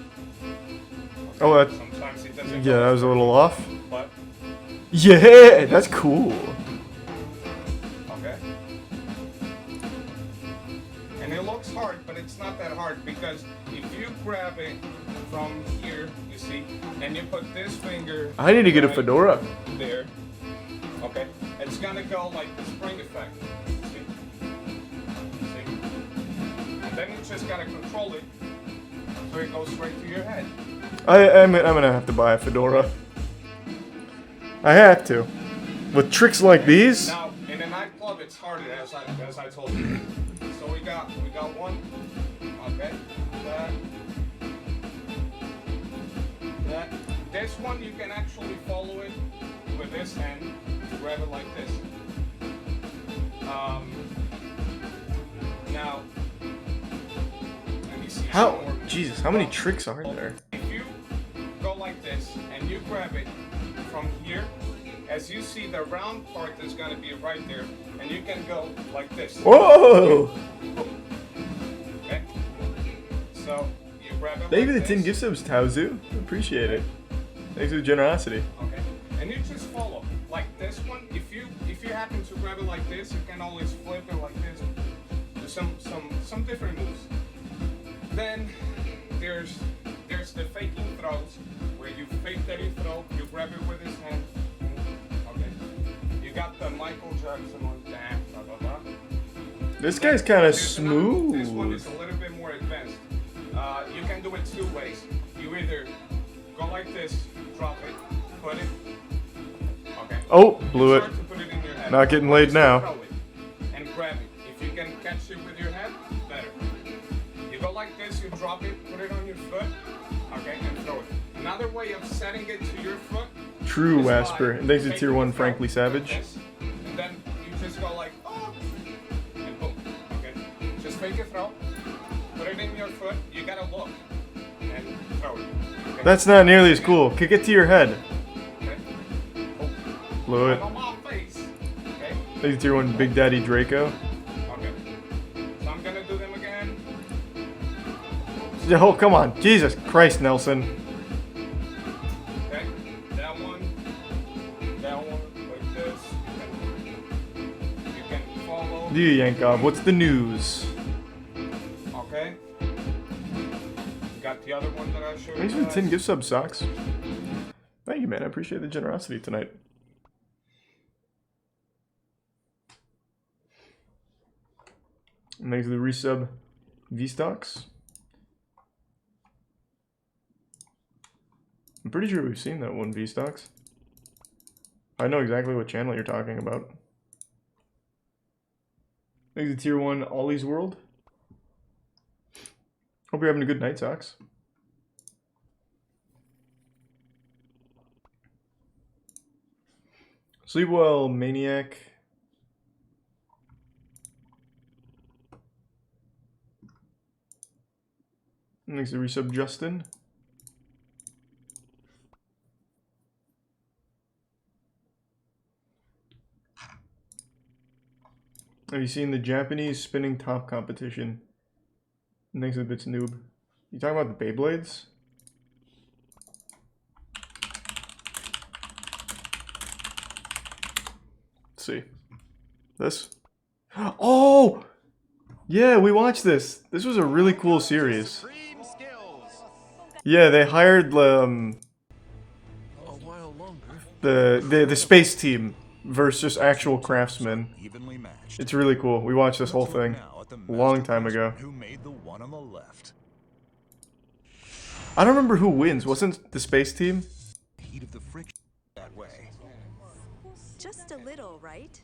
Speaker 1: Oh, that.
Speaker 15: Sometimes it doesn't.
Speaker 1: Yeah, that was a little off.
Speaker 15: But
Speaker 1: Yeah, that's cool.
Speaker 15: okay. And it looks hard, but it's not that hard because if you grab it from here, you see, and you put this finger.
Speaker 1: I need to get a
Speaker 15: right
Speaker 1: fedora.
Speaker 15: There. Okay. It's gonna go like the spring effect. See? See? And then you just gotta control it so it goes straight to your head.
Speaker 1: I'm gonna have to buy a fedora. I have to. With tricks like these.
Speaker 15: Now, in a nightclub, it's harder, as I told you. So we got one. Okay. That. This one you can actually follow it with this hand. Grab it like this. Now. Let me see.
Speaker 1: How? Jesus, how many tricks are there?
Speaker 15: If you go like this and you grab it from here, as you see, the round part is going to be right there, and you can go like this.
Speaker 1: Whoa!
Speaker 15: Okay. So you grab it.
Speaker 1: Thank you for
Speaker 15: like
Speaker 1: the 10
Speaker 15: this.
Speaker 1: gift subs, Taozu. Appreciate it. Thanks for the generosity.
Speaker 15: Okay. And you just follow like this one. If you happen to grab it like this, you can always flip it like this. There's some different moves. Then there's the faking throws, where you fake that you throw, you grab it with his hand. Okay. You got the Michael Jackson one. Blah, blah, blah.
Speaker 1: This guy's kind of
Speaker 15: This one
Speaker 1: smooth.
Speaker 15: is a little bit more advanced. You can do it 2 ways. You either go like this, drop it, put it. Okay.
Speaker 1: Oh, blew it.
Speaker 15: Start to put it in your head.
Speaker 1: Not getting
Speaker 15: Or
Speaker 1: laid
Speaker 15: just
Speaker 1: now.
Speaker 15: throw it and grab it. If you can catch it with your head, better. You go like this, you drop it, put it on your foot, okay, and throw it. Another way of setting it to your foot.
Speaker 1: True
Speaker 15: is by
Speaker 1: Wasper. And thanks to
Speaker 15: taking
Speaker 1: tier 1
Speaker 15: the throw
Speaker 1: Frankly
Speaker 15: like
Speaker 1: Savage.
Speaker 15: this, and then you just go like, oh, and boom. Okay. Just fake a throw, put it in your foot, you gotta look, and throw it. Okay?
Speaker 1: That's not nearly as cool. Kick it to your head.
Speaker 15: Okay.
Speaker 1: Blew it.
Speaker 15: And on my face. Okay.
Speaker 1: Thanks to tier 1 Big Daddy Draco.
Speaker 15: Okay. So I'm gonna do them again.
Speaker 1: Oh, come on. Jesus Christ, Nelson.
Speaker 15: Okay. That one, like this. You can follow.
Speaker 1: Yankov, what's the news?
Speaker 15: Okay. Got the other one that I showed
Speaker 1: Thanks for
Speaker 15: you
Speaker 1: the 10
Speaker 15: guys.
Speaker 1: gift sub socks. Thank you, man. I appreciate the generosity tonight. And thanks to the resub V-Stocks. I'm pretty sure we've seen that one, V-Stocks. I know exactly what channel you're talking about. Thanks to tier 1 Ollie's World. Hope you're having a good night, Socks. Sleep well, Maniac. Thanks to resub Justin. Have you seen the Japanese spinning top competition? Next bit's noob. You talking about the Beyblades? Let's see. This? Oh! Yeah, we watched this. This was a really cool series. Yeah, they hired the space team versus just actual craftsmen. It's really cool. We watched this whole thing a long time ago. I don't remember who wins. Wasn't the space team?
Speaker 18: Heat of the friction that way.
Speaker 19: Just a little, right?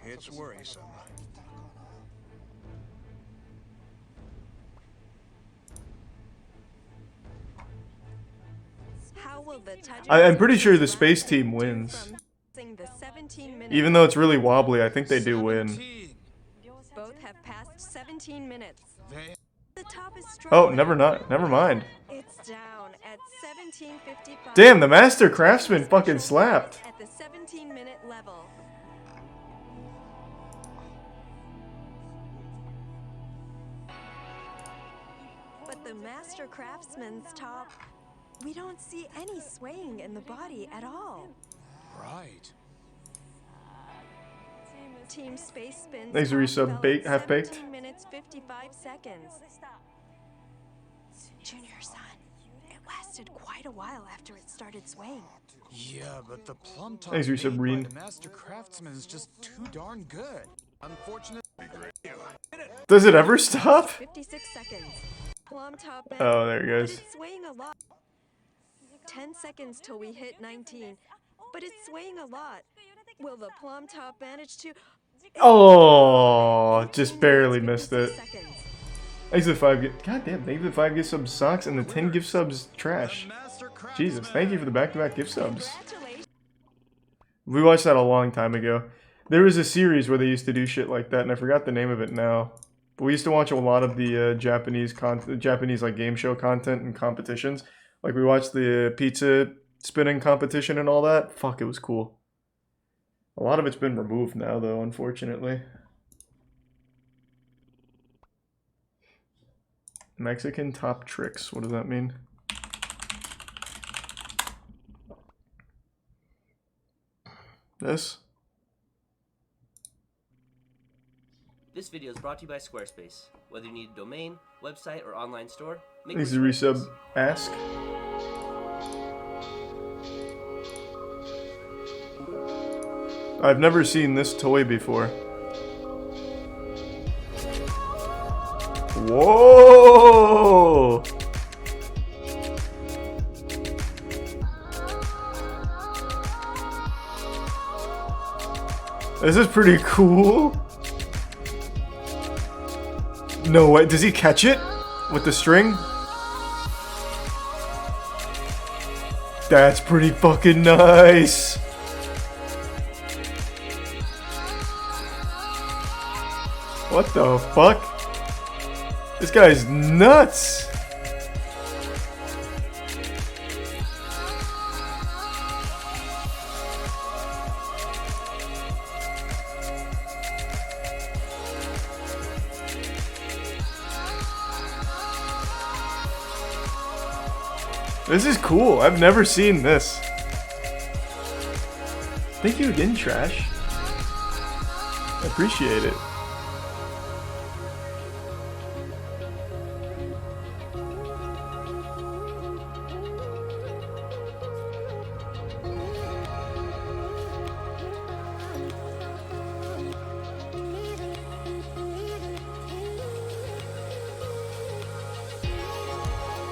Speaker 18: It's worrisome.
Speaker 19: How will the
Speaker 1: I'm pretty sure the space team wins. Even though it's really wobbly, I think they do win.
Speaker 19: Both have passed 17 minutes. The top is
Speaker 1: Oh, never mind.
Speaker 19: It's down at 17:55.
Speaker 1: Damn, the master craftsman fucking slapped.
Speaker 19: At the 17-minute level. But the master craftsman's top, we don't see any swaying in the body at all.
Speaker 18: Right.
Speaker 19: Team Space Spins.
Speaker 1: Thanks for resub, half baked.
Speaker 19: 17 minutes 55 seconds. Junior son, it lasted quite a while after it started swaying.
Speaker 18: Yeah, but the plum top
Speaker 1: Thanks,
Speaker 18: made by
Speaker 1: Reed.
Speaker 18: the master craftsman is just too darn good. Unfortunately,
Speaker 1: Does it ever stop?
Speaker 19: 56 seconds. Plum top
Speaker 1: Oh, there it goes.
Speaker 19: But it's swaying a lot. 10 seconds till we hit 19. But it's swaying a lot. Will the plum top manage to...
Speaker 1: Oh, just barely missed it. Thanks for the 5 gift. God damn, thank you for the 5 gift subs sucks and the 10 gift subs trash. Jesus, thank you for the back-to-back gift subs. We watched that a long time ago. There was a series where they used to do shit like that, and I forgot the name of it now. But we used to watch a lot of the Japanese like game show content and competitions. Like we watched the pizza spinning competition and all that. Fuck, it was cool. A lot of it's been removed now, though, unfortunately. Mexican top tricks. What does that mean? This?
Speaker 22: This video is brought to you by Squarespace. Whether you need a domain, website, or online store, make
Speaker 1: Thanks to resub. Ask. I've never seen this toy before. Whoa! This is pretty cool. No way, does he catch it with the string? That's pretty fucking nice. What the fuck? This guy's nuts. This is cool. I've never seen this. Thank you again, Trash. I appreciate it.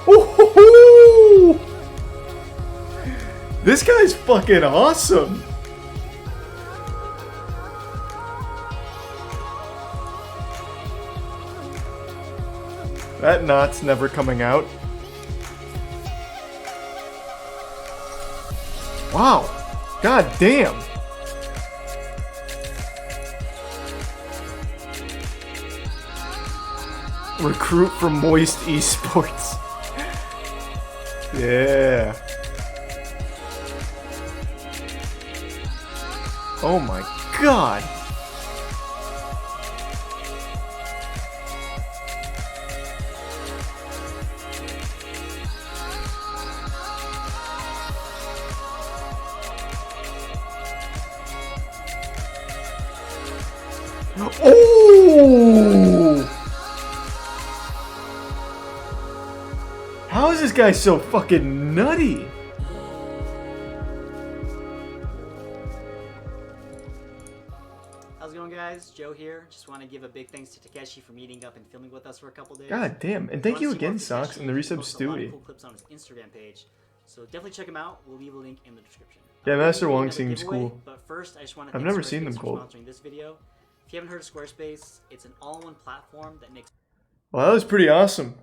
Speaker 1: Ooh-hoo-hoo! This guy's fucking awesome. That knot's never coming out. Wow. God damn. Recruit from Moist Esports. Yeah. Oh my god. Oh! How is this guy so fucking nutty?
Speaker 2: How's it going, guys? Joe here. Just want to give a big thanks to Takeshi for meeting up and filming with us for a couple days.
Speaker 1: God damn. And thank you again, Socks, and the resub Stewie.
Speaker 2: Cool clips on his Instagram page. So definitely check him out. We'll leave a link in the description.
Speaker 1: Yeah, Master Wong seems cool.
Speaker 2: But first, I just want to
Speaker 1: I've
Speaker 2: thank
Speaker 1: never seen them
Speaker 2: Squarespace for
Speaker 1: cold.
Speaker 2: sponsoring this video. If you haven't heard of Squarespace, it's an all-in-one platform that makes...
Speaker 1: Well, that was pretty awesome.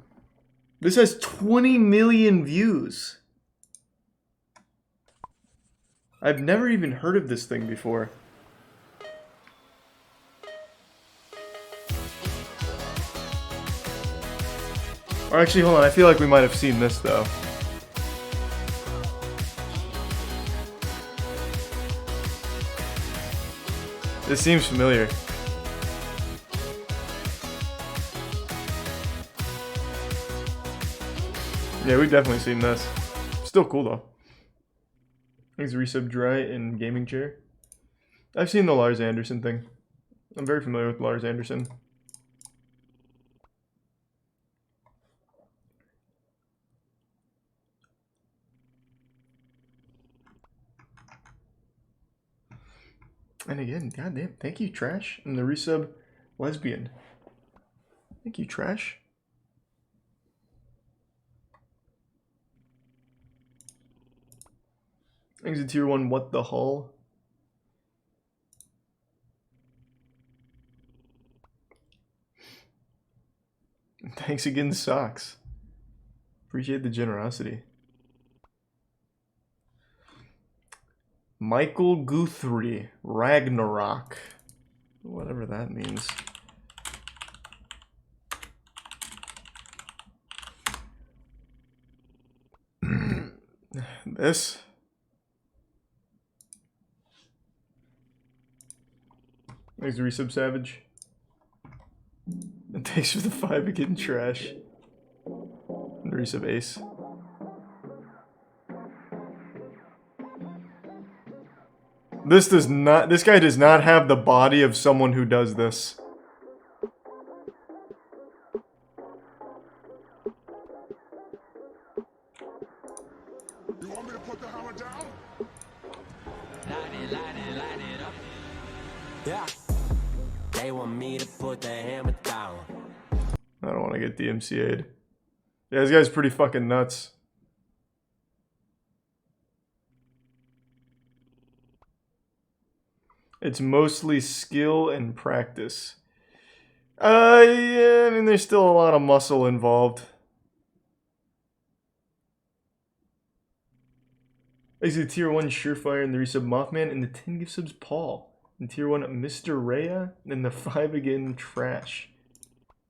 Speaker 1: This has 20 million views. I've never even heard of this thing before. Or actually, hold on, I feel like we might have seen this though. This seems familiar. Yeah, we've definitely seen this. Still cool though. Thanks resub dry in gaming chair. I've seen the Lars Anderson thing. I'm very familiar with Lars Anderson. And again, goddamn, thank you, Trash, and the resub lesbian. Thank you, Trash. Thanks to tier 1, what the hull? Thanks again, Socks. Appreciate the generosity. Michael Guthrie, Ragnarok. Whatever that means. This. Thanks to Resub Savage. And thanks for the 5 again, Trash. And Resub Ace. This guy does not have the body of someone who does this.
Speaker 17: You want me to put the hammer down?
Speaker 21: Light it up. Yeah. They want me to put the hammer down.
Speaker 1: I don't want to get DMCA'd. Yeah, this guy's pretty fucking nuts. It's mostly skill and practice. Yeah, I mean, there's still a lot of muscle involved. Is it tier 1 Surefire and the resub Mothman and the 10 gift subs Paul. And tier 1 Mr. Rhea and the 5 again Trash.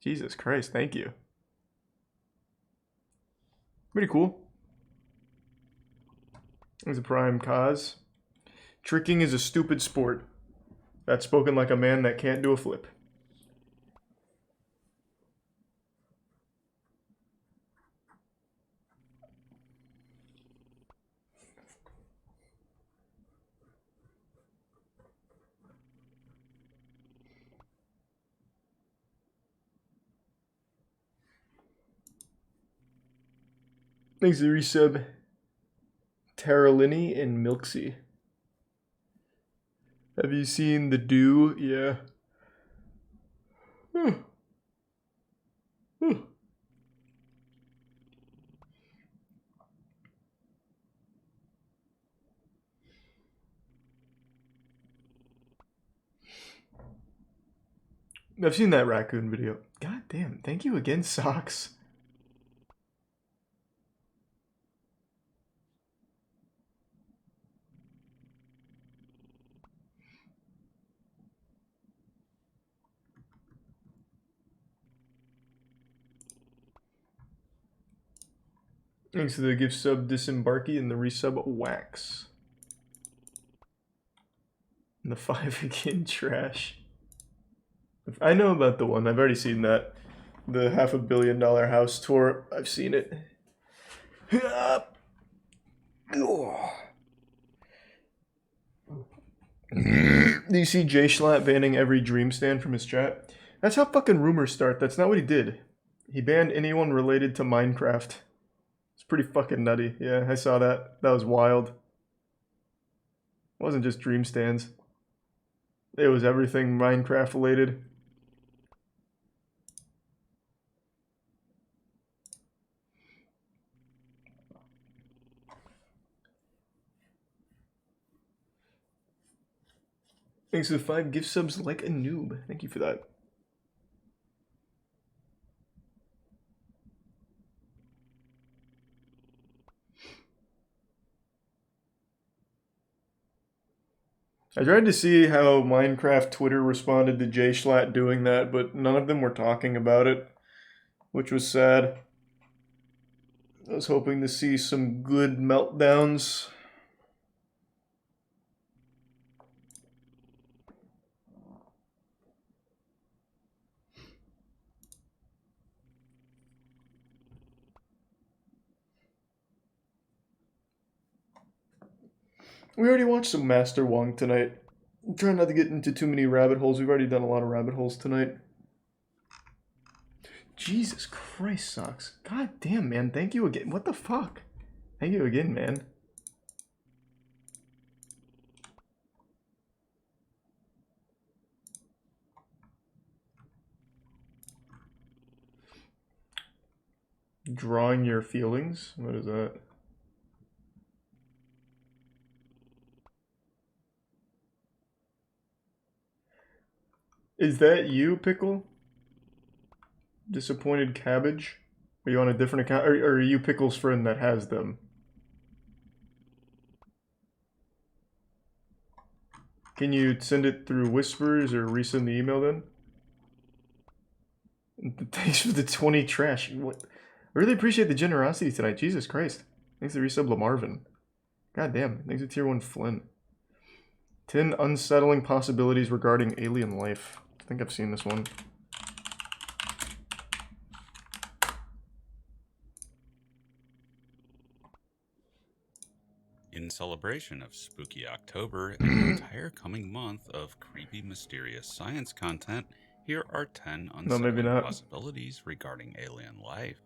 Speaker 1: Jesus Christ, thank you. Pretty cool. There's a prime cause. Tricking is a stupid sport. That's spoken like a man that can't do a flip. Thanks to the resub Taralini and Milksy. Have you seen The Dew? Yeah. I've seen that raccoon video. God damn, thank you again, Socks. Thanks to the gift sub Disembarky and the resub Wax. And the 5 again Trash. I know about the one, I've already seen that. The $500 million house tour, I've seen it. Do you see Jay Schlatt banning every dream stand from his chat? That's how fucking rumors start. That's not what he did. He banned anyone related to Minecraft. It's pretty fucking nutty. Yeah, I saw that. That was wild. It wasn't just dream stands. It was everything Minecraft related. Thanks for the 5 gift subs like a noob. Thank you for that. I tried to see how Minecraft Twitter responded to Jay Schlatt doing that, but none of them were talking about it, which was sad. I was hoping to see some good meltdowns. We already watched some Master Wong tonight. I'm trying not to get into too many rabbit holes. We've already done a lot of rabbit holes tonight. Jesus Christ, Socks. God damn, man. Thank you again. What the fuck? Thank you again, man. Drawing your feelings? What is that? Is that you, Pickle? Disappointed Cabbage? Are you on a different account? Or are you Pickle's friend that has them? Can you send it through Whispers or resend the email then? Thanks for the 20 trash. What? I really appreciate the generosity tonight. Jesus Christ. Thanks to resub Lamarvin. God damn. Thanks to Tier 1 Flynn. 10 unsettling possibilities regarding alien life. I think I've seen this one.
Speaker 3: In celebration of Spooky October and the entire coming month of creepy, mysterious science content, here are 10 unsettling possibilities regarding alien life.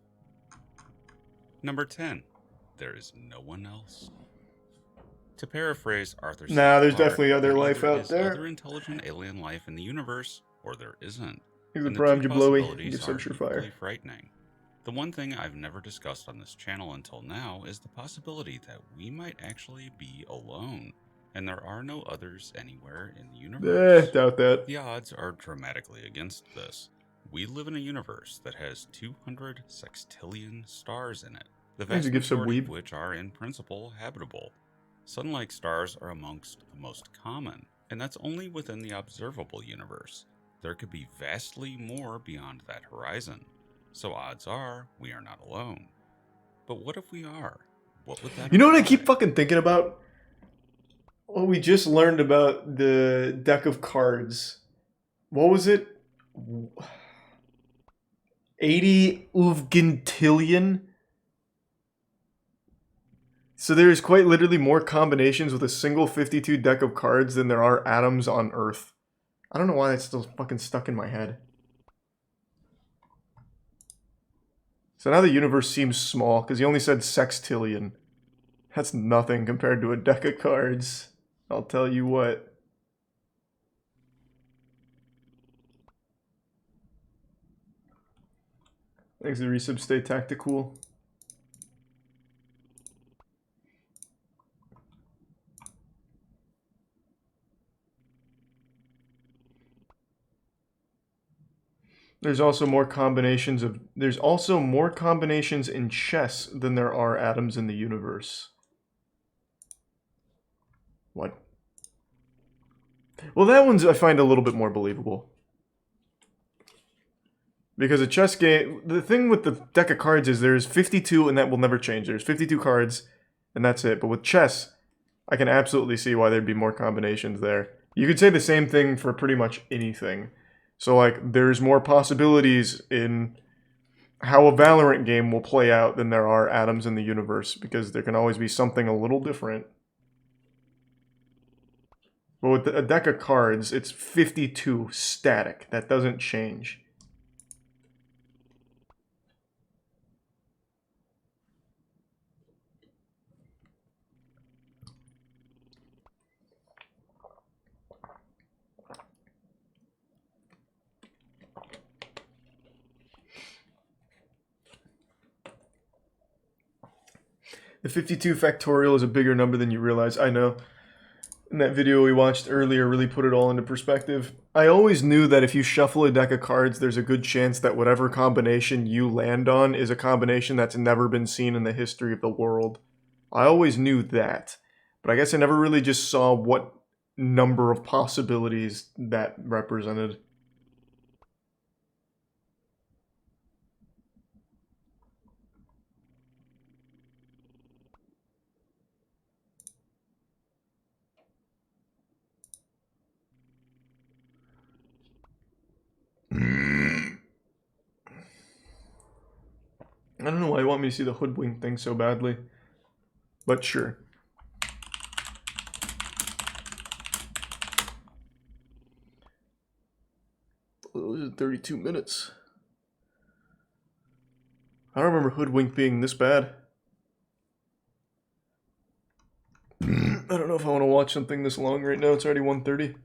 Speaker 3: Number 10. There is no one else. To paraphrase Arthur C.
Speaker 1: Nah, there's
Speaker 3: Clarke,
Speaker 1: definitely other life out there.
Speaker 3: Other intelligent alien life in the universe, or there isn't.
Speaker 1: Here's the
Speaker 3: And
Speaker 1: prime
Speaker 3: two
Speaker 1: Jablowy.
Speaker 3: possibilities
Speaker 1: Give some
Speaker 3: are
Speaker 1: surefire.
Speaker 3: equally frightening. The one thing I've never discussed on this channel until now is the possibility that we might actually be alone, and there are no others anywhere in the universe.
Speaker 1: Doubt that.
Speaker 3: The odds are dramatically against this. We live in a universe that has 200 sextillion stars in it, the vast majority of which are in principle habitable. Sun-like stars are amongst the most common, and that's only within the observable universe. There could be vastly more beyond that horizon. So odds are we are not alone. But what if we are? What would that
Speaker 1: You know what I keep fucking thinking about? Well, we just learned about the deck of cards. What was it? 80 uvgintillion? So there is quite literally more combinations with a single 52 deck of cards than there are atoms on Earth. I don't know why that's still fucking stuck in my head. So now the universe seems small, because he only said sextillion. That's nothing compared to a deck of cards. I'll tell you what. Thanks to resub, stay tactical. There's also more combinations in chess than there are atoms in the universe. What? Well, that one's I find a little bit more believable. Because a chess game, the thing with the deck of cards is there's 52 and that will never change. There's 52 cards and that's it. But with chess, I can absolutely see why there'd be more combinations there. You could say the same thing for pretty much anything. So, like, there's more possibilities in how a Valorant game will play out than there are atoms in the universe, because there can always be something a little different. But with a deck of cards, it's 52 static. That doesn't change. The 52 factorial is a bigger number than you realize. I know. And that video we watched earlier really put it all into perspective. I always knew that if you shuffle a deck of cards, there's a good chance that whatever combination you land on is a combination that's never been seen in the history of the world. I always knew that. But I guess I never really just saw what number of possibilities that represented. I don't know why you want me to see the hoodwink thing so badly, but sure. Oh, this is 32 minutes. I don't remember hoodwink being this bad. I don't know if I want to watch something this long right now. It's already 1:30.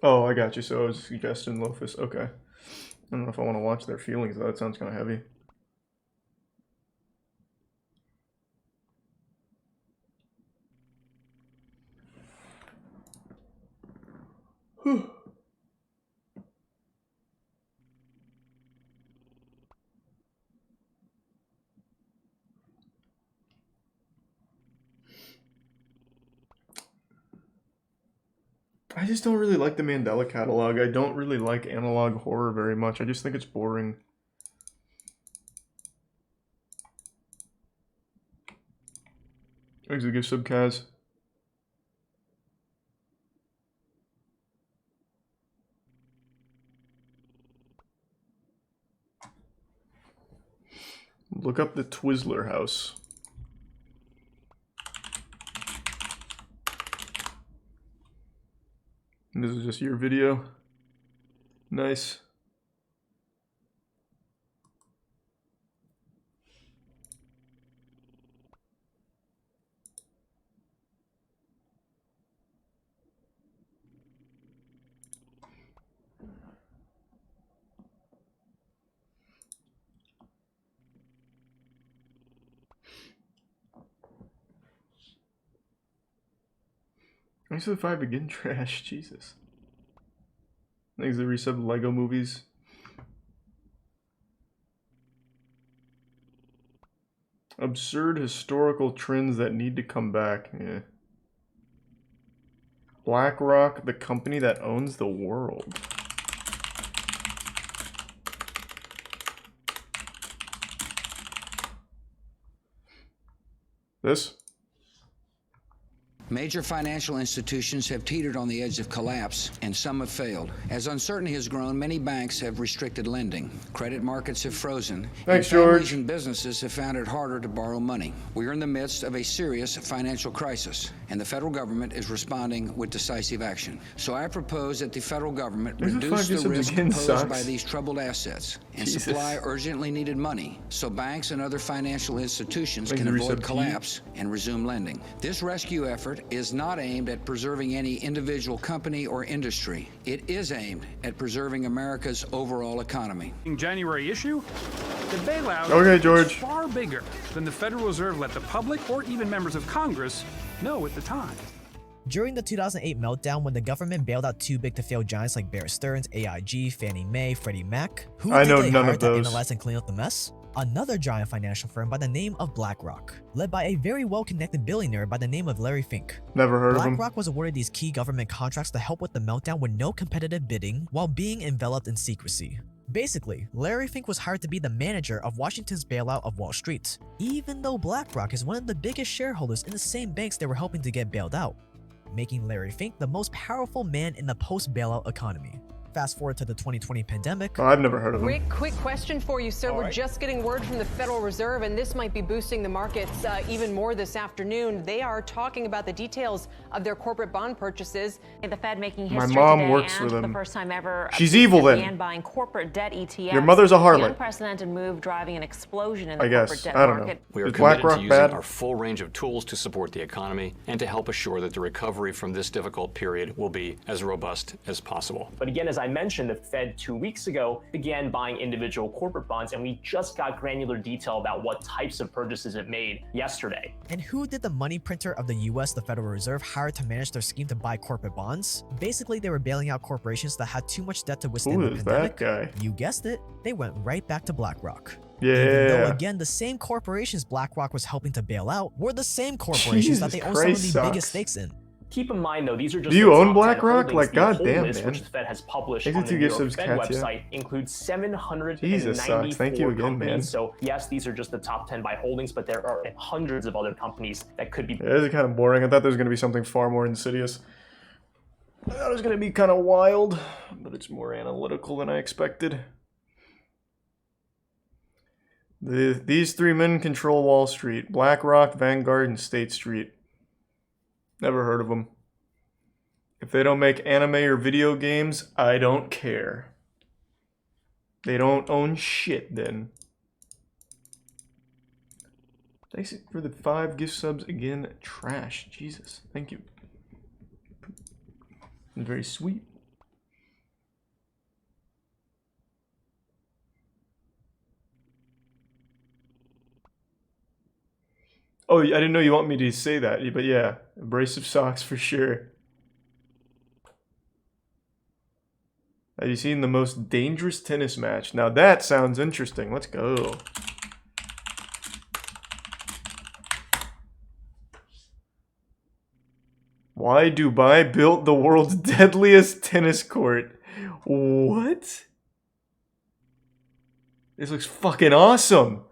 Speaker 1: Oh, I got you. So I was suggesting Lofus. Okay. I don't know if I want to watch their feelings, though. That sounds kind of heavy. Whew. I just don't really like the Mandela catalog. I don't really like analog horror very much. I just think it's boring. Thanks for the gift sub, Kaz. Look up the Twizzler house. And this is just your video. Nice. Thanks for the 5 again, trash. Jesus. Thanks for the resub Lego movies. Absurd historical trends that need to come back. Yeah. BlackRock, the company that owns the world. This?
Speaker 4: Major financial institutions have teetered on the edge of collapse, and some have failed. As uncertainty has grown, many banks have restricted lending. Credit markets have frozen.
Speaker 1: Thanks,
Speaker 4: and families
Speaker 1: George.
Speaker 4: and businesses have found it harder to borrow money. We are in the midst of a serious financial crisis, and the federal government is responding with decisive action. So I propose that the federal government reduce the risk posed by these troubled assets and supply urgently needed money so banks and other financial institutions can avoid collapse and resume lending. This rescue effort is not aimed at preserving any individual company or industry. It is aimed at preserving America's overall economy.
Speaker 6: In January issue, the bailout is far bigger than the Federal Reserve let the public or even members of Congress know at the time.
Speaker 10: During the 2008 meltdown, when the government bailed out too big to fail giants like Bear Stearns, AIG, Fannie Mae, Freddie Mac, who did they hire to analyze and clean up the mess? Another giant financial firm by the name of BlackRock, led by a very well-connected billionaire by the name of Larry Fink.
Speaker 1: Never heard of him.
Speaker 10: BlackRock was awarded these key government contracts to help with the meltdown with no competitive bidding while being enveloped in secrecy. Basically, Larry Fink was hired to be the manager of Washington's bailout of Wall Street, even though BlackRock is one of the biggest shareholders in the same banks they were helping to get bailed out, making Larry Fink the most powerful man in the post-bailout economy. fast forward to the 2020 pandemic.
Speaker 1: Oh, I've never heard of them.
Speaker 5: Rick, quick question for you, sir. We're just getting word from the Federal Reserve, and this might be boosting the markets even more this afternoon. They are talking about the details of their corporate bond purchases.
Speaker 11: The Fed making
Speaker 1: My
Speaker 11: history
Speaker 1: mom
Speaker 11: today,
Speaker 1: works
Speaker 11: and
Speaker 1: for them.
Speaker 11: for the first time ever,
Speaker 1: She's evil then.
Speaker 11: began buying corporate debt ETFs.
Speaker 1: Your mother's a harlot.
Speaker 11: The unprecedented move driving an explosion in the
Speaker 1: I
Speaker 11: corporate
Speaker 1: guess.
Speaker 11: debt
Speaker 1: I don't
Speaker 11: market.
Speaker 1: know.
Speaker 16: We are
Speaker 1: Is
Speaker 16: committed
Speaker 1: BlackRock
Speaker 16: to using
Speaker 1: bad?
Speaker 16: our full range of tools to support the economy and to help assure that the recovery from this difficult period will be as robust as possible.
Speaker 23: But again, as I mentioned, the Fed 2 weeks ago began buying individual corporate bonds, and we just got granular detail about what types of purchases it made yesterday.
Speaker 10: And who did the money printer of the US, the Federal Reserve, hire to manage their scheme to buy corporate bonds? Basically, they were bailing out corporations that had too much debt to withstand
Speaker 1: Who
Speaker 10: the
Speaker 1: is
Speaker 10: pandemic.
Speaker 1: that guy?
Speaker 10: You guessed it, they went right back to BlackRock.
Speaker 1: Yeah.
Speaker 10: Even though, again, the same corporations BlackRock was helping to bail out were the same corporations that they own some of the biggest stakes in.
Speaker 23: Keep in mind, though, these are just
Speaker 1: Do you
Speaker 23: the
Speaker 1: own
Speaker 23: top 10
Speaker 1: BlackRock?
Speaker 23: holdings.
Speaker 1: Like,
Speaker 23: The whole
Speaker 1: goddamn,
Speaker 23: list,
Speaker 1: man.
Speaker 23: which the Fed has published
Speaker 1: Thank you
Speaker 23: on
Speaker 1: to
Speaker 23: the
Speaker 1: give
Speaker 23: New York
Speaker 1: subs,
Speaker 23: Fed
Speaker 1: Katya.
Speaker 23: website, includes 794
Speaker 1: Jesus sucks. Thank you again,
Speaker 23: companies.
Speaker 1: man.
Speaker 23: So, yes, these are just the top 10 by holdings, but there are hundreds of other companies that could be.
Speaker 1: Yeah, this is kind of boring. I thought there was going to be something far more insidious. I thought it was going to be kind of wild, but it's more analytical than I expected. These three men control Wall Street: BlackRock, Vanguard, and State Street. Never heard of them. If they don't make anime or video games, I don't care. They don't own shit then. Thanks for the 5 gift subs again. Trash. Jesus. Thank you. Very sweet. Oh, I didn't know you want me to say that, but yeah, abrasive socks for sure. Have you seen the most dangerous tennis match? Now that sounds interesting. Let's go. Why Dubai built the world's deadliest tennis court? What? This looks fucking awesome.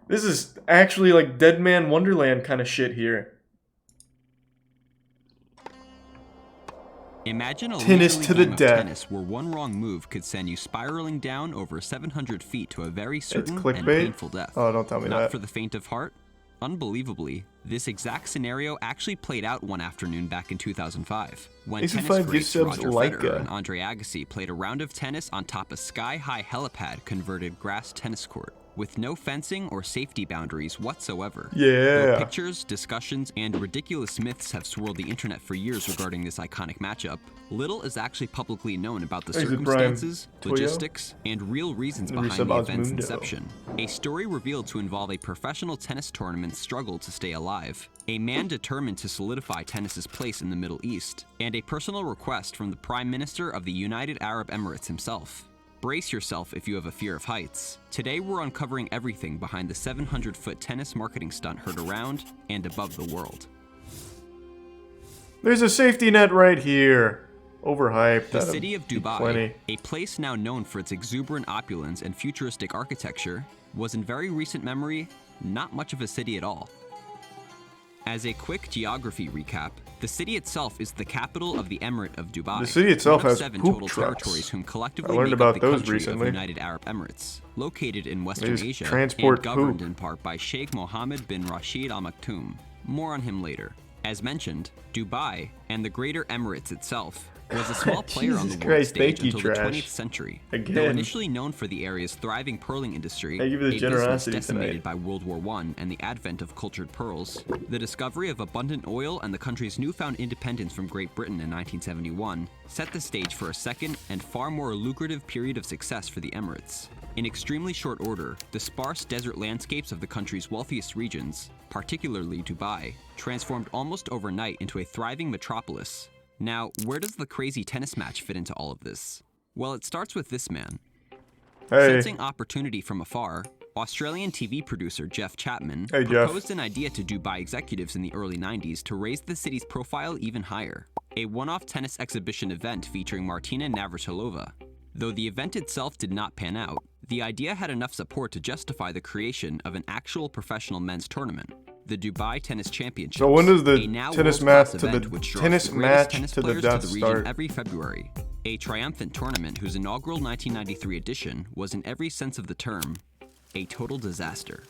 Speaker 1: This is actually like Dead Man Wonderland kind of shit here.
Speaker 24: Imagine a
Speaker 1: tennis to the
Speaker 24: game of
Speaker 1: death.
Speaker 24: Tennis where one wrong move could send you spiraling down over 700 feet to a very certain and
Speaker 1: clickbait?
Speaker 24: painful death.
Speaker 1: Oh, don't tell me
Speaker 24: Not
Speaker 1: that.
Speaker 24: for the faint of heart. Unbelievably, this exact scenario actually played out one afternoon back in 2005, when
Speaker 1: Ace of
Speaker 24: tennis
Speaker 1: 5 gift
Speaker 24: greats
Speaker 1: subs
Speaker 24: Roger
Speaker 1: like
Speaker 24: Federer
Speaker 1: a-
Speaker 24: and Andre Agassi played a round of tennis on top a sky-high helipad converted grass tennis court, with no fencing or safety boundaries whatsoever.
Speaker 1: Yeah.
Speaker 24: Though pictures, discussions, and ridiculous myths have swirled the internet for years regarding this iconic matchup, little is actually publicly known about the
Speaker 1: Is it Brian
Speaker 24: circumstances,
Speaker 1: Toyo?
Speaker 24: logistics, and real reasons
Speaker 1: Let me
Speaker 24: behind
Speaker 1: sub
Speaker 24: the event's
Speaker 1: Osmundo.
Speaker 24: inception. A story revealed to involve a professional tennis tournament's struggle to stay alive, a man determined to solidify tennis's place in the Middle East, and a personal request from the Prime Minister of the United Arab Emirates himself. Brace yourself if you have a fear of heights. Today we're uncovering everything behind the 700-foot tennis marketing stunt heard around and above the world.
Speaker 1: There's a safety net right here. Overhyped.
Speaker 24: The
Speaker 1: That'd
Speaker 24: city of
Speaker 1: be
Speaker 24: Dubai,
Speaker 1: plenty.
Speaker 24: a place now known for its exuberant opulence and futuristic architecture, was in very recent memory not much of a city at all. As a quick geography recap, the city itself is the capital of the Emirate of Dubai.
Speaker 1: The city itself
Speaker 24: one of
Speaker 1: has
Speaker 24: 7
Speaker 1: poop
Speaker 24: total
Speaker 1: trucks.
Speaker 24: territories whom
Speaker 1: I
Speaker 24: collectively
Speaker 1: learned
Speaker 24: make
Speaker 1: about
Speaker 24: up the
Speaker 1: those
Speaker 24: country
Speaker 1: recently.
Speaker 24: of United Arab Emirates, located in Western
Speaker 1: just
Speaker 24: Asia
Speaker 1: transport
Speaker 24: and governed
Speaker 1: poop.
Speaker 24: in part by Sheikh Mohammed bin Rashid Al Maktoum. More on him later. As mentioned, Dubai, and the Greater Emirates itself, was a small player on the
Speaker 1: Jesus
Speaker 24: world
Speaker 1: Christ,
Speaker 24: stage
Speaker 1: thank you,
Speaker 24: until the
Speaker 1: Trash.
Speaker 24: 20th century.
Speaker 1: Again.
Speaker 24: Though initially known for the area's thriving pearling industry,
Speaker 1: Thank you for the
Speaker 24: a business
Speaker 1: generosity
Speaker 24: decimated
Speaker 1: tonight.
Speaker 24: by World War I and the advent of cultured pearls, the discovery of abundant oil and the country's newfound independence from Great Britain in 1971 set the stage for a second and far more lucrative period of success for the Emirates. In extremely short order, the sparse desert landscapes of the country's wealthiest regions, particularly Dubai, transformed almost overnight into a thriving metropolis. Now, where does the crazy tennis match fit into all of this? Well, it starts with this man.
Speaker 1: Hey.
Speaker 24: Sensing opportunity from afar, Australian TV producer Jeff Chapman
Speaker 1: Hey, Jeff.
Speaker 24: proposed an idea to Dubai executives in the early 90s to raise the city's profile even higher. A one-off tennis exhibition event featuring Martina Navratilova. Though the event itself did not pan out, the idea had enough support to justify the creation of an actual professional men's tournament. the Dubai Tennis Championships.
Speaker 1: So when does the
Speaker 24: a now
Speaker 1: tennis
Speaker 24: world-class
Speaker 1: match to
Speaker 24: event
Speaker 1: the
Speaker 24: which draws
Speaker 1: tennis
Speaker 24: the greatest
Speaker 1: match
Speaker 24: tennis
Speaker 1: to the
Speaker 24: players
Speaker 1: death
Speaker 24: to the region
Speaker 1: start?
Speaker 24: every February? A triumphant tournament whose inaugural 1993 edition was, in every sense of the term, a total disaster.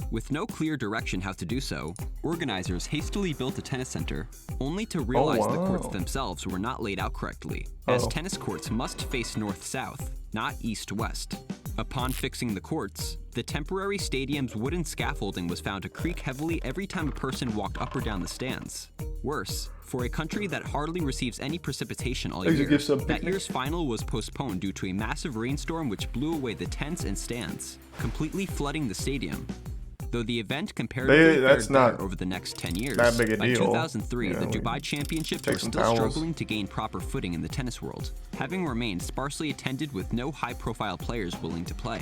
Speaker 24: With no clear direction how to do so, organizers hastily built a tennis center, only to realize the courts themselves were not laid out correctly, as tennis courts must face north-south, not east-west. Upon fixing the courts, the temporary stadium's wooden scaffolding was found to creak heavily every time a person walked up or down the stands. Worse, for a country that hardly receives any precipitation all year, that year's final was postponed due to a massive rainstorm which blew away the tents and stands, completely flooding the stadium. Though the event comparatively fared better over the next 10 years, by 2003, the Dubai Championship was still struggling to gain proper footing in the tennis world, having remained sparsely attended with no high-profile players willing to play.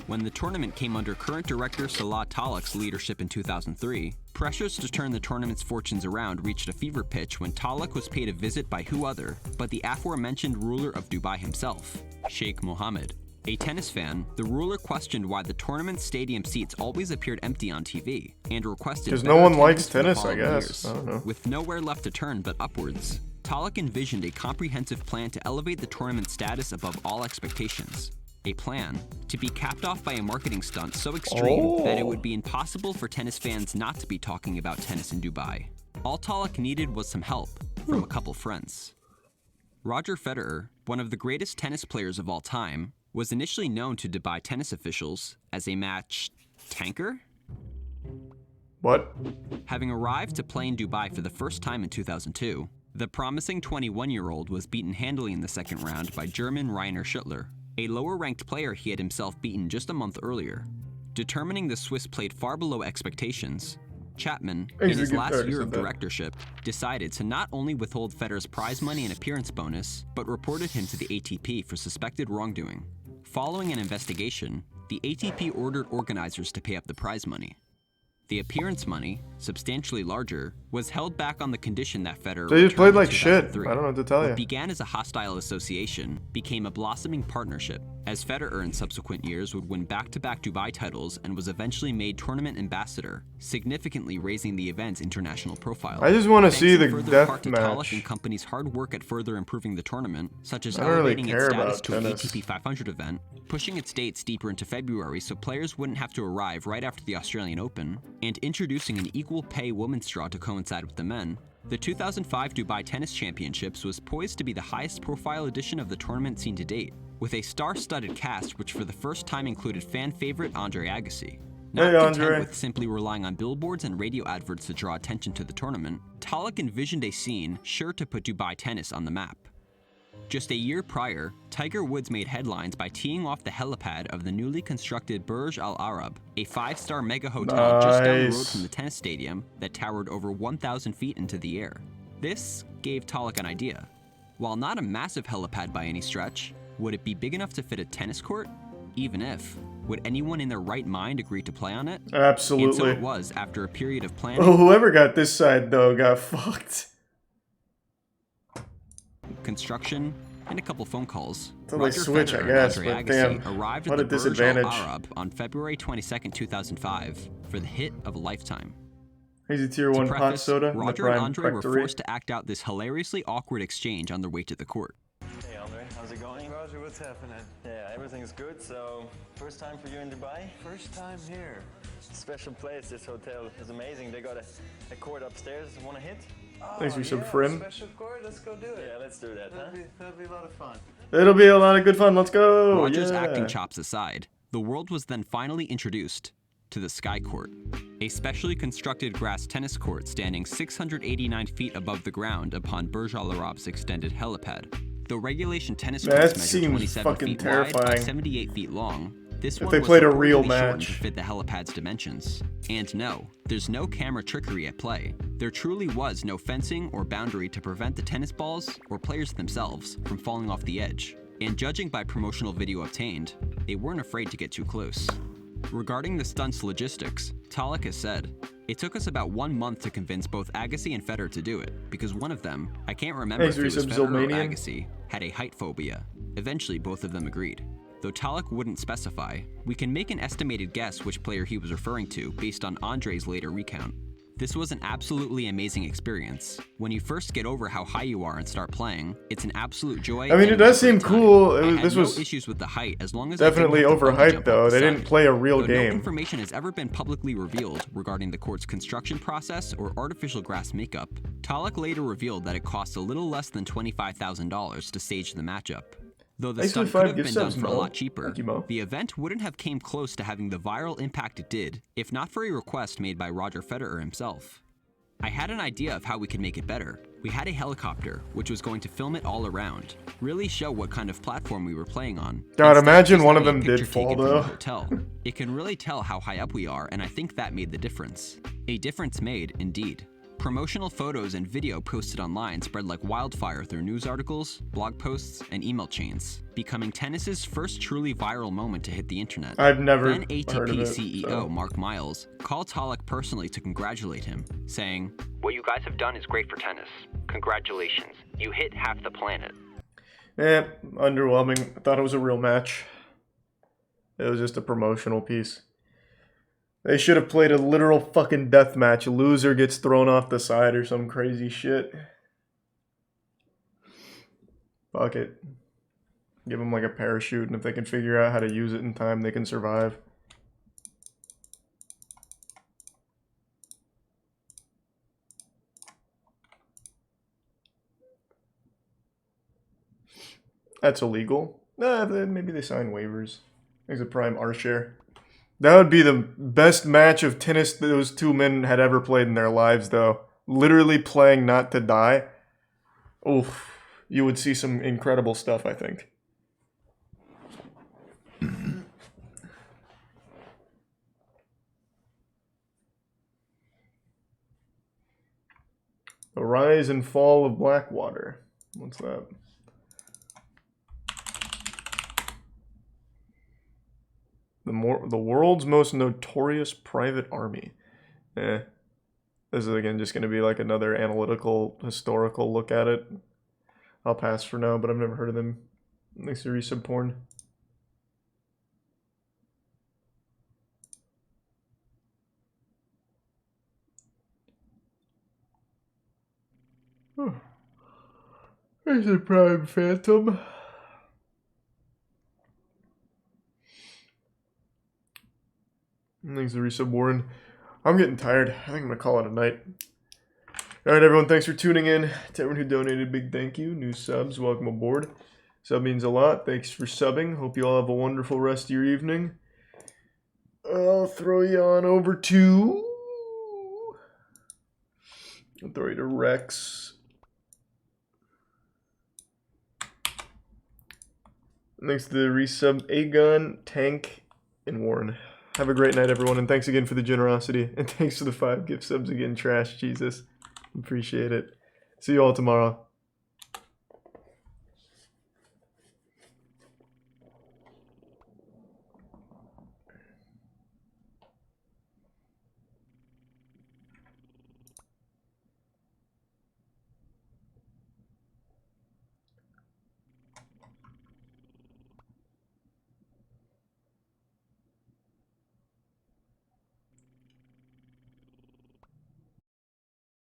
Speaker 24: When the tournament came under current director Salah Talak's leadership in 2003, pressures to turn the tournament's fortunes around reached a fever pitch when Talak was paid a visit by who other but the aforementioned ruler of Dubai himself, Sheikh Mohammed. A tennis fan, the ruler questioned why the tournament stadium seats always appeared empty on TV, and requested
Speaker 1: because no one likes tennis, I guess. I don't know.
Speaker 24: With nowhere left to turn but upwards, Talak envisioned a comprehensive plan to elevate the tournament's status above all expectations. A plan to be capped off by a marketing stunt so extreme that it would be impossible for tennis fans not to be talking about tennis in Dubai. All Talak needed was some help from a couple friends. Roger Federer, one of the greatest tennis players of all time, was initially known to Dubai tennis officials as a match tanker?
Speaker 1: What?
Speaker 24: Having arrived to play in Dubai for the first time in 2002, the promising 21-year-old was beaten handily in the second round by German Rainer Schüttler, a lower-ranked player he had himself beaten just a month earlier. Determining the Swiss played far below expectations, Chapman, in his last year of directorship, decided to not only withhold Federer's prize money and appearance bonus, but reported him to the ATP for suspected wrongdoing. Following an investigation, the ATP ordered organizers to pay up the prize money. The appearance money, substantially larger, was held back on the condition that Federer
Speaker 1: they just played like shit. I don't know what to tell you.
Speaker 24: What began as a hostile association became a blossoming partnership, as Federer in subsequent years would win back-to-back Dubai titles and was eventually made tournament ambassador, significantly raising the event's international profile.
Speaker 1: I just want to see the death match.
Speaker 24: Talak and company's hard work at further improving the tournament, such as elevating its status to an ATP 500 event, pushing its dates deeper into February so players wouldn't have to arrive right after the Australian Open, and introducing an equal pay women's draw to coincide with the men, the 2005 Dubai Tennis Championships was poised to be the highest profile edition of the tournament seen to date, with a star-studded cast which for the first time included fan favorite Andre Agassi. Not content with simply relying on billboards and radio adverts to draw attention to the tournament, Talak envisioned a scene sure to put Dubai tennis on the map. Just a year prior, Tiger Woods made headlines by teeing off the helipad of the newly constructed Burj Al Arab, a 5-star mega hotel just down the road from the tennis stadium that towered over 1,000 feet into the air. This gave Talak an idea. While not a massive helipad by any stretch, would it be big enough to fit a tennis court? Even if, would anyone in their right mind agree to play on it?
Speaker 1: Absolutely.
Speaker 24: And so it was after a period of planning.
Speaker 1: Oh, whoever got this side though got fucked.
Speaker 24: Construction, and a couple phone calls.
Speaker 1: Until they switch, I guess, but damn,
Speaker 24: arrived
Speaker 1: what
Speaker 24: at
Speaker 1: a
Speaker 24: the
Speaker 1: disadvantage.
Speaker 24: Burj Al Arab on February 22nd, 2005, for the hit of a lifetime.
Speaker 1: Crazy tier 1 hot soda.
Speaker 24: Roger and Andre were forced to act out this hilariously awkward exchange on their way to the court.
Speaker 7: Hey Andre, how's it going? Roger, what's happening? Yeah, everything's good, so first time for you in Dubai? First time here. Special place, this hotel is amazing. They got a court upstairs. Want to hit?
Speaker 1: Thanks for some friend.
Speaker 7: Special court, let's go do it. Yeah, let's do that, that'll be a lot of fun.
Speaker 1: It'll be a lot of good fun, let's go!
Speaker 24: Roger's acting chops aside, the world was then finally introduced to the Sky Court, a specially constructed grass tennis court standing 689 feet above the ground upon Burj Al Arab's extended helipad. Though regulation tennis courts measure 27 feet wide by 78 feet long, this one was reportedly to fit the helipad's dimensions. And no, there's no camera trickery at play. There truly was no fencing or boundary to prevent the tennis balls or players themselves from falling off the edge. And judging by promotional video obtained, they weren't afraid to get too close. Regarding the stunt's logistics, Talak has said, "It took us about 1 month to convince both Agassi and Federer to do it, because one of them, I can't remember if it was Federer or Agassi, had a height phobia. Eventually, both of them agreed." though Talik wouldn't specify. We can make an estimated guess which player he was referring to based on Andre's later recount. This was an absolutely amazing experience. When you first get over how high you are and start playing, it's an absolute joy.
Speaker 1: I mean, it does seem cool. This was
Speaker 24: no issues with the height as long as
Speaker 1: definitely overhyped though. They didn't play a real game.
Speaker 24: No information has ever been publicly revealed regarding the court's construction process or artificial grass makeup. Talik later revealed that it cost a little less than $25,000 to stage the matchup. Though the stunt could have been done for a lot cheaper, the event wouldn't have came close to having the viral impact it did, if not for a request made by Roger Federer himself. I had an idea of how we could make it better. We had a helicopter, which was going to film it all around, really show what kind of platform we were playing on.
Speaker 1: God, imagine one of them did fall though.
Speaker 24: Hotel. It can really tell how high up we are, and I think that made the difference. A difference made, indeed. Promotional photos and video posted online spread like wildfire through news articles, blog posts, and email chains, becoming tennis's first truly viral moment to hit the internet.
Speaker 1: I've never
Speaker 24: Then ATP
Speaker 1: heard of it,
Speaker 24: CEO
Speaker 1: so.
Speaker 24: Mark Miles called Talik personally to congratulate him, saying, "What you guys have done is great for tennis. Congratulations. You hit half the planet."
Speaker 1: Underwhelming. I thought it was a real match. It was just a promotional piece. They should have played a literal fucking death match. A loser gets thrown off the side or some crazy shit. Fuck it. Give them like a parachute, and if they can figure out how to use it in time, they can survive. That's illegal. Maybe they sign waivers. There's a prime R share. That would be the best match of tennis those two men had ever played in their lives, though. Literally playing not to die. Oof. You would see some incredible stuff, I think. The Rise and Fall of Blackwater. What's that? The world's most notorious private army. This is again just going to be like another analytical, historical look at it. I'll pass for now, but I've never heard of them. Thanks to resub porn. There's a Prime Phantom. Thanks to resub Warren. I'm getting tired. I think I'm going to call it a night. Alright everyone, thanks for tuning in. To everyone who donated, big thank you. New subs, welcome aboard. Sub means a lot. Thanks for subbing. Hope you all have a wonderful rest of your evening. I'll throw you on over to... I'll throw you to Rex. Thanks to the resub Aegon, Tank, and Warren. Have a great night, everyone, and thanks again for the generosity. And thanks for the 5 gift subs again, Trash Jesus. Appreciate it. See you all tomorrow.